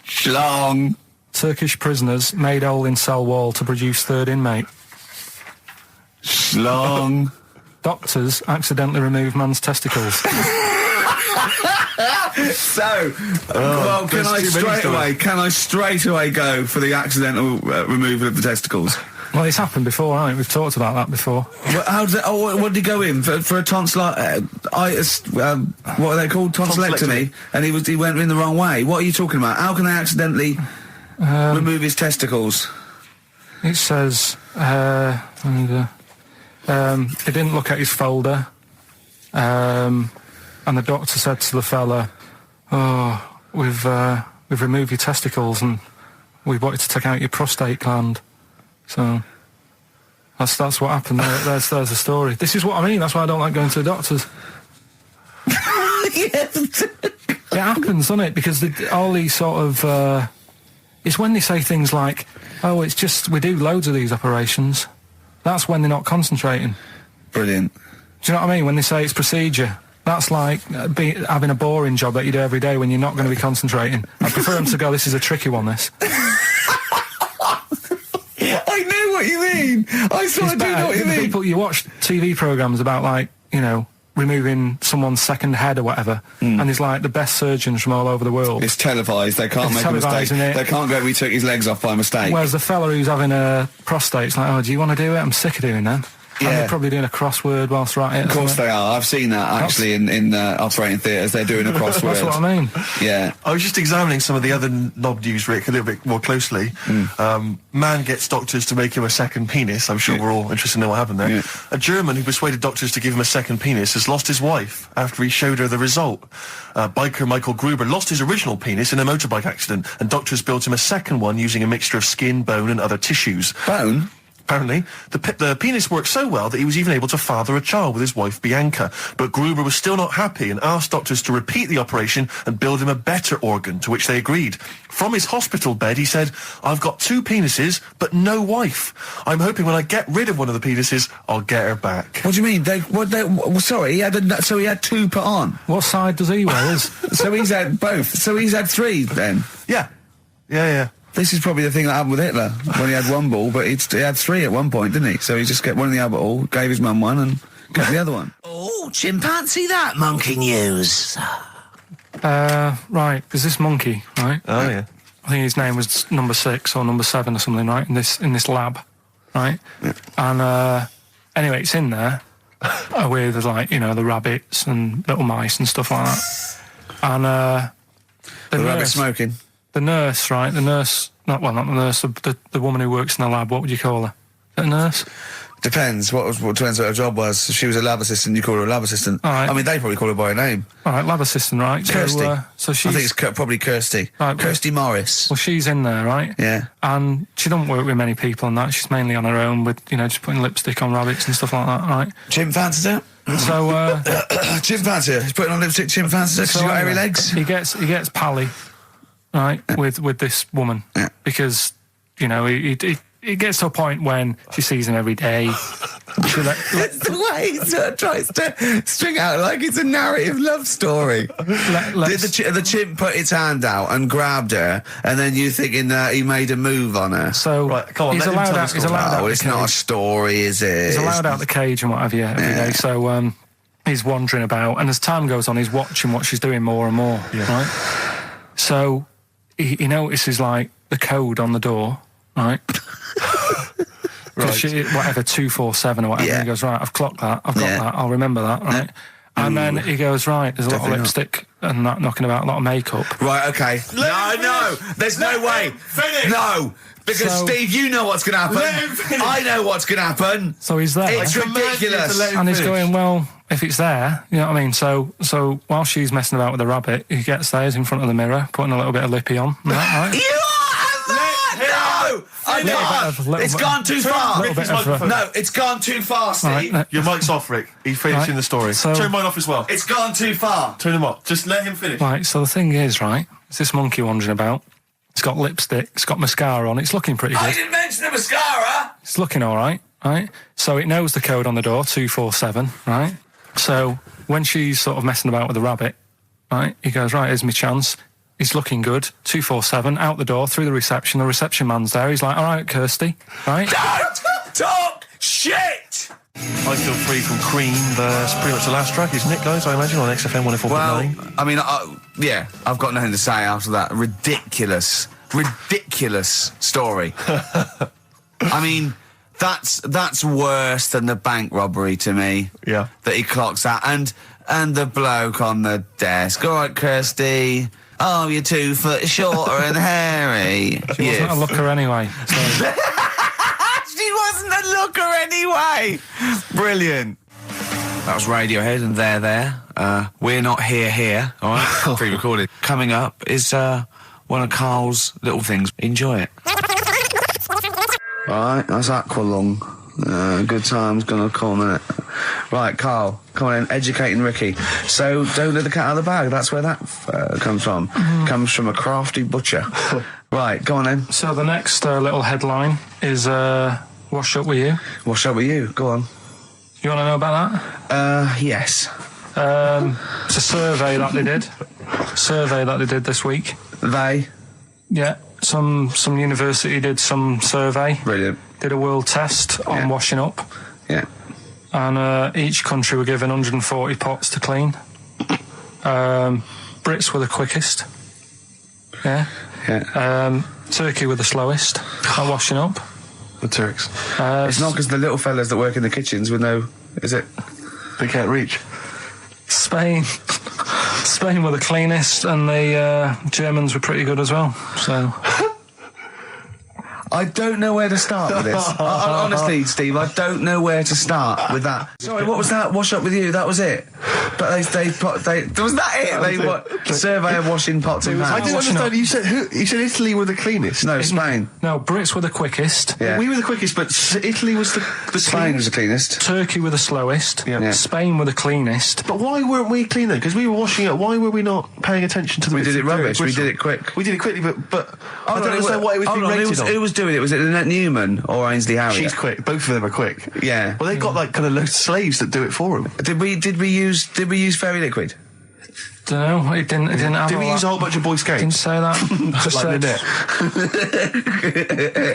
Schlong. Turkish prisoners made hole in cell wall to produce third inmate. Schlong. Doctors accidentally remove man's testicles. So, well, can I straight away go for the accidental removal of the testicles? Well, it's happened before, hasn't it? We've talked about that before. Well, how did what did he go in for a tonsillitis? What are they called? Tonsillectomy. And he went in the wrong way. What are you talking about? How can they accidentally remove his testicles? It says he didn't look at his folder, and the doctor said to the fella, "Oh, we've removed your testicles and we wanted to take out your prostate gland." So that's what happened. There's the story. This is what I mean. That's why I don't like going to the doctors. Yes. It happens, doesn't it? Because all these sort of it's when they say things like, "Oh, it's just we do loads of these operations." That's when they're not concentrating. Brilliant. Do you know what I mean? When they say it's procedure, that's like having a boring job that you do every day when you're not going to be concentrating. I prefer them to go, "This is a tricky one, this." I know what you mean. I sort of do know what you mean. You watch TV programmes about, like, you know, removing someone's second head or whatever, and there's like the best surgeons from all over the world. It's televised. They can't make a mistake. They can't go, "We took his legs off by mistake." Whereas the fella who's having a prostate's like, "Oh, do you want to do it? I'm sick of doing that." Yeah. And they're probably doing a crossword whilst right it. Of course they are. I've seen that actually in operating theatres. They're doing a crossword. That's what I mean. Yeah. I was just examining some of the other knob news, Rick, a little bit more closely. Man gets doctors to make him a second penis. I'm sure we're all interested to know what happened there. Yeah. A German who persuaded doctors to give him a second penis has lost his wife after he showed her the result. Biker Michael Gruber lost his original penis in a motorbike accident, and doctors built him a second one using a mixture of skin, bone and other tissues. Bone? Apparently, the penis worked so well that he was even able to father a child with his wife Bianca. But Gruber was still not happy and asked doctors to repeat the operation and build him a better organ, to which they agreed. From his hospital bed, he said, "I've got 2 penises, but no wife. I'm hoping when I get rid of one of the penises, I'll get her back." What do you mean? Sorry, he had 2 put on. What side does he wear? So he's had both. So he's had 3 then. Yeah. This is probably the thing that happened with Hitler when he had one ball, but he had 3 at one point, didn't he? So he just kept one in the Albert Hall, gave his mum one, and kept the other one. Oh, chimpanzee that monkey news. Right, there's this monkey, right? Oh, yeah. I think his name was number 6 or number 7 or something, right? In this lab, right? Yeah. And anyway, it's in there with like the rabbits and little mice and stuff like that. And the rabbit smoking. The nurse, right? Not the nurse. The woman who works in the lab. What would you call her? Is it a nurse? Depends. Depends what her job was. If she was a lab assistant, you call her a lab assistant. All right. I mean, they probably call her by her name. All right, lab assistant, right? Kirsty. So she's, I think it's probably Kirsty. Right, Kirsty Morris. Well, she's in there, right? Yeah. And she don't work with many people and that. She's mainly on her own with, just putting lipstick on rabbits and stuff like that, right? Chimpanzee. So, chimpanzee. He's putting on lipstick, chimpanzee. She's got hairy legs. He gets pally, right, with this woman. Yeah. Because, it gets to a point when she sees him every day. It's the way he sort of tries to string out like it's a narrative love story. Did the chimp put its hand out and grabbed her, and then you thinking that he made a move on her? So right, come on, he's allowed out. He's allowed out. It's not a story, is it? He's allowed out the cage and what have you every day. So he's wandering about, and as time goes on, he's watching what she's doing more and more. Yeah. Right. So he notices like the code on the door. Right. Right. Whatever 247 or whatever. Yeah. He goes, right, I've clocked that. I've got that. I'll remember that. Right. Yeah. And then he goes, right, there's a lot of lipstick and that knocking about, a lot of makeup. Right, okay. No, there's no way. Finish. No. Because, Steve, you know what's going to happen. I know what's going to happen. So he's there. It's ridiculous. And he's going, well, if it's there, you know what I mean? So while she's messing about with the rabbit, he gets there, he's in front of the mirror, putting a little bit of lippy on. Right? You No! I know! It's gone too far! No, it's gone too far, Steve. Right, your mic's off, Rick. He's finishing the story. So, turn mine off as well. It's gone too far. Turn him off. Just let him finish. Right, so the thing is, right, it's this monkey wandering about. It's got lipstick, it's got mascara on, it's looking pretty good. I didn't mention the mascara! It's looking all right? So it knows the code on the door, 247, right? So when she's sort of messing about with the rabbit, right, he goes, right, here's my chance. He's looking good, 247, out the door, through the reception man's there. He's like, all right, Kirsty, right? Don't talk shit! I Feel Free from Cream, that's pretty much the last track, isn't it, guys? I imagine on XFM 104.9. Well, I mean, yeah, I've got nothing to say after that ridiculous story. I mean, that's worse than the bank robbery to me. Yeah. That he clocks that, and the bloke on the desk. All right, Kirsty. Oh, you're 2 foot shorter and hairy. She wasn't a looker anyway. So. She wasn't a looker anyway. Brilliant. That was Radiohead and They're There. We're Not Here. All right, pre-recorded. Coming up is one of Carl's little things. Enjoy it. All right, that's Aqualung. Good time's gonna come in it. Right, Carl, come on in, educating Ricky. So, don't let the cat out of the bag, that's where that comes from. Comes from a crafty butcher. Right, go on then. So the next little headline is Wash Up With You. Wash Up With You, go on. You want to know about that? Yes. It's a survey that they did this week. They? Yeah, some university did some survey. Brilliant. Did a world test on washing up. Yeah. And each country were given 140 pots to clean. Brits were the quickest. Yeah. Yeah. Turkey were the slowest at washing up. The Turks. It's not because the little fellas that work in the kitchens with no... Is it? They can't reach. Spain were the cleanest, and the Germans were pretty good as well. So... I don't know where to start with this. Honestly, Steve, I don't know where to start with that. Sorry, what was that? Wash Up With You, that was it. But was that it? They survey of washing pots and pans. I didn't understand. You said Italy were the cleanest. No, Spain. No, Brits were the quickest. Yeah. We were the quickest, but Italy was the Spain was the cleanest. Turkey were the slowest. Yeah. Spain were the cleanest. But why weren't we cleaner? Because we were washing up. Why were we not paying attention to the? We did it rubbish. We did it quick. We did it quickly, but I don't understand why it was being rated on. Who was doing it? Was it Lynette Newman or Ainsley Harriott? She's quick. Both of them are quick. Yeah. Well, they've got like kind of loads of slaves that do it for them. Did we use fairy liquid? Don't know. It didn't have. Did we use a whole bunch of Boy Didn't Scouts? say that. Just Like said, Lynette.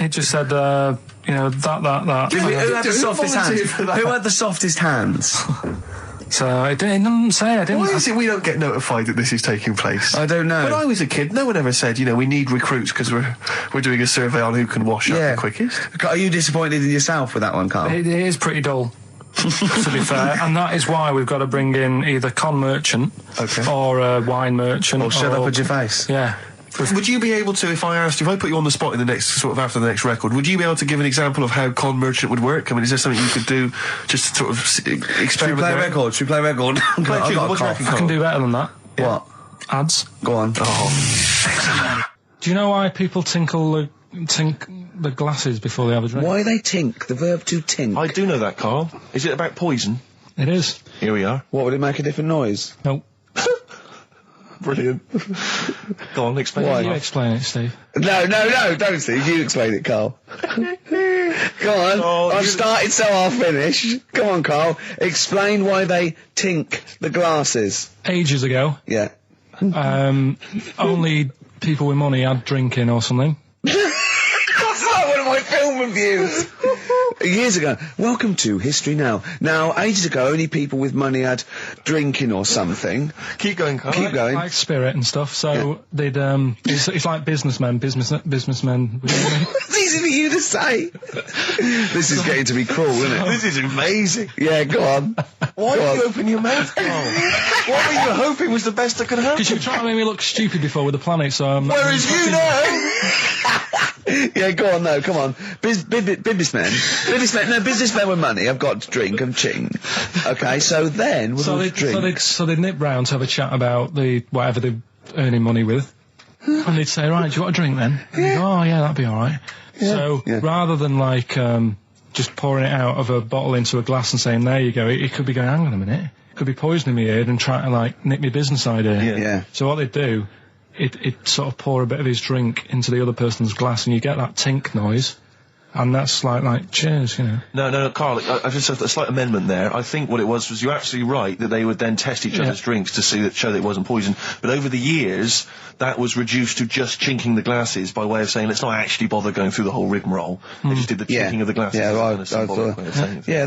it just said, that. Who had the softest hands? Who had the softest hands? So it didn't say. I didn't. Why is it we don't get notified that this is taking place? I don't know. When I was a kid, no one ever said, we need recruits because we're doing a survey on who can wash up the quickest. Are you disappointed in yourself with that one, Carl? It is pretty dull, to be fair, and that is why we've got to bring in either con merchant or a wine merchant. Or shut up at your face. Yeah. Would you be able to, if I put you on the spot in the next, after the next record, would you be able to give an example of how con merchant would work? I mean, is there something you could do just to sort of experiment? Should we play a record? I can do better than that. What? Ads. Go on. Oh. Do you know why people tink the glasses before they have a drink? Why they tink? The verb to tink. I do know that, Carl. Is it about poison? It is. Here we are. What, would it make a different noise? Nope. Brilliant. Go on, explain Why? it. You explain it, Steve. No, don't, Steve. You explain it, Carl. Go on. I've started, so I'll finish. Go on, Carl. Explain why they tink the glasses. Ages ago, Yeah. only people with money had drinking or something. That's like one of my film reviews. Years ago. Welcome to History Now. Now, ages ago, only people with money had drinking or something. Keep going, Carl. Keep going. Like spirit and stuff. So they'd it's like businessmen. It's easy for you to say. This is getting to be cruel, isn't it? This is amazing. Yeah, go on. Why did you open your mouth, Carl? What were you hoping was the best that could happen? Because you were trying to make me look stupid before with the planet, so I'm not... Whereas you know... Yeah, go on, no, come on. Businessmen with money have got to drink and ching. Okay, so then with all the drink... So they'd nip round to have a chat about the whatever they're earning money with. And they'd say, right, do you want a drink then? And they'd go, oh, yeah, that'd be all right. Yeah. So rather than, like, just pouring it out of a bottle into a glass and saying, there you go, it could be going, hang on a minute, it could be poisoning me here and trying to, like, nick my business idea. Yeah. So what they'd do, it sort of pour a bit of his drink into the other person's glass and you get that tink noise. And that's like cheers, No, Carl, I just have a slight amendment there. I think what it was you're absolutely right that they would then test each other's drinks to show that it wasn't poison. But over the years, that was reduced to just chinking the glasses by way of saying, let's not actually bother going through the whole rigmarole. They just did the chinking of the glasses. Yeah,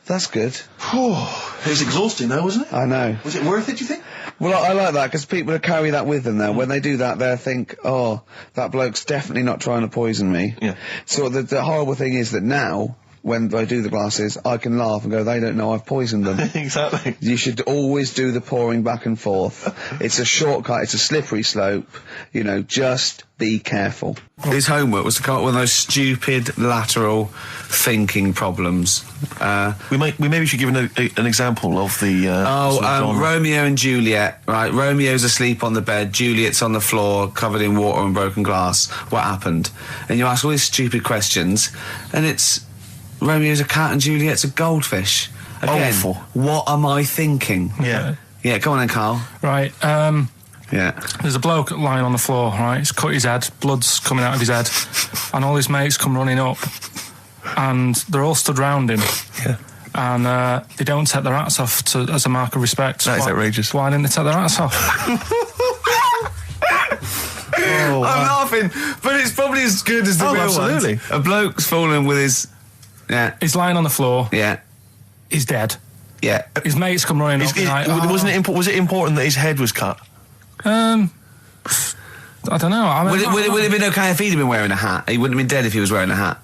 that's good. It was exhausting though, wasn't it? I know. Was it worth it, do you think? Well, I like that, because people carry that with them now. When they do that, they'll think, oh, that bloke's definitely not trying to poison me. Yeah. So the horrible thing is that now, when I do the glasses, I can laugh and go, they don't know I've poisoned them. Exactly. You should always do the pouring back and forth. It's a shortcut, it's a slippery slope. Just be careful. His homework was to come up with those stupid lateral thinking problems. We maybe should give an example of the Romeo and Juliet, right? Romeo's asleep on the bed, Juliet's on the floor covered in water and broken glass. What happened? And you ask all these stupid questions, and it's Romeo's a cat and Juliet's a goldfish. Again, awful. What am I thinking? Yeah. Yeah, come on then, Carl. Right, Yeah. there's a bloke lying on the floor, right? He's cut his head, blood's coming out of his head, and all his mates come running up, and they're all stood round him. Yeah. And they don't take their hats off as a mark of respect. That is outrageous. Why didn't they take their hats off? I'm laughing, but it's probably as good as the real absolutely. ones. A bloke's fallen with his... Yeah. He's lying on the floor. Yeah. He's dead. Yeah. His mates come running up. Was it important that his head was cut? I don't know. I mean, Would it have been okay if he'd have been wearing a hat? He wouldn't have been dead if he was wearing a hat.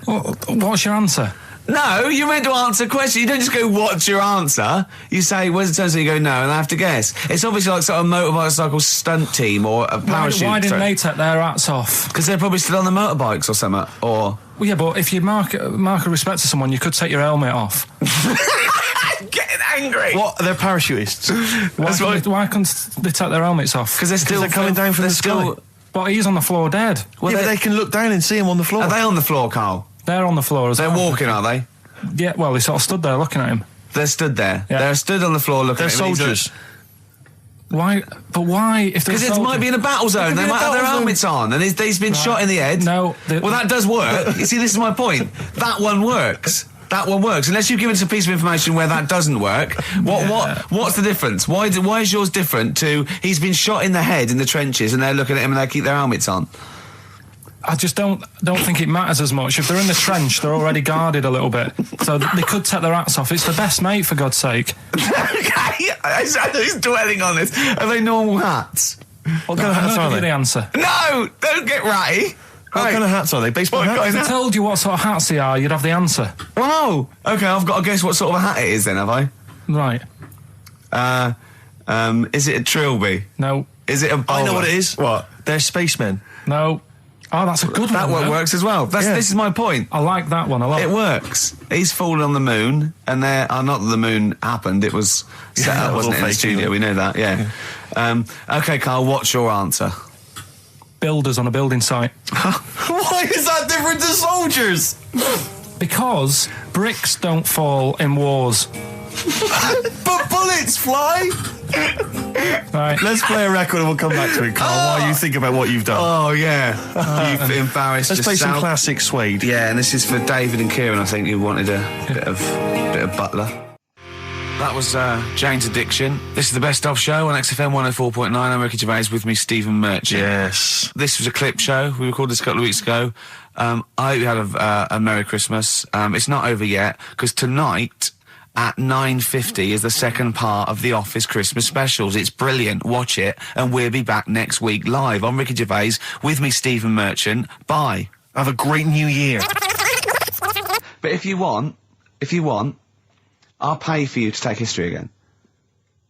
What's your answer? No, you're meant to answer a question. You don't just go, what's your answer? You say, where's the turn? So you go, no, and I have to guess. It's obviously like sort of motorcycle stunt team or a parachute. Why didn't they take their hats off? Because they're probably still on the motorbikes or something, or... Well, yeah, but if you mark a respect to someone, you could take your helmet off. Getting angry. What? They're parachutists. Why couldn't they take their helmets off? Because they're coming down from the sky. But he's on the floor dead. Well, but they can look down and see him on the floor. Are they on the floor, Carl? They're on the floor as well. They're walking, are they? Yeah, well, they sort of stood there looking at him. They're stood there. Yeah. They're stood on the floor looking at him. They're soldiers. Why? But why? Because it might be in a battle zone. They might have their helmets on, and he's been shot in the head. No. Well, that does work. You see, this is my point. That one works. That one works. Unless you've given us a piece of information where that doesn't work. What's the difference? Why is yours different to he's been shot in the head in the trenches and they're looking at him and they keep their helmets on? I just don't think it matters as much. If they're in the trench, they're already guarded a little bit, so they could take their hats off. It's the best mate, for God's sake. Okay, he's dwelling on this. Are they normal hats? What kind of hats are they? The answer. No, don't get ratty. What kind of hats are they? Baseball hats? If I told you what sort of hats they are, you'd have the answer. Oh, okay. I've got to guess what sort of a hat it is then, have I? Right. Is it a trilby? No. Is it a bowler? I know what it is. What? They're spacemen. No. Oh, that's a good that one. That works as well. This is my point. I like that one a lot. It works. He's fallen on the moon, and not that the moon happened. It was set up, wasn't it, in the studio? We know that, yeah. Okay, Carl, what's your answer? Builders on a building site. Why is that different to soldiers? Because bricks don't fall in wars. But bullets fly! Right. Let's play a record and we'll come back to it, Carl, while you think about what you've done. Oh, yeah. You've embarrassed Let's yourself. play some classic Suede. Yeah, and this is for David and Kieran, I think, who wanted a bit of Butler. That was Jane's Addiction. This is the Best Of Show on XFM 104.9. I'm Ricky Gervais, with me, Stephen Merchant. Yes. This was a clip show. We recorded this a couple of weeks ago. I hope you had a Merry Christmas. It's not over yet, because tonight at 9:50 is the second part of The Office Christmas specials. It's brilliant. Watch it, and we'll be back next week live. I'm Ricky Gervais, with me, Stephen Merchant. Bye. Have a great new year. But if you want, I'll pay for you to take history again.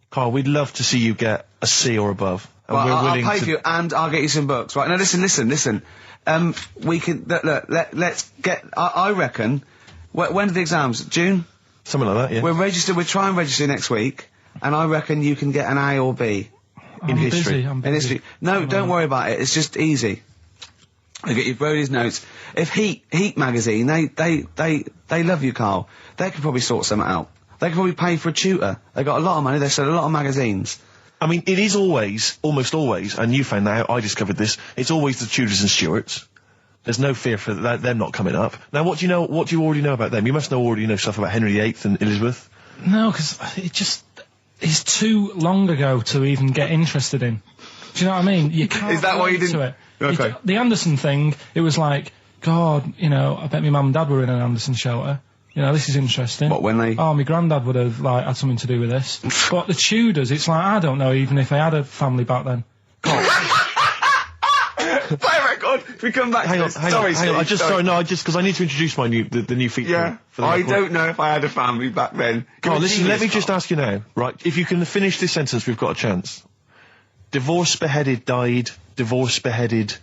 Carl, we'd love to see you get a C or above. And Well, we're willing I'll pay to... for you, and I'll get you some books. Right, now listen. We can, let's get, I reckon, when are the exams? June? Something like that, yeah. We'll try and register next week, and I reckon you can get an A or B. I'm history. Busy, I'm busy. In history. No, don't worry about it, it's just easy. I get you Brody's notes. If Heat magazine, they love you, Carl. They could probably sort something out. They could probably pay for a tutor. They got a lot of money, they sell a lot of magazines. I mean, it is almost always, and you found that out, I discovered this, it's always the Tudors and Stuarts. There's no fear for them not coming up. Now, what do you already know about them? You must already know stuff about Henry VIII and Elizabeth. No, because it's too long ago to even get interested in. Do you know what I mean? You can't. Is that why you relate didn't? to it. Okay. The Anderson thing, it was like, God, I bet my mum and dad were in an Anderson shelter. This is interesting. What, when they... Oh, my granddad would have, had something to do with this. But the Tudors, it's like, I don't know even if they had a family back then. Play a record. If we come back Hang to on, this. hang Sorry, on. Steve, Just because I need to introduce the new feature. Yeah, for the I record. don't know if I had a family back then. Carl, listen, let me just ask you now, right? If you can finish this sentence, we've got a chance. Divorced, beheaded, died. Divorced, beheaded.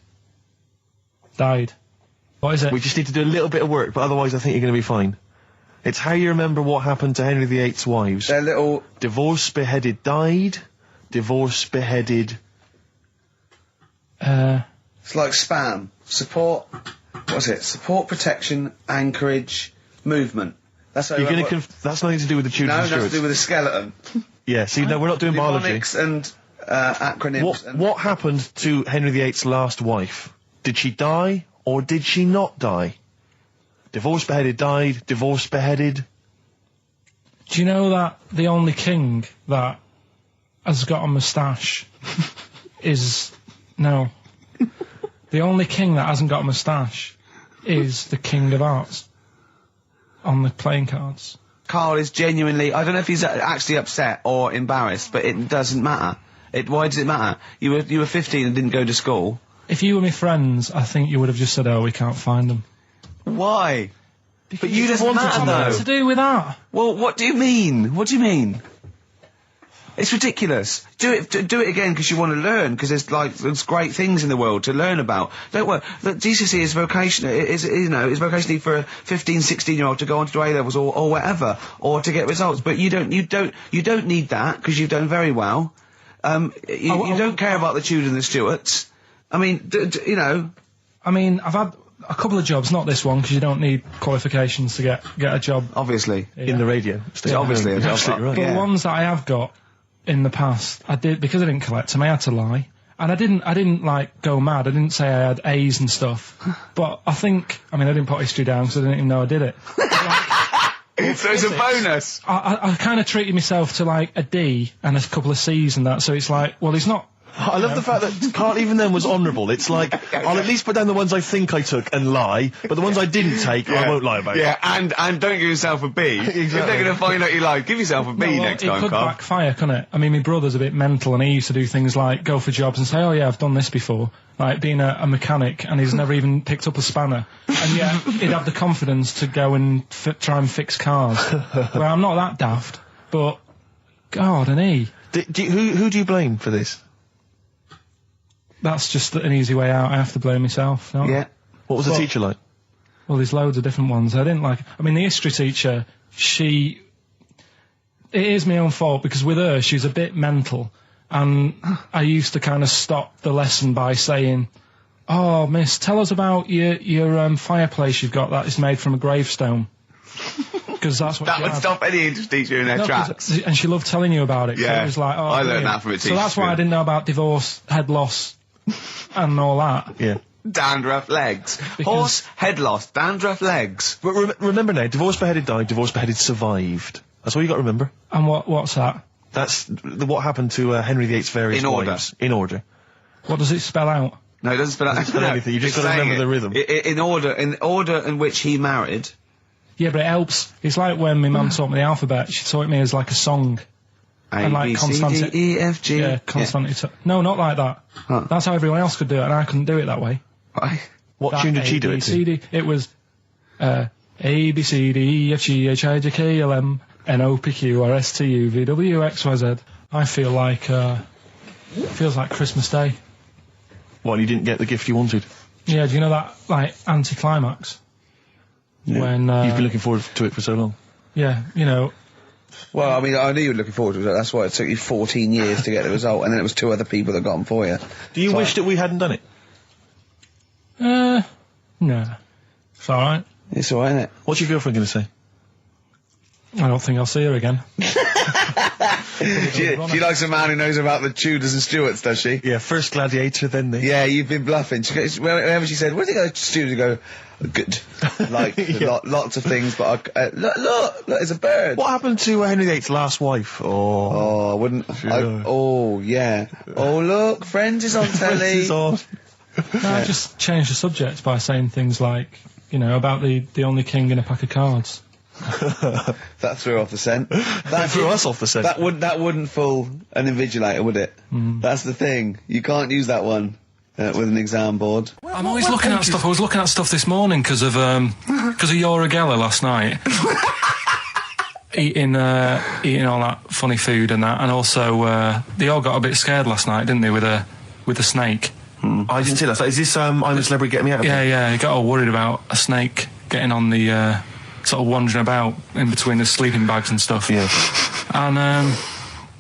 Died. What is it? We just need to do a little bit of work, but otherwise I think you're going to be fine. It's how you remember what happened to Henry VIII's wives. They're little... Divorced, beheaded, died. Divorced, beheaded... It's like spam. Support... What's it? Support, protection, anchorage, movement. That's how You're you going to... That's nothing to do with the Tudors No, and nothing to Stuarts. do with the skeleton. Yeah, see, no, we're not doing biology. Mnemonics and acronyms. What happened to Henry VIII's last wife? Did she die, or did she not die? Divorced, beheaded, died. Divorced, beheaded... Do you know that the only king that has got a moustache is... No. The only king that hasn't got a moustache is the King of Hearts on the playing cards. Carl is genuinely... I don't know if he's actually upset or embarrassed, but it doesn't matter. Why does it matter? You were 15 and didn't go to school. If you were my friends, I think you would have just said, oh, we can't find them. Why? But you just What's matter, though. to do with that? Well, what do you mean? What do you mean? It's ridiculous. Do it again because you want to learn, because there's great things in the world to learn about. Don't worry. Look, GCSE is vocational. It's vocationally for a 15, 16-year-old to go on to do A-levels or whatever, or to get results. But you don't need that because you've done very well. You don't care about the Tudors and the Stuarts. I mean, I mean, I've had a couple of jobs, not this one, because you don't need qualifications to get a job. Obviously. In the radio. Yeah, obviously. You're absolutely right. But Yeah. the ones that I have got in the past, I did, because I didn't collect them, I had to lie. And I didn't like go mad. I didn't say I had A's and stuff. But I didn't put history down because I didn't even know I did it. So it's a bonus. I kind of treated myself to like a D and a couple of C's and that, so it's like, well, he's not. I love the fact that Carl even then was honourable. It's like, I'll at least put down the ones I think I took and lie, but the ones I didn't take, I won't lie about. Yeah, and don't give yourself a B. Exactly. If they're going to find out you lied, give yourself a B next time, It could Carl. backfire, couldn't it? I mean, my brother's a bit mental, and he used to do things like go for jobs and say, oh yeah, I've done this before. Like being a mechanic, and he's never even picked up a spanner. And yet, he'd have the confidence to go and try and fix cars. Well, I'm not that daft, but God, and he. Who do you blame for this? That's just an easy way out. I have to blame myself. No? Yeah. What was the teacher like? Well, there's loads of different ones. I didn't like. I mean, the history teacher, it is my own fault because with her, she's a bit mental. And I used to kind of stop the lesson by saying, oh, miss, tell us about your fireplace you've got that is made from a gravestone. Because that's what That would stop any English teacher in their tracks. And she loved telling you about it. Yeah. So it was like, oh, I learned brilliant. that from a teacher. So that's why I didn't know about divorce, head loss, and all that. Yeah. Dandruff legs. Horse, head loss, dandruff legs. But remember now, divorced, beheaded, died, divorced, beheaded, survived. That's all you got to remember. And what's that? That's what happened to Henry VIII's various In order. wives. In order. What does it spell out? No, it doesn't spell out spell anything, you just It's gotta remember saying the rhythm. In order in which he married. Yeah, but it helps. It's like when my mum taught me the alphabet. She taught me as like a song. A, And like B, C, consonant- D, E, F, G. Yeah, consonant. No, not like that. Huh. That's how everyone else could do it, and I couldn't do it that way. Right. What That tune did she do A, it B, to? C, D. It was A, B, C, D, E, F, G, H, I, J, K, L, M, N, O, P, Q, R, S, T, U, V, W, X, Y, Z. I feel like, feels like Christmas Day. What, you didn't get the gift you wanted? Yeah, do you know that, like, anticlimax? Yeah. When, You've been looking forward to it for so long. yeah, you know, Well, I mean, I knew you were looking forward to it. That's why it took you 14 years to get the result, and then it was 2 other people that got them for you. Do you wish that we hadn't done it? no. It's alright. It's all right, isn't it? What's your girlfriend going to say? I don't think I'll see her again. She likes a man who knows about the Tudors and Stuarts, does she? Yeah, first gladiator, then the... Yeah, you've been bluffing. Whenever she said, "Where did you go to Studios?" You go, "Good." Like, lots of things, but look, there's a bird. What happened to Henry VIII's last wife? Oh, I wouldn't. Oh, yeah. Oh, look, Friends is on telly. Is on. No, I just changed the subject by saying things like, you know, about the only king in a pack of cards. That threw off the scent. That threw us off the scent. That wouldn't fool an invigilator, would it? That's the thing. You can't use that one with an exam board. I'm always looking at stuff. I was looking at stuff this morning because of Yoragella last night. eating all that funny food and that, and also they all got a bit scared last night, didn't they, with a snake? I didn't see that. So is this I'm a Celebrity, Get Me Out of Here? Yeah, he got all worried about a snake getting on the sort of wandering about in between the sleeping bags and stuff. Yeah. And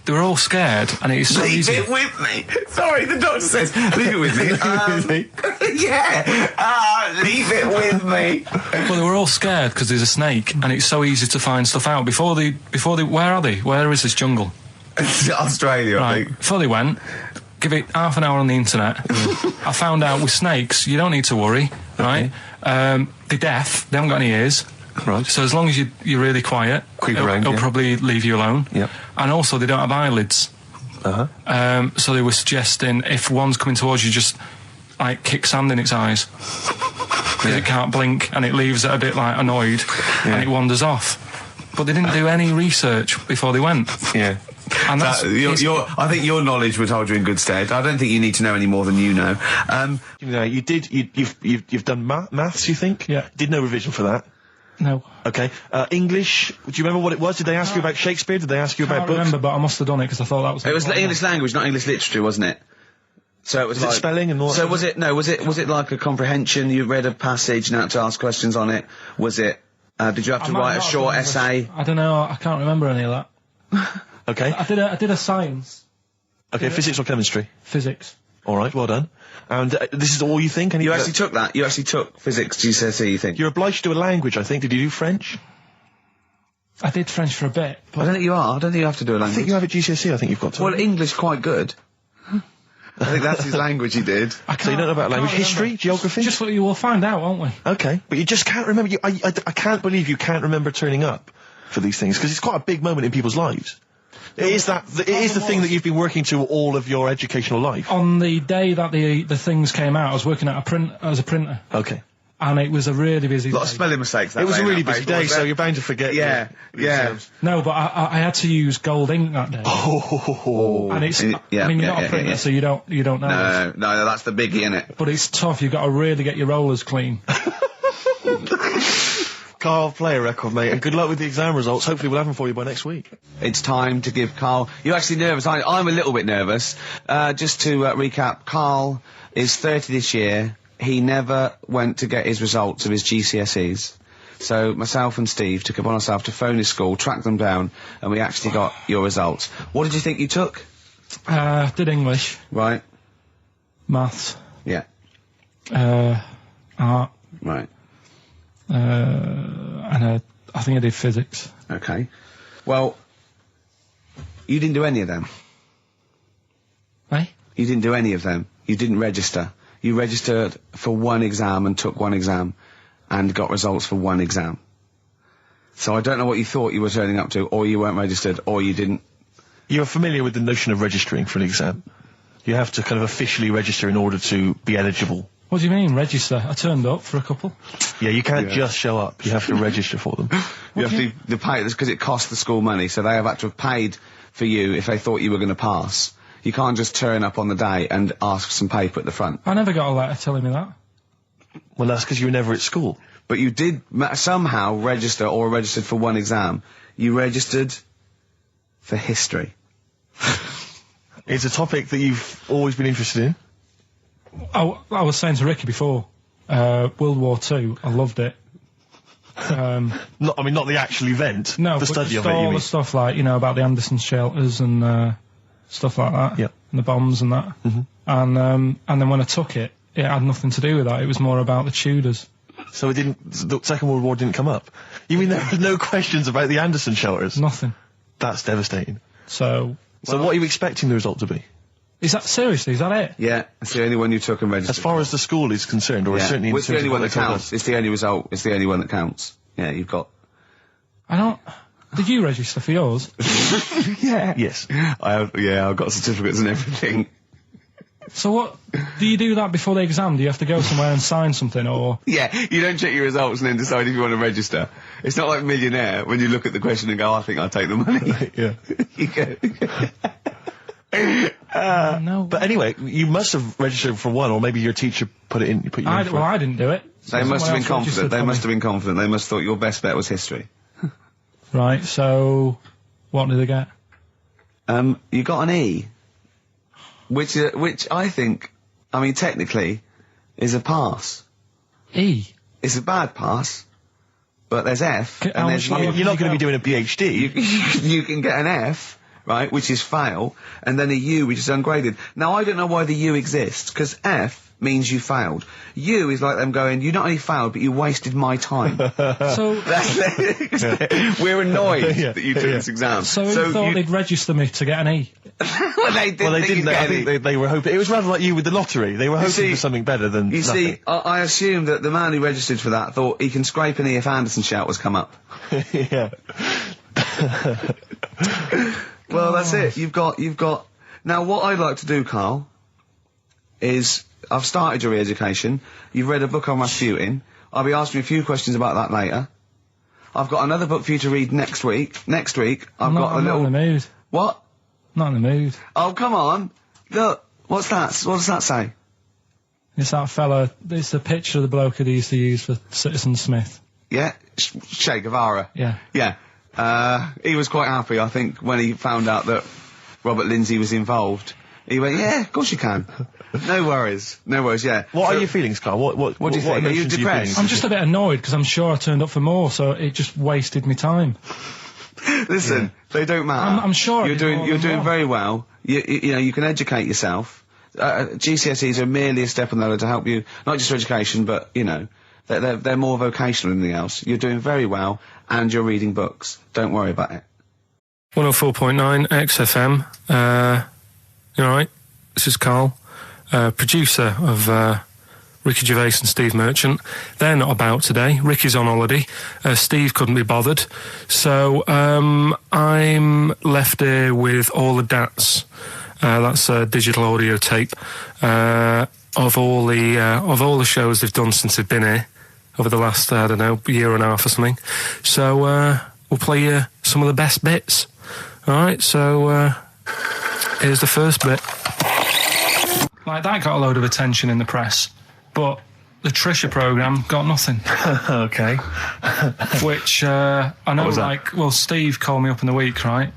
they were all scared, and it's so Leave easy. it with me. Sorry, the doctor says, leave it with me. Yeah. Leave it with me. Well, they were all scared because there's a snake, and it's so easy to find stuff out. Before they, where are they? Where is this jungle? Australia, I Right. think. Before they went, give it half an hour on the internet. I found out with snakes, you don't need to worry, right? They're deaf. They haven't got any ears. Right. So as long as you're really quiet, Creep around, it'll yeah. probably leave you alone. Yep. And also, they don't have eyelids. Uh-huh. So they were suggesting if one's coming towards you, just like kick sand in its eyes because it can't blink and it leaves it a bit like annoyed and it wanders off. But they didn't do any research before they went. Yeah. And that's I think your knowledge would hold you in good stead. I don't think you need to know any more than you know. You know, you've done maths, you think? Yeah. Did no revision for that. no. Okay. English, do you remember what it was? Did they ask you about Shakespeare? Did they ask you I about can't books? remember, but I must have done it because I thought that was. It was English language, not English literature, wasn't it? So it was Was it like spelling and all that So sort was it? No, was it like a comprehension? You read a passage and had to ask questions on it. Was it? Did you have to write a short essay? I don't know. I can't remember any of that. Okay. I did a science, Okay, physics or chemistry? physics. All right, well done. And this is all you think? You actually took that. You actually took physics GCSE. You think? You're obliged to do a language, I think. Did you do French? I did French for a bit, I but don't think you are. I don't think you have to do a I language. think you have at GCSE, I think you've got to. Well, English quite good. I think that's his language he did. So you don't know about language? History? Geography? Just what you will find out, won't we? Okay, but you just can't remember. I can't believe you can't remember turning up for these things? Because it's quite a big moment in people's lives. It is the thing that you've been working to all of your educational life. On the day that the things came out, I was working at as a printer. Okay. And it was a really busy day. A lot of spelling mistakes. It was a really busy day, so you're bound to forget. Yeah. No, but I had to use gold ink that day. Oh. And it's, I mean, you're not a printer, so you don't know. No, that's the biggie, innit? But it's tough. You've got to really get your rollers clean. Carl, play a record, mate, and good luck with the exam results. Hopefully we'll have them for you by next week. It's time to give Carl... You're actually nervous, aren't you? I'm a little bit nervous. Just to recap, Carl is 30 this year. He never went to get his results of his GCSEs. So myself and Steve took it upon ourselves to phone his school, track them down, and we actually got your results. What did you think you took? Did English. Right. Maths. Yeah. Art. Right. And I think I did physics. Okay. Well, you didn't do any of them. Eh? You didn't do any of them. You didn't register. You registered for one exam and took one exam and got results for one exam. So I don't know what you thought you were turning up to, or you weren't registered, or you didn't. You're familiar with the notion of registering for an exam. You have to kind of officially register in order to be eligible. What do you mean, register? I turned up for a couple. Yeah, you can't just show up. You have to register for them. You have to pay this because it costs the school money, so they have had to have paid for you if they thought you were going to pass. You can't just turn up on the day and ask for some paper at the front. I never got a letter telling me that. Well, that's because you were never at school. But you did somehow register or registered for one exam. You registered for history. It's a topic that you've always been interested in. I was saying to Ricky before, World War II, I loved it. Not the actual event. No, the study of it. all the stuff like, about the Anderson shelters and stuff like that. Yep. And the bombs and that. Mm-hmm. And then when I took it, it had nothing to do with that. It was more about the Tudors. So the Second World War didn't come up? You mean there were no questions about the Anderson shelters? Nothing. That's devastating. So what are you expecting the result to be? Is that seriously? Is that it? Yeah, it's the only one you took and registered. As far as the school is concerned, or certainly in it's the only one that counts. us. It's the only result. It's the only one that counts. Yeah, you've got. I don't. Did you register for yours? Yeah. Yes. I've got certificates and everything. So what? Do you do that before the exam? Do you have to go somewhere and sign something, or? Yeah, you don't check your results and then decide if you want to register. It's not like Millionaire when you look at the question and go, I think I'll take the money. Yeah. You go. No. But anyway, you must have registered for one, or maybe your teacher put you in for it. Well, I didn't do it. They must have been confident. They must have been confident. They must have thought your best bet was history. Right, so what did they get? You got an E, which I think, technically, is a pass. E? It's a bad pass, but there's F, and there's You're not going to be doing a PhD. You can get an F, right, which is fail, and then a U, which is ungraded. Now, I don't know why the U exists, because F means you failed. U is like them going, you not only failed, but you wasted my time. So we're annoyed that you took this exam. So you thought they'd register me to get an E? Well, they didn't. I think they were hoping. It was rather like you with the lottery. They were hoping for something better than You nothing. see, I assume that the man who registered for that thought he can scrape an E if Anderson shouters come up. Yeah. Well, that's it. You've got... Now, what I'd like to do, Carl, is... I've started your re-education. You've read a book on Rasputin. I'll be asking you a few questions about that later. I've got another book for you to read next week. Next week, I'm not in the mood. What? Not in the mood. Oh, come on. Look, what's that? What does that say? It's that fella, it's the picture of the bloke that he used to use for Citizen Smith. Yeah? Che Guevara. Yeah. Yeah. He was quite happy, I think, when he found out that Robert Lindsay was involved. He went, yeah, of course you can. No worries, yeah. What are your feelings, Carl? What do you think? Are you depressed? I'm just a bit annoyed because I'm sure I turned up for more, so it just wasted me time. Listen, they don't matter. I'm sure you're doing very well. You can educate yourself. GCSEs are merely a step on the ladder to help you, not just for education, but they're more vocational than anything else. You're doing very well, and you're reading books. Don't worry about it. 104.9 XFM. You all right? This is Carl, producer of Ricky Gervais and Steve Merchant. They're not about today. Ricky's on holiday. Steve couldn't be bothered. So I'm left here with all the DATs. That's a digital audio tape of all the shows they've done since they've been here over the last, I don't know, year and a half or something. So we'll play you some of the best bits. All right, so here's the first bit. Like, that got a load of attention in the press, but the Trisha programme got nothing. Okay. Which, I know, Steve called me up in the week, right?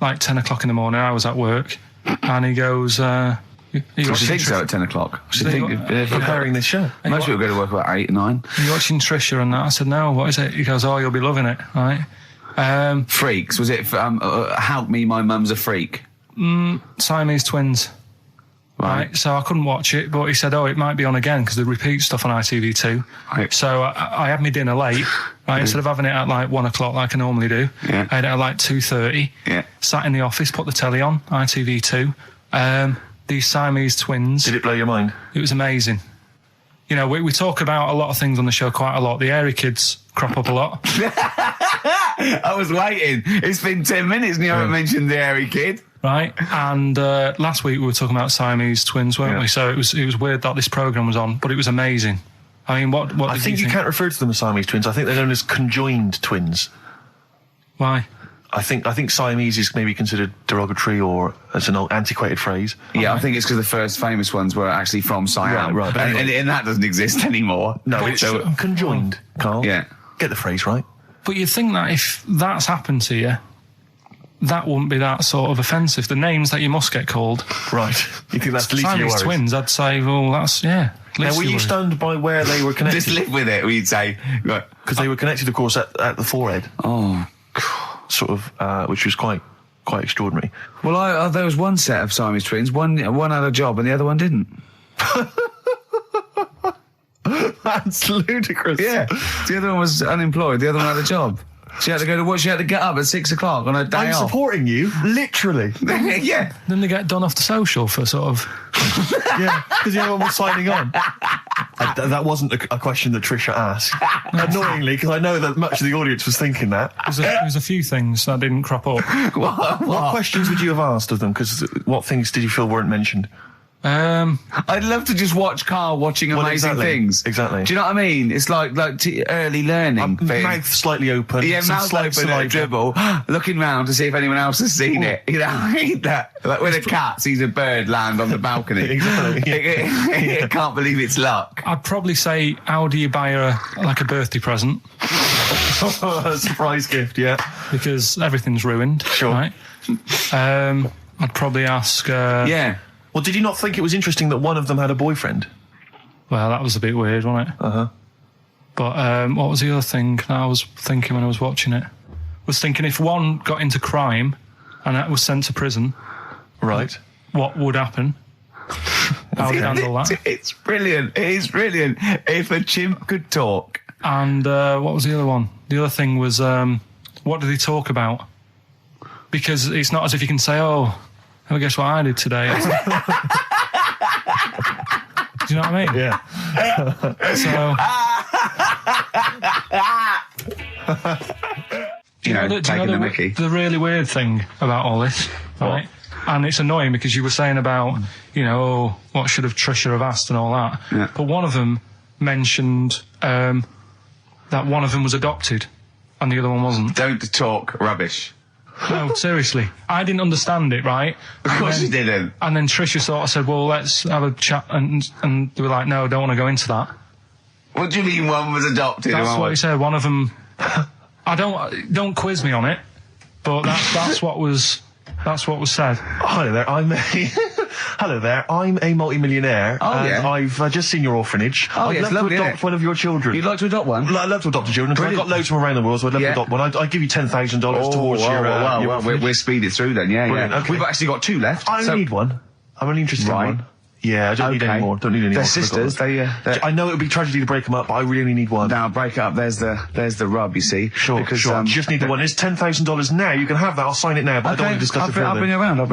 Like 10 o'clock in the morning, I was at work, and he goes, She thinks so at 10 o'clock. She think preparing this show. Most people go to work about 8, 9. Are you watching Trisha and that? I said, no, what is it? He goes, oh, you'll be loving it, right? Freaks, was it, Help Me, My Mum's a Freak? Siamese twins. Right, so I couldn't watch it, but he said, it might be on again because they repeat stuff on ITV2. Right. So I had my dinner late, right, instead of having it at like 1 o'clock like I normally do. Yeah. I had it at like 2:30. Yeah. Sat in the office, put the telly on, ITV2. These Siamese twins. Did it blow your mind? It was amazing. You know, we talk about a lot of things on the show quite a lot. The Airy Kids crop up a lot. I was waiting. It's been 10 minutes and you haven't mentioned the Airy Kid. Right, and last week we were talking about Siamese twins, weren't we? So it was weird that this programme was on, but it was amazing. I mean, what I think you can't refer to them as Siamese twins. I think they're known as conjoined twins. Why? I think Siamese is maybe considered derogatory or as an old antiquated phrase. Yeah, I think it's because the first famous ones were actually from Siam. Right. And that doesn't exist anymore. No, it's conjoined, Carl. Yeah. Get the phrase right. But you'd think that if that's happened to you, that wouldn't be that sort of offensive. The names that you must get called. Right. You think that's the least of your worries? Siamese twins, I'd say, well, that's, yeah. Now, were you stunned by where they were connected? Just live with it, we'd say. Because they were connected, of course, at the forehead. Oh. Sort of, which was quite extraordinary. Well, there was one set of Siamese twins. One had a job and the other one didn't. That's ludicrous. Yeah. The other one was unemployed. The other one had a job. She had to go to work. She had to get up at 6 o'clock on her day I'm off. supporting you, literally. Yeah. Then they get done off the social for sort of... Yeah, because the other one was signing on. That wasn't a question that Trisha asked. Annoyingly, because I know that much of the audience was thinking that. There's a few things that didn't crop up. What questions would you have asked of them? Because what things did you feel weren't mentioned? I'd love to just watch Carl watching amazing things. Exactly. Do you know what I mean? It's like early learning thing. Mouth slightly open. Yeah, mouth open and dribble, looking round to see if anyone else has seen it. You know, I hate that. Like when a cat sees a bird land on the balcony. Exactly. It can't believe it's luck. I'd probably say, how do you buy her like a birthday present? A surprise gift, yeah. Because everything's ruined. Sure. Right? I'd probably ask... yeah. Well, did you not think it was interesting that one of them had a boyfriend? Well, that was a bit weird, wasn't it? Uh-huh. But what was the other thing that I was thinking when I was watching it? I was thinking if one got into crime and that was sent to prison... Right. What would happen? How would you handle that? It's brilliant. It is brilliant. If a chimp could talk. And what was the other one? The other thing was, what did he talk about? Because it's not as if you can say, oh... Well, guess what I did today? Do you know what I mean? Yeah. The really weird thing about all this, right? And it's annoying because you were saying about, what should have Trisha have asked and all that. Yeah. But one of them mentioned that one of them was adopted and the other one wasn't. Don't talk rubbish. No, seriously. I didn't understand it, right? Of course you didn't. And then Trisha sort of said, well, let's have a chat. And they were like, no, I don't want to go into that. What do you mean one was adopted? That's what he said. One of them... don't quiz me on it, but that's what was said. Hello there, Hello there, I'm a multi-millionaire. Oh, yeah. I've just seen your orphanage. Oh, I'd love to adopt one of your children. You'd like to adopt one? I'd love to adopt a children, because I've got loads from around the world, so I'd love to adopt one. I'd give you $10,000 towards your we're speeded through then, yeah. Okay. We've actually got 2 left. I only need one. I'm only interested in one. Yeah, I don't need any more. Don't need any They're more. sisters. I know it would be tragedy to break them up, but I really only need one. Now break it up. There's the rub. You see. Sure. Because, You just need the one. It's $10,000 now. You can have that. I'll sign it now, but I don't want to discuss it further. I'll bring you around.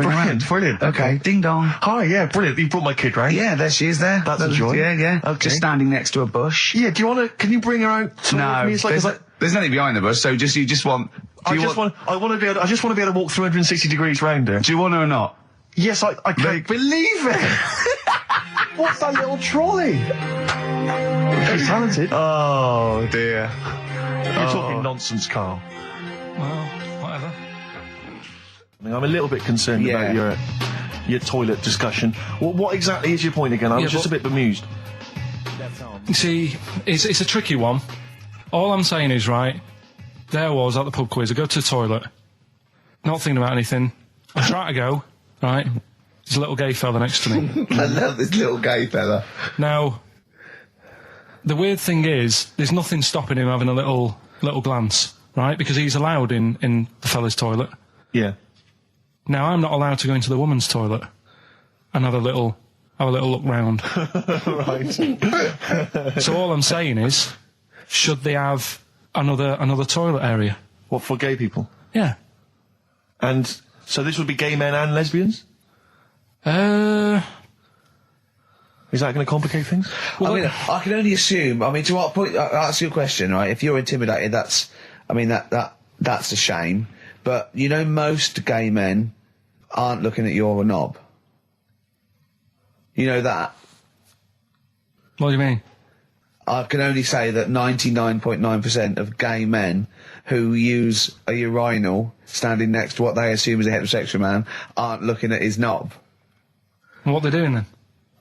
Brilliant. Okay. Ding dong. Hi. Yeah. Brilliant. You brought my kid round. Yeah, there she is. There. That's a joy. Yeah. Okay. Just standing next to a bush. Yeah. Do you want to? Can you bring her out? No. There's nothing behind the bush. So you just want. I just want to be able to walk 360 degrees round her. Do you want her or not? Yes, I can't believe it. What's that little trolley? She's talented. Oh dear. You're talking nonsense, Carl. Well, whatever. I'm a little bit concerned about your toilet discussion. What exactly is your point again? I was just a bit bemused. You see, it's a tricky one. All I'm saying is, right, there I was at the pub quiz. I go to the toilet, not thinking about anything. I try to go, right, there's a little gay fella next to me. I love this little gay fella. Now, the weird thing is, there's nothing stopping him having a little glance, right, because he's allowed in the fella's toilet. Yeah. Now, I'm not allowed to go into the woman's toilet and have a little look round. Right. So all I'm saying is, should they have another toilet area? What, for gay people? Yeah. And so this would be gay men and lesbians? Is that going to complicate things? Well, I mean, I can only assume. I mean, to what point? I'll ask you a question, right? If you're intimidated, that's a shame. But you know, most gay men aren't looking at your knob. You know that. What do you mean? I can only say that 99.9% of gay men who use a urinal standing next to what they assume is a heterosexual man aren't looking at his knob. What are they doing then?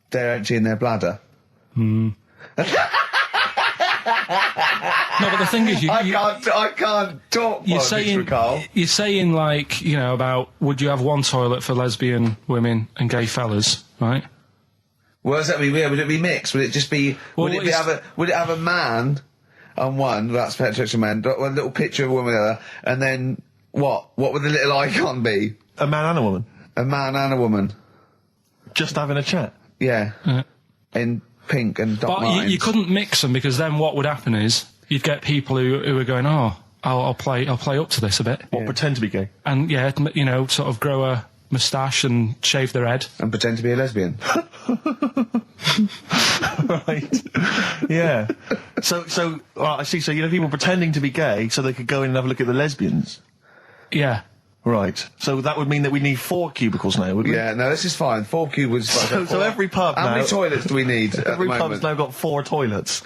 They're emptying their bladder. No, but the thing is, I can't talk politics, Carl. You're saying, like, you know, about would you have one toilet for lesbian women and gay fellas, right? What does that mean? Yeah, would it be mixed? Would it just be? Well, would it have a man on one? That's heterosexual man. A little picture of a woman on the other, and then what? What would the little icon be? A man and a woman. A man and a woman. Just having a chat. Yeah. In pink and dot But lines. you couldn't mix them, because then what would happen is you'd get people who are going, oh, I'll play up to this a bit. Or pretend to be gay. And yeah, you know, sort of grow a moustache and shave their head. And pretend to be a lesbian. Right. Yeah. So I see. So you know, people pretending to be gay so they could go in and have a look at the lesbians. Yeah. Right. So that would mean that we need 4 cubicles now, wouldn't we? Yeah, no, this is fine. 4 cubicles. So every pub How now... many toilets do we need at Every the moment? pub's now got 4 toilets.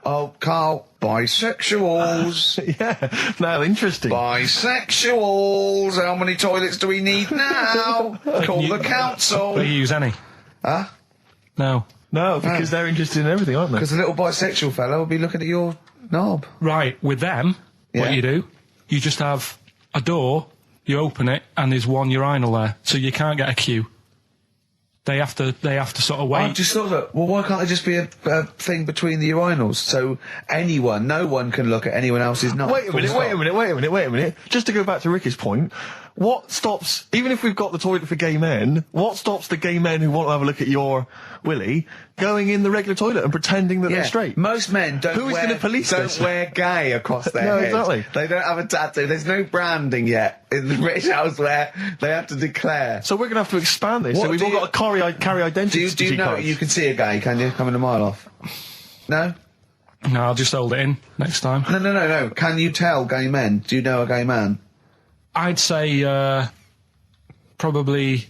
Oh, Carl, bisexuals. Yeah. Now, interesting. Bisexuals. How many toilets do we need now? Call the council. Do you use any? Huh? No. No, because they're interested in everything, aren't they? Because the little bisexual fella will be looking at your knob. Right, with them, what you do, you just have a door, you open it, and there's one urinal there, so you can't get a queue. They have to sort of wait. I just thought that, well, why can't there just be a thing between the urinals so no one can look at anyone else's knob? Wait a minute. Just to go back to Ricky's point, what stops, even if we've got the toilet for gay men, what stops the gay men who want to have a look at your willy going in the regular toilet and pretending that they're straight? Most men don't Who's going to police this? wear gay across their No, head. exactly. They don't have a tattoo. There's no branding yet in the British house where they have to declare. So we're going to have to expand this. What So we've do all got to carry identity Do you know cards. you can see a gay, can you? Coming a mile off. No? No, I'll just hold it in next time. No. Can you tell gay men? Do you know a gay man? I'd say probably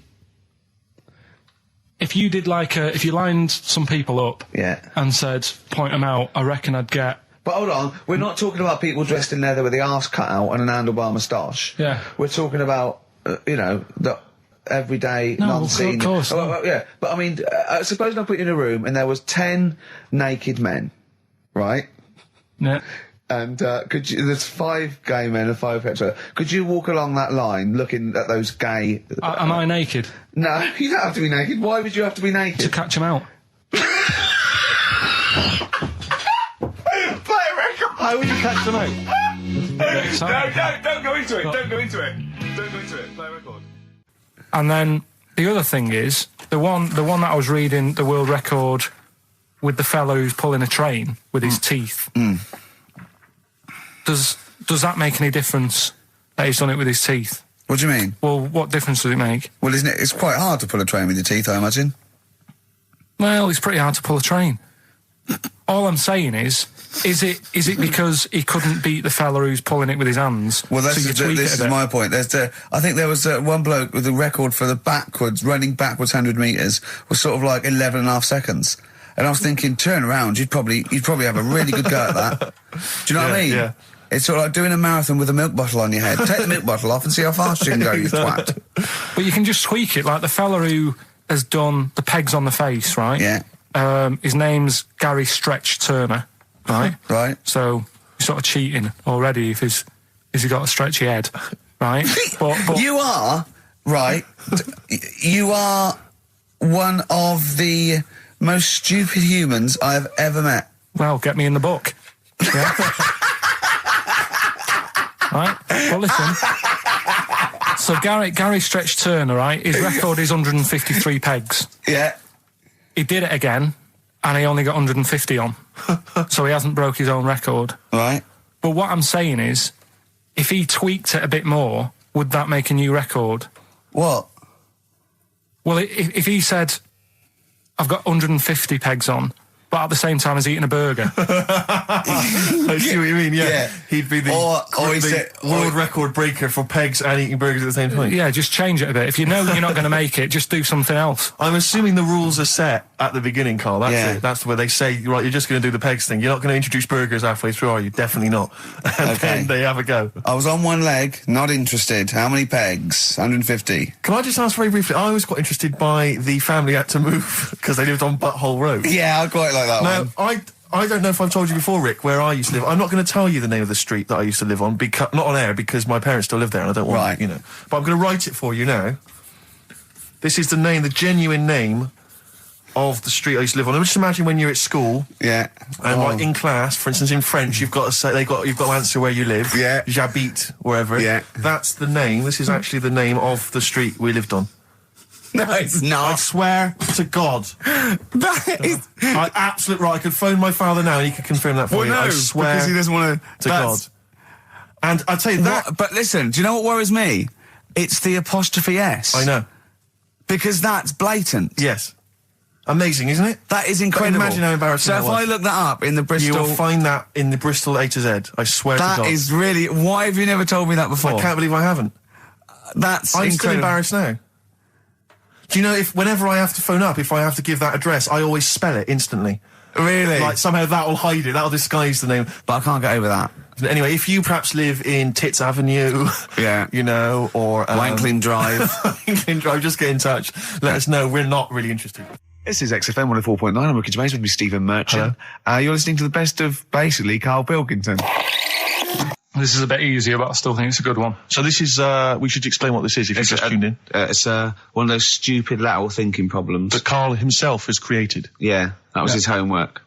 if you did if you lined some people up and said point them out, I reckon I'd get. But hold on, we're not talking about people dressed in leather with the arse cut out and an handlebar moustache. Yeah. We're talking about the everyday non-seen. Of course. Yeah, but I mean, suppose I put you in a room and there was 10 naked men, right? Yeah. And there's 5 gay men and 5 hetero. Could you walk along that line looking at those gay... Am I naked? No, you don't have to be naked. Why would you have to be naked? To catch them out. Play a record! How would you catch them out? Don't go into it. Don't go into it. Don't go into it. Play a record. And then the other thing is, The one that I was reading, the world record with the fellow who's pulling a train with his teeth. Does that make any difference that he's done it with his teeth? What do you mean? Well, what difference does it make? Well, isn't it? It's quite hard to pull a train with your teeth, I imagine. Well, it's pretty hard to pull a train. All I'm saying is it because he couldn't beat the fella who's pulling it with his hands? Well, so this is my point. I think there was one bloke with the record for the running backwards 100 metres was sort of like 11 and a half seconds. And I was thinking, turn around, you'd probably have a really good go at that. Do you know what I mean? Yeah. It's sort of like doing a marathon with a milk bottle on your head. Take the milk bottle off and see how fast you can go, you twat. But you can just tweak it, like the fella who has done the pegs on the face, right? Yeah. His name's Gary Stretch Turner, right? Right. So you're sort of cheating already if he's got a stretchy head, right? but you are, right, you are one of the most stupid humans I've ever met. Well, get me in the book. Yeah. Right? Well, listen. So Gary Stretch Turner, right? His record is 153 pegs. Yeah. He did it again, and he only got 150 on. So he hasn't broke his own record. Right. But what I'm saying is, if he tweaked it a bit more, would that make a new record? What? Well, if he said, I've got 150 pegs on, but at the same time as eating a burger. I see what you mean, yeah. He'd be the world record breaker for pegs and eating burgers at the same time. Yeah, just change it a bit. If you know you're not going to make it, just do something else. I'm assuming the rules are set at the beginning, Carl. That's it. That's where they say, right, you're just going to do the pegs thing. You're not going to introduce burgers halfway through, are you? Definitely not. And then they have a go. I was on one leg, not interested. How many pegs? 150. Can I just ask very briefly, I was quite interested by the family had to move because they lived on Butthole Road. Yeah, I quite like that one. I don't know if I've told you before, Rick, where I used to live. I'm not going to tell you the name of the street that I used to live on, not on air, because my parents still live there and I don't want, But I'm going to write it for you now. This is the genuine name of the street I used to live on. Just imagine when you're at school. Yeah. And like in class, for instance, in French, you've got to say, you've got to answer where you live. Yeah. J'habite, wherever. Yeah. That's the name. This is actually the name of the street we lived on. No, it's not. I swear to God. That is... I could phone my father now and he could confirm that for you. No, I swear because he doesn't want to God. And I'll tell you that... But listen, do you know what worries me? It's the apostrophe S. I know. Because that's blatant. Yes. Amazing, isn't it? That is incredible. But imagine how embarrassing that was. So if I look that up in the Bristol... You will find that in the Bristol A to Z. I swear to God. That is really... Why have you never told me that before? I can't believe I haven't. That's I'm incredible. still embarrassed now. Do you know, whenever I have to phone up, if I have to give that address, I always spell it instantly. Really? Like, somehow that will hide it, that will disguise the name. But I can't get over that. Anyway, if you perhaps live in Tits Avenue, or... Wankling Drive. Wankling Drive, just get in touch. Let us know, we're not really interested. This is XFM 104.9, I'm Ricky Gervais, with me Stephen Merchant. You're listening to the best of, basically, Karl Pilkington. This is a bit easier, but I still think it's a good one. So this is, we should explain what this is if you've just tuned in. It's one of those stupid lateral thinking problems. That Karl himself has created. Yeah, that was his homework.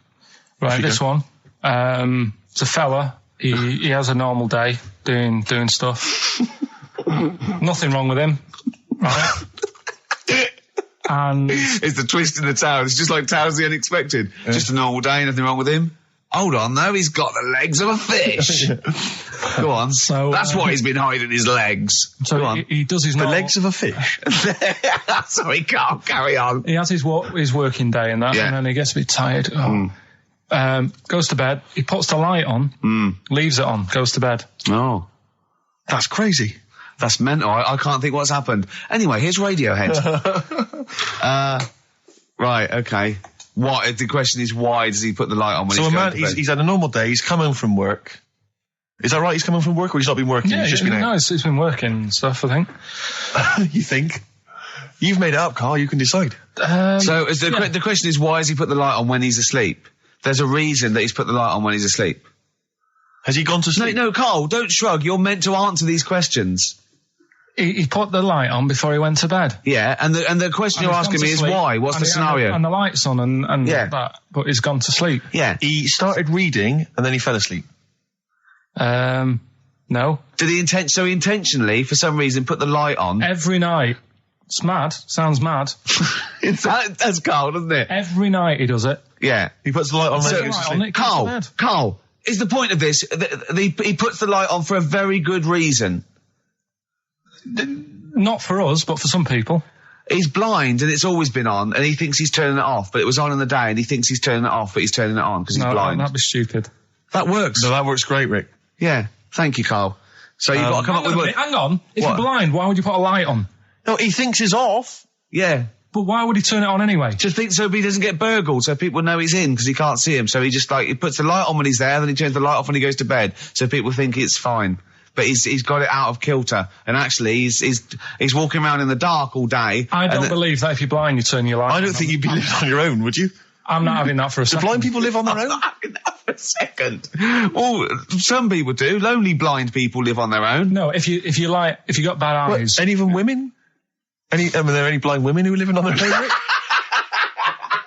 Right, this one. It's a fella. He has a normal day doing stuff. Nothing wrong with him. Right? And it's the twist in the tale. It's just like Tales of the Unexpected. Yeah. Just a normal day, nothing wrong with him. Hold on, though, he's got the legs of a fish. Go on. So that's why he's been hiding his legs. So Go on. He does his normal... legs of a fish? Sorry, can't carry on. He has his working day and that, and then he gets a bit tired. Goes to bed. He puts the light on, leaves it on, goes to bed. Oh. That's crazy. That's mental. I can't think what's happened. Anyway, here's Radiohead. Right, okay. What? The question is, why does he put the light on when he's going to bed? He's had a normal day, he's come home from work. Is that right? He's come home from work, or he's not been working? Yeah, he's just been out? No, he's been working and stuff, I think. You think? You've made it up, Carl, you can decide. So the question is, why has he put the light on when he's asleep? There's a reason that he's put the light on when he's asleep. Has he gone to sleep? No, Carl, don't shrug. You're meant to answer these questions. He put the light on before he went to bed. Yeah, and the question you're asking me is why? What's the scenario? And the light's on and that, but he's gone to sleep. Yeah. He started reading and then he fell asleep. No. Did he intentionally, for some reason, put the light on? Every night. It's mad. Sounds mad. That's Carl, doesn't it? Every night he does it. Yeah. He puts the light on. Carl, is the point of this that he puts the light on for a very good reason? Not for us, but for some people. He's blind and it's always been on, and he thinks he's turning it off, but it was on in the day, and he thinks he's turning it off, but he's turning it on because he's blind. That'd be stupid. That works. No, that works great, Rick. Yeah. Thank you, Carl. So you've got to come up with... Hang on. If you're blind, why would you put a light on? No, he thinks it's off. Yeah. But why would he turn it on anyway? Just think so he doesn't get burgled, so people know he's in because he can't see him. So he just he puts the light on when he's there, then he turns the light off when he goes to bed, so people think it's fine. But he's got it out of kilter, and actually he's walking around in the dark all day. I don't believe that if you're blind, you turn your light on. I don't think you'd be living on your own, would you? I'm not having that for a second. Do blind people live on their own? I'm not having that for a second. Well, some people do. Lonely blind people live on their own. No, if you got bad eyes. And even women? Are there any blind women who are living on their own?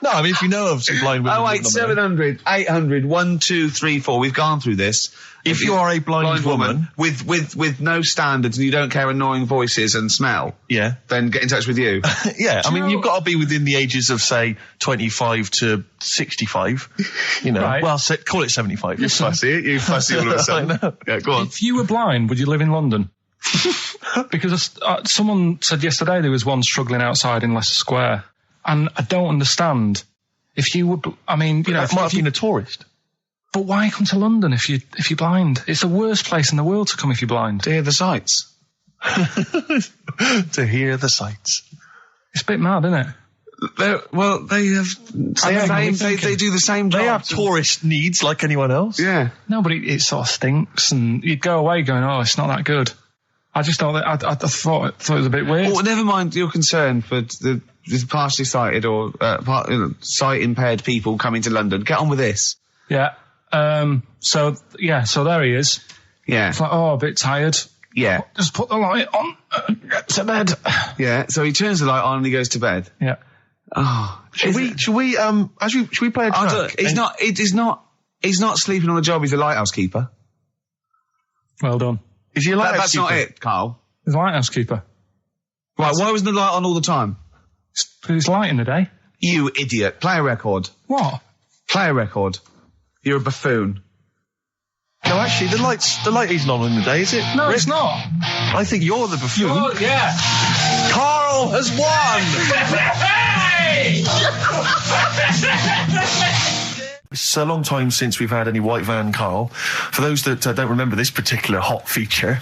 No, I mean, if you know of some blind women. 08700 800 1234. We've gone through this. If you are a blind woman with no standards and you don't care annoying voices and smell, yeah, then get in touch with you. Yeah, I mean, you've got to be within the ages of, say, 25 to 65. You know, right. Well, call it 75. You fussy all of a sudden. I know. Yeah, go on. If you were blind, would you live in London? Because someone said yesterday there was one struggling outside in Leicester Square, and I don't understand. If you would, I mean, you know, might have been a tourist. But why come to London if you're blind? It's the worst place in the world to come if you're blind. To hear the sights. To hear the sights. It's a bit mad, isn't it? They do the same job. They have tourist needs like anyone else. Yeah. No, but it sort of stinks, and you'd go away going, "Oh, it's not that good." I just thought that I thought it was a bit weird. Well, never mind your concern for the partially sighted or sight impaired people coming to London. Get on with this. Yeah. So there he is. Yeah. It's like, a bit tired. Yeah. Just put the light on. Get to bed. Yeah. So he turns the light on and he goes to bed. Yeah. Oh. Should we play a track? He's not sleeping on the job. He's a lighthouse keeper. Well done. Is he a lighthouse That's keeper? not it, Carl. He's a lighthouse keeper. Right. Why wasn't the light on all the time? Because it's light in the day. You idiot. Play a record. What? Play a record. You're a buffoon. No, actually, the light isn't on in the day, is it? No, Rick? it's not. I think you're the buffoon. Yeah. Carl has won! It's a long time since we've had any white van, Carl. For those that don't remember this particular hot feature,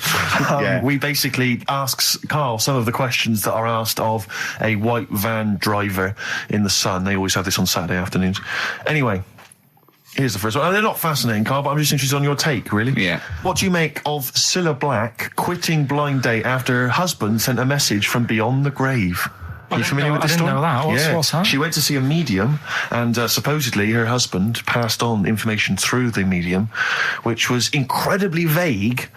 we basically ask Carl some of the questions that are asked of a white van driver in the Sun. They always have this on Saturday afternoons. Anyway, here's the first one. They're not fascinating, Carl, but I'm just interested on your take, really. Yeah. What do you make of Cilla Black quitting Blind Date after her husband sent a message from beyond the grave? Are you familiar with this story? I didn't know that. What's that? She went to see a medium, and supposedly her husband passed on information through the medium, which was incredibly vague,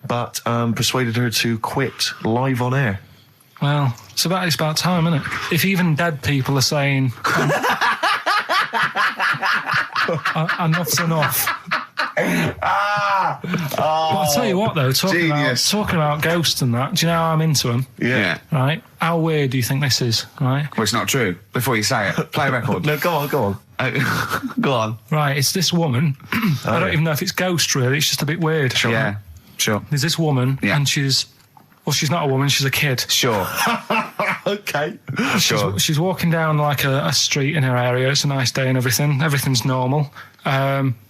but persuaded her to quit live on air. Well, it's about time, isn't it? If even dead people are saying enough's enough. But I'll tell you what, though, talking about ghosts and that, do you know how I'm into them? Yeah. Right? How weird do you think this is, right? Well, it's not true. Before you say it, play a record. No, go on. Go on. Right, it's this woman. I don't even know if it's ghost, really. It's just a bit weird. Sure. Yeah, sure. There's this woman, and she's not a woman, she's a kid. Sure. Okay. She's walking down like a street in her area. It's a nice day and everything. Everything's normal.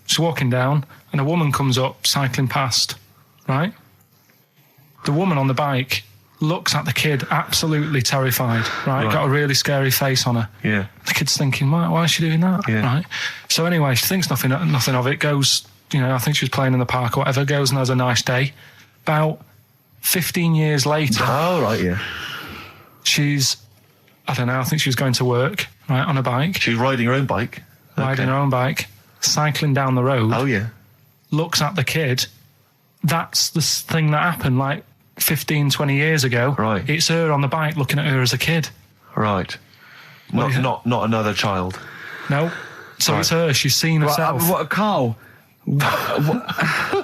She's walking down, and a woman comes up, cycling past, right? The woman on the bike looks at the kid, absolutely terrified, right? Got a really scary face on her. Yeah. The kid's thinking, why is she doing that? Yeah. Right? So anyway, she thinks nothing of it, goes, I think she was playing in the park or whatever, goes and has a nice day. About 15 years later... Oh, right, yeah. She's, I don't know, I think she was going to work, right, on a bike. She's riding her own bike. Riding her own bike, cycling down the road. Oh, yeah. Looks at the kid. That's the thing that happened, like, 15, 20 years ago. Right. It's her on the bike looking at her as a kid. Not another child. No. So it's her. She's seen herself. Carl? I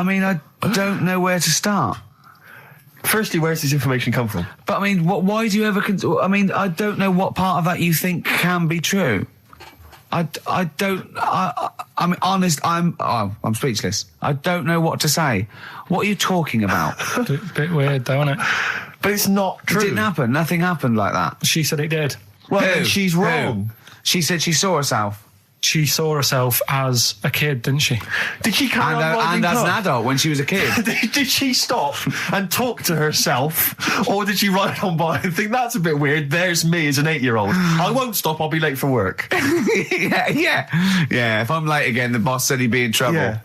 mean, I don't know where to start. Firstly, where's this information come from? But I mean, why do you ever? I mean, I don't know what part of that you think can be true. I don't. I'm honest. I'm speechless. I don't know what to say. What are you talking about? Bit weird, though, isn't it? But it's not true. It didn't happen. Nothing happened like that. She said it did. Well, Who? then she's wrong. Who? She said she saw herself. She saw herself as a kid, didn't she? Did she carry on riding And as an pub? adult when she was a kid. Did she stop and talk to herself, or did she ride on by and think that's a bit weird? There's me as an 8-year-old. I won't stop. I'll be late for work. yeah. If I'm late again, the boss said he'd be in trouble. Yeah.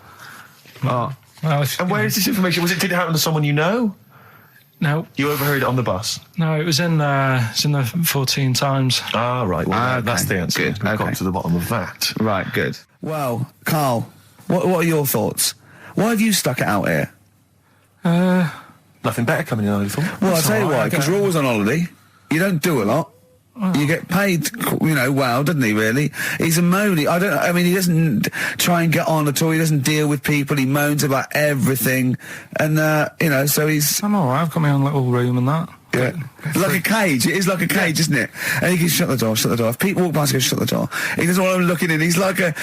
Oh. Well, And where is this information? Did it happen to someone you know? No, You overheard it on the bus. it was in the 14 Times. Ah, right. Well, Okay. that's the answer. Good. We've Okay. got to the bottom of that. Right, good. Well, Carl, what are your thoughts? Why have you stuck it out here? Nothing better coming in, I thought. Well, I'll tell you all right, why, I because get you're it. always on holiday. You don't do a lot. You get paid, well, doesn't he, really? He's a moany. He doesn't try and get on at all. He doesn't deal with people. He moans about everything. And, so he's... I'm all right. I've got my own little room and that. Yeah. Like a cage. It is like a cage, isn't it? And he can shut the door. If people walk past, he goes, shut the door. He doesn't want them looking in. He's like a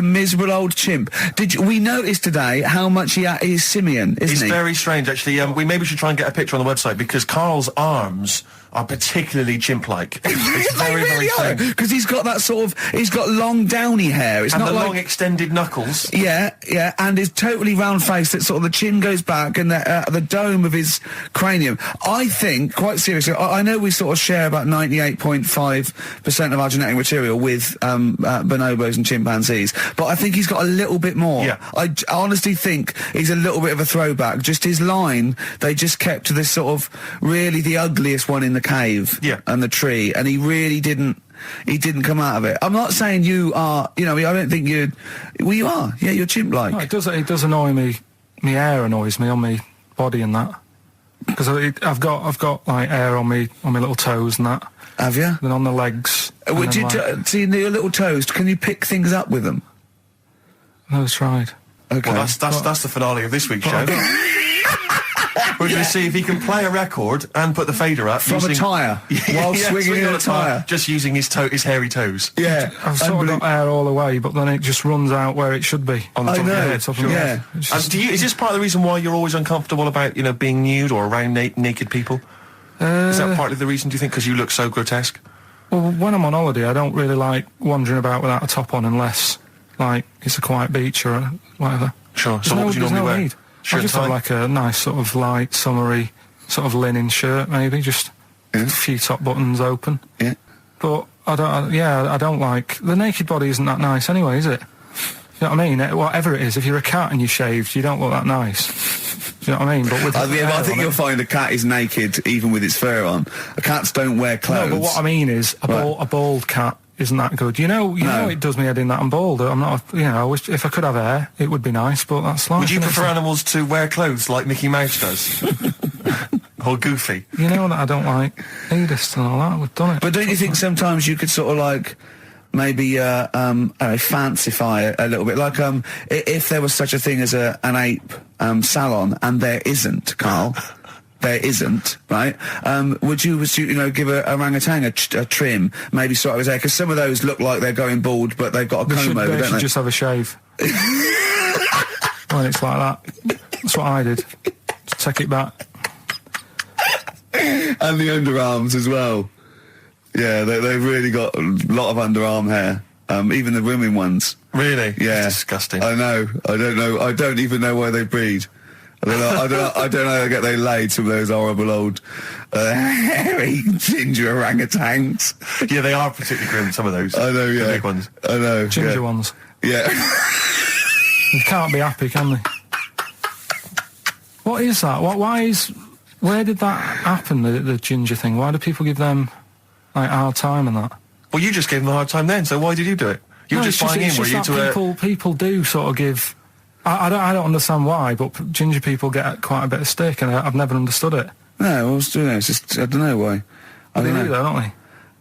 miserable old chimp. We noticed today how much he's simian, isn't It's he? very strange, actually. We maybe should try and get a picture on the website, because Carl's arms are particularly chimp-like. It's very, very strange. Because he's got that he's got long downy hair. It's And not the like... long extended knuckles. Yeah, and his totally round face that sort of the chin goes back and the dome of his cranium. I think, quite seriously, I know we sort of share about 98.5% of our genetic material with bonobos and chimpanzees, but I think he's got a little bit more. Yeah. I honestly think he's a little bit of a throwback. Just his line, they just kept to this sort of really the ugliest one in the cave and the tree, and he really didn't. He didn't come out of it. I'm not saying you are, I don't think you'd... Well, you are. Yeah, you're chimp-like. No, it does annoy me. My hair annoys me on my body and that. Because I've got like hair on me little toes and that. Have you? Then on the legs. Would you see your little toes? Can you pick things up with them? No, it's tried. Okay. Well, that's the finale of this week's show. We're going to see if he can play a record and put the fader up From a tyre, while swinging in a tyre. just using his hairy toes. Yeah. I've sort of got hair all the way, but then it just runs out where it should be. On the top of your head. Top of your head. It's And just- is this part of the reason why you're always uncomfortable about, being nude or around naked people? Is that partly the reason, do you think, because you look so grotesque? Well, when I'm on holiday, I don't really like wandering about without a top on unless, like, it's a quiet beach or whatever. Sure. So what would you normally wear? Need. Shirt I just and have tie? like a nice sort of light, summery, sort of linen shirt, maybe, just a few top buttons open. Yeah. But I don't like... The naked body isn't that nice anyway, is it? You know what I mean? Whatever it is, if you're a cat and you're shaved, you don't look that nice. Do you know what I mean? But with I think you'll find a cat is naked even with its fur on. Cats don't wear clothes. No, but what I mean is, a bald cat isn't that good. You know, it does me head in that I'm bald. I'm not, I wish if I could have hair, it would be nice, but that's life. Would you innit? prefer animals to wear clothes like Mickey Mouse does? Or Goofy? You know that I don't like nudist and all that. We've done it. But don't you think sometimes you could sort of like maybe fancify a little bit, like if there was such a thing as an ape salon, and there isn't, Carl. There isn't, right? Would you give a orangutan a trim, maybe sort of his hair? Because some of those look like they're going bald, but they've got a comb over, They don't should they? just have a shave. When it's like that. That's what I did. Just take it back. And the underarms as well. Yeah, they've really got a lot of underarm hair. Even the women ones. Really? Yeah. It's disgusting. I know. I don't know. I don't even know why they breed. I don't know how they get they laid, some of those horrible old hairy ginger orangutans. Yeah, they are particularly grim, some of those. I know, yeah. The big ones. I know. Ginger ones. Yeah. They can't be happy, can they? What is that? Where did that happen, the ginger thing? Why do people give them, like, a hard time and that? Well, you just gave them a hard time then, so why did you do it? You were just buying in, were you, to people do sort of give... I don't understand why, but ginger people get quite a bit of stick, and I've never understood it. No, it's just, I don't know why. I They don't do, know. though, don't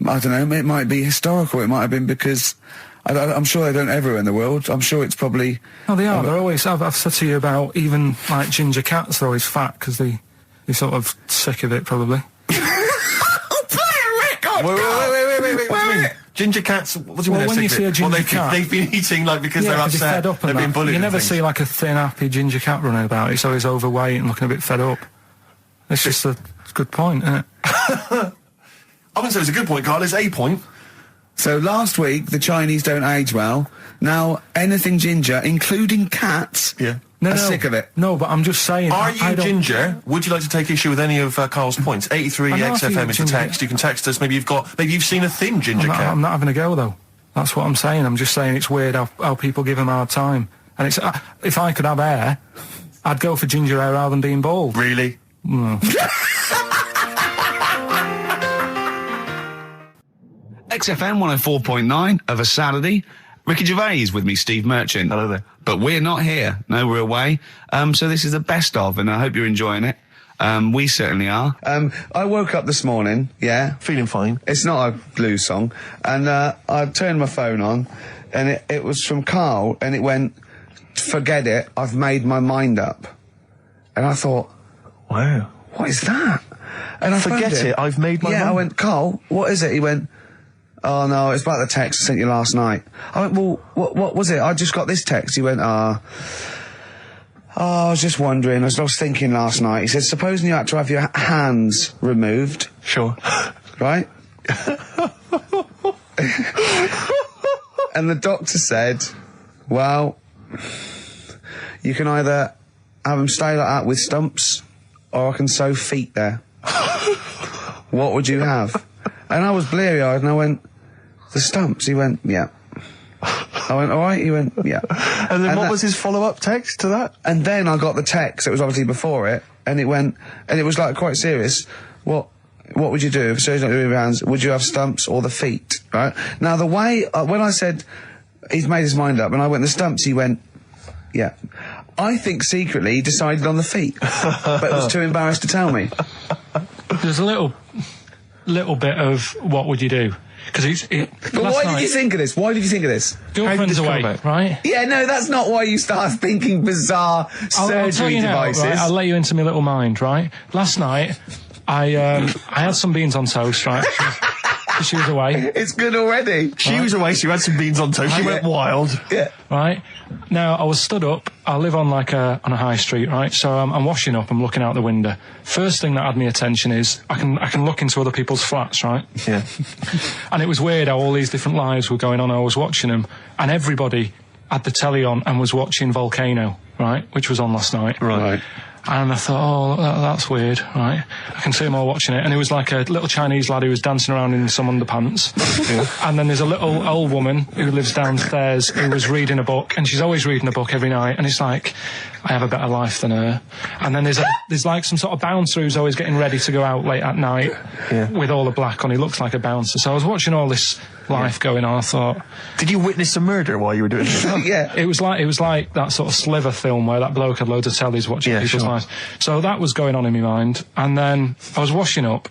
they? I don't know. It might be historical. It might have been because... I'm sure they don't everywhere in the world. I'm sure it's probably... No, they are. They're always... I've said to you about even, like, ginger cats, they're always fat, because they... You're sort of sick of it, probably. Wait. What do you mean? Ginger cats, what do you mean? Well, when you see a ginger cat... They've been eating, like, because they're upset. Fed up and they've been bullied. You never and things. see, like, a thin, happy ginger cat running about. It's always overweight and looking a bit fed up. It's just a good point, isn't it? I wouldn't say it's a good point, Carl. It's a point. So last week, the Chinese don't age well. Now, anything ginger, including cats, are sick of it. No, but I'm just saying... Are you ginger? Would you like to take issue with any of Carl's points? 83 XFM is the text. You can text us. Maybe you've seen a thin ginger cat. I'm not having a go, though. That's what I'm saying. I'm just saying it's weird how people give them a hard time. And it's if I could have hair, I'd go for ginger hair rather than being bald. Really? No. XFM 104.9 of a Saturday. Ricky Gervais with me, Steve Merchant. Hello there. But we're not here. No, we're away. So this is the best of, and I hope you're enjoying it. We certainly are. I woke up this morning, Feeling fine. It's not a blues song. And I turned my phone on, and it was from Karl, and it went, "Forget it, I've made my mind up." And I thought, wow. What is that? And I Forget phoned him. it, I've made my mind. I went, "Karl, what is it?" He went, "Oh no, it's about the text I sent you last night." I went, "Well, what was it? I just got this text." He went, I was just wondering, I was thinking last night." He said, "Supposing you had to have your hands removed." Sure. Right? And the doctor said, "Well, you can either have them stay like that with stumps, or I can sew feet there. What would you have?" And I was bleary-eyed, and I went, "The stumps?" He went, "Yeah." I went, "All right." He went, "Yeah." And then what was his follow-up text to that? And then I got the text, it was obviously before it, and it went, and it was like quite serious. What would you do if surgery don't remove your hands? Would you have stumps or the feet? Right? Now the way, when I said he's made his mind up, and I went the stumps, he went, "Yeah." I think secretly he decided on the feet, but was too embarrassed to tell me. There's a little bit of what would you do? Because But why did you think of this? Why did you think of this? Girlfriend's away, right? Yeah, no, that's not why you start thinking bizarre I'll tell you devices. Now, right? I'll let you into my little mind, right? Last night, I had some beans on toast, right? She was away. It's good already. She was away, she had some beans on toast, she went wild. Yeah. Right? Now, I was stood up, I live on on a high street, right? So I'm washing up, I'm looking out the window. First thing that had my attention is, I can look into other people's flats, right? Yeah. And it was weird how all these different lives were going on, I was watching them, and everybody had the telly on and was watching Volcano, right? Which was on last night. Right. And I thought, that's weird, right? I can see them all watching it. And it was like a little Chinese lad who was dancing around in some underpants. And then there's a little old woman who lives downstairs who was reading a book, and she's always reading a book every night. And it's like, I have a better life than her. And then there's like some sort of bouncer who's always getting ready to go out late at night with all the black on. He looks like a bouncer. So I was watching all this life going on. I thought, did you witness a murder while you were doing this? Yeah. It was like that sort of Sliver film where that bloke had loads of tellies watching people's lives. So that was going on in my mind. And then I was washing up,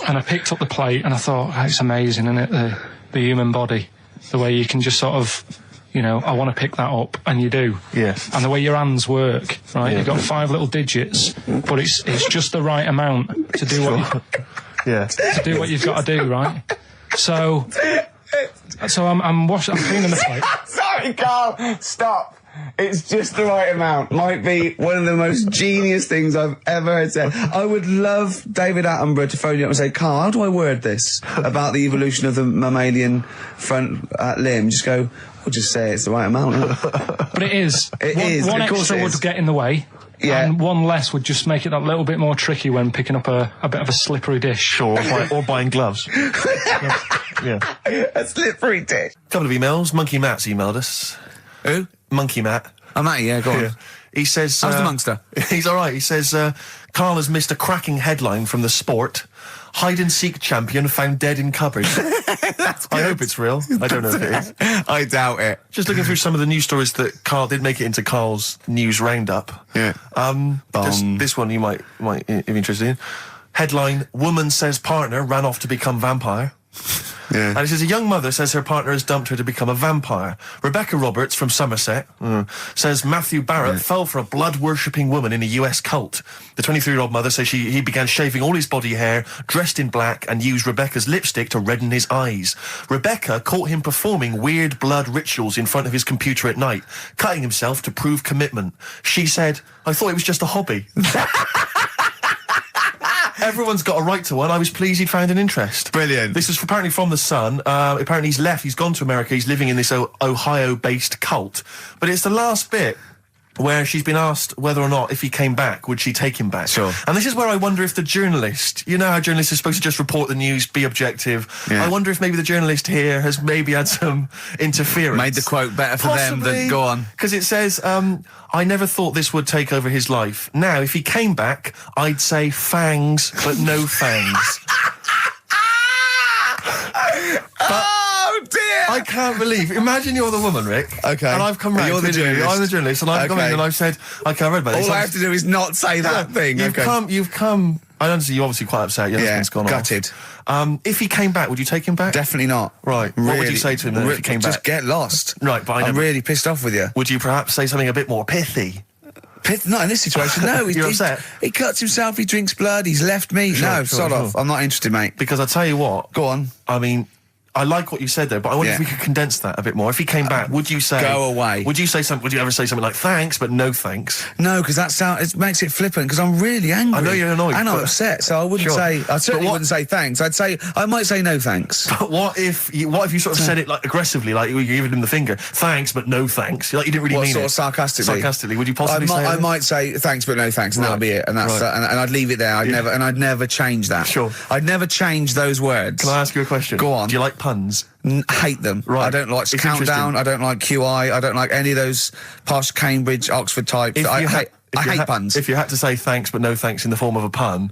and I picked up the plate, and I thought, it's amazing, isn't it? The human body, the way you can just sort of, I want to pick that up, and you do. Yeah. And the way your hands work, right? Yeah. You've got 5 little digits, but it's just the right amount to do what to do what you've got to do, right? So I'm cleaning the plate. Sorry, Karl, stop. It's just the right amount. Might be one of the most genius things I've ever heard said. I would love David Attenborough to phone you up and say, "Karl, how do I word this about the evolution of the mammalian front limb?" Just go, we'll just say it's the right amount. But it is. One of course extra it is. would get in the way. Yeah. And one less would just make it that little bit more tricky when picking up a bit of a slippery dish. Sure, or buying gloves. Yeah. A slippery dish. Couple of emails. Monkey Matt's emailed us. Who? Monkey Matt. Oh, Matty, yeah, go on. Yeah. He says... How's the Monster? He's all right. He says, Karl has missed a cracking headline from The Sport. Hide-and-seek champion found dead in cupboard. I hope it's real. I don't know if it is. I doubt it. Just looking through some of the news stories that Karl did make it into Karl's news roundup. Yeah. This one you might be interested in. Headline, woman says partner ran off to become vampire. Yeah. And it says a young mother says her partner has dumped her to become a vampire. Rebecca Roberts from Somerset says Matthew Barrett fell for a blood-worshipping woman in a US cult. The 23-year-old mother says he began shaving all his body hair, dressed in black, and used Rebecca's lipstick to redden his eyes. Rebecca caught him performing weird blood rituals in front of his computer at night, cutting himself to prove commitment. She said, I thought it was just a hobby. Everyone's got a right to one. I was pleased he'd found an interest. Brilliant. This is apparently from The Sun. Apparently he's left. He's gone to America. He's living in this Ohio-based cult. But it's the last bit where she's been asked whether or not, if he came back, would she take him back? Sure. And this is where I wonder if the journalist, you know how journalists are supposed to just report the news, be objective. Yeah. I wonder if maybe the journalist here has maybe had some interference. Made the quote better for them than go on. Because it says, I never thought this would take over his life. Now, if he came back, I'd say fangs, but no fangs. Oh dear! I can't believe. Imagine you're the woman, Rick. Okay. And I've come round. You're the to you. journalist. I'm the journalist, and I've come in and I've said, okay, I read about this. All I have to do is not say that thing. You've come. I understand you're obviously quite upset. Your husband's gone gutted. off. If he came back, would you take him back? Definitely not. Right. What would you say to him then if he came back? Just get lost. Right, but I'm really pissed off with you. Would you perhaps say something a bit more pithy? Not in this situation, no. You're upset? He cuts himself, he drinks blood, he's left me. Sod off. I'm not interested, mate. Because I tell you what. Go on. I mean, I like what you said there, but I wonder if we could condense that a bit more. If he came back, would you say... Go away. Would you ever say something like, thanks, but no thanks? No, because it makes it flippant, because I'm really angry. I know you're annoyed. And I'm upset, so I wouldn't say... I certainly wouldn't say thanks. I might say no thanks. But what if you sort of said it like aggressively, like you were giving him the finger, thanks, but no thanks? Like you didn't really mean sort it. of sarcastically? Sarcastically, would you possibly say I might say thanks, but no thanks, and that'll be it. And that's and I'd leave it there. I'd never change that. Sure. I'd never change those words. Can I ask you a question? Go on. Do you like puns? Hate them. Right. I don't like Countdown. I don't like QI. I don't like any of those posh Cambridge, Oxford types. I hate puns. If you had to say thanks but no thanks in the form of a pun,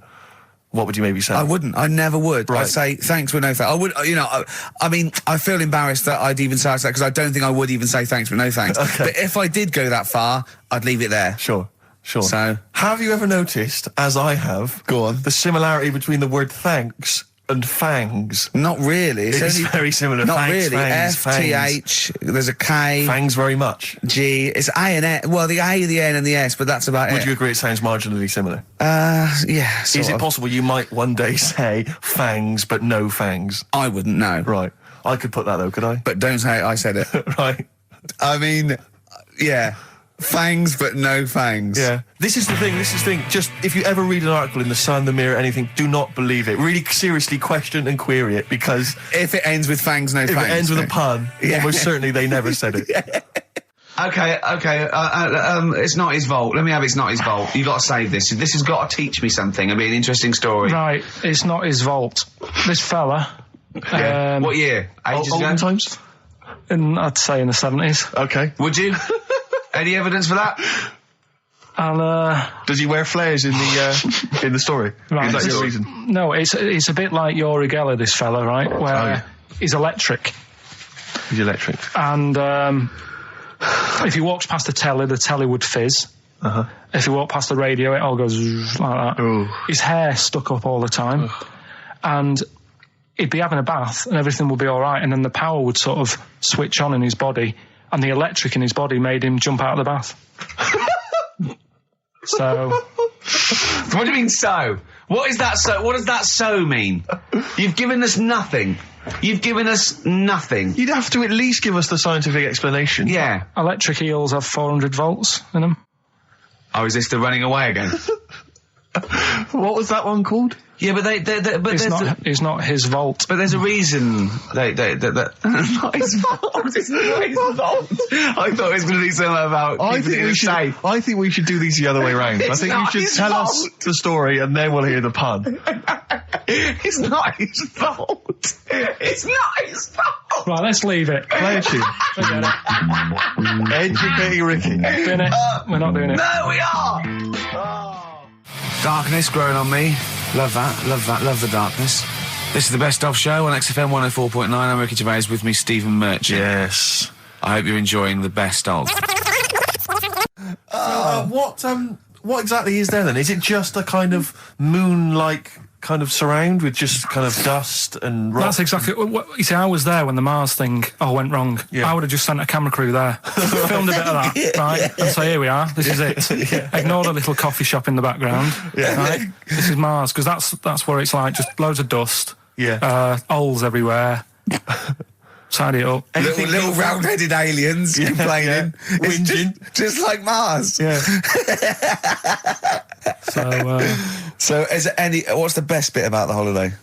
what would you maybe say? I wouldn't. I never would. Right. I'd say thanks but no thanks. I would. I mean, I feel embarrassed that I'd even say that because I don't think I would even say thanks but no thanks. Okay. But if I did go that far, I'd leave it there. Sure. So, have you ever noticed, as I have, go on, the similarity between the word thanks and fangs? Not really. It's very similar. Not fangs, really. Fangs, F-T-H, there's a K. Fangs very much. G. It's A and N. Well, the A, the N and the S, but that's about it. Would you agree it sounds marginally similar? Yeah, Is it possible you might one day say fangs but no fangs? I wouldn't know. Right. I could put that though, could I? But don't say I said it. Right. I mean, yeah. Fangs, but no fangs. Yeah. This is the thing. Just, if you ever read an article in The Sun, The Mirror, anything, do not believe it. Really seriously question and query it, because... If it ends with fangs, no fangs. If it ends with a pun, almost certainly they never said it. Okay. It's not his fault. Let me have It's Not His Fault. You've got to save this. This has got to teach me something. It'll be an interesting story. Right. It's not his fault. This fella... what year? Ages ago? Olden times? I'd say in the 70s. Okay. Would you? Any evidence for that? And does he wear flares in the story? Right, Is that your reason? No, it's a bit like Yuri Geller, this fella, right? Where he's electric. He's electric. And if he walks past the telly would fizz. Uh-huh. If he walked past the radio, it all goes like that. Ooh. His hair stuck up all the time. Ugh. And he'd be having a bath and everything would be all right, and then the power would sort of switch on in his body, and the electric in his body made him jump out of the bath. So... What do you mean, so? What is that so? What does that so mean? You've given us nothing. You've given us nothing. You'd have to at least give us the scientific explanation. Yeah. Electric eels have 400 volts in them. Oh, is this the running away again? What was that one called? Yeah, but it's not his fault. But there's a reason. Not his fault. It's not his fault. I thought it was going to be something about keeping it safe. I think we should do these the other way around. I think you should tell us the story and then we'll hear the pun. It's not his fault. It's not his fault. Right, let's leave it. Play a tune. Forget it. Educating Ricky. Doing it. We're not doing it. No, we are. Oh. Darkness growing on me. Love that. Love the darkness. This is the Best Of Show on XFM 104.9. I'm Ricky Gervais, with me Stephen Merchant. Yes. what exactly is there then? Is it just a kind of moon-like kind of surround with just kind of dust and rock? That's exactly what you see. I was there when the Mars thing all went wrong. Yeah. I would have just sent a camera crew there, filmed a bit of that, right, and say, here we are, this is it. Ignore the little coffee shop in the background. Right? This is Mars, because that's where it's like just loads of dust, holes everywhere. Tidy it up. Little round-headed aliens complaining, whinging, just like Mars. Yeah. So, is there what's the best bit about the holiday?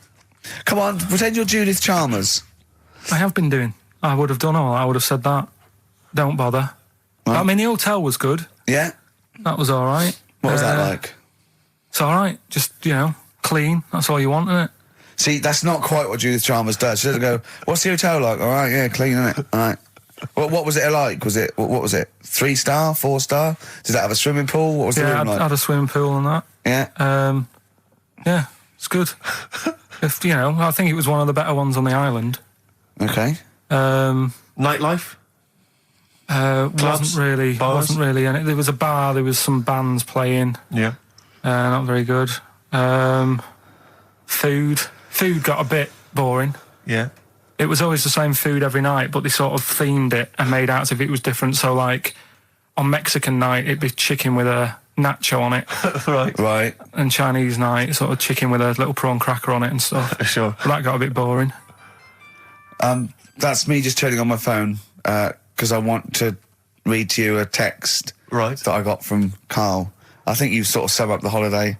Come on, pretend you're Judith Chalmers. I have been doing. I would have done all. I would have said that. Don't bother. Right. I mean, the hotel was good. Yeah. That was all right. What was that like? It's all right. Just, clean. That's all you want, isn't it? See, that's not quite what Judith Chalmers does. She doesn't go, what's the hotel like? All right, yeah, clean, isn't it? All right. What was it like? What was it? 3-star, 4-star? Did that have a swimming pool? What was the room like? Yeah, had a swimming pool and that. Yeah. Yeah, it's good. I think it was one of the better ones on the island. Okay. Nightlife? Wasn't really. And there was a bar. There was some bands playing. Yeah. Not very good. Food got a bit boring. Yeah. It was always the same food every night, but they sort of themed it and made out as if it was different. So, like, on Mexican night, it'd be chicken with a nacho on it. Right. And Chinese night, sort of chicken with a little prawn cracker on it and stuff. Sure. But that got a bit boring. That's me just turning on my phone, because I want to read to you a text that I got from Karl. I think you sort of sum up the holiday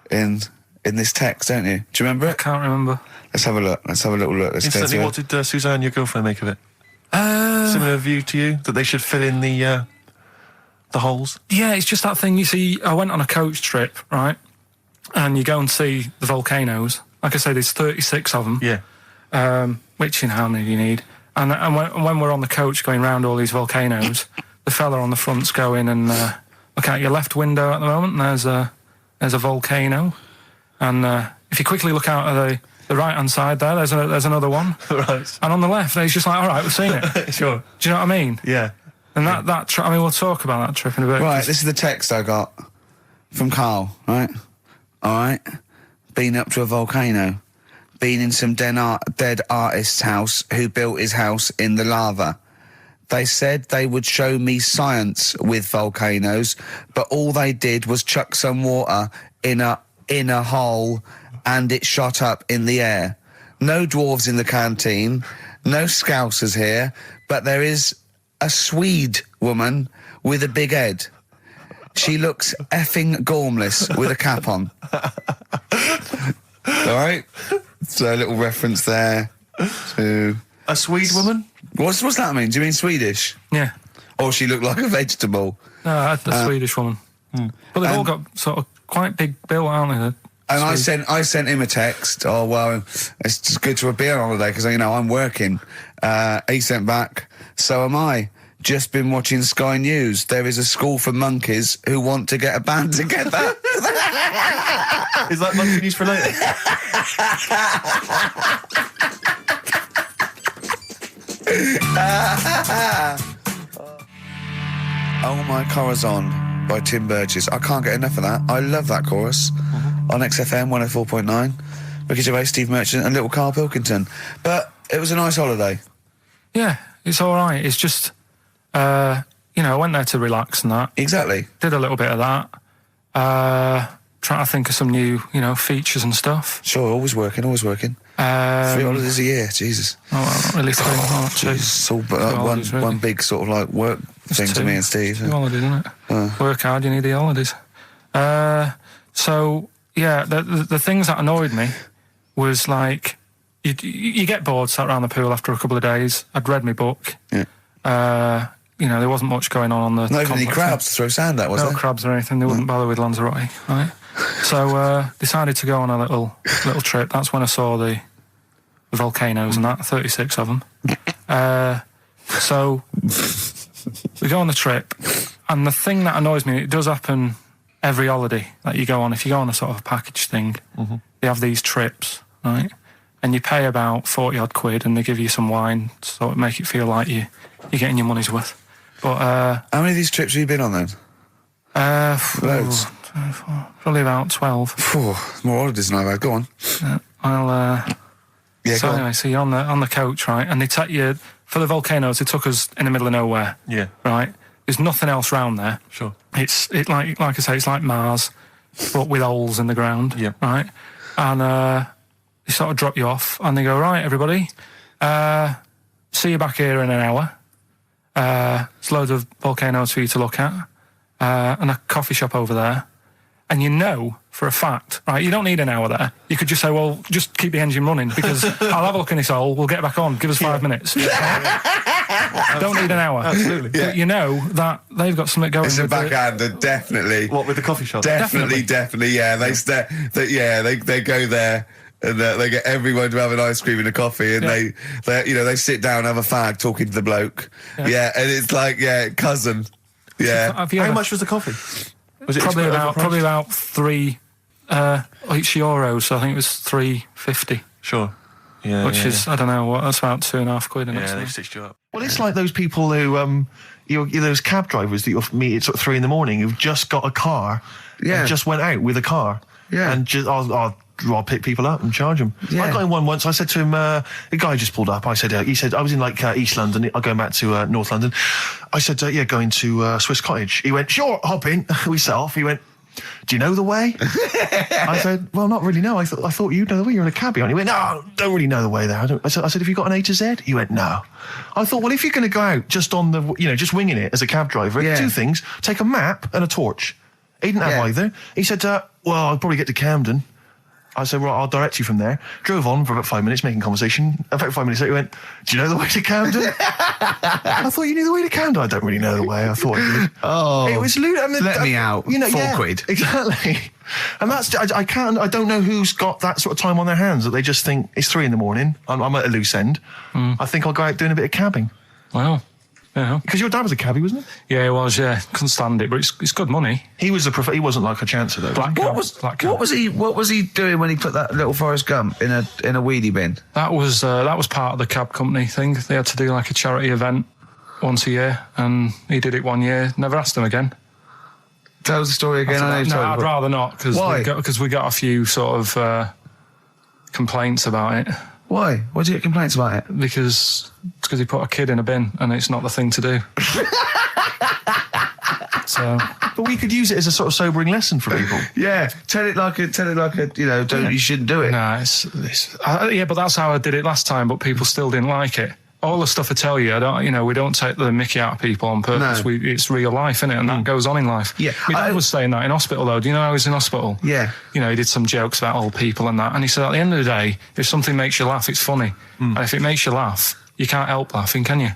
in this text, don't you? Do you remember it? I can't remember. Let's have a look. Let's have a little look. Instantly, what did Suzanne, your girlfriend, make of it? Similar view to you, that they should fill in the holes? Yeah, it's just that thing. You see, I went on a coach trip, right? And you go and see the volcanoes. Like I say, there's 36 of them. Yeah. Which, how many do you need? And when we're on the coach going round all these volcanoes, the fella on the front's going and look out your left window at the moment, and there's a volcano. And if you quickly look out at the right-hand side there, there's another one. Right. And on the left, he's just like, all right, we've seen it. Sure. Do you know what I mean? Yeah. And that trip, we'll talk about that trip in a bit. Right, this is the text I got from Karl, right? All right. Been up to a volcano. Been in some dead artist's house who built his house in the lava. They said they would show me science with volcanoes, but all they did was chuck some water in a hole and it shot up in the air. No dwarves in the canteen, no scousers here, but there is a Swede woman with a big head. She looks effing gormless with a cap on. All right? So a little reference there to... A Swede woman? What's that mean? Do you mean Swedish? Yeah. Or she looked like a vegetable? No, a Swedish woman. But they've all got sort of quite big bill, aren't they? And I sent him a text. Oh, well, it's just good to be on holiday because, I'm working. He sent back, so am I. Just been watching Sky News. There is a school for monkeys who want to get a band together. Is that monkey news for later? Oh My Corazon by Tim Burgess. I can't get enough of that. I love that chorus on XFM 104.9. Ricky Gervais, Steve Merchant and little Karl Pilkington. But it was a nice holiday. Yeah, it's all right. It's just, I went there to relax and that. Exactly. Did a little bit of that. Trying to think of some new, features and stuff. Sure, always working. 3 holidays a year, Jesus. Oh, well, not really 3, not 2. It's all one big sort of like work thing to me and Steve. 2 holidays, isn't it? Work hard, you need the holidays. So, yeah, the things that annoyed me was like, you get bored, sat around the pool after a couple of days. I'd read my book. Yeah. There wasn't much going on the Not even any crabs to throw sand at, was there? No crabs or anything. They wouldn't bother with Lanzarote, right? So decided to go on a little trip. That's when I saw the volcanoes and that, 36 of them. So we go on the trip, and the thing that annoys me, it does happen every holiday that you go on. If you go on a sort of a package thing, they have these trips, right? And you pay about 40 odd quid, and they give you some wine, so it make it feel like you're getting your money's worth. But how many of these trips have you been on then? Loads. Probably about 12. Phew, more holidays than I've had. Go on. So anyway, so you're on the coach, right? And they take you for the volcanoes. They took us in the middle of nowhere. Yeah. Right. There's nothing else round there. Sure. It's like I say, it's like Mars, but with holes in the ground. Yeah. Right. And they sort of drop you off, and they go, right, everybody, see you back here in an hour. There's loads of volcanoes for you to look at, and a coffee shop over there. And you know for a fact, right, you don't need an hour there. You could just say, well, just keep the engine running because I'll have a look in this hole, we'll get back on, give us 5 minutes. Don't need an hour. Absolutely. But you know that they've got something going. It's a with backhander, definitely. What, with the coffee shop? Definitely, yeah. They go there. And they get everyone to have an ice cream and a coffee, and they sit down, have a fag, talking to the bloke. Yeah, and it's like, cousin. Yeah. How much was the coffee? Was it probably about €3 so I think it was £3.50. Sure. Yeah. Which is, I don't know, what, that's about £2.50. Yeah, they've stitched you up. Well, it's like those people who, those cab drivers that you'll meet at sort of 3 a.m. who've just got a car. Yeah. And just went out with a car. Yeah. And just, I'll pick people up and charge them. Yeah. I got in one once. I said to him, the guy just pulled up. He said, I was in like East London. I'm going back to North London. I said, going to Swiss Cottage. He went, sure, hop in. We set off. He went, do you know the way? I said, well, not really, no. I thought you'd know the way. You're in a cabbie, aren't you? He went, no, don't really know the way there. I said, have you got an A to Z? He went, no. I thought, well, if you're going to go out just on the, just winging it as a cab driver, two things. Take a map and a torch. He didn't have either. He said, well, I'll probably get to Camden. I said, right, I'll direct you from there. Drove on for about 5 minutes, making conversation. About 5 minutes later, he went, do you know the way to Camden? I thought you knew the way to Camden. I don't really know the way. I thought you did. Oh. It was let me out. £4. Exactly. And that's, I don't know who's got that sort of time on their hands that they just think it's 3 a.m. I'm at a loose end. I think I'll go out doing a bit of cabbing. Wow. Yeah. Because your dad was a cabbie, wasn't he? Yeah, he was, Couldn't stand it, but it's good money. He was he wasn't like a chancer, though. What was he doing when he put that little Forrest Gump in a weedy bin? That was part of the cab company thing. They had to do like a charity event once a year, and he did it 1 year. Never asked him again. Tell us the story again. I'd rather not, because we got a few sort of complaints about it. Why? Why did you get complaints about it? Because he put a kid in a bin, and it's not the thing to do. But we could use it as a sort of sobering lesson for people. Yeah, tell it like a, you shouldn't do it. No, but that's how I did it last time. But people still didn't like it. All the stuff I tell you, we don't take the mickey out of people on purpose. No. It's real life, isn't it? And that goes on in life. Yeah. My dad was saying that in hospital, though. Do you know I was in hospital? Yeah. He did some jokes about old people and that. And he said, at the end of the day, if something makes you laugh, it's funny. And if it makes you laugh, you can't help laughing, can you?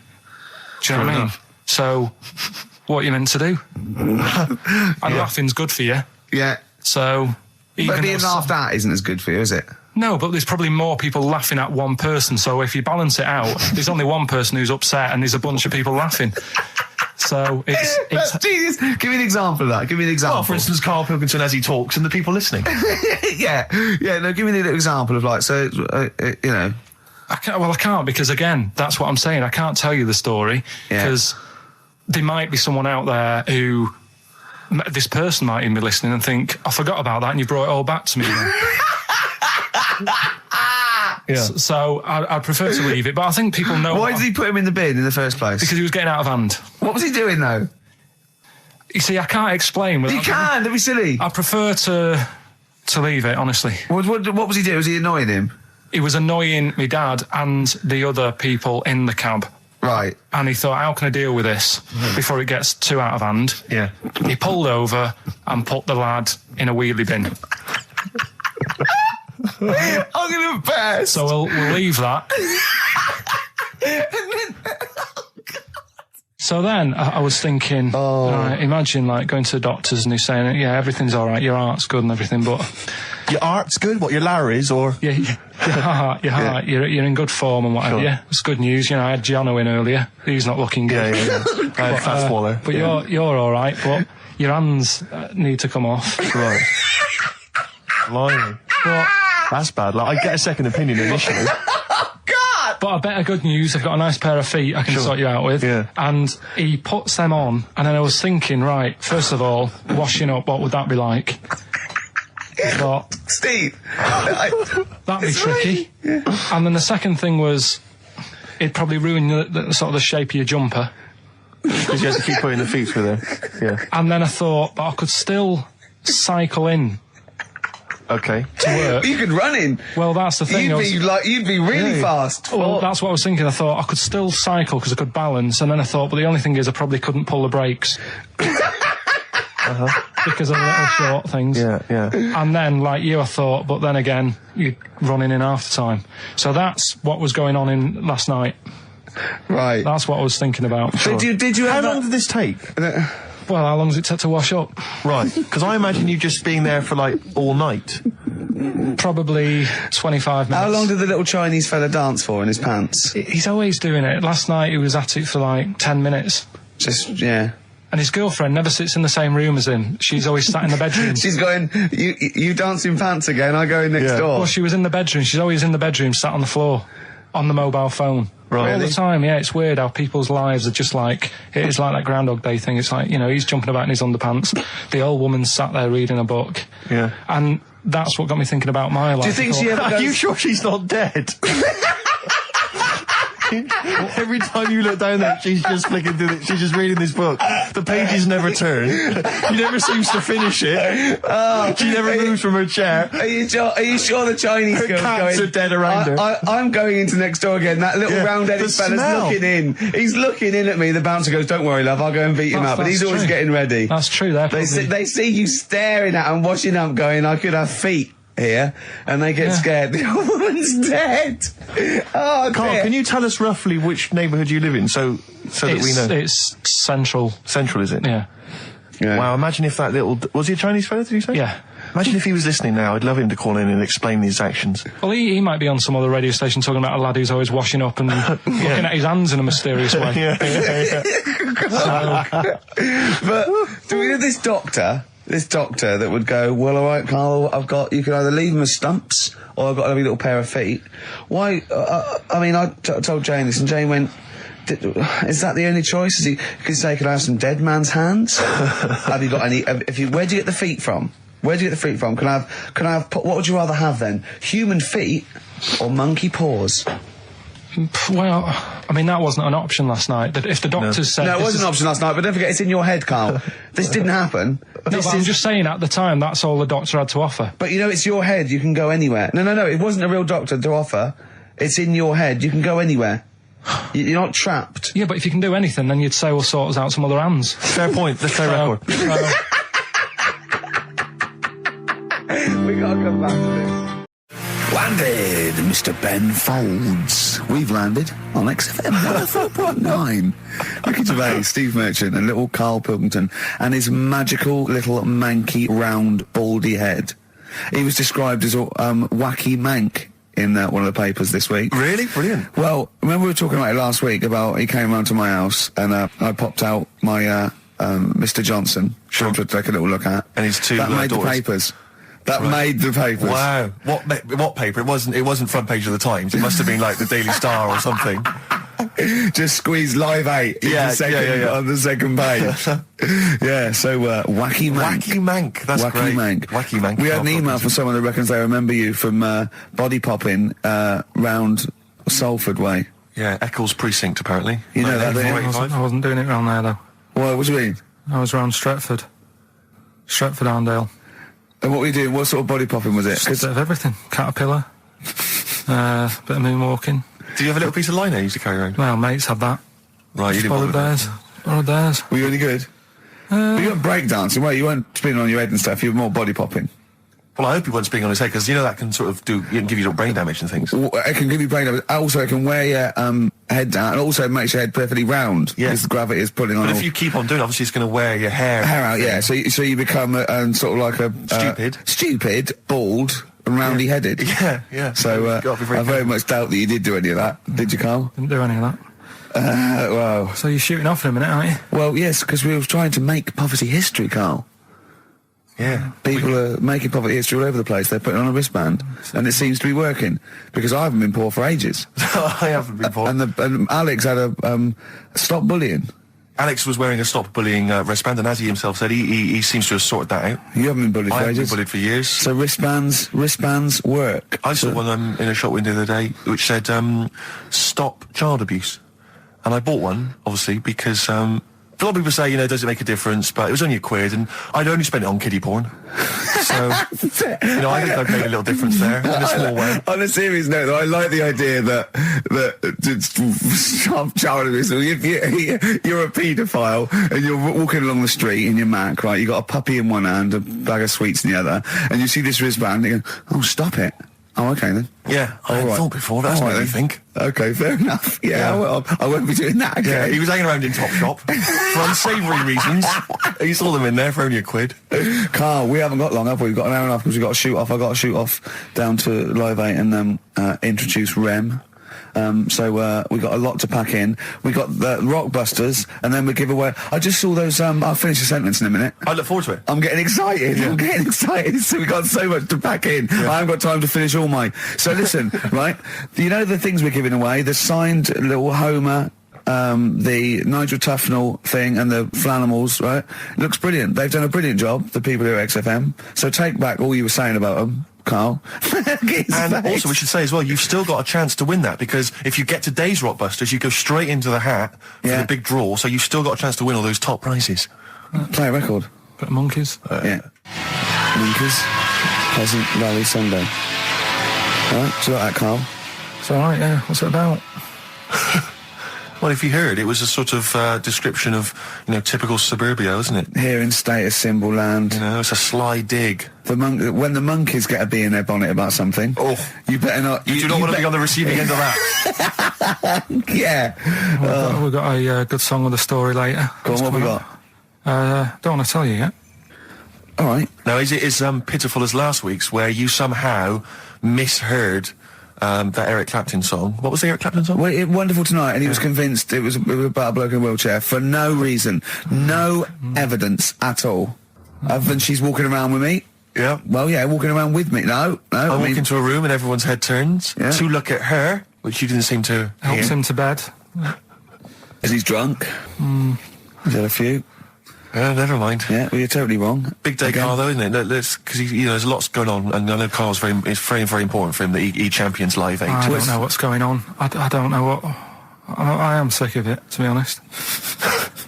Do you know what I mean? So, what are you meant to do? And laughing's good for you. Yeah. So... But being laughed at isn't as good for you, is it? No, but there's probably more people laughing at one person. So if you balance it out, there's only one person who's upset and there's a bunch of people laughing. So it's genius. Give me an example of that. Give me an example. Well, for instance, Karl Pilkington as he talks and the people listening. Yeah. No, give me an example of I can't because, again, that's what I'm saying. I can't tell you the story because there might be someone out there who... This person might even be listening and think, I forgot about that and you brought it all back to me. So I'd prefer to leave it, but I think people know... Why did he put him in the bin in the first place? Because he was getting out of hand. What was he doing, though? You see, I can't explain. You can, that'd be silly. I prefer to leave it, honestly. What was he doing? Was he annoying him? He was annoying my dad and the other people in the cab. Right. And he thought, how can I deal with this before it gets too out of hand? Yeah. He pulled over and put the lad in a wheelie bin. I'm going to burst. So we'll leave that. So then I was thinking, imagine like going to the doctors and he's saying, yeah, everything's all right, your heart's good and everything, but... Your heart's good? What, your Larry's or...? Yeah, your heart, you're in good form and whatever. Sure. Yeah, it's good news. I had Giano in earlier. He's not looking good. Yeah. Fat swaller. But you're all right, but your hands need to come off. Right. Blimey. But... That's bad. Like, I get a second opinion initially. God! But I better good news, I've got a nice pair of feet I can sort you out with. Yeah. And he puts them on, and then I was thinking, right, first of all, washing up, what would that be like? But Steve, that'd be tricky. Yeah. And then the second thing was, it'd probably ruin the sort of the shape of your jumper. Because you have to keep putting the feet through there. Yeah. And then I thought, but I could still cycle in. Okay. To work. You could run in. Well, that's the thing. You'd be really fast. Well, that's what I was thinking. I thought I could still cycle because I could balance, and then I thought, but the only thing is I probably couldn't pull the brakes. Because of the little short things. Yeah. And then, like you, I thought, but then again, you're running in half the time. So that's what was going on in last night. Right. That's what I was thinking about. Sure. Did you? How long did this take? Well, how long does it take to wash up? Right, because I imagine you just being there for like all night. Probably 25 minutes. How long did the little Chinese fella dance for in his pants? He's always doing it. Last night he was at it for like 10 minutes. Yeah. And his girlfriend never sits in the same room as him. She's always sat in the bedroom. She's going, you dance in pants again, I go in next door. Well, she was in the bedroom. She's always in the bedroom, sat on the floor, on the mobile phone. Right. All the time, yeah. It's weird how people's lives are just like, it's like that Groundhog Day thing. It's like, he's jumping about in his underpants. The old woman's sat there reading a book. Yeah. And that's what got me thinking about my life. Do you think she ever goes... Are you sure she's not dead? Every time you look down there, she's just flicking through it. She's just reading this book. The pages never turn. She never seems to finish it. She never moves from her chair. Are you sure the Chinese her girl's cats going... are dead around her. I'm going into next door again. That little round-headed fella's looking in. He's looking in at me. The bouncer goes, "Don't worry, love, I'll go and beat him up." But he's always getting ready. That's true. They see you staring at him, washing up, going, "I could have feet here," and they get scared. The old woman's dead. Oh, Carl, dear. can you tell us roughly which neighbourhood you live in, so that we know? It's central. Central, is it? Yeah. Wow, imagine if that little... Was he a Chinese fella, did you say? Yeah. Imagine if he was listening now. I'd love him to call in and explain his actions. Well, he might be on some other radio station talking about a lad who's always washing up and looking at his hands in a mysterious way. But do we know this doctor that would go, "Well, all right, Carl, you can either leave them as stumps or I've got a lovely little pair of feet." Why? I told Jane this, and Jane went, "Is that the only choice? Could you say, could I have some dead man's hands? Have you got any? Where do you get the feet from? Where do you get the feet from? Can I have? What would you rather have then? Human feet or monkey paws?" Well, I mean, that wasn't an option last night. That if the doctors said... No, it wasn't an option last night, but don't forget, it's in your head, Carl. This didn't happen. I'm just saying, at the time, that's all the doctor had to offer. But it's your head, you can go anywhere. No, it wasn't a real doctor to offer. It's in your head, you can go anywhere. You're not trapped. Yeah, but if you can do anything, then you'd say we'll sort us out some other hands. Fair point, let's play record. We gotta come back to this. Landed, Mr. Ben Folds. We've landed on XFM 104.9. Ricky Gervais, Steve Merchant, and little Karl Pilkington, and his magical little manky, round, baldy head. He was described as wacky mank in one of the papers this week. Really? Brilliant. Well, remember we were talking about it last week about he came round to my house and I popped out my Mr. Johnson to take a little look at. And his two that made daughters. the papers. That made the papers. Wow. What paper? It wasn't front page of the Times. It must have been like the Daily Star or something. Just squeeze Live 8 on the second page. So Wacky Mank. Wacky Mank, that's Wacky great. Mank. Wacky Mank. We had an email from someone that reckons they remember you from body popping round Salford Way. Yeah, Eccles Precinct, apparently. You know that, I wasn't doing it round there, though. What do you mean? I was round Stretford. Arndale. And what were you doing? What sort of body popping was it? Just a bit of everything. Caterpillar. Bit of moonwalking. Did you have a little piece of lino you used to carry around? Well, mates had that. Right, you didn't bother theirs. Borrowed theirs. Were you any good? But you weren't breakdancing, well, you weren't spinning on your head and stuff, you were more body popping. Well, I hope he wasn't spinning on his head, because that can sort of give you little brain damage and things. It can give you brain damage. Also, it can wear your head down, and also it makes your head perfectly round. Yeah. Because the gravity is pulling on. But if you keep on doing it, obviously it's going to wear your hair out, yeah. So you become sort of like a... stupid, bald, and roundy headed. Yeah. So I very much doubt that you did do any of that. Did you, Carl? Didn't do any of that. Well... So you're shooting off in a minute, aren't you? Well, yes, because we were trying to make poverty history, Carl. Yeah. People are making poverty history all over the place. They're putting on a wristband, and it seems to be working, because I haven't been poor for ages. I haven't been poor. And Alex had a stop bullying. Alex was wearing a stop bullying wristband, and as he himself said, he seems to have sorted that out. You haven't been bullied for I haven't been ages. bullied for years. So wristbands work. I saw one in a shop window the other day which said, stop child abuse. And I bought one, obviously, because a lot of people say, does it make a difference? But it was only £1, and I'd only spent it on kiddie porn. So, I think I've made a little difference there, in a small way. On a serious note, though, I like the idea that stop child abuse. If you're a paedophile and you're walking along the street in your Mac, right, you got a puppy in one hand, a bag of sweets in the other, and you see this wristband, and you go, oh, stop it. Oh, okay then. Yeah, I hadn't thought before. That's what I think. Okay, fair enough. Yeah. I won't be doing that again. Yeah, he was hanging around in Topshop for unsavoury reasons. He saw them in there for only £1. Carl, we haven't got long, have we? We've got an hour and a half because we've got to shoot off. I've got to shoot off down to Live 8 and introduce Rem. So we got a lot to pack in. We got the Rockbusters, and then we give away. I just saw those. I'll finish the sentence in a minute. I look forward to it. I'm getting excited. Yeah. I'm getting excited. So we got so much to pack in. Yeah. I haven't got time to finish all my. So listen, right? You know the things we're giving away. The signed little Homer. The Nigel Tufnell thing and the Flanimals, right? Looks brilliant. They've done a brilliant job, the people here at XFM. So take back all you were saying about them, Carl. And also we should say as well, you've still got a chance to win that, because if you get today's Rockbusters, you go straight into the hat for the big draw, so you've still got a chance to win all those top prizes. Play a record. Bit of Monkeys. Yeah. Monkeys, Pleasant Valley Sunday. Right, do you like that, Carl? It's alright, yeah. What's it about? Well, if you heard, it was a sort of description of, typical suburbia, isn't it? Here in status symbol land. It's a sly dig. When the monkeys get a bee in their bonnet about something, you better not. You do not want to be on the receiving end of that. Yeah. We've got a good song with a story later. Go on, what we got? Don't want to tell you yet. All right. Now, is it as pitiful as last week's, where you somehow misheard that Eric Clapton song? What was the Eric Clapton song? Well, Wonderful Tonight, and he was convinced it was about a bloke in a wheelchair for no reason, no evidence at all, other than she's walking around with me. Yeah. Well, yeah, walking around with me. No. I walk into a room and everyone's head turns to look at her, which you didn't seem to Helps hear. him to bed. Is he drunk? He's had a few. Never mind. Yeah, well, you're totally wrong. Big day, Carl, though, isn't it? Because there's lots going on, and I know Carl's it's very, very important for him that he champions Live 8. I don't know what's going on. I don't know what. I am sick of it, to be honest.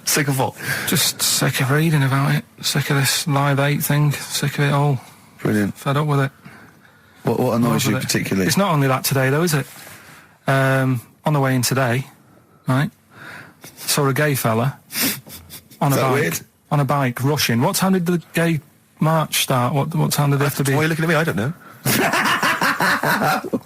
Sick of what? Just sick of reading about it. Sick of this Live 8 thing. Sick of it all. Brilliant. Fed up with it. What annoys you particularly? It's not only that today, though, is it? On the way in today, right, saw a gay fella on a bike. Weird? On a bike, rushing. What time did the gay march start? What time did they have to be? Why are you looking at me? I don't know.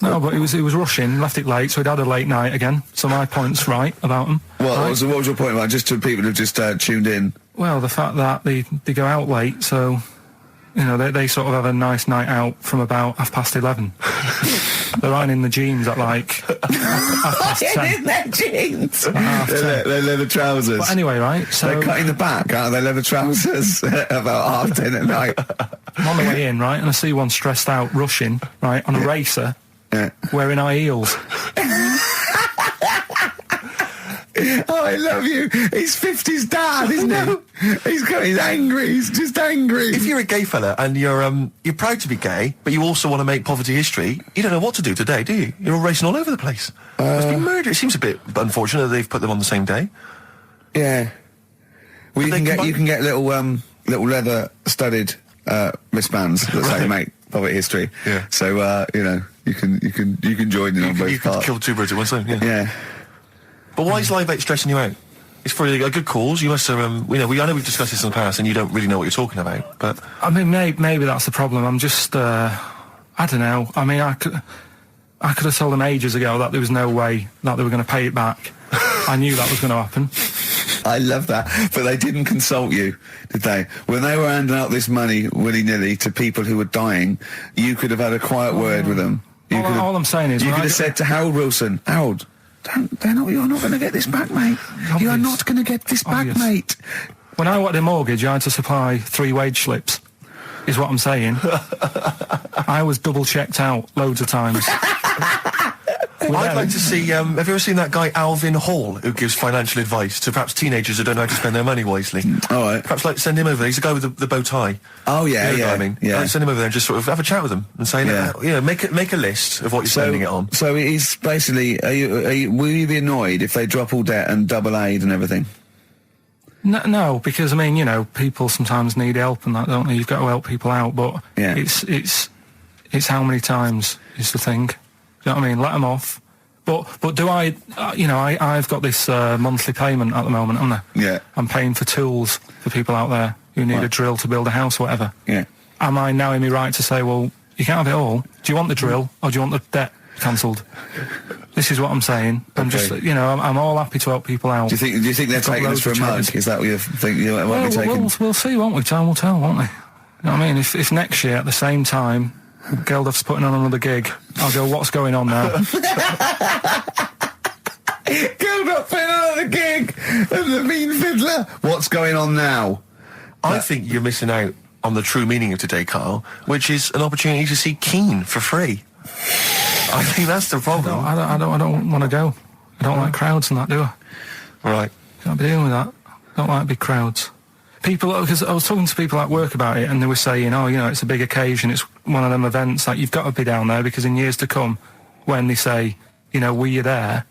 No, but he was rushing, left it late, so he'd had a late night again. So my point's right about him. What right? was your point about, just to people who've just tuned in? Well, the fact that they go out late, so they sort of have a nice night out from about 11:30. They're riding in the jeans at like 10:30. In their jeans. They're leather trousers. But anyway, right, so They're cutting the back out of their leather trousers about 10:30 at night. I'm on the way in, right, and I see one stressed out, rushing, right, on a racer, wearing high heels. Oh, I love you. He's 50s dad, isn't he? He's angry. He's just angry. If you're a gay fella and you're proud to be gay, but you also want to make poverty history, you don't know what to do today, do you? You're all racing all over the place. Must be murder. It seems a bit unfortunate that they've put them on the same day. Yeah. Well, you can get little leather studded wristbands that say make poverty history. Yeah. So you can join in on both You could parts. kill two birds with one stone. Yeah. Yeah. But why is Live 8 stressing you out? It's for a good cause. You must have, I know we've discussed this in the past, and you don't really know what you're talking about. But I mean, maybe that's the problem. I'm just, I don't know. I mean, I could have told them ages ago that there was no way that they were going to pay it back. I knew that was going to happen. I love that. But they didn't consult you, did they? When they were handing out this money willy-nilly to people who were dying, you could have had a quiet word with them. All I'm saying is, you could have said to Harold Wilson, Harold, you're not going to get this back, mate. You are not going to get this back, mate. When I wanted a mortgage, I had to supply 3 wage slips. is what I'm saying. I was double checked out loads of times. I'd like to see, have you ever seen that guy Alvin Hall, who gives financial advice to perhaps teenagers who don't know how to spend their money wisely? All right. Perhaps like send him over there. He's the guy with the bow tie. Oh, yeah, You know yeah. what I mean? Yeah. Like, send him over there and just sort of have a chat with him and say, make a list of what you're spending it on. So he's basically, will you be annoyed if they drop all debt and double aid and everything? No, because I mean, you know, people sometimes need help and that, don't they? You've got to help people out, but Yeah. it's how many times is the thing. Do you know what I mean? Let them off. But do I? I've got this monthly payment at the moment, haven't I? Yeah. I'm paying for tools for people out there who need a drill to build a house or whatever. Yeah. Am I now in my right to say, well, you can't have it all? Do you want the drill or do you want the debt cancelled? This is what I'm saying. I'm just, you know, I'm all happy to help people out. Do you think they're I've got taking us loads for a of mug? charges. Is that what you think you might be taking? We'll see, won't we? Time will tell, won't we? You know what I mean? If next year at the same time Geldof's putting on another gig, I'll go, what's going on now? Geldof putting on another gig and the mean fiddler. What's going on now? I think you're missing out on the true meaning of today, Carl, which is an opportunity to see Keane for free. I think that's the problem. I don't want to go. I don't like crowds and that, do I? Right. Can't be dealing with that. Don't like big crowds. People, because I was talking to people at work about it, and they were saying, oh, you know, it's a big occasion, it's one of them events, like, you've got to be down there, because in years to come, when they say, you know, were you there,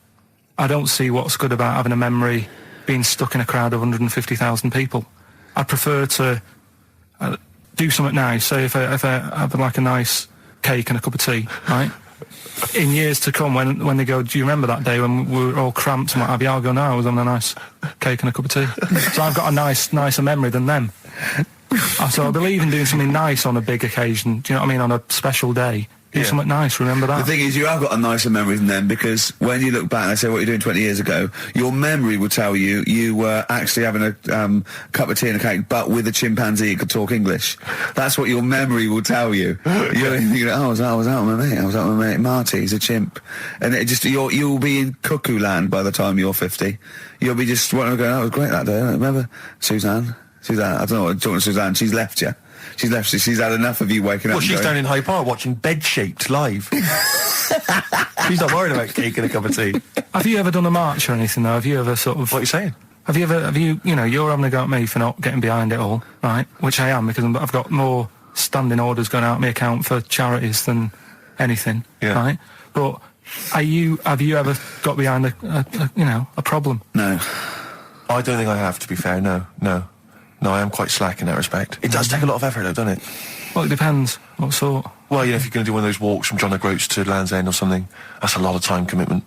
I don't see what's good about having a memory being stuck in a crowd of 150,000 people. I prefer to do something nice. Say if I have like a nice cake and a cup of tea, right? In years to come, when they go, do you remember that day when we were all cramped and what have you? I'll go, no, I was having a nice cake and a cup of tea. So I've got a nicer memory than them. So I believe in doing something nice on a big occasion. Do you know what I mean? On a special day. Do something nice, remember that. The thing is, you have got a nicer memory than them, because when you look back and they say what you're doing 20 years ago, your memory will tell you you were actually having a cup of tea and a cake, but with a chimpanzee that could talk English. That's what your memory will tell you. You're thinking, I was out with my mate. I was out with my mate Marty. He's a chimp, and it just you'll be in cuckoo land by the time you're 50. You'll be just going, oh, it was great that day. I remember Suzanne. I don't know. I'm talking to Suzanne. She's left you. She's left you. She's had enough of you waking up. Well, she's down in Hyde Park watching Bed Shaped live. She's not worried about cake and a cup of tea. Have you ever done a march or anything, though? Have you ever sort of... What are you saying? Have you, you know, you're having a go at me for not getting behind it all, right? Which I am, because I've got more standing orders going out of my account for charities than anything, right? But have you ever got behind a problem? No. I don't think I have, to be fair, no. No, I am quite slack in that respect. It does take a lot of effort, though, doesn't it? Well, it depends. What sort? Well, you know, if you're going to do one of those walks from John O'Groats to Land's End or something, that's a lot of time commitment.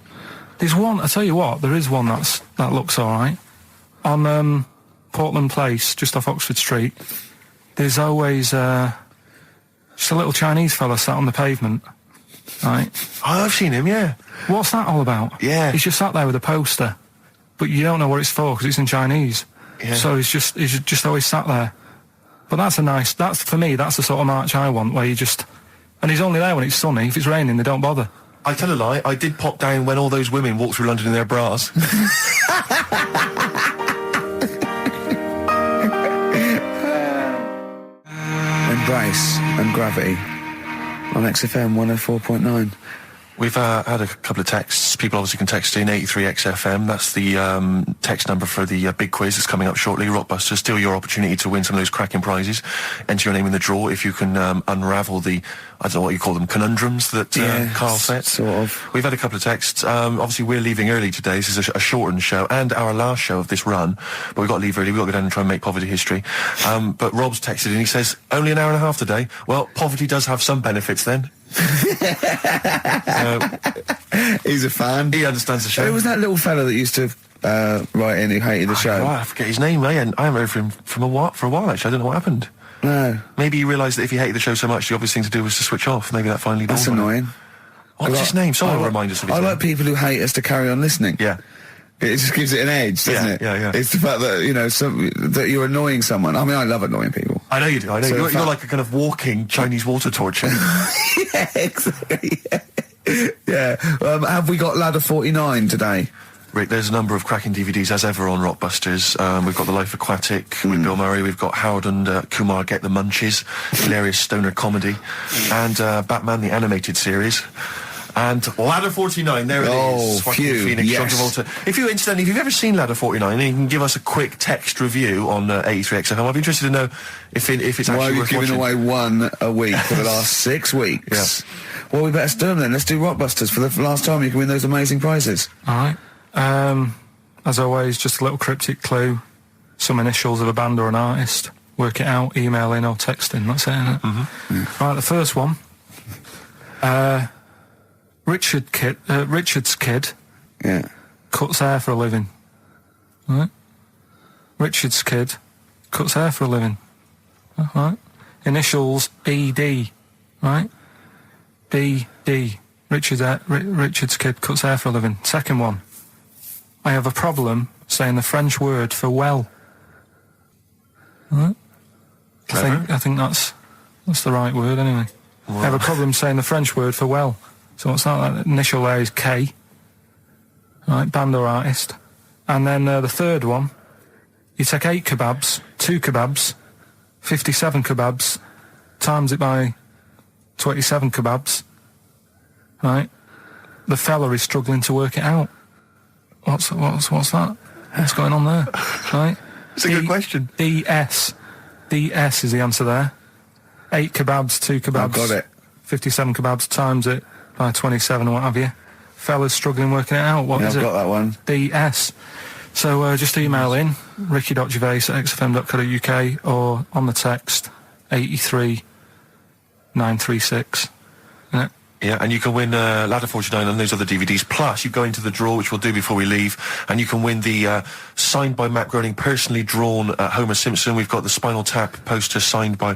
There's one, I tell you what, there is one that looks all right. On Portland Place, just off Oxford Street, there's always just a little Chinese fella sat on the pavement, right? Oh, I've seen him, yeah. What's that all about? Yeah. He's just sat there with a poster, but you don't know what it's for because it's in Chinese. Yeah. So he's just always sat there. But that's for me, that's the sort of march I want, where you just... And he's only there when it's sunny. If it's raining, they don't bother. I tell a lie, I did pop down when all those women walked through London in their bras. Embrace and Gravity on XFM 104.9. We've had a couple of texts. People obviously can text in 83XFM. That's the text number for the big quiz that's coming up shortly. Rockbusters, still your opportunity to win some of those cracking prizes. Enter your name in the draw if you can unravel the, I don't know what you call them, conundrums that Carl set. Sort of. We've had a couple of texts. Obviously, we're leaving early today. This is a shortened show and our last show of this run. But we've got to leave early. We've got to go down and try and make poverty history. But Rob's texted and he says, only an hour and a half today. Well, poverty does have some benefits then. He's a fan. He understands the show. Who was that little fella that used to write in who hated the show? I forget his name. I haven't heard from him for a while, actually. I don't know what happened. No. Maybe he realised that if he hated the show so much, the obvious thing to do was to switch off. Maybe that finally dawned That's on him. annoying. What's his name? Someone remind us of his I name. like people who hate us to carry on listening. Yeah. It just gives it an edge, doesn't it? Yeah. It's the fact that, you know, that you're annoying someone. I mean, I love annoying people. I know you do. I know. So You're like a kind of walking Chinese water torch. Yeah, exactly. Yeah. Have we got Ladder 49 today? Rick, there's a number of cracking DVDs as ever on Rockbusters. We've got The Life Aquatic with Bill Murray. We've got Howard and Kumar Get the Munchies, hilarious stoner comedy, and Batman the Animated Series. And Ladder 49, there it is. Joaquin Phoenix, John Travolta. If you've ever seen Ladder 49, then you can give us a quick text review on 83 XFM. I'd be interested to know if it's actually Why are you worth giving watching. away one a week for the last 6 weeks? Yeah. Well, we better do them then. Let's do Rockbusters for the last time. You can win those amazing prizes. All right. As always, just a little cryptic clue, some initials of a band or an artist. Work it out, email in or text in. That's it, isn't it? Mm-hmm. Right, the first one. Richard's kid. Yeah. Cuts hair for a living. Right? Richard's kid cuts hair for a living. Right? Initials ED. Right? BD. Richard's kid cuts hair for a living. Second one. I have a problem saying the French word for well. Right? I think that's the right word anyway. Wow. I have a problem saying the French word for well. So what's that? That initial there is K. Right, band or artist. And then the third one, you take 8 kebabs, 2 kebabs, 57 kebabs, times it by 27 kebabs. Right? The fella is struggling to work it out. What's that? What's going on there? Right? It's a good question. DS is the answer there. 8 kebabs, 2 kebabs. I've got it. 57 kebabs, times it by 27 or what have you. Fella's struggling working it out. What is it? I've got that one. DS. So just email in ricky.gervais@xfm.co.uk or on the text 83936. Yeah. Yeah, and you can win Ladder 49 and those other DVDs. Plus, you go into the draw, which we'll do before we leave, and you can win the signed by Matt Groening, personally drawn Homer Simpson. We've got the Spinal Tap poster signed by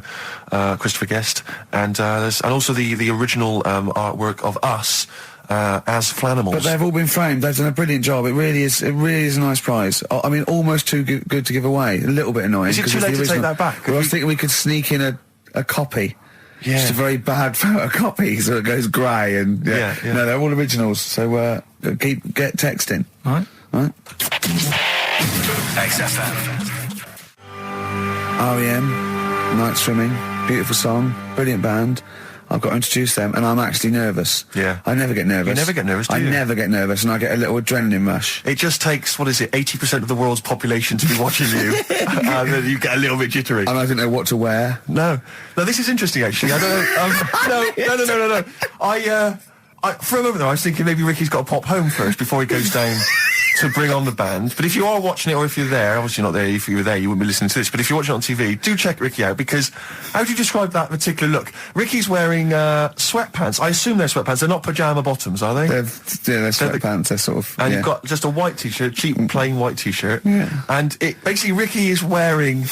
Christopher Guest, and also the original artwork of us as Flanimals. But they've all been framed. They've done a brilliant job. It really is a nice prize. I mean, almost too good to give away. A little bit annoying. Is it too late to take that back? Well, I was thinking we could sneak in a copy. Yeah. Just a very bad photocopy, so it goes grey and Yeah. No, they're all originals. So get texting. All right. XFM. REM, Night Swimming, beautiful song, brilliant band. I've got to introduce them, and I'm actually nervous. Yeah. I never get nervous. You never get nervous, do you? I never get nervous, and I get a little adrenaline rush. It just takes, 80% of the world's population to be watching you, and then you get a little bit jittery. And I don't know what to wear. No, this is interesting, actually. I don't know. No. I for a moment there, I was thinking maybe Ricky's got to pop home first before he goes down to bring on the band. But if you are watching it, or if you're there, obviously not there, if you were there you wouldn't be listening to this, but if you're watching it on TV, do check Ricky out, because how do you describe that particular look? Ricky's wearing sweatpants. I assume they're sweatpants. They're not pyjama bottoms, are they? They're sweatpants. They're sort of... And you've got just a white t-shirt, cheap plain white t-shirt. Yeah. And basically Ricky is wearing...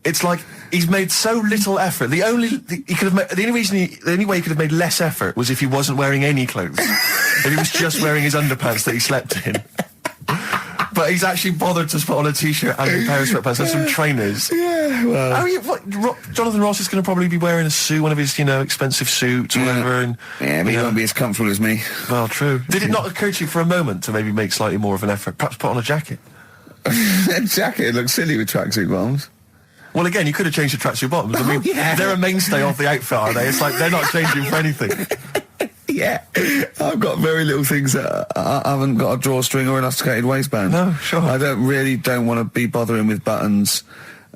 It's like he's made so little effort. The only way he could have made less effort was if he wasn't wearing any clothes. If he was just wearing his underpants that he slept in. But he's actually bothered to put on a t-shirt and a pair of sweatpants and some trainers. Yeah, well... Jonathan Ross is going to probably be wearing a suit, one of his, expensive suits or whatever. And, but he won't be as comfortable as me. Well, true. Did it not occur to you for a moment to maybe make slightly more of an effort? Perhaps put on a jacket? A jacket looks silly with tracksuit bottoms. Well, again, you could have changed the tracksuit bottoms. I mean, they're a mainstay of the outfit, are they? It's like they're not changing for anything. Yeah. I've got very little things that I haven't got a drawstring or elasticated waistband. No, sure. I don't want to be bothering with buttons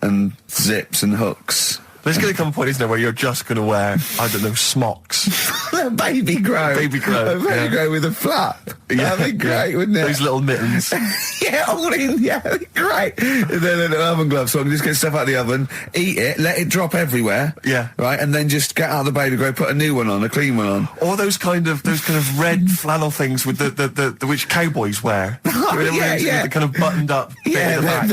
and zips and hooks. There's going to come a point, isn't there, where you're just going to wear, I don't know, smocks. A baby grow. Baby grow. A baby grow with a flap. That'd be great, wouldn't it? Those little mittens. Yeah, all in. Yeah, that'd be great. And then an oven glove, so I can just get stuff out of the oven, eat it, let it drop everywhere. Yeah. Right, and then just get out of the baby grow, put a new one on, a clean one on. Or those kind of red flannel things with the which cowboys wear. With the kind of buttoned up bit at the back.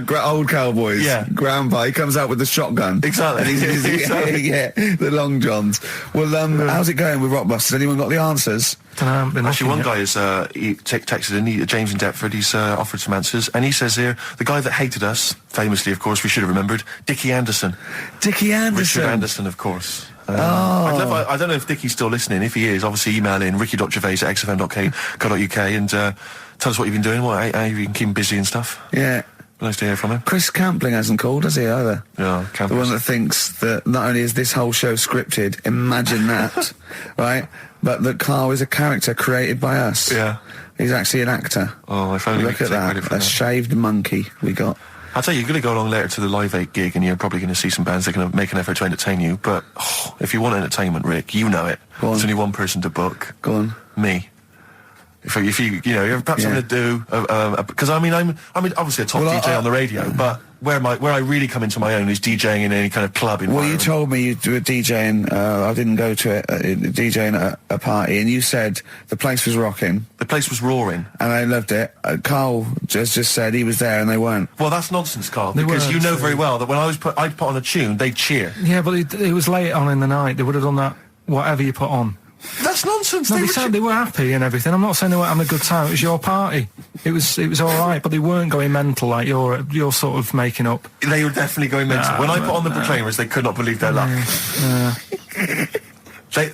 The old cowboys. Yeah. Grandpa, he comes out with the shotgun. Exactly. And yeah, the long johns. Well, how's it going with Rockbusters? Anyone got the answers? Actually, one guy has texted in, James in Deptford, he's offered some answers, and he says here, the guy that hated us, famously, of course, we should have remembered, Dickie Anderson. Dickie Anderson? Richard Anderson, of course. I don't know if Dickie's still listening. If he is, obviously email in ricky.gervais@xfm.co.uk and Tell us what you've been doing, how you been keeping busy and stuff. Yeah. Nice to hear from him. Chris Campling hasn't called, has he, either? Yeah, The one that thinks that not only is this whole show scripted, imagine that, right? But that Carl is a character created by us. Yeah. He's actually an actor. Oh, if only we Look could at take credit that. for A that. shaved monkey we got. I'll tell you, you're going to go along later to the Live 8 gig and you're probably going to see some bands that are going to make an effort to entertain you. But if you want entertainment, Rick, you know it. Go on. There's only one person to book. Go on. Me. If you know, perhaps I'm going to do, because I'm obviously a top DJ on the radio, but where I really come into my own is DJing in any kind of club environment. Well, you told me you were DJing, I didn't go to it, DJing at a party, and you said the place was rocking. The place was roaring. And I loved it. Carl just said he was there and they weren't. Well, that's nonsense, Carl, They because weren't, you know so- very well that when I'd put on a tune, they'd cheer. Yeah, but it was late on in the night. They would have done that, whatever you put on. That's nonsense. No, they were happy and everything. I'm not saying they weren't having a good time. It was your party. It was all right, but they weren't going mental like you're sort of making up. They were definitely going mental. When I put on the Proclaimers, they could not believe their luck.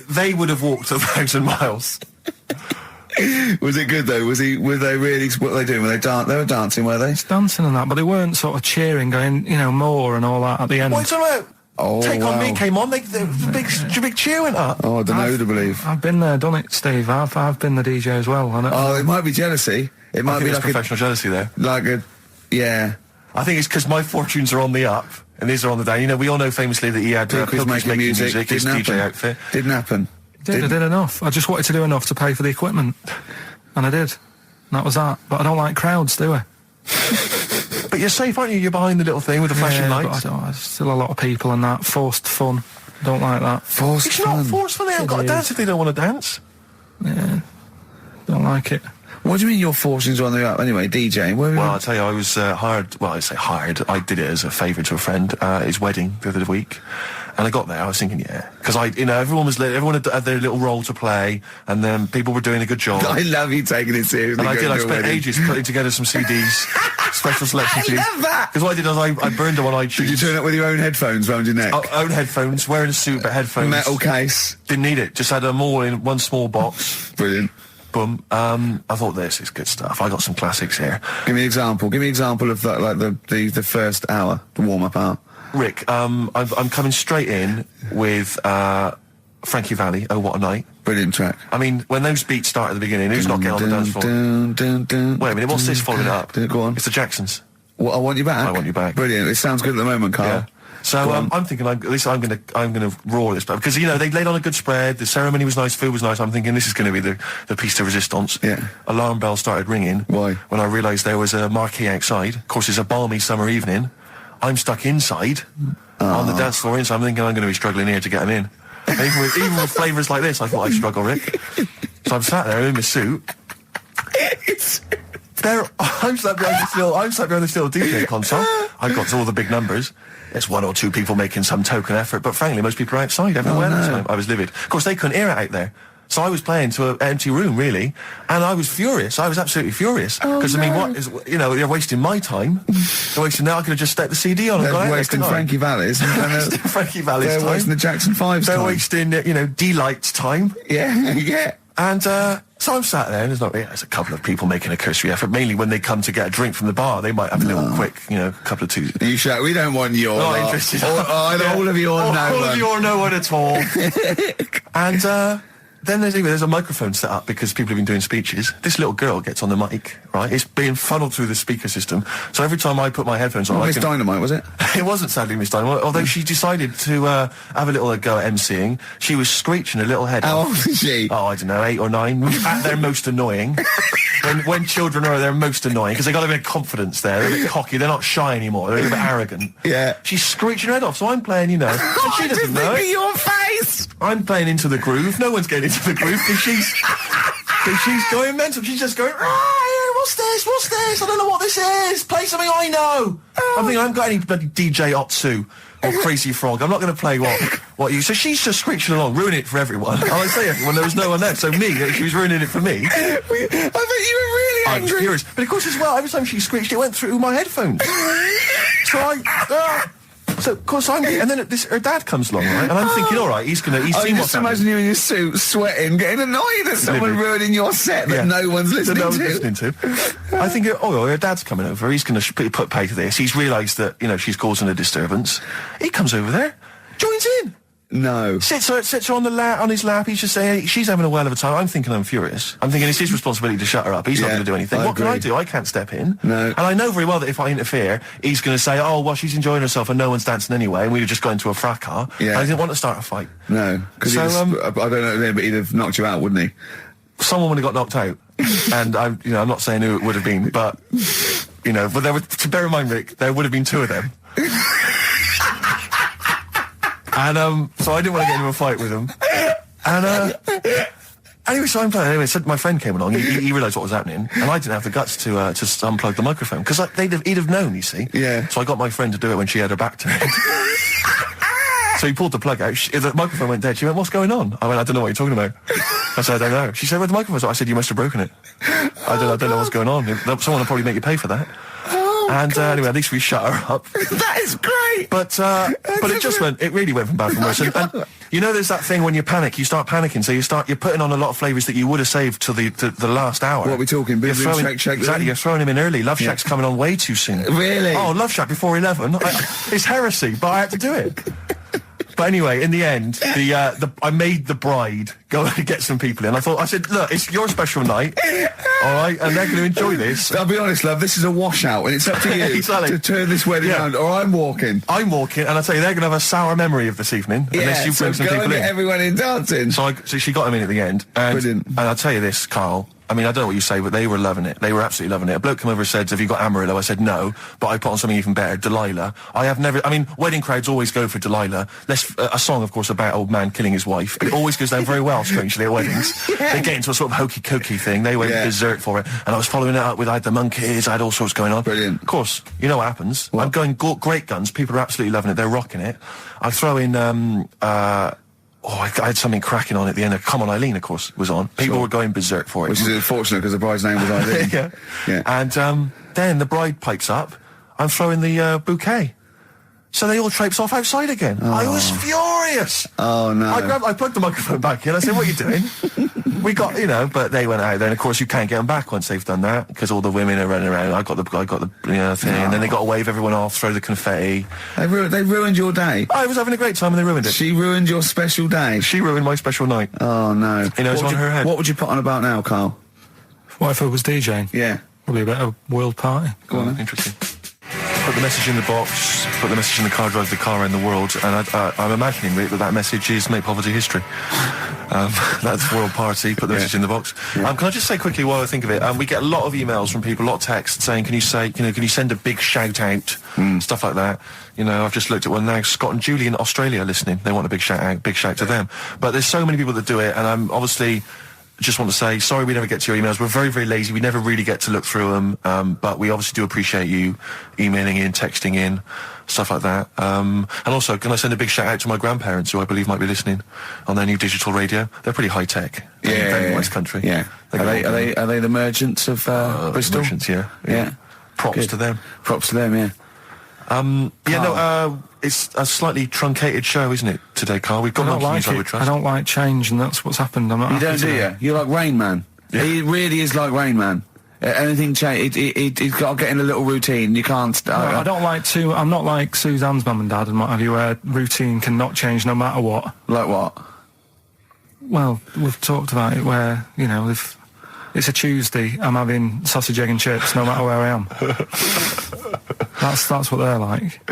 They would have walked 1,000 miles. Was it good though? Were they really? What were they doing? They were dancing, were they? It's dancing and that, but they weren't sort of cheering, going, more and all that at the end. What are you talking about? Oh, Take wow. On Me came on. The big cheer went up. Oh, I don't know who to believe. I've been there, done it, Steve. I've been the DJ as well. Oh, it might be jealousy. It might I think be there's like professional jealousy there. yeah. I think it's because my fortunes are on the up and these are on the down. You know, we all know famously that he had Pilkington making music. his Didn't DJ happen. outfit. Didn't happen. I did enough. I just wanted to do enough to pay for the equipment. And I did. And that was that. But I don't like crowds, do I? But you're safe, aren't you? You're behind the little thing with the flashing But lights. there's still a lot of people and that. Forced fun. Don't like that. Forced It's fun. not forced fun. They haven't got to It dance is. if they don't want to dance. Yeah. Don't like it. What do you mean your fortunes are on the up? Anyway, DJing. Where were Well, you? I'll tell you, I was hired. Well, I say hired. I did it as a favour to a friend. His wedding the other week, and I got there. I was thinking, because everyone had their little role to play, and then people were doing a good job. I love you taking it seriously. And I going did. I to a spent wedding. ages putting together some CDs, special selection I CDs. love that. Because what I did is I burned them on iTunes. Did you turn up with your own headphones round your neck? Own headphones, wearing a suit, but headphones. Metal case. Didn't need it. Just had them all in one small box. Brilliant. Boom. I thought this is good stuff. I got some classics here. Give me an example. Give me an example of that, like the first hour, the warm-up hour. Rick, I'm coming straight in with Frankie Valli. Oh, what a night! Brilliant track. I mean, when those beats start at the beginning, who's not getting on the dance floor? Wait a minute, what's this following up? Go on. It's the Jacksons. Well, I Want You Back. I Want You Back. Brilliant. It sounds good at the moment, Carl. Yeah. So I'm thinking, at least I'm gonna roar this, because they laid on a good spread. The ceremony was nice, food was nice. I'm thinking this is going to be the piece de resistance. Yeah. Alarm bell started ringing. Why? When I realised there was a marquee outside. Of course, it's a balmy summer evening. I'm stuck inside on the dance floor. So I'm thinking I'm going to be struggling here to get them in. And even with flavours like this, I thought I'd struggle, Rick. So I'm sat there in my suit. I'm sat behind this little DJ console. I've got all the big numbers. There's one or two people making some token effort, but frankly, most people are outside everywhere. no. That time. I was livid. Of course, they couldn't hear it out there. So I was playing to an empty room, really, and I was furious. I was absolutely furious. Because, I mean, what is, they're wasting my time. They're wasting now. I could have just stuck the CD on and They're gone out there, wasting couldn't I? Frankie Valli's. Frankie Valli's They're time. wasting the Jackson 5's They're time. wasting, D-Light's time. Yeah, yeah. And so I'm sat there, and there's a couple of people making a cursory effort. Mainly when they come to get a drink from the bar, they might have a little quick, couple of two. You shout, we don't want your Not lot. interested. All of you or no All one. of you or no one at all. And then there's a microphone set up because people have been doing speeches. This little girl gets on the mic, right? It's being funneled through the speaker system. So every time I put my headphones on, Miss Dynamite, was it? It wasn't sadly Miss Dynamite, although she decided to have a little go at MCing. She was screeching her little head How off. old is she? Oh, I don't know, 8 or 9. At their most annoying. when children are at their most annoying, because they got a bit of confidence there. They're a bit cocky. They're not shy anymore. They're a bit arrogant. Yeah. She's screeching her head off, so I'm playing, and she doesn't know it. your face! I'm playing into the groove. No one's getting into the groove because she's going mental. She's just going, what's this? What's this? I don't know what this is. Play something I know. I'm thinking I haven't got any bloody DJ Otsu or Crazy Frog. I'm not going to play what you... So she's just screeching along, ruining it for everyone. And I say everyone, there was no one there. So she was ruining it for me. I bet you were really I was angry. furious. But of course as well, every time she screeched, it went through my headphones. So So, of course, and then her dad comes along, right? And I'm thinking, all right, he's seen you what's just happening. imagine you in your suit, sweating, getting annoyed at someone ruining your set that no one's listening to. I think, her dad's coming over. He's going to put pay to this. He's realised that, she's causing a disturbance. He comes over there, joins in. No. Sits her on his lap. He's just saying, she's having a whale of a time. I'm thinking I'm furious. I'm thinking it's his responsibility to shut her up. He's not going to do anything. What can I do? I can't step in. No. And I know very well that if I interfere, he's going to say, oh, well, she's enjoying herself and no one's dancing anyway, and we've just got into a fracas. Yeah. And I didn't want to start a fight. No. Because I don't know, but he'd have knocked you out, wouldn't he? Someone would have got knocked out. And I'm not saying who it would have been, but, but there would, to bear in mind, Rick, there would have been two of them. And, so I didn't want to get into a fight with him. And, anyway, so I'm playing. Anyway, so my friend came along. He realised what was happening, and I didn't have the guts to unplug the microphone because he'd have known. You see. Yeah. So I got my friend to do it when she had her back turned. So he pulled the plug out. The microphone went dead. She went, "What's going on?" I went, "I don't know what you're talking about." I said, "I don't know." She said, "Where the microphone's?" I said, "You must have broken it." I don't know what's going on. Someone will probably make you pay for that. Anyway, at least we shut her up. That is great. But it really went from bad from worse. And there's that thing when you panic, you start panicking, so you're putting on a lot of flavours that you would have saved till the last hour. What are we talking? Boom, boom, shake. Exactly, you're throwing him in early. Love Shack's coming on way too soon. Really? Oh, Love Shack before 11. It's heresy, but I had to do it. But anyway, in the end, I made the bride go and get some people in. I said, look, it's your special night, all right, and they're going to enjoy this. I'll be honest, love, this is a washout, and it's up to you exactly. to turn this wedding around, or I'm walking. And I tell you, they're going to have a sour memory of this evening, unless you bring some people in. Get everyone in dancing. So she got them in at the end. Brilliant. And I'll tell you this, Carl. I mean, I don't know what you say, but they were loving it. They were absolutely loving it. A bloke came over and said, "Have you got Amarillo?" I said, "No," but I put on something even better, Delilah. Wedding crowds always go for Delilah. A song, of course, about old man killing his wife. It always goes down very well, strangely, at weddings. They get into a sort of hokey-cokey thing. They went berserk for it. And I was following it up with, I had the monkeys, I had all sorts going on. Brilliant. Of course, you know what happens. What? I'm going great guns. People are absolutely loving it. They're rocking it. I throw in, I had something cracking on at the end. Come On Eileen, of course, was on. People were going berserk for it. Which is unfortunate because the bride's name was Eileen. Yeah. And then the bride pipes up. I'm throwing the bouquet. So they all traipse off outside again. Oh. I was furious. Oh, no. I plugged the microphone back in. I said, "What are you doing?" We got, but they went out there. And, of course, you can't get them back once they've done that because all the women are running around. I got the thing. And then they got to wave everyone off, throw the confetti. They ruined your day. I was having a great time and they ruined it. She ruined your special day. She ruined my special night. Oh, no. It's on her head. What would you put on about now, Carl? What if I was DJing? Yeah. Probably a better world party. Go on, interesting. Put the message in the box, put the message in the car, drive the car around the world, and I'm imagining, Rick, that message is make poverty history. That's world party, put the message in the box. Yeah. Can I just say quickly while I think of it, we get a lot of emails from people, a lot of texts saying, can you send a big shout out, stuff like that. I've just looked at one now, Scott and Julie in Australia listening, they want a big shout out, big shout to them. But there's so many people that do it, and I'm obviously just want to say, sorry we never get to your emails. We're very, very lazy. We never really get to look through them. But we obviously do appreciate you emailing in, texting in, stuff like that. And also, can I send a big shout out to my grandparents, who I believe might be listening on their new digital radio? They're pretty high tech. Very nice country. Yeah. Are they the merchants of Bristol? Merchants, yeah. Props to them. Props to them, yeah. It's a slightly truncated show, isn't it, today, Carl? We've got Monkey News I Would Trust. I don't like change, and that's what's happened. I'm not. You don't, do you? You're like Rain Man. Yeah. He really is like Rain Man. Anything change, it's got to get in a little routine. You can't. I don't like to. I'm not like Suzanne's mum and dad and what have you, where routine cannot change no matter what. Like what? Well, we've talked about it where if it's a Tuesday, I'm having sausage, egg and chips no matter where I am. That's what they're like.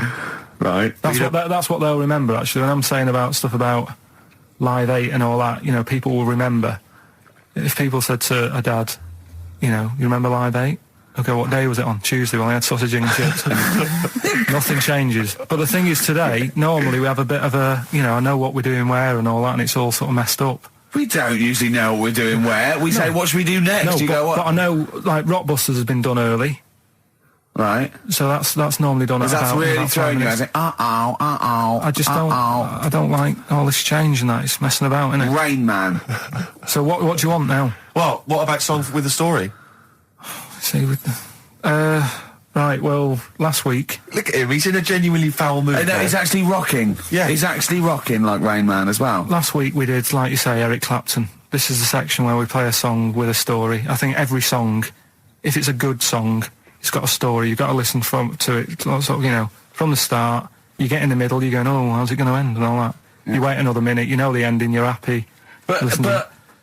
Right. That's what they'll remember, actually. When I'm saying about stuff about Live 8 and all that, people will remember. If people said to a dad, you remember Live 8? Okay, what day was it on? Tuesday. Well, I had sausage and chips. Nothing changes. But the thing is, today, normally we have a bit of a, I know what we're doing where and all that, and it's all sort of messed up. We don't usually know what we're doing where. We say, what should we do next? No, but I know, like, Rockbusters has been done early. Right. So that's normally done at about... That's really throwing you. I think, I just don't... I don't like all this change and that. It's messing about, isn't it? Rain Man. So what do you want now? Well, what about Song with the Story? See, Right, well, last week... Look at him, he's in a genuinely foul mood. No, he's actually rocking. Yeah. He's actually rocking like Rain Man as well. Last week we did, like you say, Eric Clapton. This is the section where we play a song with a story. I think every song, if it's a good song, it's got a story. You've got to listen to it, sort of, you know, from the start. You get in the middle, you're going, oh, how's it going to end and all that. Yeah. You wait another minute, you know the ending, you're happy. But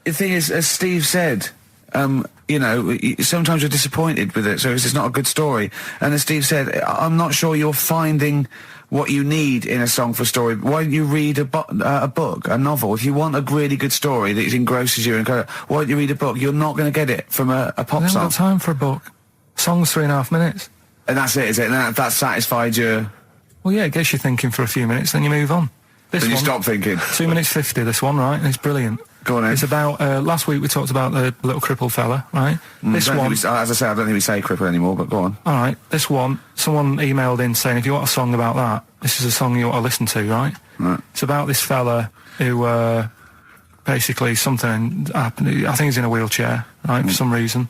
the thing is, as Steve said, you know, sometimes you're disappointed with it, so it's not a good story. And as Steve said, I'm not sure you're finding what you need in a song for a story. Why don't you read a book, a novel? If you want a really good story that engrosses you, why don't you read a book? You're not going to get it from a pop song. I haven't got time for a book. Song's 3.5 minutes. And that's it, is it? And that satisfied you? Well, yeah, it gets you thinking for a few minutes, then you move on. Then you stop thinking. 2 minutes 50, this one, right? And it's brilliant. Go on, Ed. It's about, last week we talked about the little crippled fella, right? This one... as I say, I don't think we say cripple anymore, but go on. All right, this one, someone emailed in saying, if you want a song about that, this is a song you ought to listen to, right? Right. It's about this fella who, basically something happened. I think he's in a wheelchair, right, for some reason.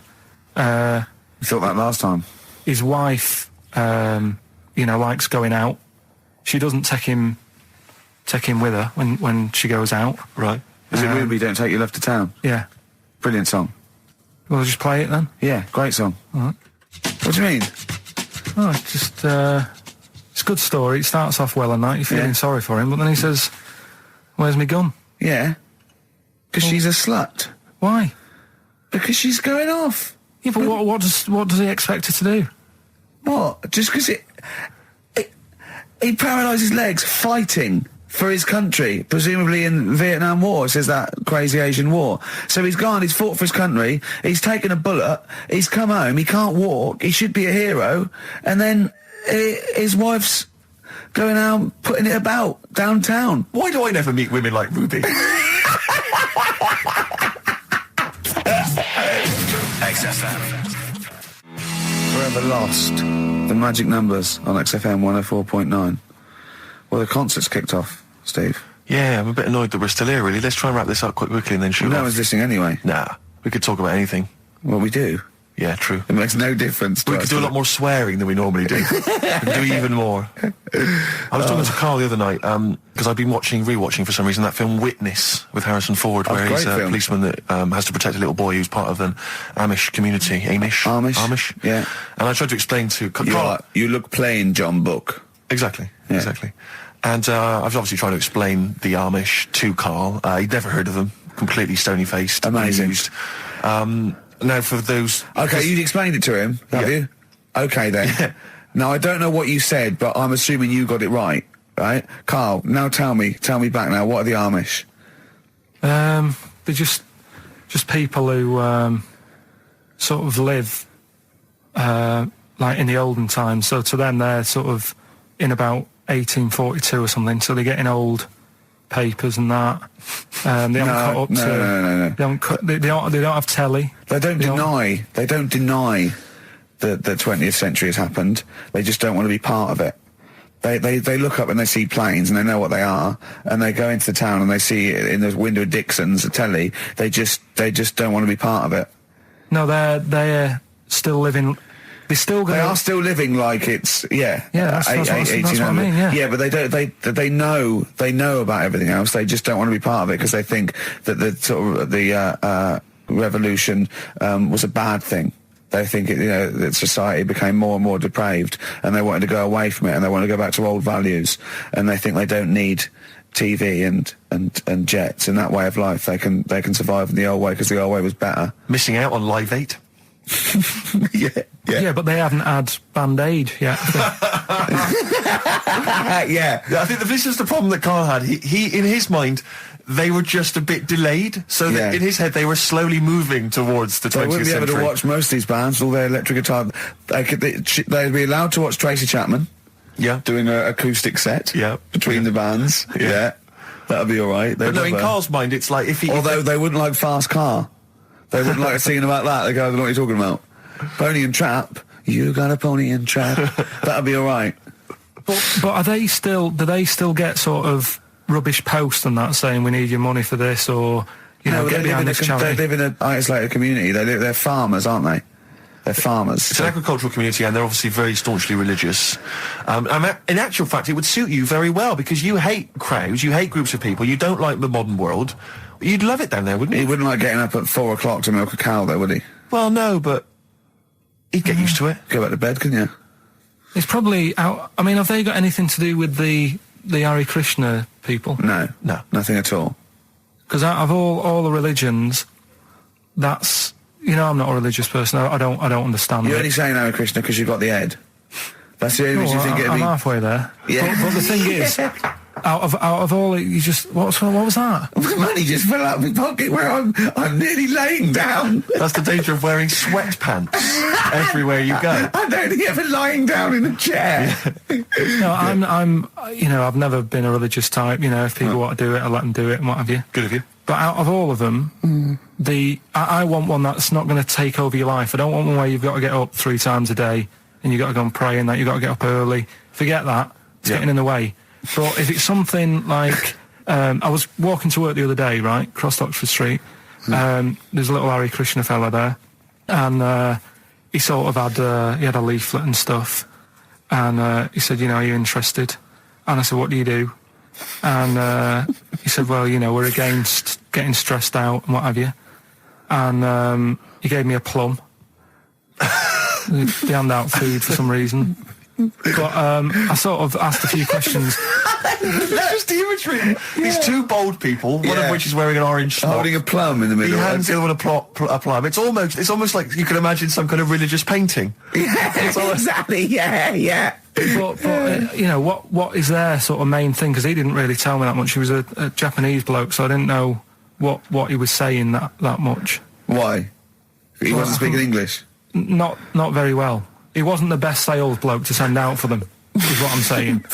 You thought that last time. His wife, you know, likes going out. She doesn't take him with her when she goes out. Right. Is it weird we don't take your love to town? Yeah. Brilliant song. We'll just play it then? Yeah, great song. All right. What do you mean? Oh, it's just, it's a good story. It starts off well and that, you're feeling sorry for him, but then he says, where's my gun? Yeah. Because she's a slut. Why? Because she's going off. Yeah, but what does he expect her to do? What? Just because he paralysed his legs fighting for his country, presumably in the Vietnam War, it says that crazy Asian war. So he's gone, he's fought for his country, he's taken a bullet, he's come home, he can't walk, he should be a hero, and then his wife's going out putting it about downtown. Why do I never meet women like Ruby? XFM. Forever Lost, the magic numbers on XFM 104.9. Well, the concert's kicked off, Steve. Yeah, I'm a bit annoyed that we're still here, really. Let's try and wrap this up quite quickly and then shoot No off. one's listening anyway. Nah, we could talk about anything. Well, we do. Yeah, true. It makes no difference to We us. could do a lot more swearing than we normally do. We could do even more. I was talking to Carl the other night, because I've been rewatching for some reason that film Witness with Harrison Ford, where he's a policeman that has to protect a little boy who's part of an Amish community. Amish? Yeah. And I tried to explain to Carl... You look plain, John Book. Exactly. And I was obviously trying to explain the Amish to Carl. He'd never heard of them. Completely stony-faced. Amazing. Now, for those... Okay, you explained it to him, have you? Okay, then. Yeah. Now, I don't know what you said, but I'm assuming you got it right? Carl, now tell me back now, what are the Amish? They're just people who sort of live like in the olden times. So to them, they're sort of in about 1842 or something. So they're getting old papers and that. They haven't cut up to. No. They don't have telly. They don't deny that the 20th century has happened. They just don't want to be part of it. They look up and they see planes and they know what they are, and they go into the town and they see it in the window of Dixon's, a telly. They just don't want to be part of it. No, they're still living. They are still living like it's that's what I mean. Yeah, but they know about everything else. They just don't want to be part of it because they think that the sort of the revolution was a bad thing. They think that society became more and more depraved, and they wanted to go away from it, and they want to go back to old values, and they think they don't need TV and jets and that way of life. They can survive in the old way because the old way was better. Missing out on Live 8. Yeah, but they haven't had Band-Aid yet. Yeah, I think this is the problem that Carl had. He in his mind, they were just a bit delayed, so that in his head they were slowly moving towards the 20th century. They wouldn't be able to watch most of these bands, all their electric guitar. They'd be allowed to watch Tracy Chapman. Yeah, doing an acoustic set. Yeah, between the bands. Yeah, that'd be all right. But no, in Carl's mind, it's like if he. Although they wouldn't like Fast Car. They wouldn't like singing about that. They go, I don't know what you're talking about. Pony and Trap. You got a pony and trap. That'd be all right. But are they still? Do they still get sort of rubbish posts and that saying we need your money for this, or get behind this charity? They live in an isolated community. They're farmers, aren't they? They're farmers. It's an agricultural community, and they're obviously very staunchly religious. In actual fact, it would suit you very well, because you hate crowds, you hate groups of people, you don't like the modern world. You'd love it down there, wouldn't you? He wouldn't like getting up at 4 o'clock to milk a cow, though, would he? Well, no, but he'd get used to it. Go back to bed, couldn't you? It's probably out. I mean, have they got anything to do with the Hare Krishna people? No, nothing at all. Because out of all the religions, that's, you know, I'm not a religious person. I don't understand. You're it. only saying Hare Krishna because you've got the head. That's the only reason you think it'd I'm be... halfway there. Yeah. But the thing is, out of all it, you just what was that? The money just fell out of my pocket where I'm nearly laying down. That's the danger of wearing sweatpants everywhere you go. I'm only ever lying down in a chair. No, I'm you know, I've never been a religious type. You know, if people want to do it, I let them do it and what have you. Good of you. But out of all of them, I want one that's not going to take over your life. I don't want one where you've got to get up 3 times a day and you've got to go and pray and that you've got to get up early. Forget that. It's getting in the way. But if it's something like, I was walking to work the other day, right, crossed Oxford Street. There's a little Hare Krishna fella there, and he sort of had he had a leaflet and stuff, and he said, you know, are you interested? And I said, what do you do? And he said, well, you know, we're against getting stressed out and what have you. And he gave me a plum. They hand out food for some reason. But I sort of asked a few questions. It's just the imagery. These 2 bold people, one of which is wearing an orange smock, holding a plum in the middle. He hands the other one a plum. It's almost like you can imagine some kind of religious painting. Exactly. Yeah. But you know, what is their sort of main thing? Because he didn't really tell me that much. He was a Japanese bloke, so I didn't know what he was saying that much. Why? He wasn't speaking English? Not very well. He wasn't the best sales bloke to send out for them, is what I'm saying.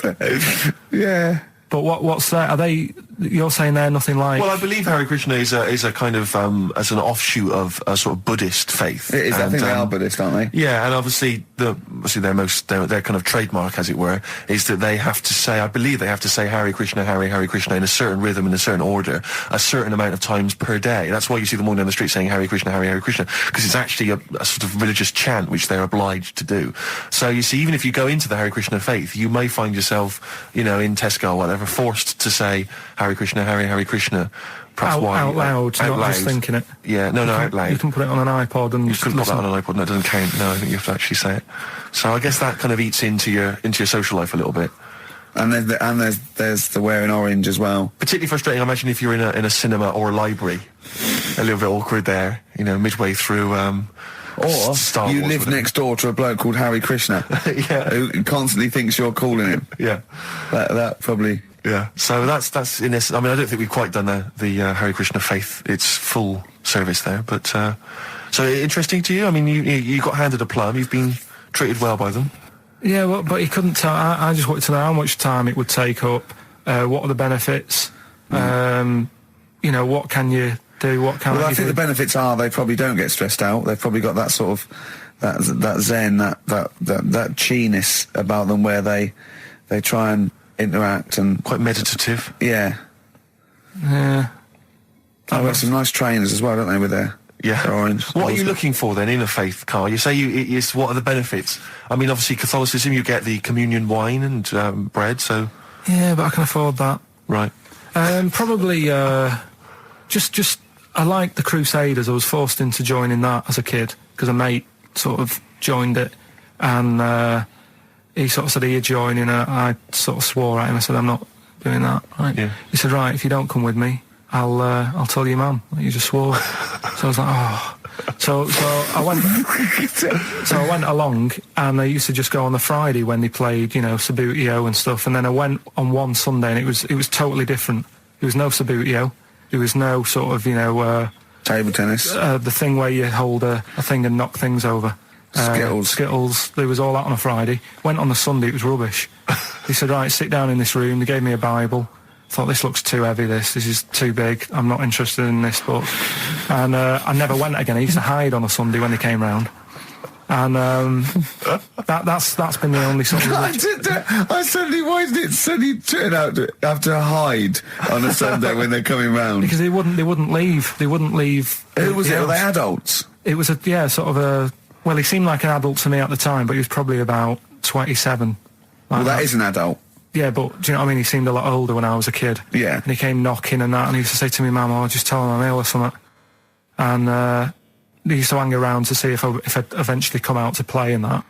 Yeah. But what's that? Are they? You're saying they're nothing like? Well, I believe Hare Krishna is a kind of as an offshoot of a sort of Buddhist faith. It is. I think they are Buddhist, aren't they? Yeah, and obviously their kind of trademark, as it were, is that they have to say. I believe they have to say Hare Krishna, Hare Krishna in a certain rhythm, in a certain order, a certain amount of times per day. That's why you see them walking down the street saying Hare Krishna, Hare Krishna, because it's actually a sort of religious chant which they're obliged to do. So you see, even if you go into the Hare Krishna faith, you may find yourself, you know, in Tesco or whatever, forced to say Hare Krishna, Hare Krishna. Perhaps out loud, not just thinking it. Yeah, no, out loud. You can put it on an iPod and you can put that on an iPod. No, it doesn't count. No, I think you have to actually say it. So I guess that kind of eats into your social life a little bit. And there's the wearing orange as well. Particularly frustrating, I imagine, if you're in a cinema or a library. A little bit awkward there, you know, midway through. Or Star you Wars, live next door to a bloke called Hare Krishna, who constantly thinks you're calling him. Yeah, that probably. Yeah, so that's in this. I mean, I don't think we've quite done the Hare Krishna faith its full service there, but so interesting to you. I mean, you got handed a plum. You've been treated well by them. Yeah, well, but he couldn't tell. I just wanted to know how much time it would take up. What are the benefits? You know, what can you do? What can I think the benefits are they probably don't get stressed out. They've probably got that sort of that zen, that chi-ness about them, where they try and interact and quite meditative. Yeah. I've got some nice trainers as well, don't they, with their orange. What are you looking for then in a faith, Carl? You say what are the benefits? I mean, obviously Catholicism, you get the communion wine and bread, so... Yeah, but I can afford that. Right. Probably just I like the Crusaders. I was forced into joining that as a kid because a mate sort of joined it, and he sort of said, "Are you joining?" I sort of swore at him. I said, "I'm not doing that." Right? Yeah. He said, "Right, if you don't come with me, I'll tell your mum that you just swore." So I was like, "Oh." So I went. So I went along, and I used to just go on the Friday when they played, you know, Sabutio and stuff. And then I went on one Sunday, and it was totally different. There was no Sabutio. There was no sort of, you know, table tennis. The thing where you hold a thing and knock things over. Skittles. There was all that on a Friday. Went on the Sunday. It was rubbish. He said, "Right, sit down in this room." They gave me a Bible. Thought, this looks too heavy, this is too big, I'm not interested in this book. And I never went again. I used to hide on a Sunday when they came round. And that's been the only sort of... Why did it suddenly turn out to have to hide on a Sunday when they're coming round? Because they wouldn't leave. They wouldn't leave. Who was it? Were they adults? It was sort of a Well, he seemed like an adult to me at the time, but he was probably about 27. Well, that is an adult. Yeah, but do you know what I mean? He seemed a lot older when I was a kid. Yeah. And he came knocking and that, and he used to say to me, Mum, I'll just tell him I'm ill or something. And he used to hang around to see if I'd eventually come out to play and that.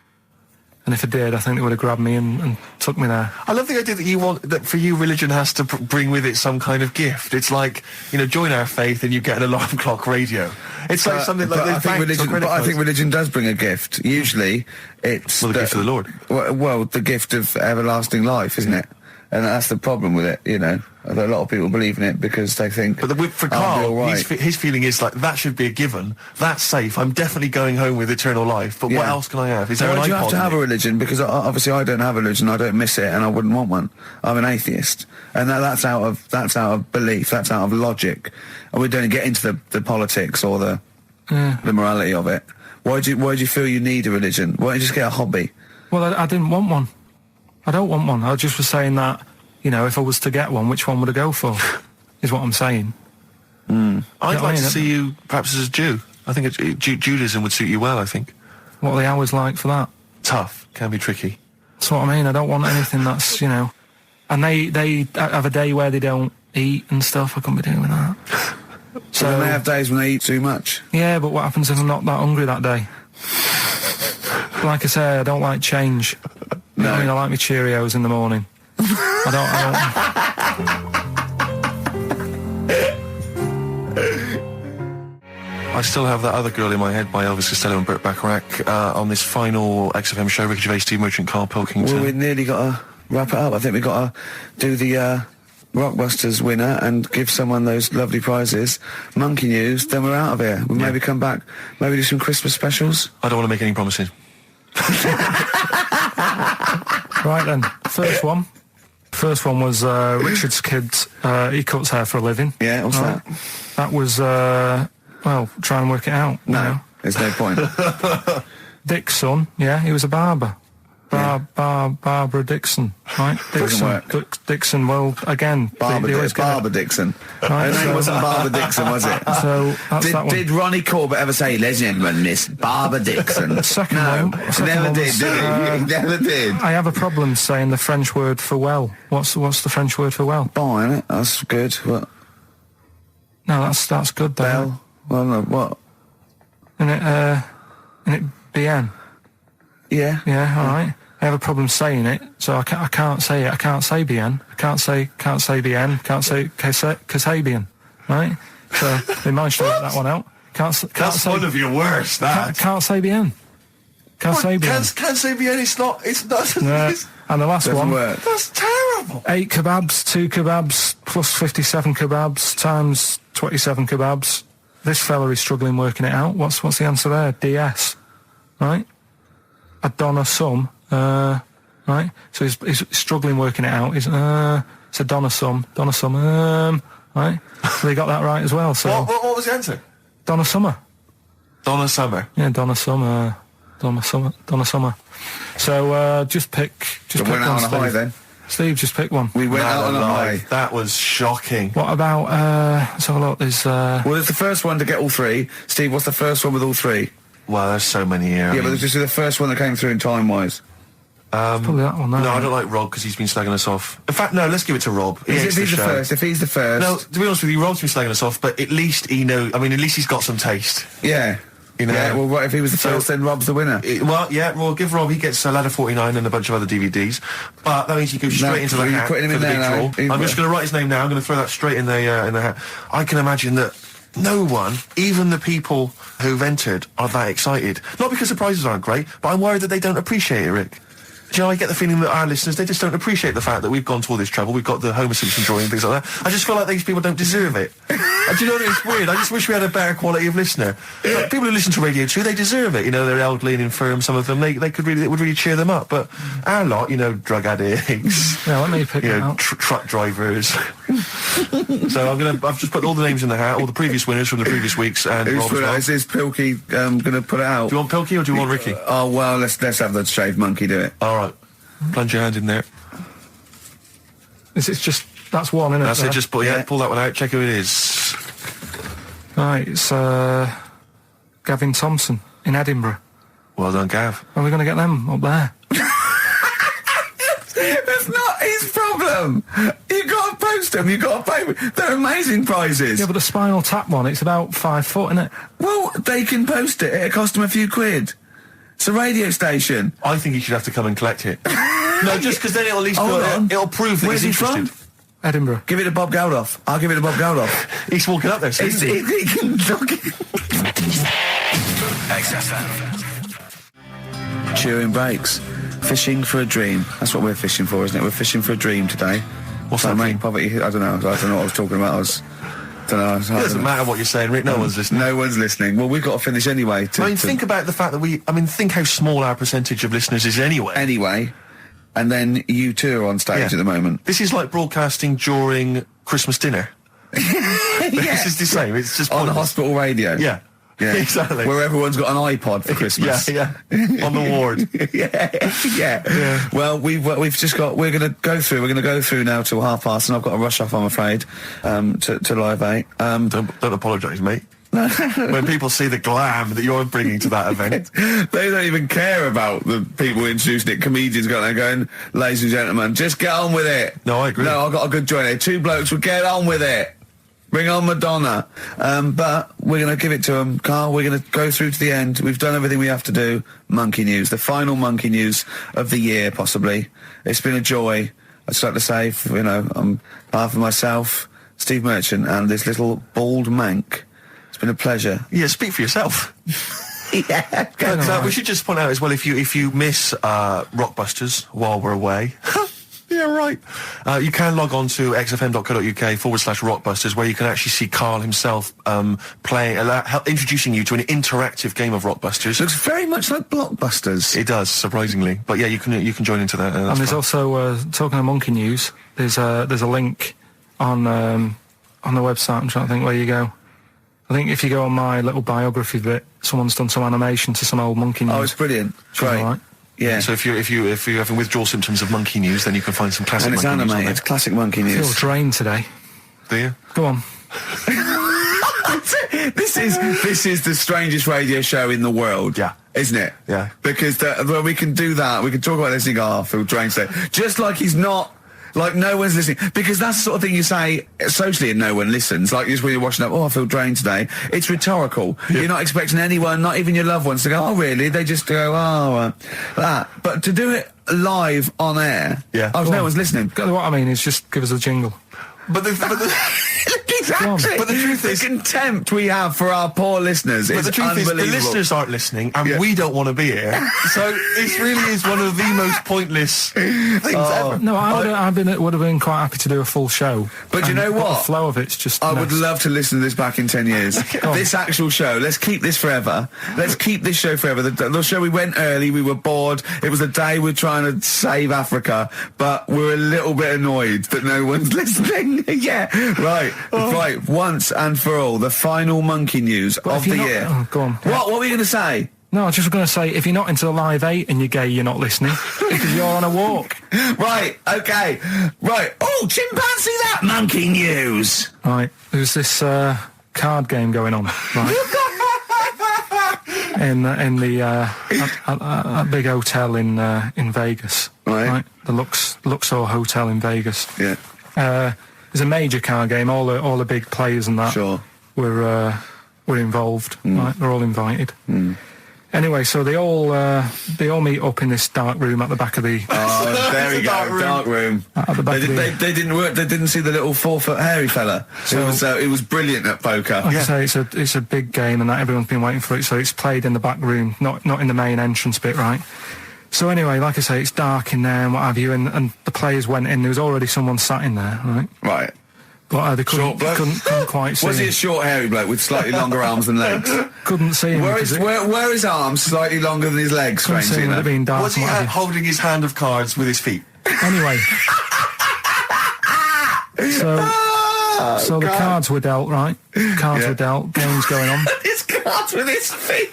And if I did, I think they would have grabbed me and took me there. I love the idea that for you, religion has to bring with it some kind of gift. It's like, join our faith and you get an alarm clock radio. It's like something like I think religion does bring a gift. Usually, it's the gift of the Lord. Well, the gift of everlasting life, isn't it? And that's the problem with it, A lot of people believe in it because they think. But for Karl, his feeling is like that should be a given. That's safe. I'm definitely going home with eternal life. But what else can I have? Is there an iPod? Do you have to have a religion? Because obviously I don't have a religion. I don't miss it, and I wouldn't want one. I'm an atheist, and that's out of belief. That's out of logic, and we don't get into the politics or the morality of it. Why do you feel you need a religion? Why don't you just get a hobby? Well, I didn't want one. I don't want one. I just was saying that, if I was to get one, which one would I go for? Is what I'm saying. I'd like to see you perhaps as a Jew. I think Judaism would suit you well, I think. What are the hours like for that? Tough. Can be tricky. That's what I mean. I don't want anything that's, And they have a day where they don't eat and stuff. I couldn't be doing that. So then they have days when they eat too much. Yeah, but what happens if I'm not that hungry that day? Like I say, I don't like change. No. I like my Cheerios in the morning. I still have that other girl in my head by Elvis Costello and Burt Bacharach on this final XFM show. Ricky Gervais, Steve Merchant, Karl Pilkington. Well, we nearly got to wrap it up. I think we've got to do the Rockbusters winner and give someone those lovely prizes. Monkey News, then we're out of here. We'll maybe come back, maybe do some Christmas specials. I don't want to make any promises. Right then, first one was Richard's kids. He cuts hair for a living. Yeah, what's that? That was try and work it out. No, there's no point. Dick's son, he was a barber. Barbara Dixon, right? Doesn't work. Dixon, well, again, Barbara Dixon. Right, Her name wasn't Barbara Dixon, was it? So that's that one. Did Ronnie Corbett ever say, ladies and gentlemen, Miss Barbara Dixon? Second no, one. Never did he? Never did. I have a problem saying the French word for well. What's the French word for well? Bon, isn't it? That's good. What? No, that's good though. Bell? Well, no, what? Isn't it bien? Yeah. Yeah, all right. I have a problem saying it, so I can't say it. I can't say bien. I can't say bien. Can't say Kasabian, right? So they managed to work that one out. That's say, one of your worst. Can't say bien. Can't say bien. Can't say bien. It's not. No. And the last one. Work. That's terrible. 8 kebabs, 2 kebabs, plus 57 kebabs times 27 kebabs. This fella is struggling working it out. What's the answer there? DS, right? A Donna sum, right? So he's struggling working it out. It's a Donna sum, right? So they got that right as well. So what was the answer? Donna Summer. Donna Summer. Yeah, Donna Summer. So just pick went one, out on a Steve. high then. Steve, just pick one. We went out on a high. That was shocking. What about let's have a look. There's well, it's the first one to get all three. Steve, what's the first one with all three? Well, there's so many here. Yeah, but it's just the first one that came through in time-wise. Probably that one. No, I don't like Rob because he's been slagging us off. In fact, no, let's give it to Rob. If he's the first. No, to be honest with you, Rob's been slagging us off, but at least he knows. I mean, at least he's got some taste. Yeah. Yeah, well, what if he was the first, then Rob's the winner? Well, give Rob, he gets a Ladder 49 and a bunch of other DVDs, but that means he goes straight into the hat for the big draw. I'm just going to write his name now, I'm going to throw that straight in the hat. I can imagine that no one, even the people who've entered, are that excited. Not because the prizes aren't great, but I'm worried that they don't appreciate it, Rick. Do you know, I get the feeling that our listeners, they just don't appreciate the fact that we've gone to all this trouble, we've got the Homer Simpson drawing and things like that. I just feel like these people don't deserve it. Do you know what, it's weird? I just wish we had a better quality of listener. Like, people who listen to Radio 2, they deserve it. You know, they're elderly and infirm, some of them, it would really cheer them up. But our lot, you know, drug addicts, let me pick truck drivers. So I've just put all the names in the hat, all the previous winners from the previous weeks, and Rob as well. Is Pilky going to put it out? Do you want Pilky or do you want Ricky? Oh, well, let's have the shaved monkey do it. All right. Plunge your hand in there. It's just, that's one, isn't it? That's it, just pull that one out, check who it is. Right, it's Gavin Thompson in Edinburgh. Well done, Gav. Are we going to get them up there? That's not his problem. You got to post them. You got to pay. They're amazing prizes. Yeah, but the Spinal Tap one, it's about 5 foot, isn't it? Well, they can post it. It'll cost them a few quid. It's a radio station. I think you should have to come and collect it. No, just because then it'll at least it'll prove that Where's he's he interested. from? Edinburgh. Give it to Bob Geldof. I'll give it to Bob Geldof. He's walking up there. So He can look it. XFM. Chewing breaks. Fishing for a dream. That's what we're fishing for, isn't it? We're fishing for a dream today. What's So that make dream? poverty. I don't know what I was talking about. I don't know. It doesn't matter what you're saying, Rick. No one's listening. No one's listening. Well, we've got to finish anyway. Think about the fact that think how small our percentage of listeners is anyway. Anyway, and then you two are on stage Yeah. at the moment. This is like broadcasting during Christmas dinner. This is the same. It's just On pointless. hospital radio. Yeah. Yeah. Exactly. Where everyone's got an iPod for Christmas. Yeah. On the ward. yeah. Well, we've just got. We're going to go through. We're going to go through now till 5:30, and I've got to rush off. I'm afraid to Live 8. Don't apologise, mate. When people see the glam that you're bringing to that event, they don't even care about the people introducing it. Comedians going there going, ladies and gentlemen, just get on with it. No, I agree. No, I've got a good joint here. Two blokes will get on with it. Bring on Madonna. But we're going to give it to them, Carl. We're going to go through to the end. We've done everything we have to do. Monkey news, the final monkey news of the year, possibly. It's been a joy. I'd just like to say, on behalf of myself, Steve Merchant, and this little bald mank. It's been a pleasure. yeah, speak for yourself. Yeah. But, we should just point out as well, if you miss Rockbusters while we're away. Yeah, right. You can log on to xfm.co.uk/Rockbusters, where you can actually see Carl himself introducing you to an interactive game of Rockbusters. Looks very much like Blockbusters. It does, surprisingly. But yeah, you can join into that. And there's also, talking of monkey news, there's a link on the website. I'm trying to think where you go. I think if you go on my little biography bit, someone's done some animation to some old monkey news. Oh, it's brilliant. It's great. All right. Yeah. So if you're having withdrawal symptoms of monkey news, then you can find some classic And it's monkey news on animated. there. Classic monkey I feel news. drained today. Do you? Go on. This is the strangest radio show in the world. Yeah. Isn't it? Yeah. Because when we can do that, we can talk about this and go, I feel drained today. Just like he's not. Like, no one's listening. Because that's the sort of thing you say socially and no one listens. Like, just when you're watching up, I feel drained today. It's rhetorical. Yeah. You're not expecting anyone, not even your loved ones, to go, oh, really? They just go, that. But to do it live on air, Yeah. no one's listening. What I mean is just give us a jingle. But Exactly. But the truth is, the contempt we have for our poor listeners but is the truth is, the unbelievable. listeners aren't listening, and Yeah. we don't want to be here. So this really is one of the most pointless things ever. No, would have been quite happy to do a full show. But you know but what? The flow of it's just. I would nuts. love to listen to this back in 10 years. This actual show, let's keep this forever. Let's keep this show forever. The show, we went early, we were bored. It was the day we're trying to save Africa, but we're a little bit annoyed that no one's listening. Yeah, right. Right, once and for all, the final monkey news But of if you're the not- year. oh, go on. What were you going to say? No, I was just going to say, if you're not into the Live 8 and you're gay, you're not listening because you're on a walk. Right, okay. Right. Oh, chimpanzee that monkey news. Right, there's this card game going on, right? in the that big hotel in Vegas, Right. The Luxor Hotel in Vegas. Yeah, There's a major card game. All the big players and that sure. were involved. Right, they're all invited. Anyway, so they all meet up in this dark room at the back of the. Oh, there we go, dark room. At the back of the- They didn't work. They didn't see the little 4-foot hairy fella. It was brilliant at poker. Like I say, it's a big game, and that everyone's been waiting for it. So it's played in the back room, not in the main entrance bit, right? So anyway, like I say, it's dark in there and what have you, and the players went in. There was already someone sat in there, right? Right. But they Short bloke? couldn't quite see Was he him. a short hairy bloke with slightly longer arms than legs? Couldn't see him. Where because is it- where his arms slightly longer than his legs? couldn't see Strangely him with it enough. being dark. Was he and what have holding his hand of cards with his feet? you. Anyway. So the cards were dealt, right? Cards Yeah. were dealt. Games going on. His cards with his feet.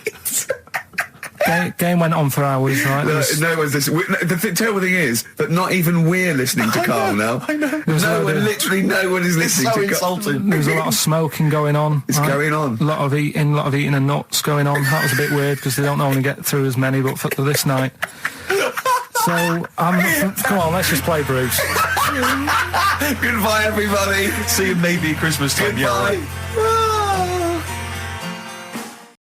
Game went on for hours, right? No one's listening. The terrible thing is that not even we're listening to Carl now. I know. Literally no one is listening so to insulting. There was a lot of smoking going on. It's going on. A lot of eating and nuts going on. That was a bit weird because they don't normally get through as many, but for this night. So, come on, let's just play Bruce. Goodbye, everybody. See you maybe at Christmas time. Goodbye. Yeah, right.